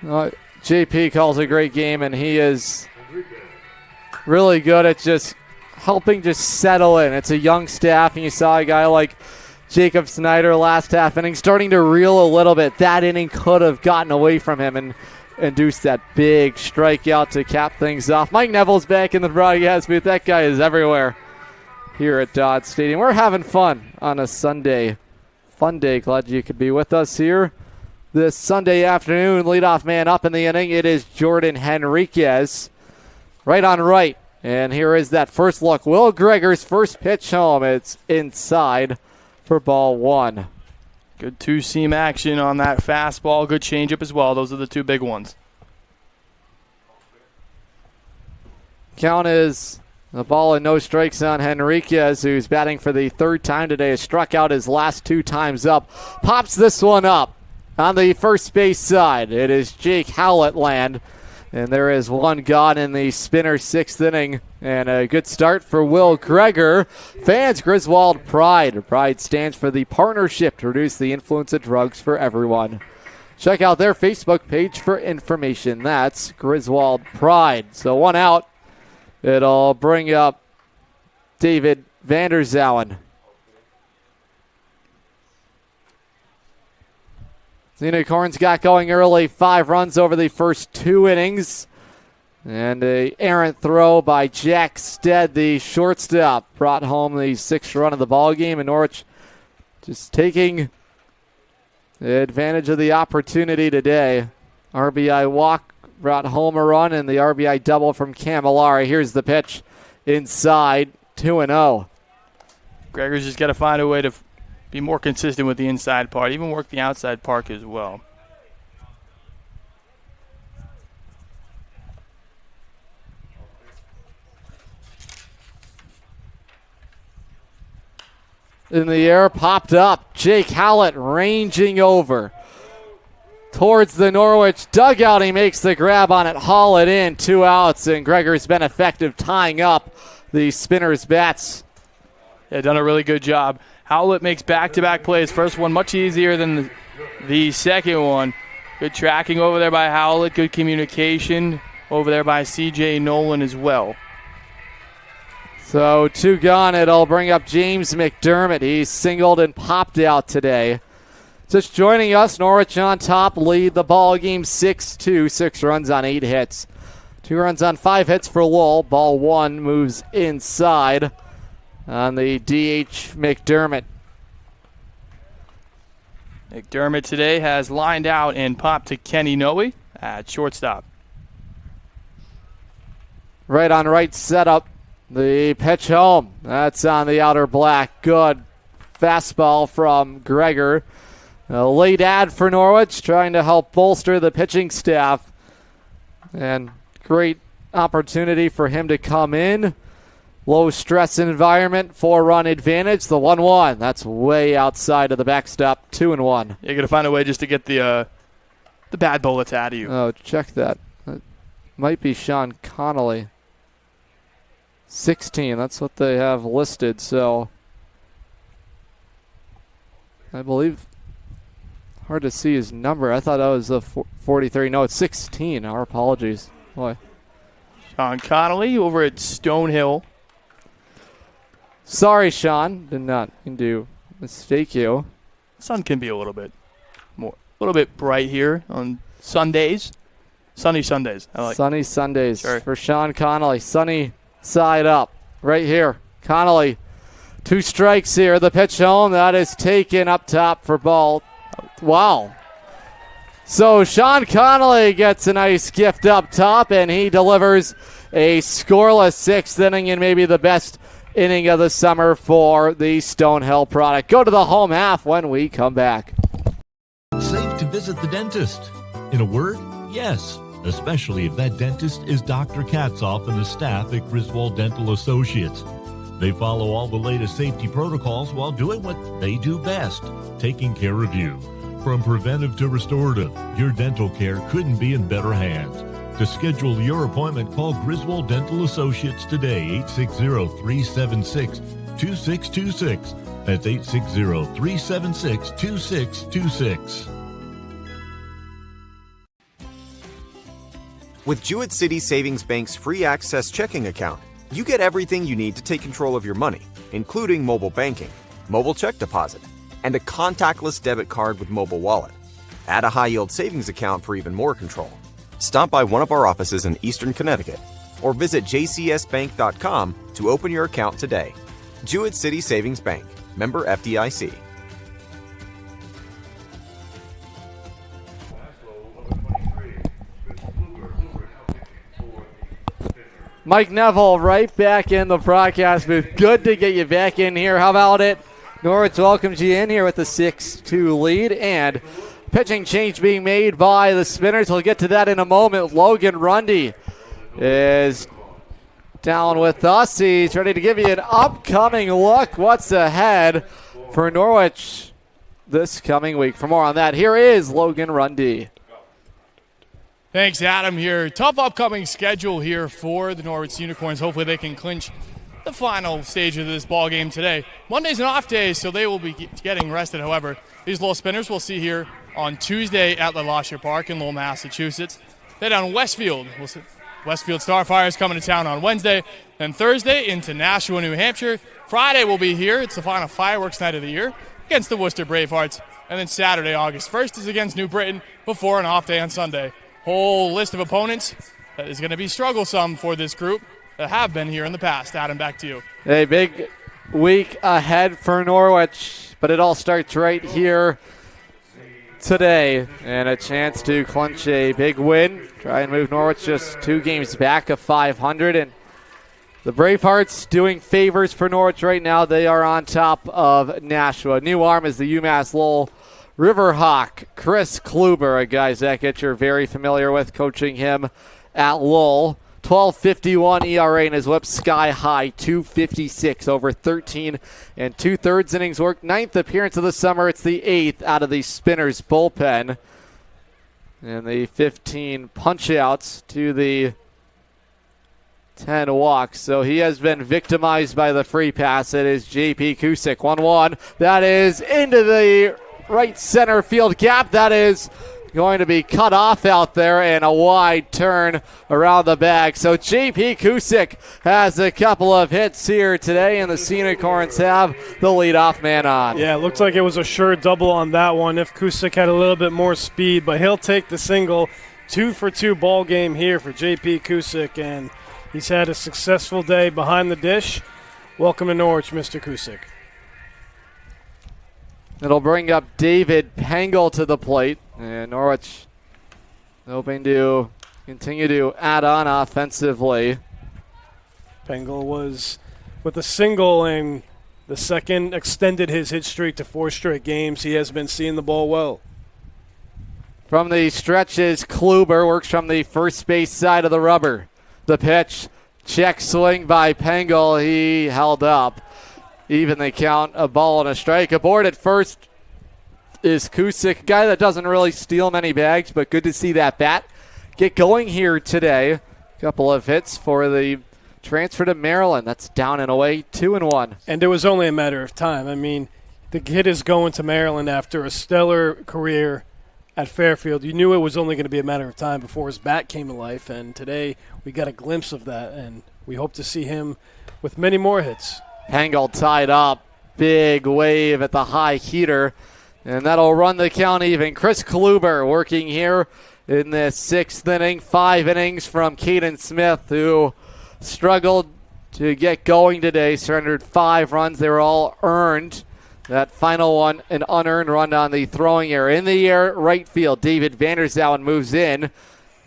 JP calls a great game, and he is really good at just helping just settle in. It's a young staff, and you saw a guy like Jacob Snyder last half inning starting to reel a little bit. That inning could have gotten away from him and induced that big strikeout to cap things off. Mike Neville's back in the broadcast booth. That guy is everywhere here at Dodd Stadium. We're having fun on a Sunday. Fun day. Glad you could be with us here this Sunday afternoon. Leadoff man up in the inning. It is Jordan Henriquez. Right on right. And here is that first look. Will Greger's first pitch home. It's inside for ball 1. Good two-seam action on that fastball. Good changeup as well. Those are the two big ones. Count is a ball and no strikes on Henriquez, who's batting for the 3rd time today. Has struck out his last 2 times up. Pops this one up. On the first base side, it is Jake Howlett land. And there is one gone in the Spinners' 6th inning. And a good start for Will Gregor. Fans, Griswold Pride. Pride stands for the partnership to reduce the influence of drugs for everyone. Check out their Facebook page for information. That's Griswold Pride. So one out. It'll bring up David Vanderzowen. The Unicorns got going early, 5 runs over the first 2 innings. And a errant throw by Jack Stead, the shortstop, brought home the 6th run of the ball game. And Norwich just taking advantage of the opportunity today. RBI walk brought home a run, and the RBI double from Camilleri. Here's the pitch inside, 2-0. Gregor's just got to find a way to be more consistent with the inside part, even work the outside park as well. In the air, popped up. Jake Howlett ranging over towards the Norwich dugout. He makes the grab on it, haul it in, 2 outs, and Gregor's been effective tying up the Spinners' bats. Yeah, done a really good job. Howlett makes back-to-back plays. First one much easier than the second one. Good tracking over there by Howlett. Good communication over there by C.J. Nolan as well. So 2 gone. It'll bring up James McDermott. He's singled and popped out today. Just joining us, Norwich on top, lead the ball game 6-2. 6 runs on 8 hits. 2 runs on 5 hits for Lowell. Ball 1 moves inside on the DH McDermott. McDermott today has lined out and popped to Kenny Noe at shortstop. Right on right setup. The pitch home. That's on the outer black. Good fastball from Gregor. A late ad for Norwich, trying to help bolster the pitching staff. And great opportunity for him to come in. Low stress environment, 4-run advantage. The 1-1. That's way outside of the backstop. 2-1. You're going to find a way just to get the bad bullets out of you. Oh, check that. That might be Sean Connolly. 16. That's what they have listed. So I believe, hard to see his number. I thought that was a 43. No, it's 16. Our apologies. Boy. Sean Connolly over at Stonehill. Sorry, Sean. Did not mean to mistake you. Sun can be a little bit bright here on Sundays. Sunny Sundays. I like. Sunny Sundays Sure. for Sean Connolly. Sunny side up right here. Connolly, 2 strikes here. The pitch home. That is taken up top for ball. Wow. So Sean Connolly gets a nice gift up top, and he delivers a scoreless 6th inning and maybe the best inning of the summer for the Stonehill product. Go to the home half when we come back. Safe to visit the dentist. In a word, yes. Especially if that dentist is Dr. Katzoff and the staff at Griswold Dental Associates. They follow all the latest safety protocols while doing what they do best, taking care of you. From preventive to restorative, your dental care couldn't be in better hands. To schedule your appointment, call Griswold Dental Associates today, 860-376-2626. That's 860-376-2626. With Jewett City Savings Bank's free access checking account, you get everything you need to take control of your money, including mobile banking, mobile check deposit, and a contactless debit card with mobile wallet. Add a high-yield savings account for even more control. Stop by one of our offices in Eastern Connecticut or visit jcsbank.com to open your account today. Jewett City Savings Bank, member FDIC. Mike Neville right back in the broadcast booth. Good to get you back in here. How about it? Norwich welcomes you in here with the 6-2 lead, and pitching change being made by the Spinners. We'll get to that in a moment. Logan Rundy is down with us. He's ready to give you an upcoming look. What's ahead for Norwich this coming week. For more on that, here is Logan Rundy. Thanks, Adam, here. Tough upcoming schedule here for the Norwich Sea Unicorns. Hopefully they can clinch the final stage of this ball game today. Monday's an off day, so they will be getting rested. However, these Lowell Spinners we'll see here on Tuesday at LaLashire Park in Lowell, Massachusetts. Then on Westfield, we'll see Westfield Starfires coming to town on Wednesday. Then Thursday into Nashua, New Hampshire. Friday we'll be here. It's the final fireworks night of the year against the Worcester Bravehearts. And then Saturday, August 1st, is against New Britain before an off day on Sunday. Whole list of opponents that is going to be strugglesome for this group that have been here in the past. Adam, back to you. A big week ahead for Norwich, but it all starts right here today. And a chance to clinch a big win. Try and move Norwich just 2 games back of 500. And the Bravehearts doing favors for Norwich right now. They are on top of Nashua. New arm is the UMass Lowell Riverhawk, Chris Kluber, a guy, Zach Itcher, very familiar with, coaching him at Lowell. 12.51 ERA in his whip, sky high, 2.56 over 13 and 2/3 innings work. 9th appearance of the summer. It's the 8th out of the Spinners bullpen. And the 15 punch-outs to the 10 walks. So he has been victimized by the free pass. It is J.P. Kusick, 1-1. That is into the right center field gap. That is going to be cut off out there, and a wide turn around the bag. So J.P. Kusick has a couple of hits here today, and the Sea Unicorns have the leadoff man on. Yeah, it looks like it was a sure double on that one if Kusick had a little bit more speed, but he'll take the single. 2-for-2 ball game here for J.P. Kusick, and he's had a successful day behind the dish. Welcome to Norwich, Mr. Kusick. It'll bring up David Pengel to the plate. And Norwich hoping to continue to add on offensively. Pengel was with a single, and the second extended his hit streak to 4 straight games. He has been seeing the ball well. From the stretches, Kluber works from the first base side of the rubber. The pitch, check swing by Pengel. He held up. Even the count, a ball and a strike. Aboard at first is Kusick, a guy that doesn't really steal many bags, but good to see that bat get going here today. A couple of hits for the transfer to Maryland. That's down and away, 2-1. And it was only a matter of time. I mean, the kid is going to Maryland after a stellar career at Fairfield. You knew it was only going to be a matter of time before his bat came to life, and today we got a glimpse of that, and we hope to see him with many more hits. Pengel tied up. Big wave at the high heater. And that'll run the count even. Chris Kluber working here in the 6th inning. 5 innings from Caden Smith, who struggled to get going today. Surrendered 5 runs. They were all earned. That final one, an unearned run on the throwing error. In the air, right field. David Vanderzouwen moves in.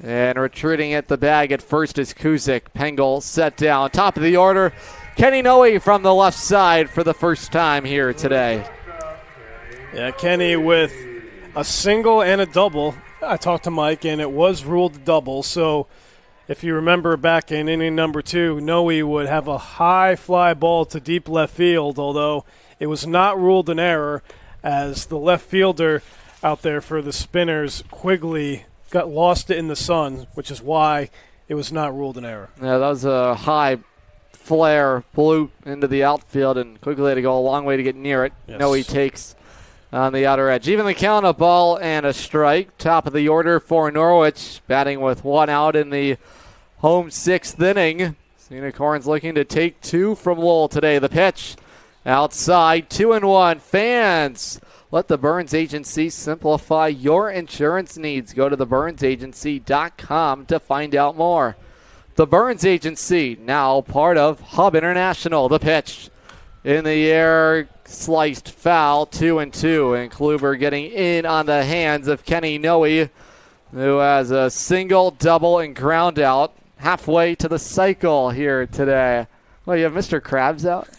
And retreating at the bag at first is Kusick. Pengel set down. Top of the order, Kenny Noe from the left side for the first time here today. Yeah, Kenny with a single and a double. I talked to Mike, and it was ruled a double. So if you remember back in inning number 2, Noe would have a high fly ball to deep left field, although it was not ruled an error as the left fielder out there for the Spinners, Quigley, got lost in the sun, which is why it was not ruled an error. Yeah, that was a high flare, blew into the outfield, and Quigley had to go a long way to get near it. Yes. Noe takes on the outer edge. Even the count, a ball and a strike. Top of the order for Norwich, batting with 1 out in the home 6th inning. Unicorns looking to take 2 from Lowell today. The pitch outside, 2-1. Fans, let the Burns Agency simplify your insurance needs. Go to theburnsagency.com to find out more. The Burns Agency, now part of Hub International. The pitch in the air, sliced foul, 2-2, and Kluber getting in on the hands of Kenny Noe, who has a single, double, and ground out halfway to the cycle here today. Well, you have Mr. Krabs out?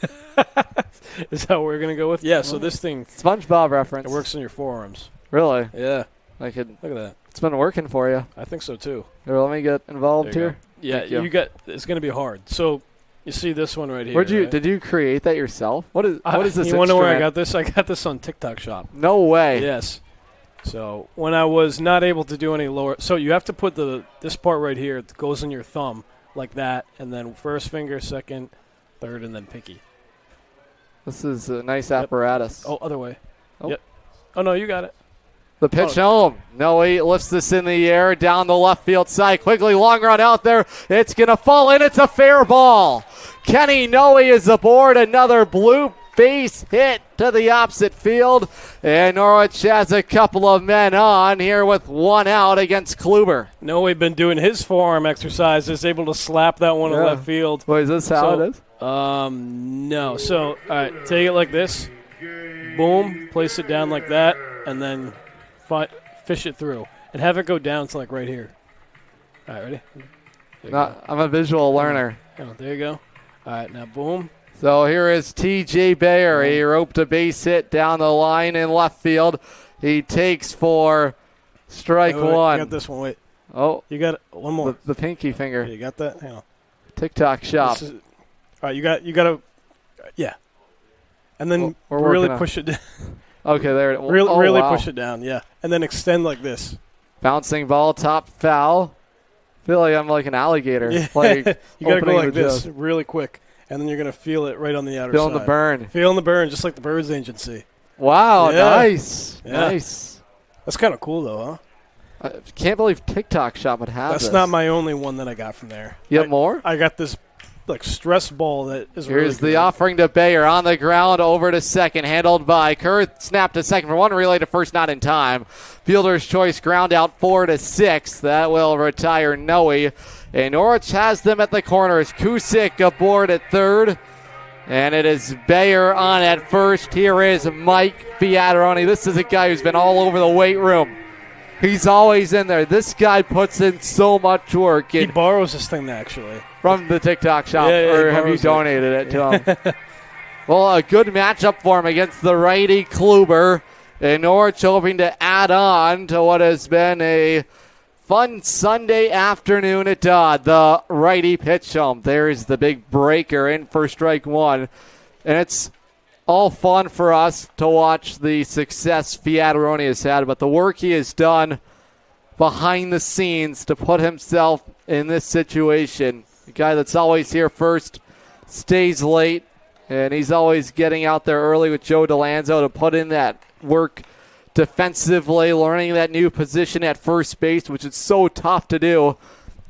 Is that what we're going to go with? Yeah, so this thing, SpongeBob reference. It works in your forearms. Really? Yeah. Look at that. It's been working for you. I think so, too. Here, let me get involved here. Yeah, you got. It's going to be hard. So You see this one right here. Where'd right? Did you create that yourself? What is this? You want to know where I instrument? got this? I got this on TikTok Shop. No way. Yes. So when I was not able to do any lower, so you have to put this part right here. It goes in your thumb like that, and then first finger, second, third, and then pinky. This is a nice apparatus. Oh, other way. Oh. Yep. Oh no, you got it. The pitch home. Noe lifts this in the air down the left field side. Quickly, long run out there. It's going to fall in. It's a fair ball. Kenny Noe is aboard. Another blue base hit to the opposite field. And Norwich has a couple of men on here with one out against Kluber. Noe been doing his forearm exercises, able to slap that one in left field. Wait, is this how it is? No. So, all right, take it like this. Boom, place it down like that, and then fish it through. And have it go down to like right here. All right, ready? I'm a visual learner. Oh, there you go. All right, now boom. So here is T.J. Bayer. He roped a base hit down the line in left field. He takes for strike one. You got this one. Wait. Oh. You got one more. The pinky finger. You got that? Hang on. TikTok Shop. All right, you got to, yeah. And then really push it down. Okay, there. Really wow. push it down, yeah. And then extend like this. Bouncing ball, top foul. I feel like I'm like an alligator. Yeah. Like you got to go like this jaws. really quick. And then you're going to feel it right on the outer Feeling side. the burn. Feeling the burn, just like the Birds Agency. Wow, Yeah. nice. Yeah. Nice. That's kind of cool, though, huh? I can't believe TikTok Shop would have That's this. not my only one that I got from there. You have more? I got this like stress ball that is Here's really the good. offering to Bayer on the ground, over to second, handled by Kerr. Snapped to second for one, relay to first, not in time. Fielder's choice, ground out 4-6. That will retire Noe. And Norwich has them at the corners. Kusick aboard at third. And it is Bayer on at first. Here is Mike Fiataroni. This is a guy who's been all over the weight room. He's always in there. This guy puts in so much work. He borrows this thing, actually. From the TikTok Shop, Yeah, or he have you borrows donated it to him? Well, a good matchup for him against the righty Kluber. And Norwich hoping to add on to what has been a fun Sunday afternoon at Dodd. The righty pitch home. There's the big breaker in for strike one. And it's all fun for us to watch the success Fiataroni has had, but the work he has done behind the scenes to put himself in this situation. The guy that's always here first, stays late, and he's always getting out there early with Joe DeLanzo to put in that work defensively, learning that new position at first base, which is so tough to do.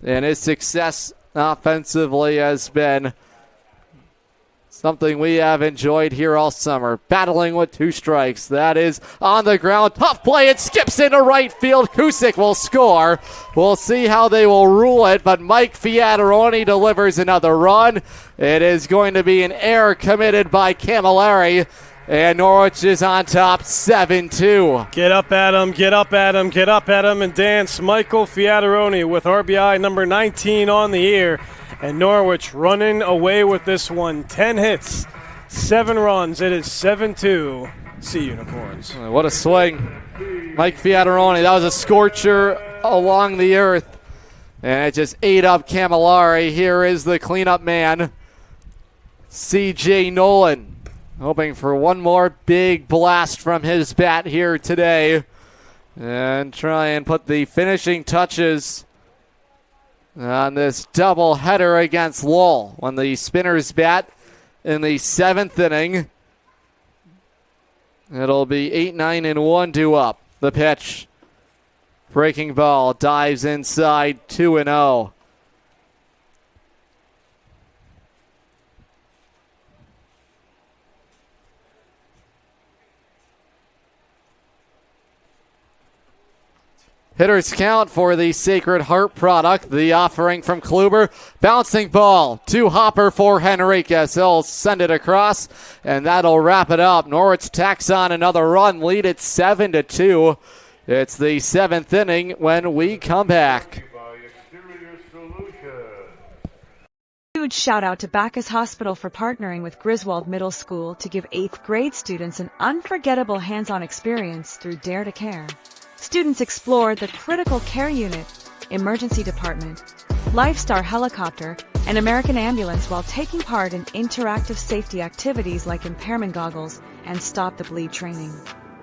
And his success offensively has been something we have enjoyed here all summer. Battling with two strikes. That is on the ground. Tough play. It skips into right field. Kusick will score. We'll see how they will rule it, but Mike Fiataroni delivers another run. It is going to be an error committed by Camilleri, and Norwich is on top 7-2. Get up at him, get up at him, get up at him, and dance. Michael Fiataroni with RBI number 19 on the year. And Norwich running away with this one. 10 hits, 7 runs. It is 7-2 Sea Unicorns. What a swing. Mike Fiataroni, that was a scorcher along the earth. And it just ate up Camilleri. Here is the cleanup man, C.J. Nolan. Hoping for one more big blast from his bat here today. And try and put the finishing touches on this doubleheader against Lowell. When the Spinners bat in the 7th inning, it'll be 8-9 and 1 due up. The pitch. Breaking ball dives inside 2-0. Hitters count for the Sacred Heart product. The offering from Kluber. Bouncing ball to Hopper for Henriquez. He'll send it across, and that'll wrap it up. Norwich tacks on another run. Lead at 7-2. It's the 7th inning when we come back. Huge shout out to Bacchus Hospital for partnering with Griswold Middle School to give 8th grade students an unforgettable hands-on experience through Dare to Care. Students explored the critical care unit, emergency department, Lifestar helicopter, an American ambulance while taking part in interactive safety activities like impairment goggles and stop the bleed training.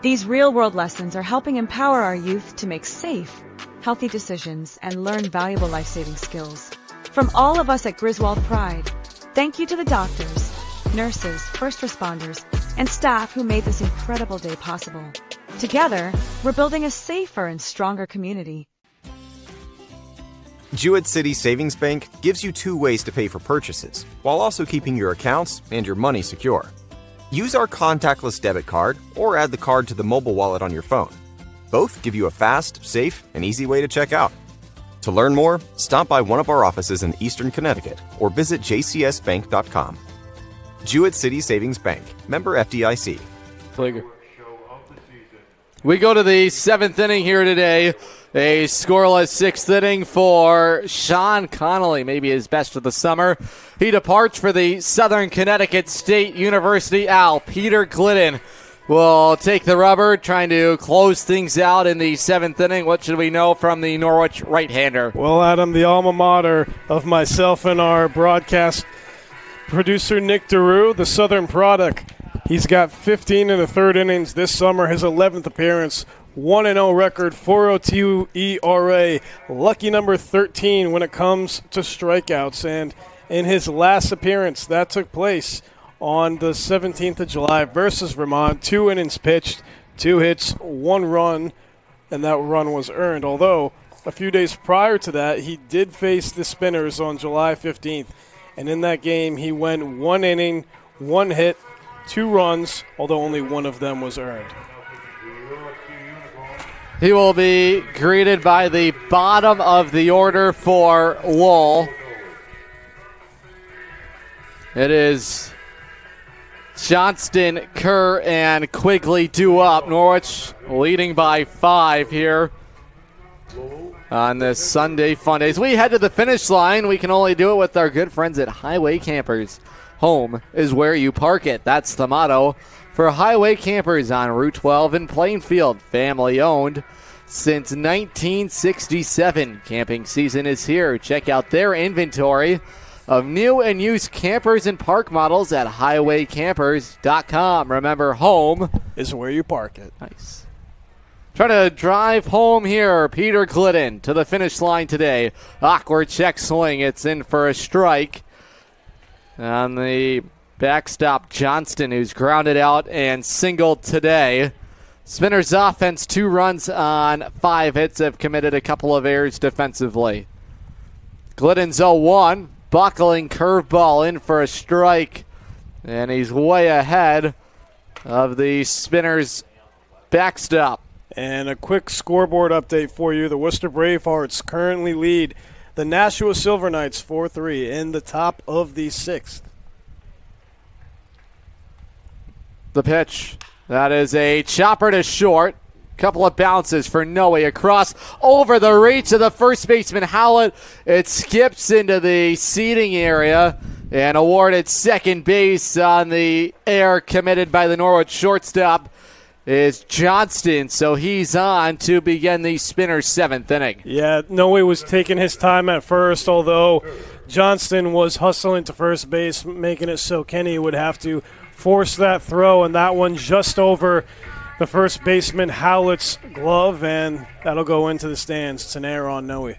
These real-world lessons are helping empower our youth to make safe, healthy decisions and learn valuable life-saving skills. From all of us at Griswold Pride, thank you to the doctors, nurses, first responders, and staff who made this incredible day possible. Together, we're building a safer and stronger community. Jewett City Savings Bank gives you 2 ways to pay for purchases, while also keeping your accounts and your money secure. Use our contactless debit card or add the card to the mobile wallet on your phone. Both give you a fast, safe, and easy way to check out. To learn more, stop by one of our offices in Eastern Connecticut or visit jcsbank.com. Jewett City Savings Bank, member FDIC. We go to the 7th inning here today. A scoreless 6th inning for Sean Connolly, maybe his best of the summer. He departs for the Southern Connecticut State University Owl. Peter Glidden will take the rubber, trying to close things out in the 7th inning. What should we know from the Norwich right-hander? Well, Adam, the alma mater of myself and our broadcast producer Nick DeRue, the Southern product. He's got 15 in the 3rd innings this summer, his 11th appearance, 1-0 record, 4.02 ERA, lucky number 13 when it comes to strikeouts. And in his last appearance, that took place on the 17th of July versus Vermont. 2 innings pitched, 2 hits, 1 run, and that run was earned. Although a few days prior to that, he did face the Spinners on July 15th. And in that game, he went 1 inning, 1 hit, 2 runs, although only 1 of them was earned. He will be greeted by the bottom of the order for Lowell. It is Johnston, Kerr, and Quigley due up. Norwich leading by 5 here on this Sunday Funday. As we head to the finish line, we can only do it with our good friends at Highway Campers. Home is where you park it. That's the motto for Highway Campers on Route 12 in Plainfield. Family owned since 1967. Camping season is here. Check out their inventory of new and used campers and park models at highwaycampers.com. Remember, home is where you park it. Nice. Trying to drive home here, Peter Glidden to the finish line today. Awkward check swing. It's in for a strike. On the backstop, Johnston, who's grounded out and singled today. Spinners offense, 2 runs on 5 hits, have committed a couple of errors defensively. Glidden's 0-1, buckling curveball in for a strike, and he's way ahead of the Spinners backstop. And a quick scoreboard update for you. The Worcester Bravehearts currently lead the Nashua Silver Knights 4-3 in the top of the 6th. The pitch. That is a chopper to short. Couple of bounces for Noe across over the reach of the first baseman Howlett. It skips into the seating area and awarded second base on the air committed by the Norwich shortstop is Johnston, so he's on to begin the Spinners' 7th inning. Yeah, Noe was taking his time at first, although Johnston was hustling to first base, making it so Kenny would have to force that throw, and that one just over the first baseman Howlett's glove, and that'll go into the stands. It's an error on Noe.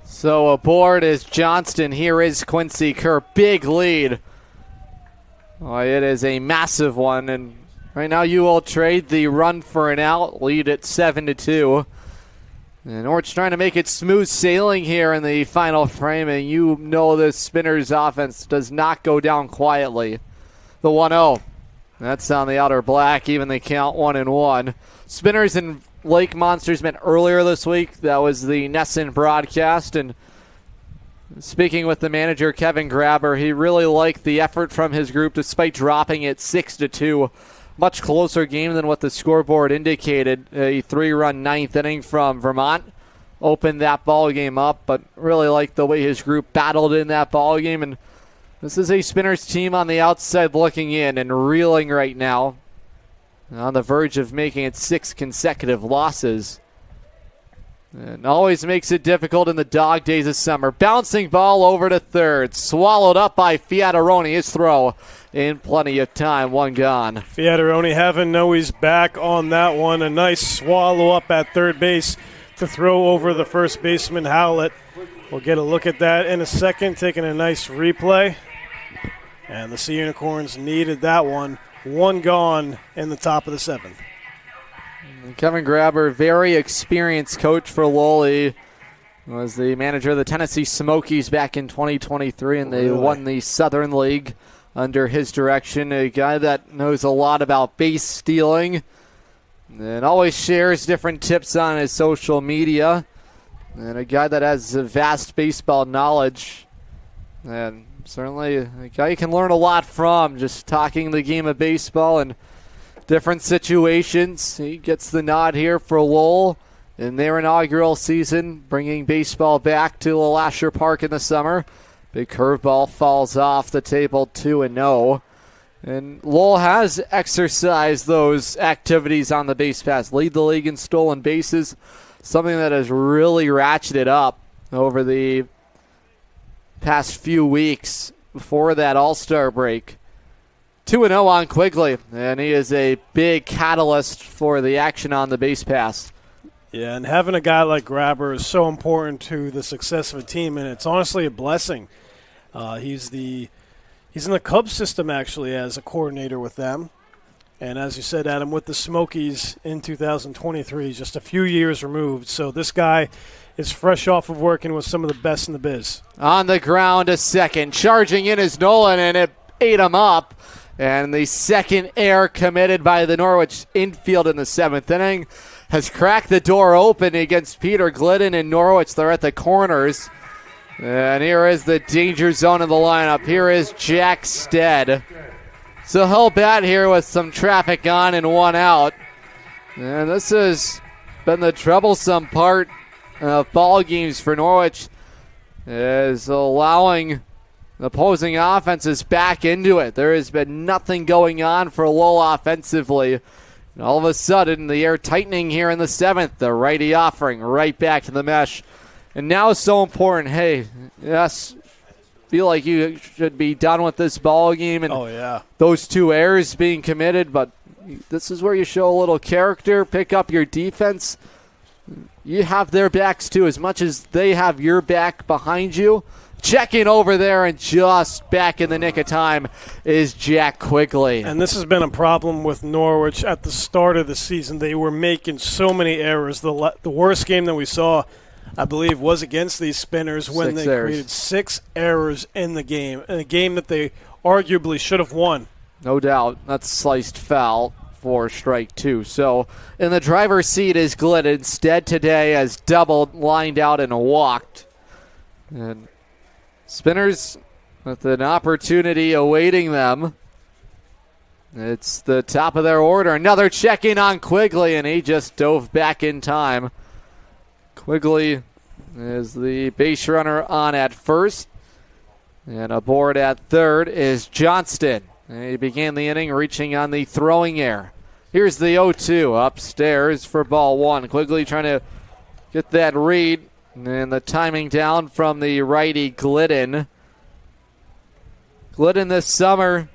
So aboard is Johnston. Here is Quincy Kerr. Big lead. Oh, it is a massive one, and right now you will trade the run for an out, lead at 7-2. And Norwich trying to make it smooth sailing here in the final frame, and you know the Spinners offense does not go down quietly. The 1-0. That's on the outer black, even the count 1-1. Spinners and Lake Monsters met earlier this week. That was the NESN broadcast, and speaking with the manager, Kevin Grabber, he really liked the effort from his group despite dropping it 6-2. Much closer game than what the scoreboard indicated. A 3-run 9th inning from Vermont opened that ball game up, but really liked the way his group battled in that ball game. And this is a Spinners team on the outside looking in and reeling right now, on the verge of making it 6 consecutive losses. And always makes it difficult in the dog days of summer. Bouncing ball over to third. Swallowed up by Fiataroni. His throw in plenty of time. One gone. Fiataroni having Noe's back on that one. A nice swallow up at third base to throw over the first baseman, Howlett. We'll get a look at that in a second, taking a nice replay. And the Sea Unicorns needed that one. One gone in the top of the seventh. Kevin Grabber, very experienced coach for Lowell. He was the manager of the Tennessee Smokies back in 2023, and they won the Southern League under his direction. A guy that knows a lot about base stealing and always shares different tips on his social media. And a guy that has a vast baseball knowledge. And certainly a guy you can learn a lot from, just talking the game of baseball and different situations. He gets the nod here for Lowell in their inaugural season, bringing baseball back to Lasher Park in the summer. Big curveball falls off the table, 2-0. And Lowell has exercised those activities on the base pass. Lead the league in stolen bases, something that has really ratcheted up over the past few weeks before that All-Star break. 2-0 on Quigley, and he is a big catalyst for the action on the base pass. Yeah, and having a guy like Grabber is so important to the success of a team, and it's honestly a blessing. He's in the Cubs system, actually, as a coordinator with them. And as you said, Adam, with the Smokies in 2023, just a few years removed. So this guy is fresh off of working with some of the best in the biz. On the ground, a second. Charging in is Nolan, and it ate him up. And the second error committed by the Norwich infield in the seventh inning has cracked the door open against Peter Glidden and Norwich. They're at the corners. And here is the danger zone of the lineup. Here is Jack Stead. So he'll bat here with some traffic on and one out. And this has been the troublesome part of ball games for Norwich, is allowing opposing offenses back into it. There has been nothing going on for Lowell offensively. And all of a sudden, the air tightening here in the seventh. The righty offering right back to the mesh. And now it's so important. Hey, yes, feel like you should be done with this ball game and those two errors being committed, but this is where you show a little character, pick up your defense. You have their backs too, as much as they have your back behind you. Checking over there and just back in the nick of time is Jack Quigley. And this has been a problem with Norwich at the start of the season. They were making so many errors. The worst game that we saw, I believe, was against these Spinners when they created 6 errors in the game, in a game that they arguably should have won. No doubt. That's sliced foul for strike 2. So in the driver's seat is Glidden. Instead today has doubled, lined out, and walked. And Spinners with an opportunity awaiting them. It's the top of their order. Another check-in on Quigley, and he just dove back in time. Quigley is the base runner on at first. And aboard at third is Johnston. And he began the inning reaching on the throwing air. Here's the 0-2 upstairs for ball one. Quigley trying to get that read. And the timing down from the righty Glidden. Glidden this summer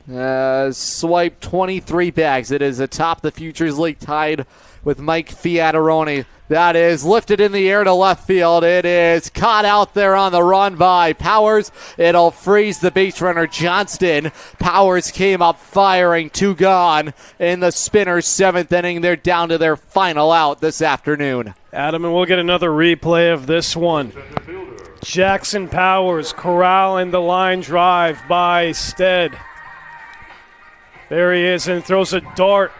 has swiped 23 bags. It is atop the Futures League, tied with Mike Fiataroni. That is lifted in the air to left field. It is caught out there on the run by Powers. It'll freeze the base runner Johnston. Powers came up firing, 2 gone in the Spinners' 7th inning. They're down to their final out this afternoon. Adam, and we'll get another replay of this one. Jackson Powers corralling the line drive by Stead. There he is, and throws a dart.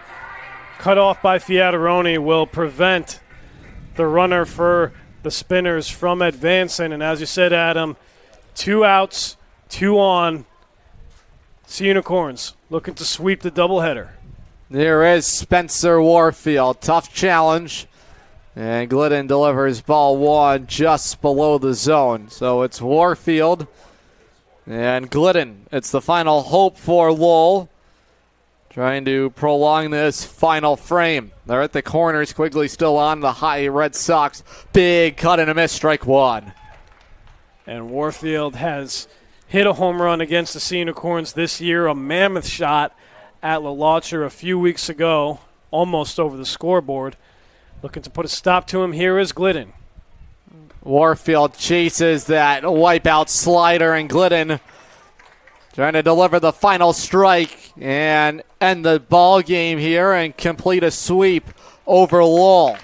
Cut off by Fiataroni will prevent the runner for the Spinners from advancing. And as you said, Adam, 2 outs, 2 on. Sea Unicorns looking to sweep the doubleheader. There is Spencer Warfield. Tough challenge. And Glidden delivers ball 1 just below the zone. So it's Warfield and Glidden. It's the final hope for Lowell. trying to prolong this final frame. They're at the corners. Quigley still on the high Red Sox. Big cut and a miss, strike one. And Warfield has hit a home run against the Sea Unicorns this year, a mammoth shot at LaLaucher a few weeks ago, almost over the scoreboard. Looking to put a stop to him here is Glidden. Warfield chases that wipeout slider, and Glidden trying to deliver the final strike and end the ball game here and complete a sweep over Lowell.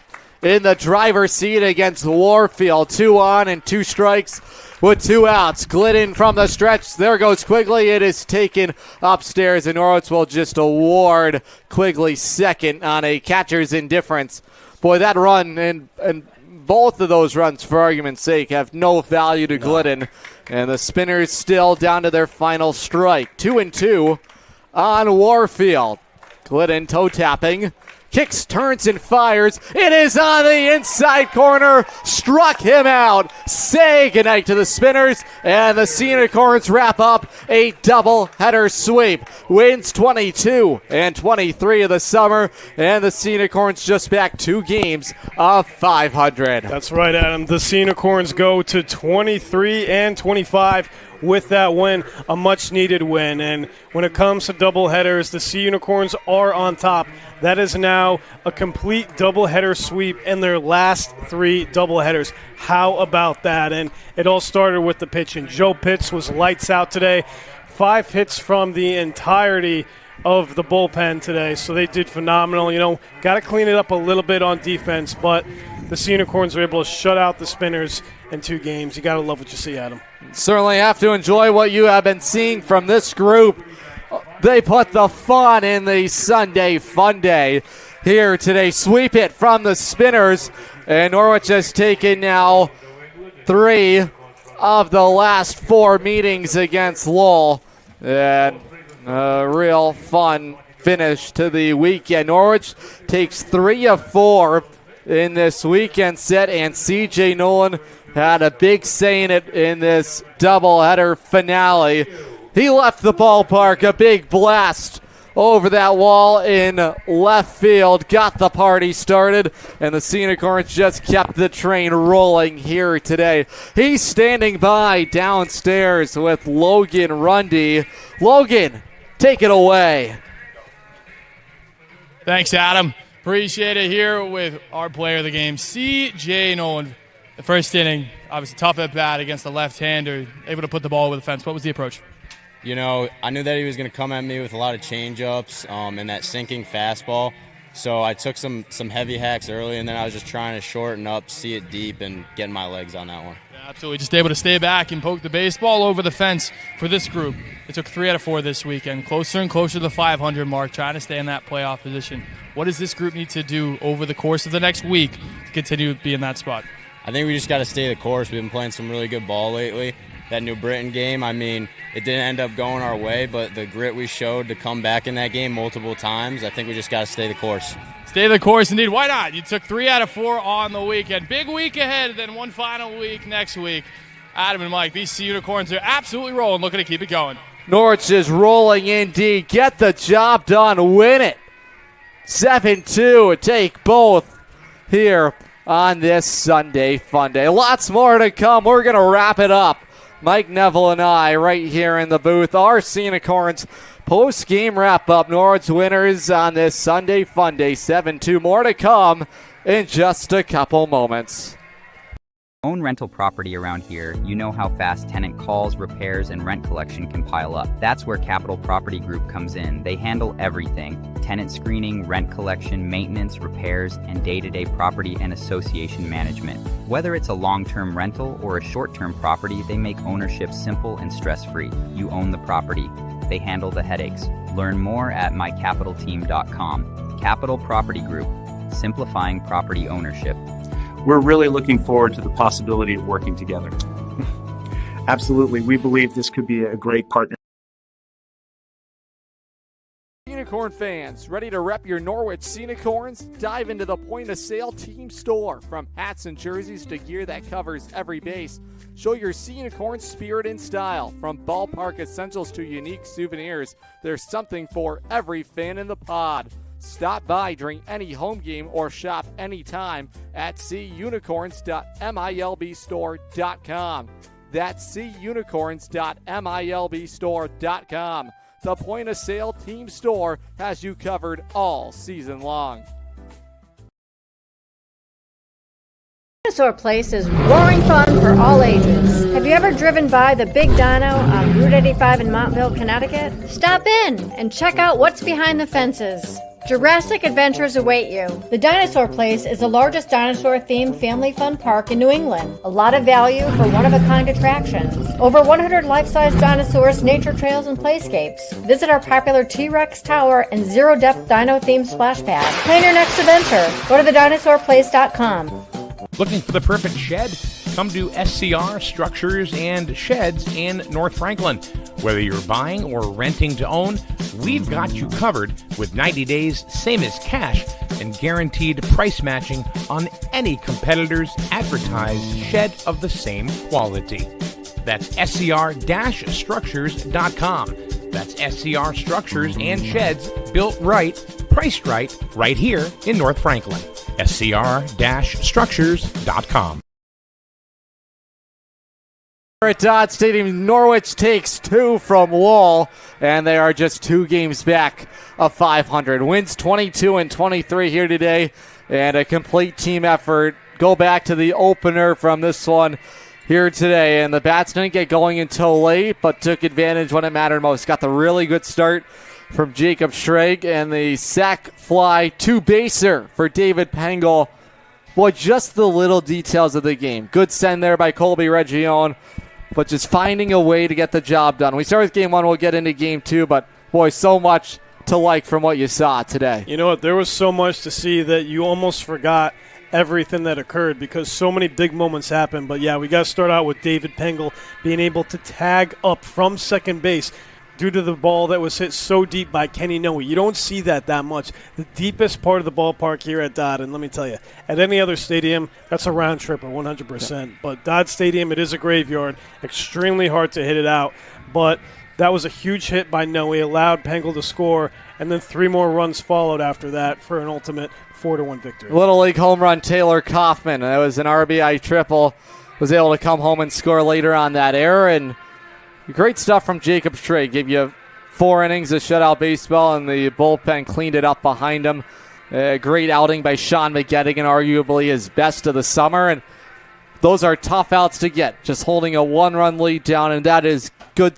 In the driver's seat against Warfield, 2 on and 2 strikes with 2 outs. Glidden from the stretch. There goes Quigley. It is taken upstairs, and Norwich will just award Quigley second on a catcher's indifference. Boy, that run and both of those runs, for argument's sake, have no value to Glidden. And the Spinners still down to their final strike. 2-2 on Warfield. Glidden toe tapping. Kicks, turns, and fires. It is on the inside corner. Struck him out. Say goodnight to the Spinners. And the Sea Unicorns wrap up a double-header sweep. Wins 22 and 23 of the summer. And the Sea Unicorns just back 2 games of 500. That's right, Adam. The Sea Unicorns go to 23 and 25 with that win, a much-needed win. And when it comes to doubleheaders, the Sea Unicorns are on top. That is now a complete doubleheader sweep in their last 3 doubleheaders. How about that? And it all started with the pitching. Joe Pitts was lights out today. 5 hits from the entirety of the bullpen today, so they did phenomenal. You know, got to clean it up a little bit on defense, but the Sea Unicorns were able to shut out the Spinners in 2 games. You got to love what you see, Adam. Certainly have to enjoy what you have been seeing from this group. They put the fun in the Sunday Funday here today. Sweep it from the Spinners, and Norwich has taken now 3 of the last 4 meetings against Lowell. And a real fun finish to the weekend. Norwich takes 3 of 4 in this weekend set, and C.J. Nolan had a big say in it in this doubleheader finale. He left the ballpark, a big blast over that wall in left field, got the party started, and the Sea Unicorns just kept the train rolling here today. He's standing by downstairs with Logan Rundy. Logan, take it away. Thanks, Adam. Appreciate it here with our player of the game, C.J. Nolan. The first inning, obviously tough at bat against the left-hander, able to put the ball over the fence. What was the approach? You know, I knew that he was going to come at me with a lot of change-ups and that sinking fastball. So I took some heavy hacks early, and then I was just trying to shorten up, see it deep, and get my legs on that one. Yeah, absolutely. Just able to stay back and poke the baseball over the fence for this group. It took 3 out of 4 this weekend. Closer and closer to the 500 mark, trying to stay in that playoff position. What does this group need to do over the course of the next week to continue to be in that spot? I think we just got to stay the course. We've been playing some really good ball lately. That New Britain game, I mean, it didn't end up going our way, but the grit we showed to come back in that game multiple times, I think we just got to stay the course. Stay the course, indeed. Why not? You took 3 out of 4 on the weekend. Big week ahead, then one final week next week. Adam and Mike, these Sea Unicorns are absolutely rolling, looking to keep it going. Norwich is rolling indeed. Get the job done. Win it. 7-2. Take both here on this Sunday Funday. Lots more to come. We're going to wrap it up. Mike Neville and I right here in the booth. Our Sea Unicorns post-game wrap-up. Norwich winners on this Sunday Funday. 7-2. More to come in just a couple moments. Own rental property around here, you know how fast tenant calls, repairs, and rent collection can pile up. That's where Capital Property Group comes in. They handle everything: tenant screening, rent collection, maintenance, repairs, and day-to-day property and association management. Whether it's a long-term rental or a short-term property, they make ownership simple and stress-free. You own the property. They handle the headaches. Learn more at mycapitalteam.com. Capital Property Group, simplifying property ownership. We're really looking forward to the possibility of working together. Absolutely. We believe this could be a great partnership. Unicorn fans, ready to rep your Norwich Sea Unicorns? Dive into the point-of-sale team store. From hats and jerseys to gear that covers every base, show your Sea Unicorn spirit and style. From ballpark essentials to unique souvenirs, there's something for every fan in the pod. Stop by during any home game or shop anytime at seaunicorns.milbstore.com. That's seaunicorns.milbstore.com. The point-of-sale team store has you covered all season long. Dinosaur Place is roaring fun for all ages. Have you ever driven by the Big Dino on Route 85 in Montville, Connecticut? Stop in and check out what's behind the fences. Jurassic adventures await you. The Dinosaur Place is the largest dinosaur-themed family fun park in New England. A lot of value for one-of-a-kind attractions. Over 100 life-size dinosaurs, nature trails, and playscapes. Visit our popular T-Rex Tower and zero-depth dino-themed splash pad. Plan your next adventure. Go to thedinosaurplace.com. Looking for the perfect shed? Come to SCR Structures and Sheds in North Franklin. Whether you're buying or renting to own, we've got you covered with 90 days, same as cash, and guaranteed price matching on any competitor's advertised shed of the same quality. That's scr-structures.com. That's SCR Structures and Sheds, built right, priced right here in North Franklin. scr-structures.com. At Dodd Stadium, Norwich takes 2 from Lowell, and they are just 2 games back of 500. Wins 22 and 23 here today, and a complete team effort. Go back to the opener from this one here today, and the Bats didn't get going until late, but took advantage when it mattered most. Got the really good start from Jacob Schrag, and the sac fly two-baser for David Pengel. Boy, just the little details of the game. Good send there by Colby Region, but just finding a way to get the job done. We start with game 1, we'll get into game 2, but boy, so much to like from what you saw today. You know what, there was so much to see that you almost forgot everything that occurred because so many big moments happened. But yeah, we got to start out with David Pengel being able to tag up from second base due to the ball that was hit so deep by Kenny Noe. You don't see that much. The deepest part of the ballpark here at Dodd, and let me tell you, at any other stadium, that's a round tripper, 100%. Yeah. But Dodd Stadium, it is a graveyard. Extremely hard to hit it out. But that was a huge hit by Noe, allowed Pengel to score, and then 3 more runs followed after that for an ultimate 4-1 victory. Little League home run, Taylor Kaufman. That was an RBI triple. Was able to come home and score later on that error, and great stuff from Jacob Schrag. Gave you 4 innings of shutout baseball, and the bullpen cleaned it up behind him. Great outing by Sean McGettigan, arguably his best of the summer. And those are tough outs to get, just holding a 1-run lead down, and that is good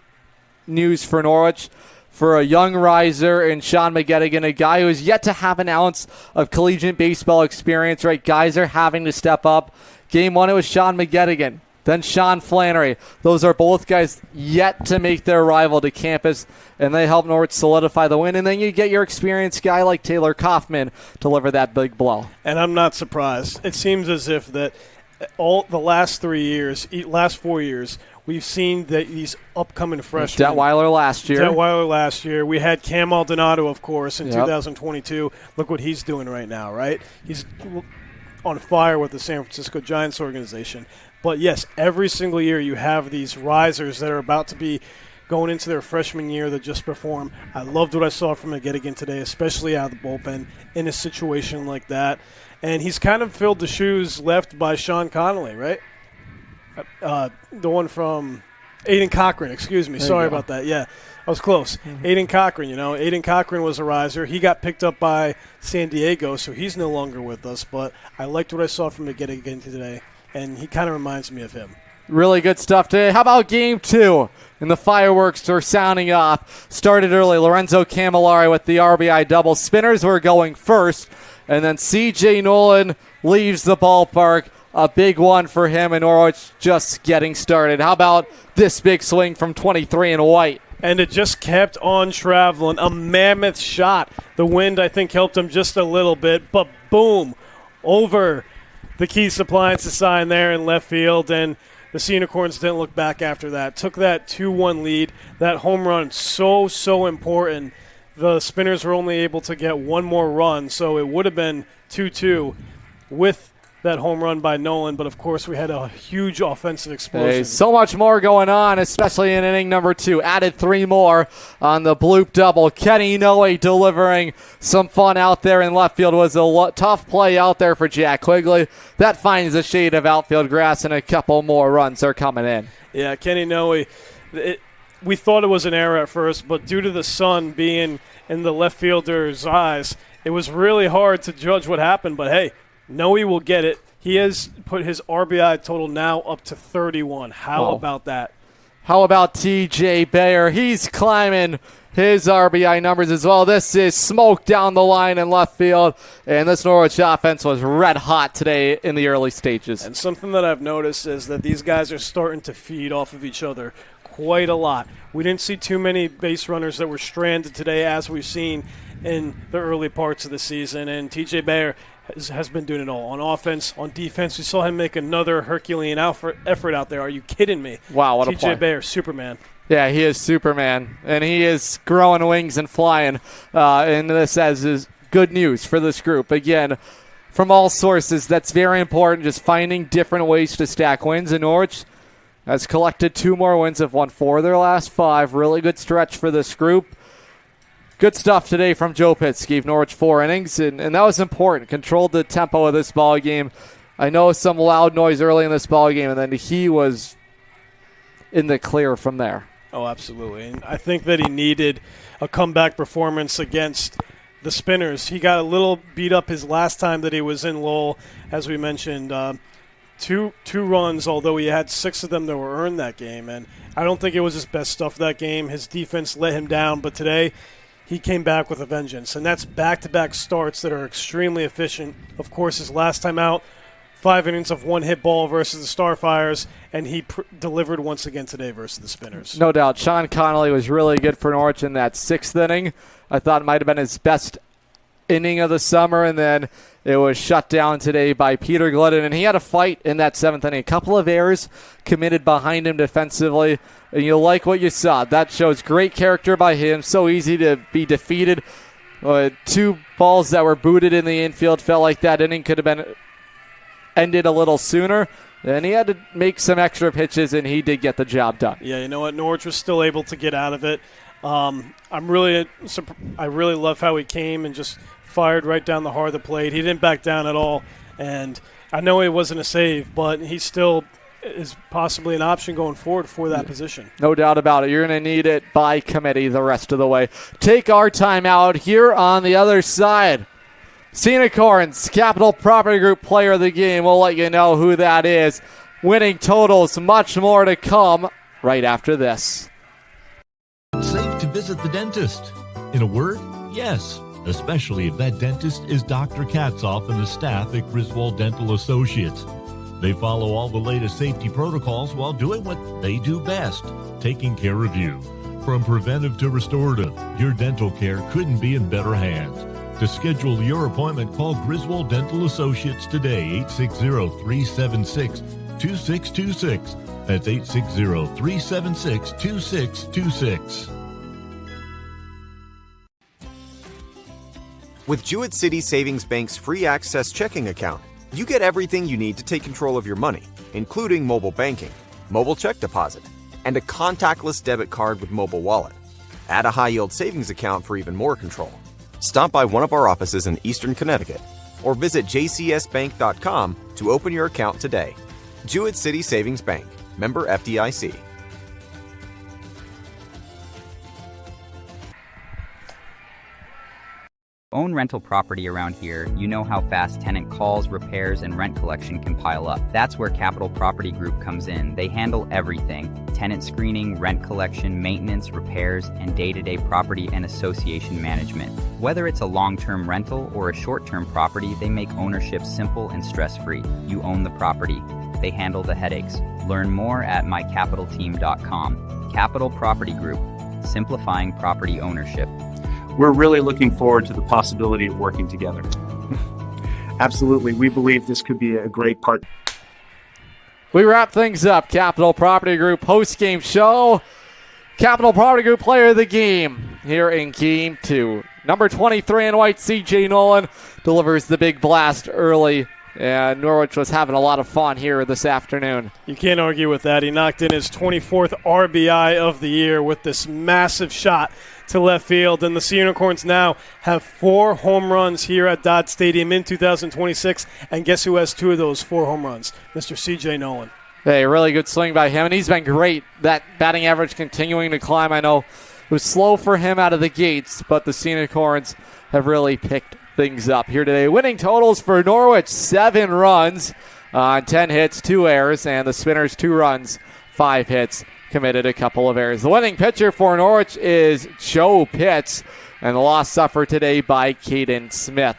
news for Norwich. For a young riser in Sean McGettigan, a guy who has yet to have an ounce of collegiate baseball experience, right? Guys are having to step up. Game 1, it was Sean McGettigan. Then Sean Flannery. Those are both guys yet to make their arrival to campus, and they help Norwich solidify the win. And then you get your experienced guy like Taylor Kaufman deliver that big blow. And I'm not surprised. It seems as if that all the last 4 years, we've seen that these upcoming freshmen. Detweiler last year. We had Cam Aldonado, of course, in 2022. Look what he's doing right now, right? He's on fire with the San Francisco Giants organization. But, yes, every single year you have these risers that are about to be going into their freshman year that just perform. I loved what I saw from McGettigan today, especially out of the bullpen in a situation like that. And he's kind of filled the shoes left by Sean Connolly, right? The one from Aiden Cochran, excuse me. Sorry about that. Yeah, I was close. Mm-hmm. Aiden Cochran, Aiden Cochran was a riser. He got picked up by San Diego, so he's no longer with us. But I liked what I saw from McGettigan today. And he kind of reminds me of him. Really good stuff today. How about game 2? And the fireworks are sounding off. Started early. Lorenzo Camillari with the RBI double. Spinners were going first. And then C.J. Nolan leaves the ballpark. A big one for him, and Norwich just getting started. How about this big swing from 23 and White? And it just kept on traveling. A mammoth shot. The wind, I think, helped him just a little bit. But boom, over the Keys Appliances sign there in left field, and the Sea Unicorns didn't look back after that. Took that 2-1 lead. That home run, so important the Spinners were only able to get one more run, so it would have been 2-2 with that home run by Nolan, but of course we had a huge offensive explosion. Hey, so much more going on, especially in inning number 2. Added 3 more on the bloop double. Kenny Noe delivering some fun out there in left field. Was a tough play out there for Jack Quigley. That finds a shade of outfield grass, and a couple more runs are coming in. Yeah, Kenny Noe, we thought it was an error at first, but due to the sun being in the left fielder's eyes, it was really hard to judge what happened, but hey, Noe will get it. He has put his RBI total now up to 31. How about that? How about TJ Bayer? He's climbing his RBI numbers as well. This is smoke down the line in left field, and this Norwich offense was red hot today in the early stages. And something that I've noticed is that these guys are starting to feed off of each other quite a lot. We didn't see too many base runners that were stranded today, as we've seen in the early parts of the season, and TJ Bayer has been doing it all. On offense, on defense, we saw him make another Herculean effort out there. Are you kidding me? Wow, what a play. TJ Bayer, Superman. Yeah, he is Superman, and he is growing wings and flying, and this is good news for this group. Again, from all sources, that's very important, just finding different ways to stack wins. And Norwich has collected 2 more wins, have won 4 of their last 5. Really good stretch for this group. Good stuff today from Joe Pitts. Gave Norwich 4 innings, and that was important. Controlled the tempo of this ball game. I know some loud noise early in this ball game, and then he was in the clear from there. Oh, absolutely. And I think that he needed a comeback performance against the Spinners. He got a little beat up his last time that he was in Lowell, as we mentioned. Two runs, although he had 6 of them that were earned that game. And I don't think it was his best stuff that game. His defense let him down, but today he came back with a vengeance. And that's back-to-back starts that are extremely efficient. Of course, his last time out, 5 innings of 1-hit ball versus the Starfires, and he delivered once again today versus the Spinners. No doubt. Sean Connolly was really good for Norwich in that 6th inning. I thought it might have been his best inning of the summer, and then it was shut down today by Peter Glidden, and he had a fight in that 7th inning. A couple of errors committed behind him defensively, and you like what you saw. That shows great character by him. So easy to be defeated. 2 balls that were booted in the infield. Felt like that inning could have been ended a little sooner. And he had to make some extra pitches, and he did get the job done. Yeah, you know what? Norwich was still able to get out of it. I really love how he came and just fired right down the heart of the plate. He didn't back down at all. And I know it wasn't a save, but he still is possibly an option going forward for that position. No doubt about it. You're going to need it by committee the rest of the way. Take our time out here on the other side. Sea Unicorns, Capital Property Group player of the game. We'll let you know who that is. Winning totals, much more to come right after this. Safe to visit the dentist. In a word, yes. Especially if that dentist is Dr. Katzoff and the staff at Griswold Dental Associates. They follow all the latest safety protocols while doing what they do best, taking care of you. From preventive to restorative, your dental care couldn't be in better hands. To schedule your appointment, call Griswold Dental Associates today, 860-376-2626. That's 860-376-2626. With Jewett City Savings Bank's free access checking account, you get everything you need to take control of your money, including mobile banking, mobile check deposit, and a contactless debit card with mobile wallet. Add a high-yield savings account for even more control. Stop by one of our offices in Eastern Connecticut or visit jcsbank.com to open your account today. Jewett City Savings Bank, member FDIC. Own rental property around here, you know how fast tenant calls, repairs, and rent collection can pile up. That's where Capital Property Group comes in. They handle everything: tenant screening, rent collection, maintenance, repairs, and day-to-day property and association management. Whether it's a long-term rental or a short-term property, they make ownership simple and stress-free. You own the property. They handle the headaches. Learn more at mycapitalteam.com. Capital Property Group, simplifying property ownership. We're really looking forward to the possibility of working together. Absolutely. We believe this could be a great partner. We wrap things up. Capital Property Group post-game show. Capital Property Group player of the game. here in Game 2. Number 23 in white, C.J. Nolan, delivers the big blast early. And Norwich was having a lot of fun here this afternoon. You can't argue with that. He knocked in his 24th RBI of the year with this massive shot to left field. And the Sea Unicorns now have 4 home runs here at Dodd Stadium in 2026. And guess who has 2 of those 4 home runs? Mr. C.J. Nolan. Hey, really good swing by him, and he's been great. That batting average continuing to climb. I know it was slow for him out of the gates, but the Sea Unicorns have really picked things up here today. Winning totals for Norwich, 7 runs on 10 hits, 2 errors, and the Spinners 2 runs, 5 hits, committed a couple of errors. The winning pitcher for Norwich is Joe Pitts, and the loss suffered today by Caden Smith.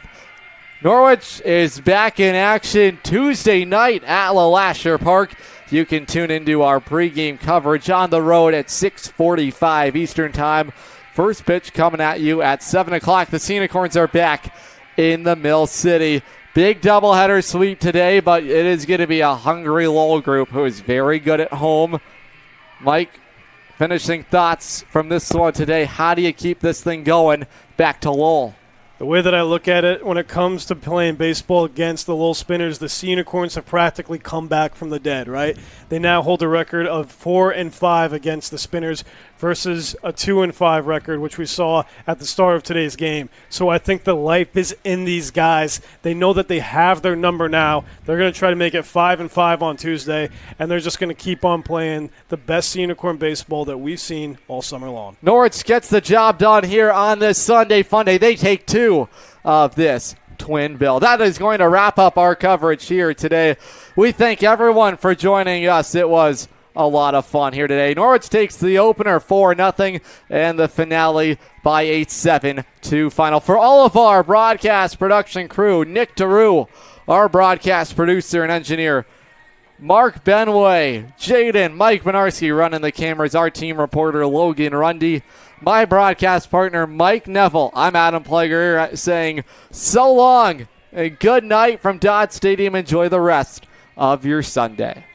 Norwich is back in action Tuesday night at LeLacheur Park. You can tune into our pregame coverage on the road at 6:45 Eastern Time. First pitch coming at you at 7 o'clock. The Sea Unicorns are back in the Mill City. Big doubleheader sweep today, but it is going to be a hungry Lowell group who is very good at home. Mike, finishing thoughts from this one today. How do you keep this thing going back to Lowell? The way that I look at it, when it comes to playing baseball against the Lowell Spinners, the Sea Unicorns have practically come back from the dead, right? They now hold a record of 4-5 against the Spinners versus a 2-5 record, which we saw at the start of today's game. So I think the life is in these guys. They know that they have their number now. They're going to try to make it 5-5 on Tuesday, and they're just going to keep on playing the best Sea Unicorn baseball that we've seen all summer long. Norwich gets the job done here on this Sunday Funday. They take 2 of this twin bill. That is going to wrap up our coverage here today. We thank everyone for joining us. It was a lot of fun here today. Norwich takes the opener 4-0 and the finale by a 7-2 final. For all of our broadcast production crew, Nick DeRue, our broadcast producer and engineer, Mark Benway, Jaden, Mike Minarski running the cameras, our team reporter Logan Rundy, my broadcast partner Mike Neville. I'm Adam Plager saying so long and good night from Dodd Stadium. Enjoy the rest of your Sunday.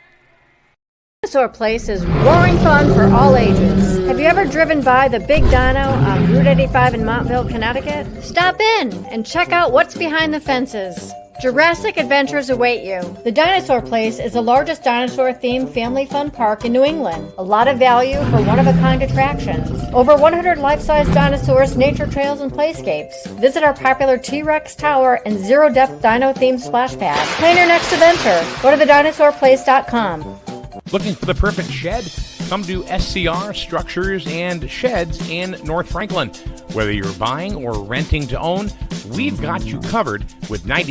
Dinosaur Place is roaring fun for all ages. Have you ever driven by the Big Dino on Route 85 in Montville, Connecticut? Stop in and check out what's behind the fences. Jurassic adventures await you. The Dinosaur Place is the largest dinosaur-themed family fun park in New England. A lot of value for one-of-a-kind attractions. Over 100 life-size dinosaurs, nature trails, and playscapes. Visit our popular T-Rex Tower and zero-depth dino-themed splash pad. Plan your next adventure. Go to thedinosaurplace.com. Looking for the perfect shed? Come to SCR Structures and Sheds in North Franklin. Whether you're buying or renting to own, we've got you covered with 90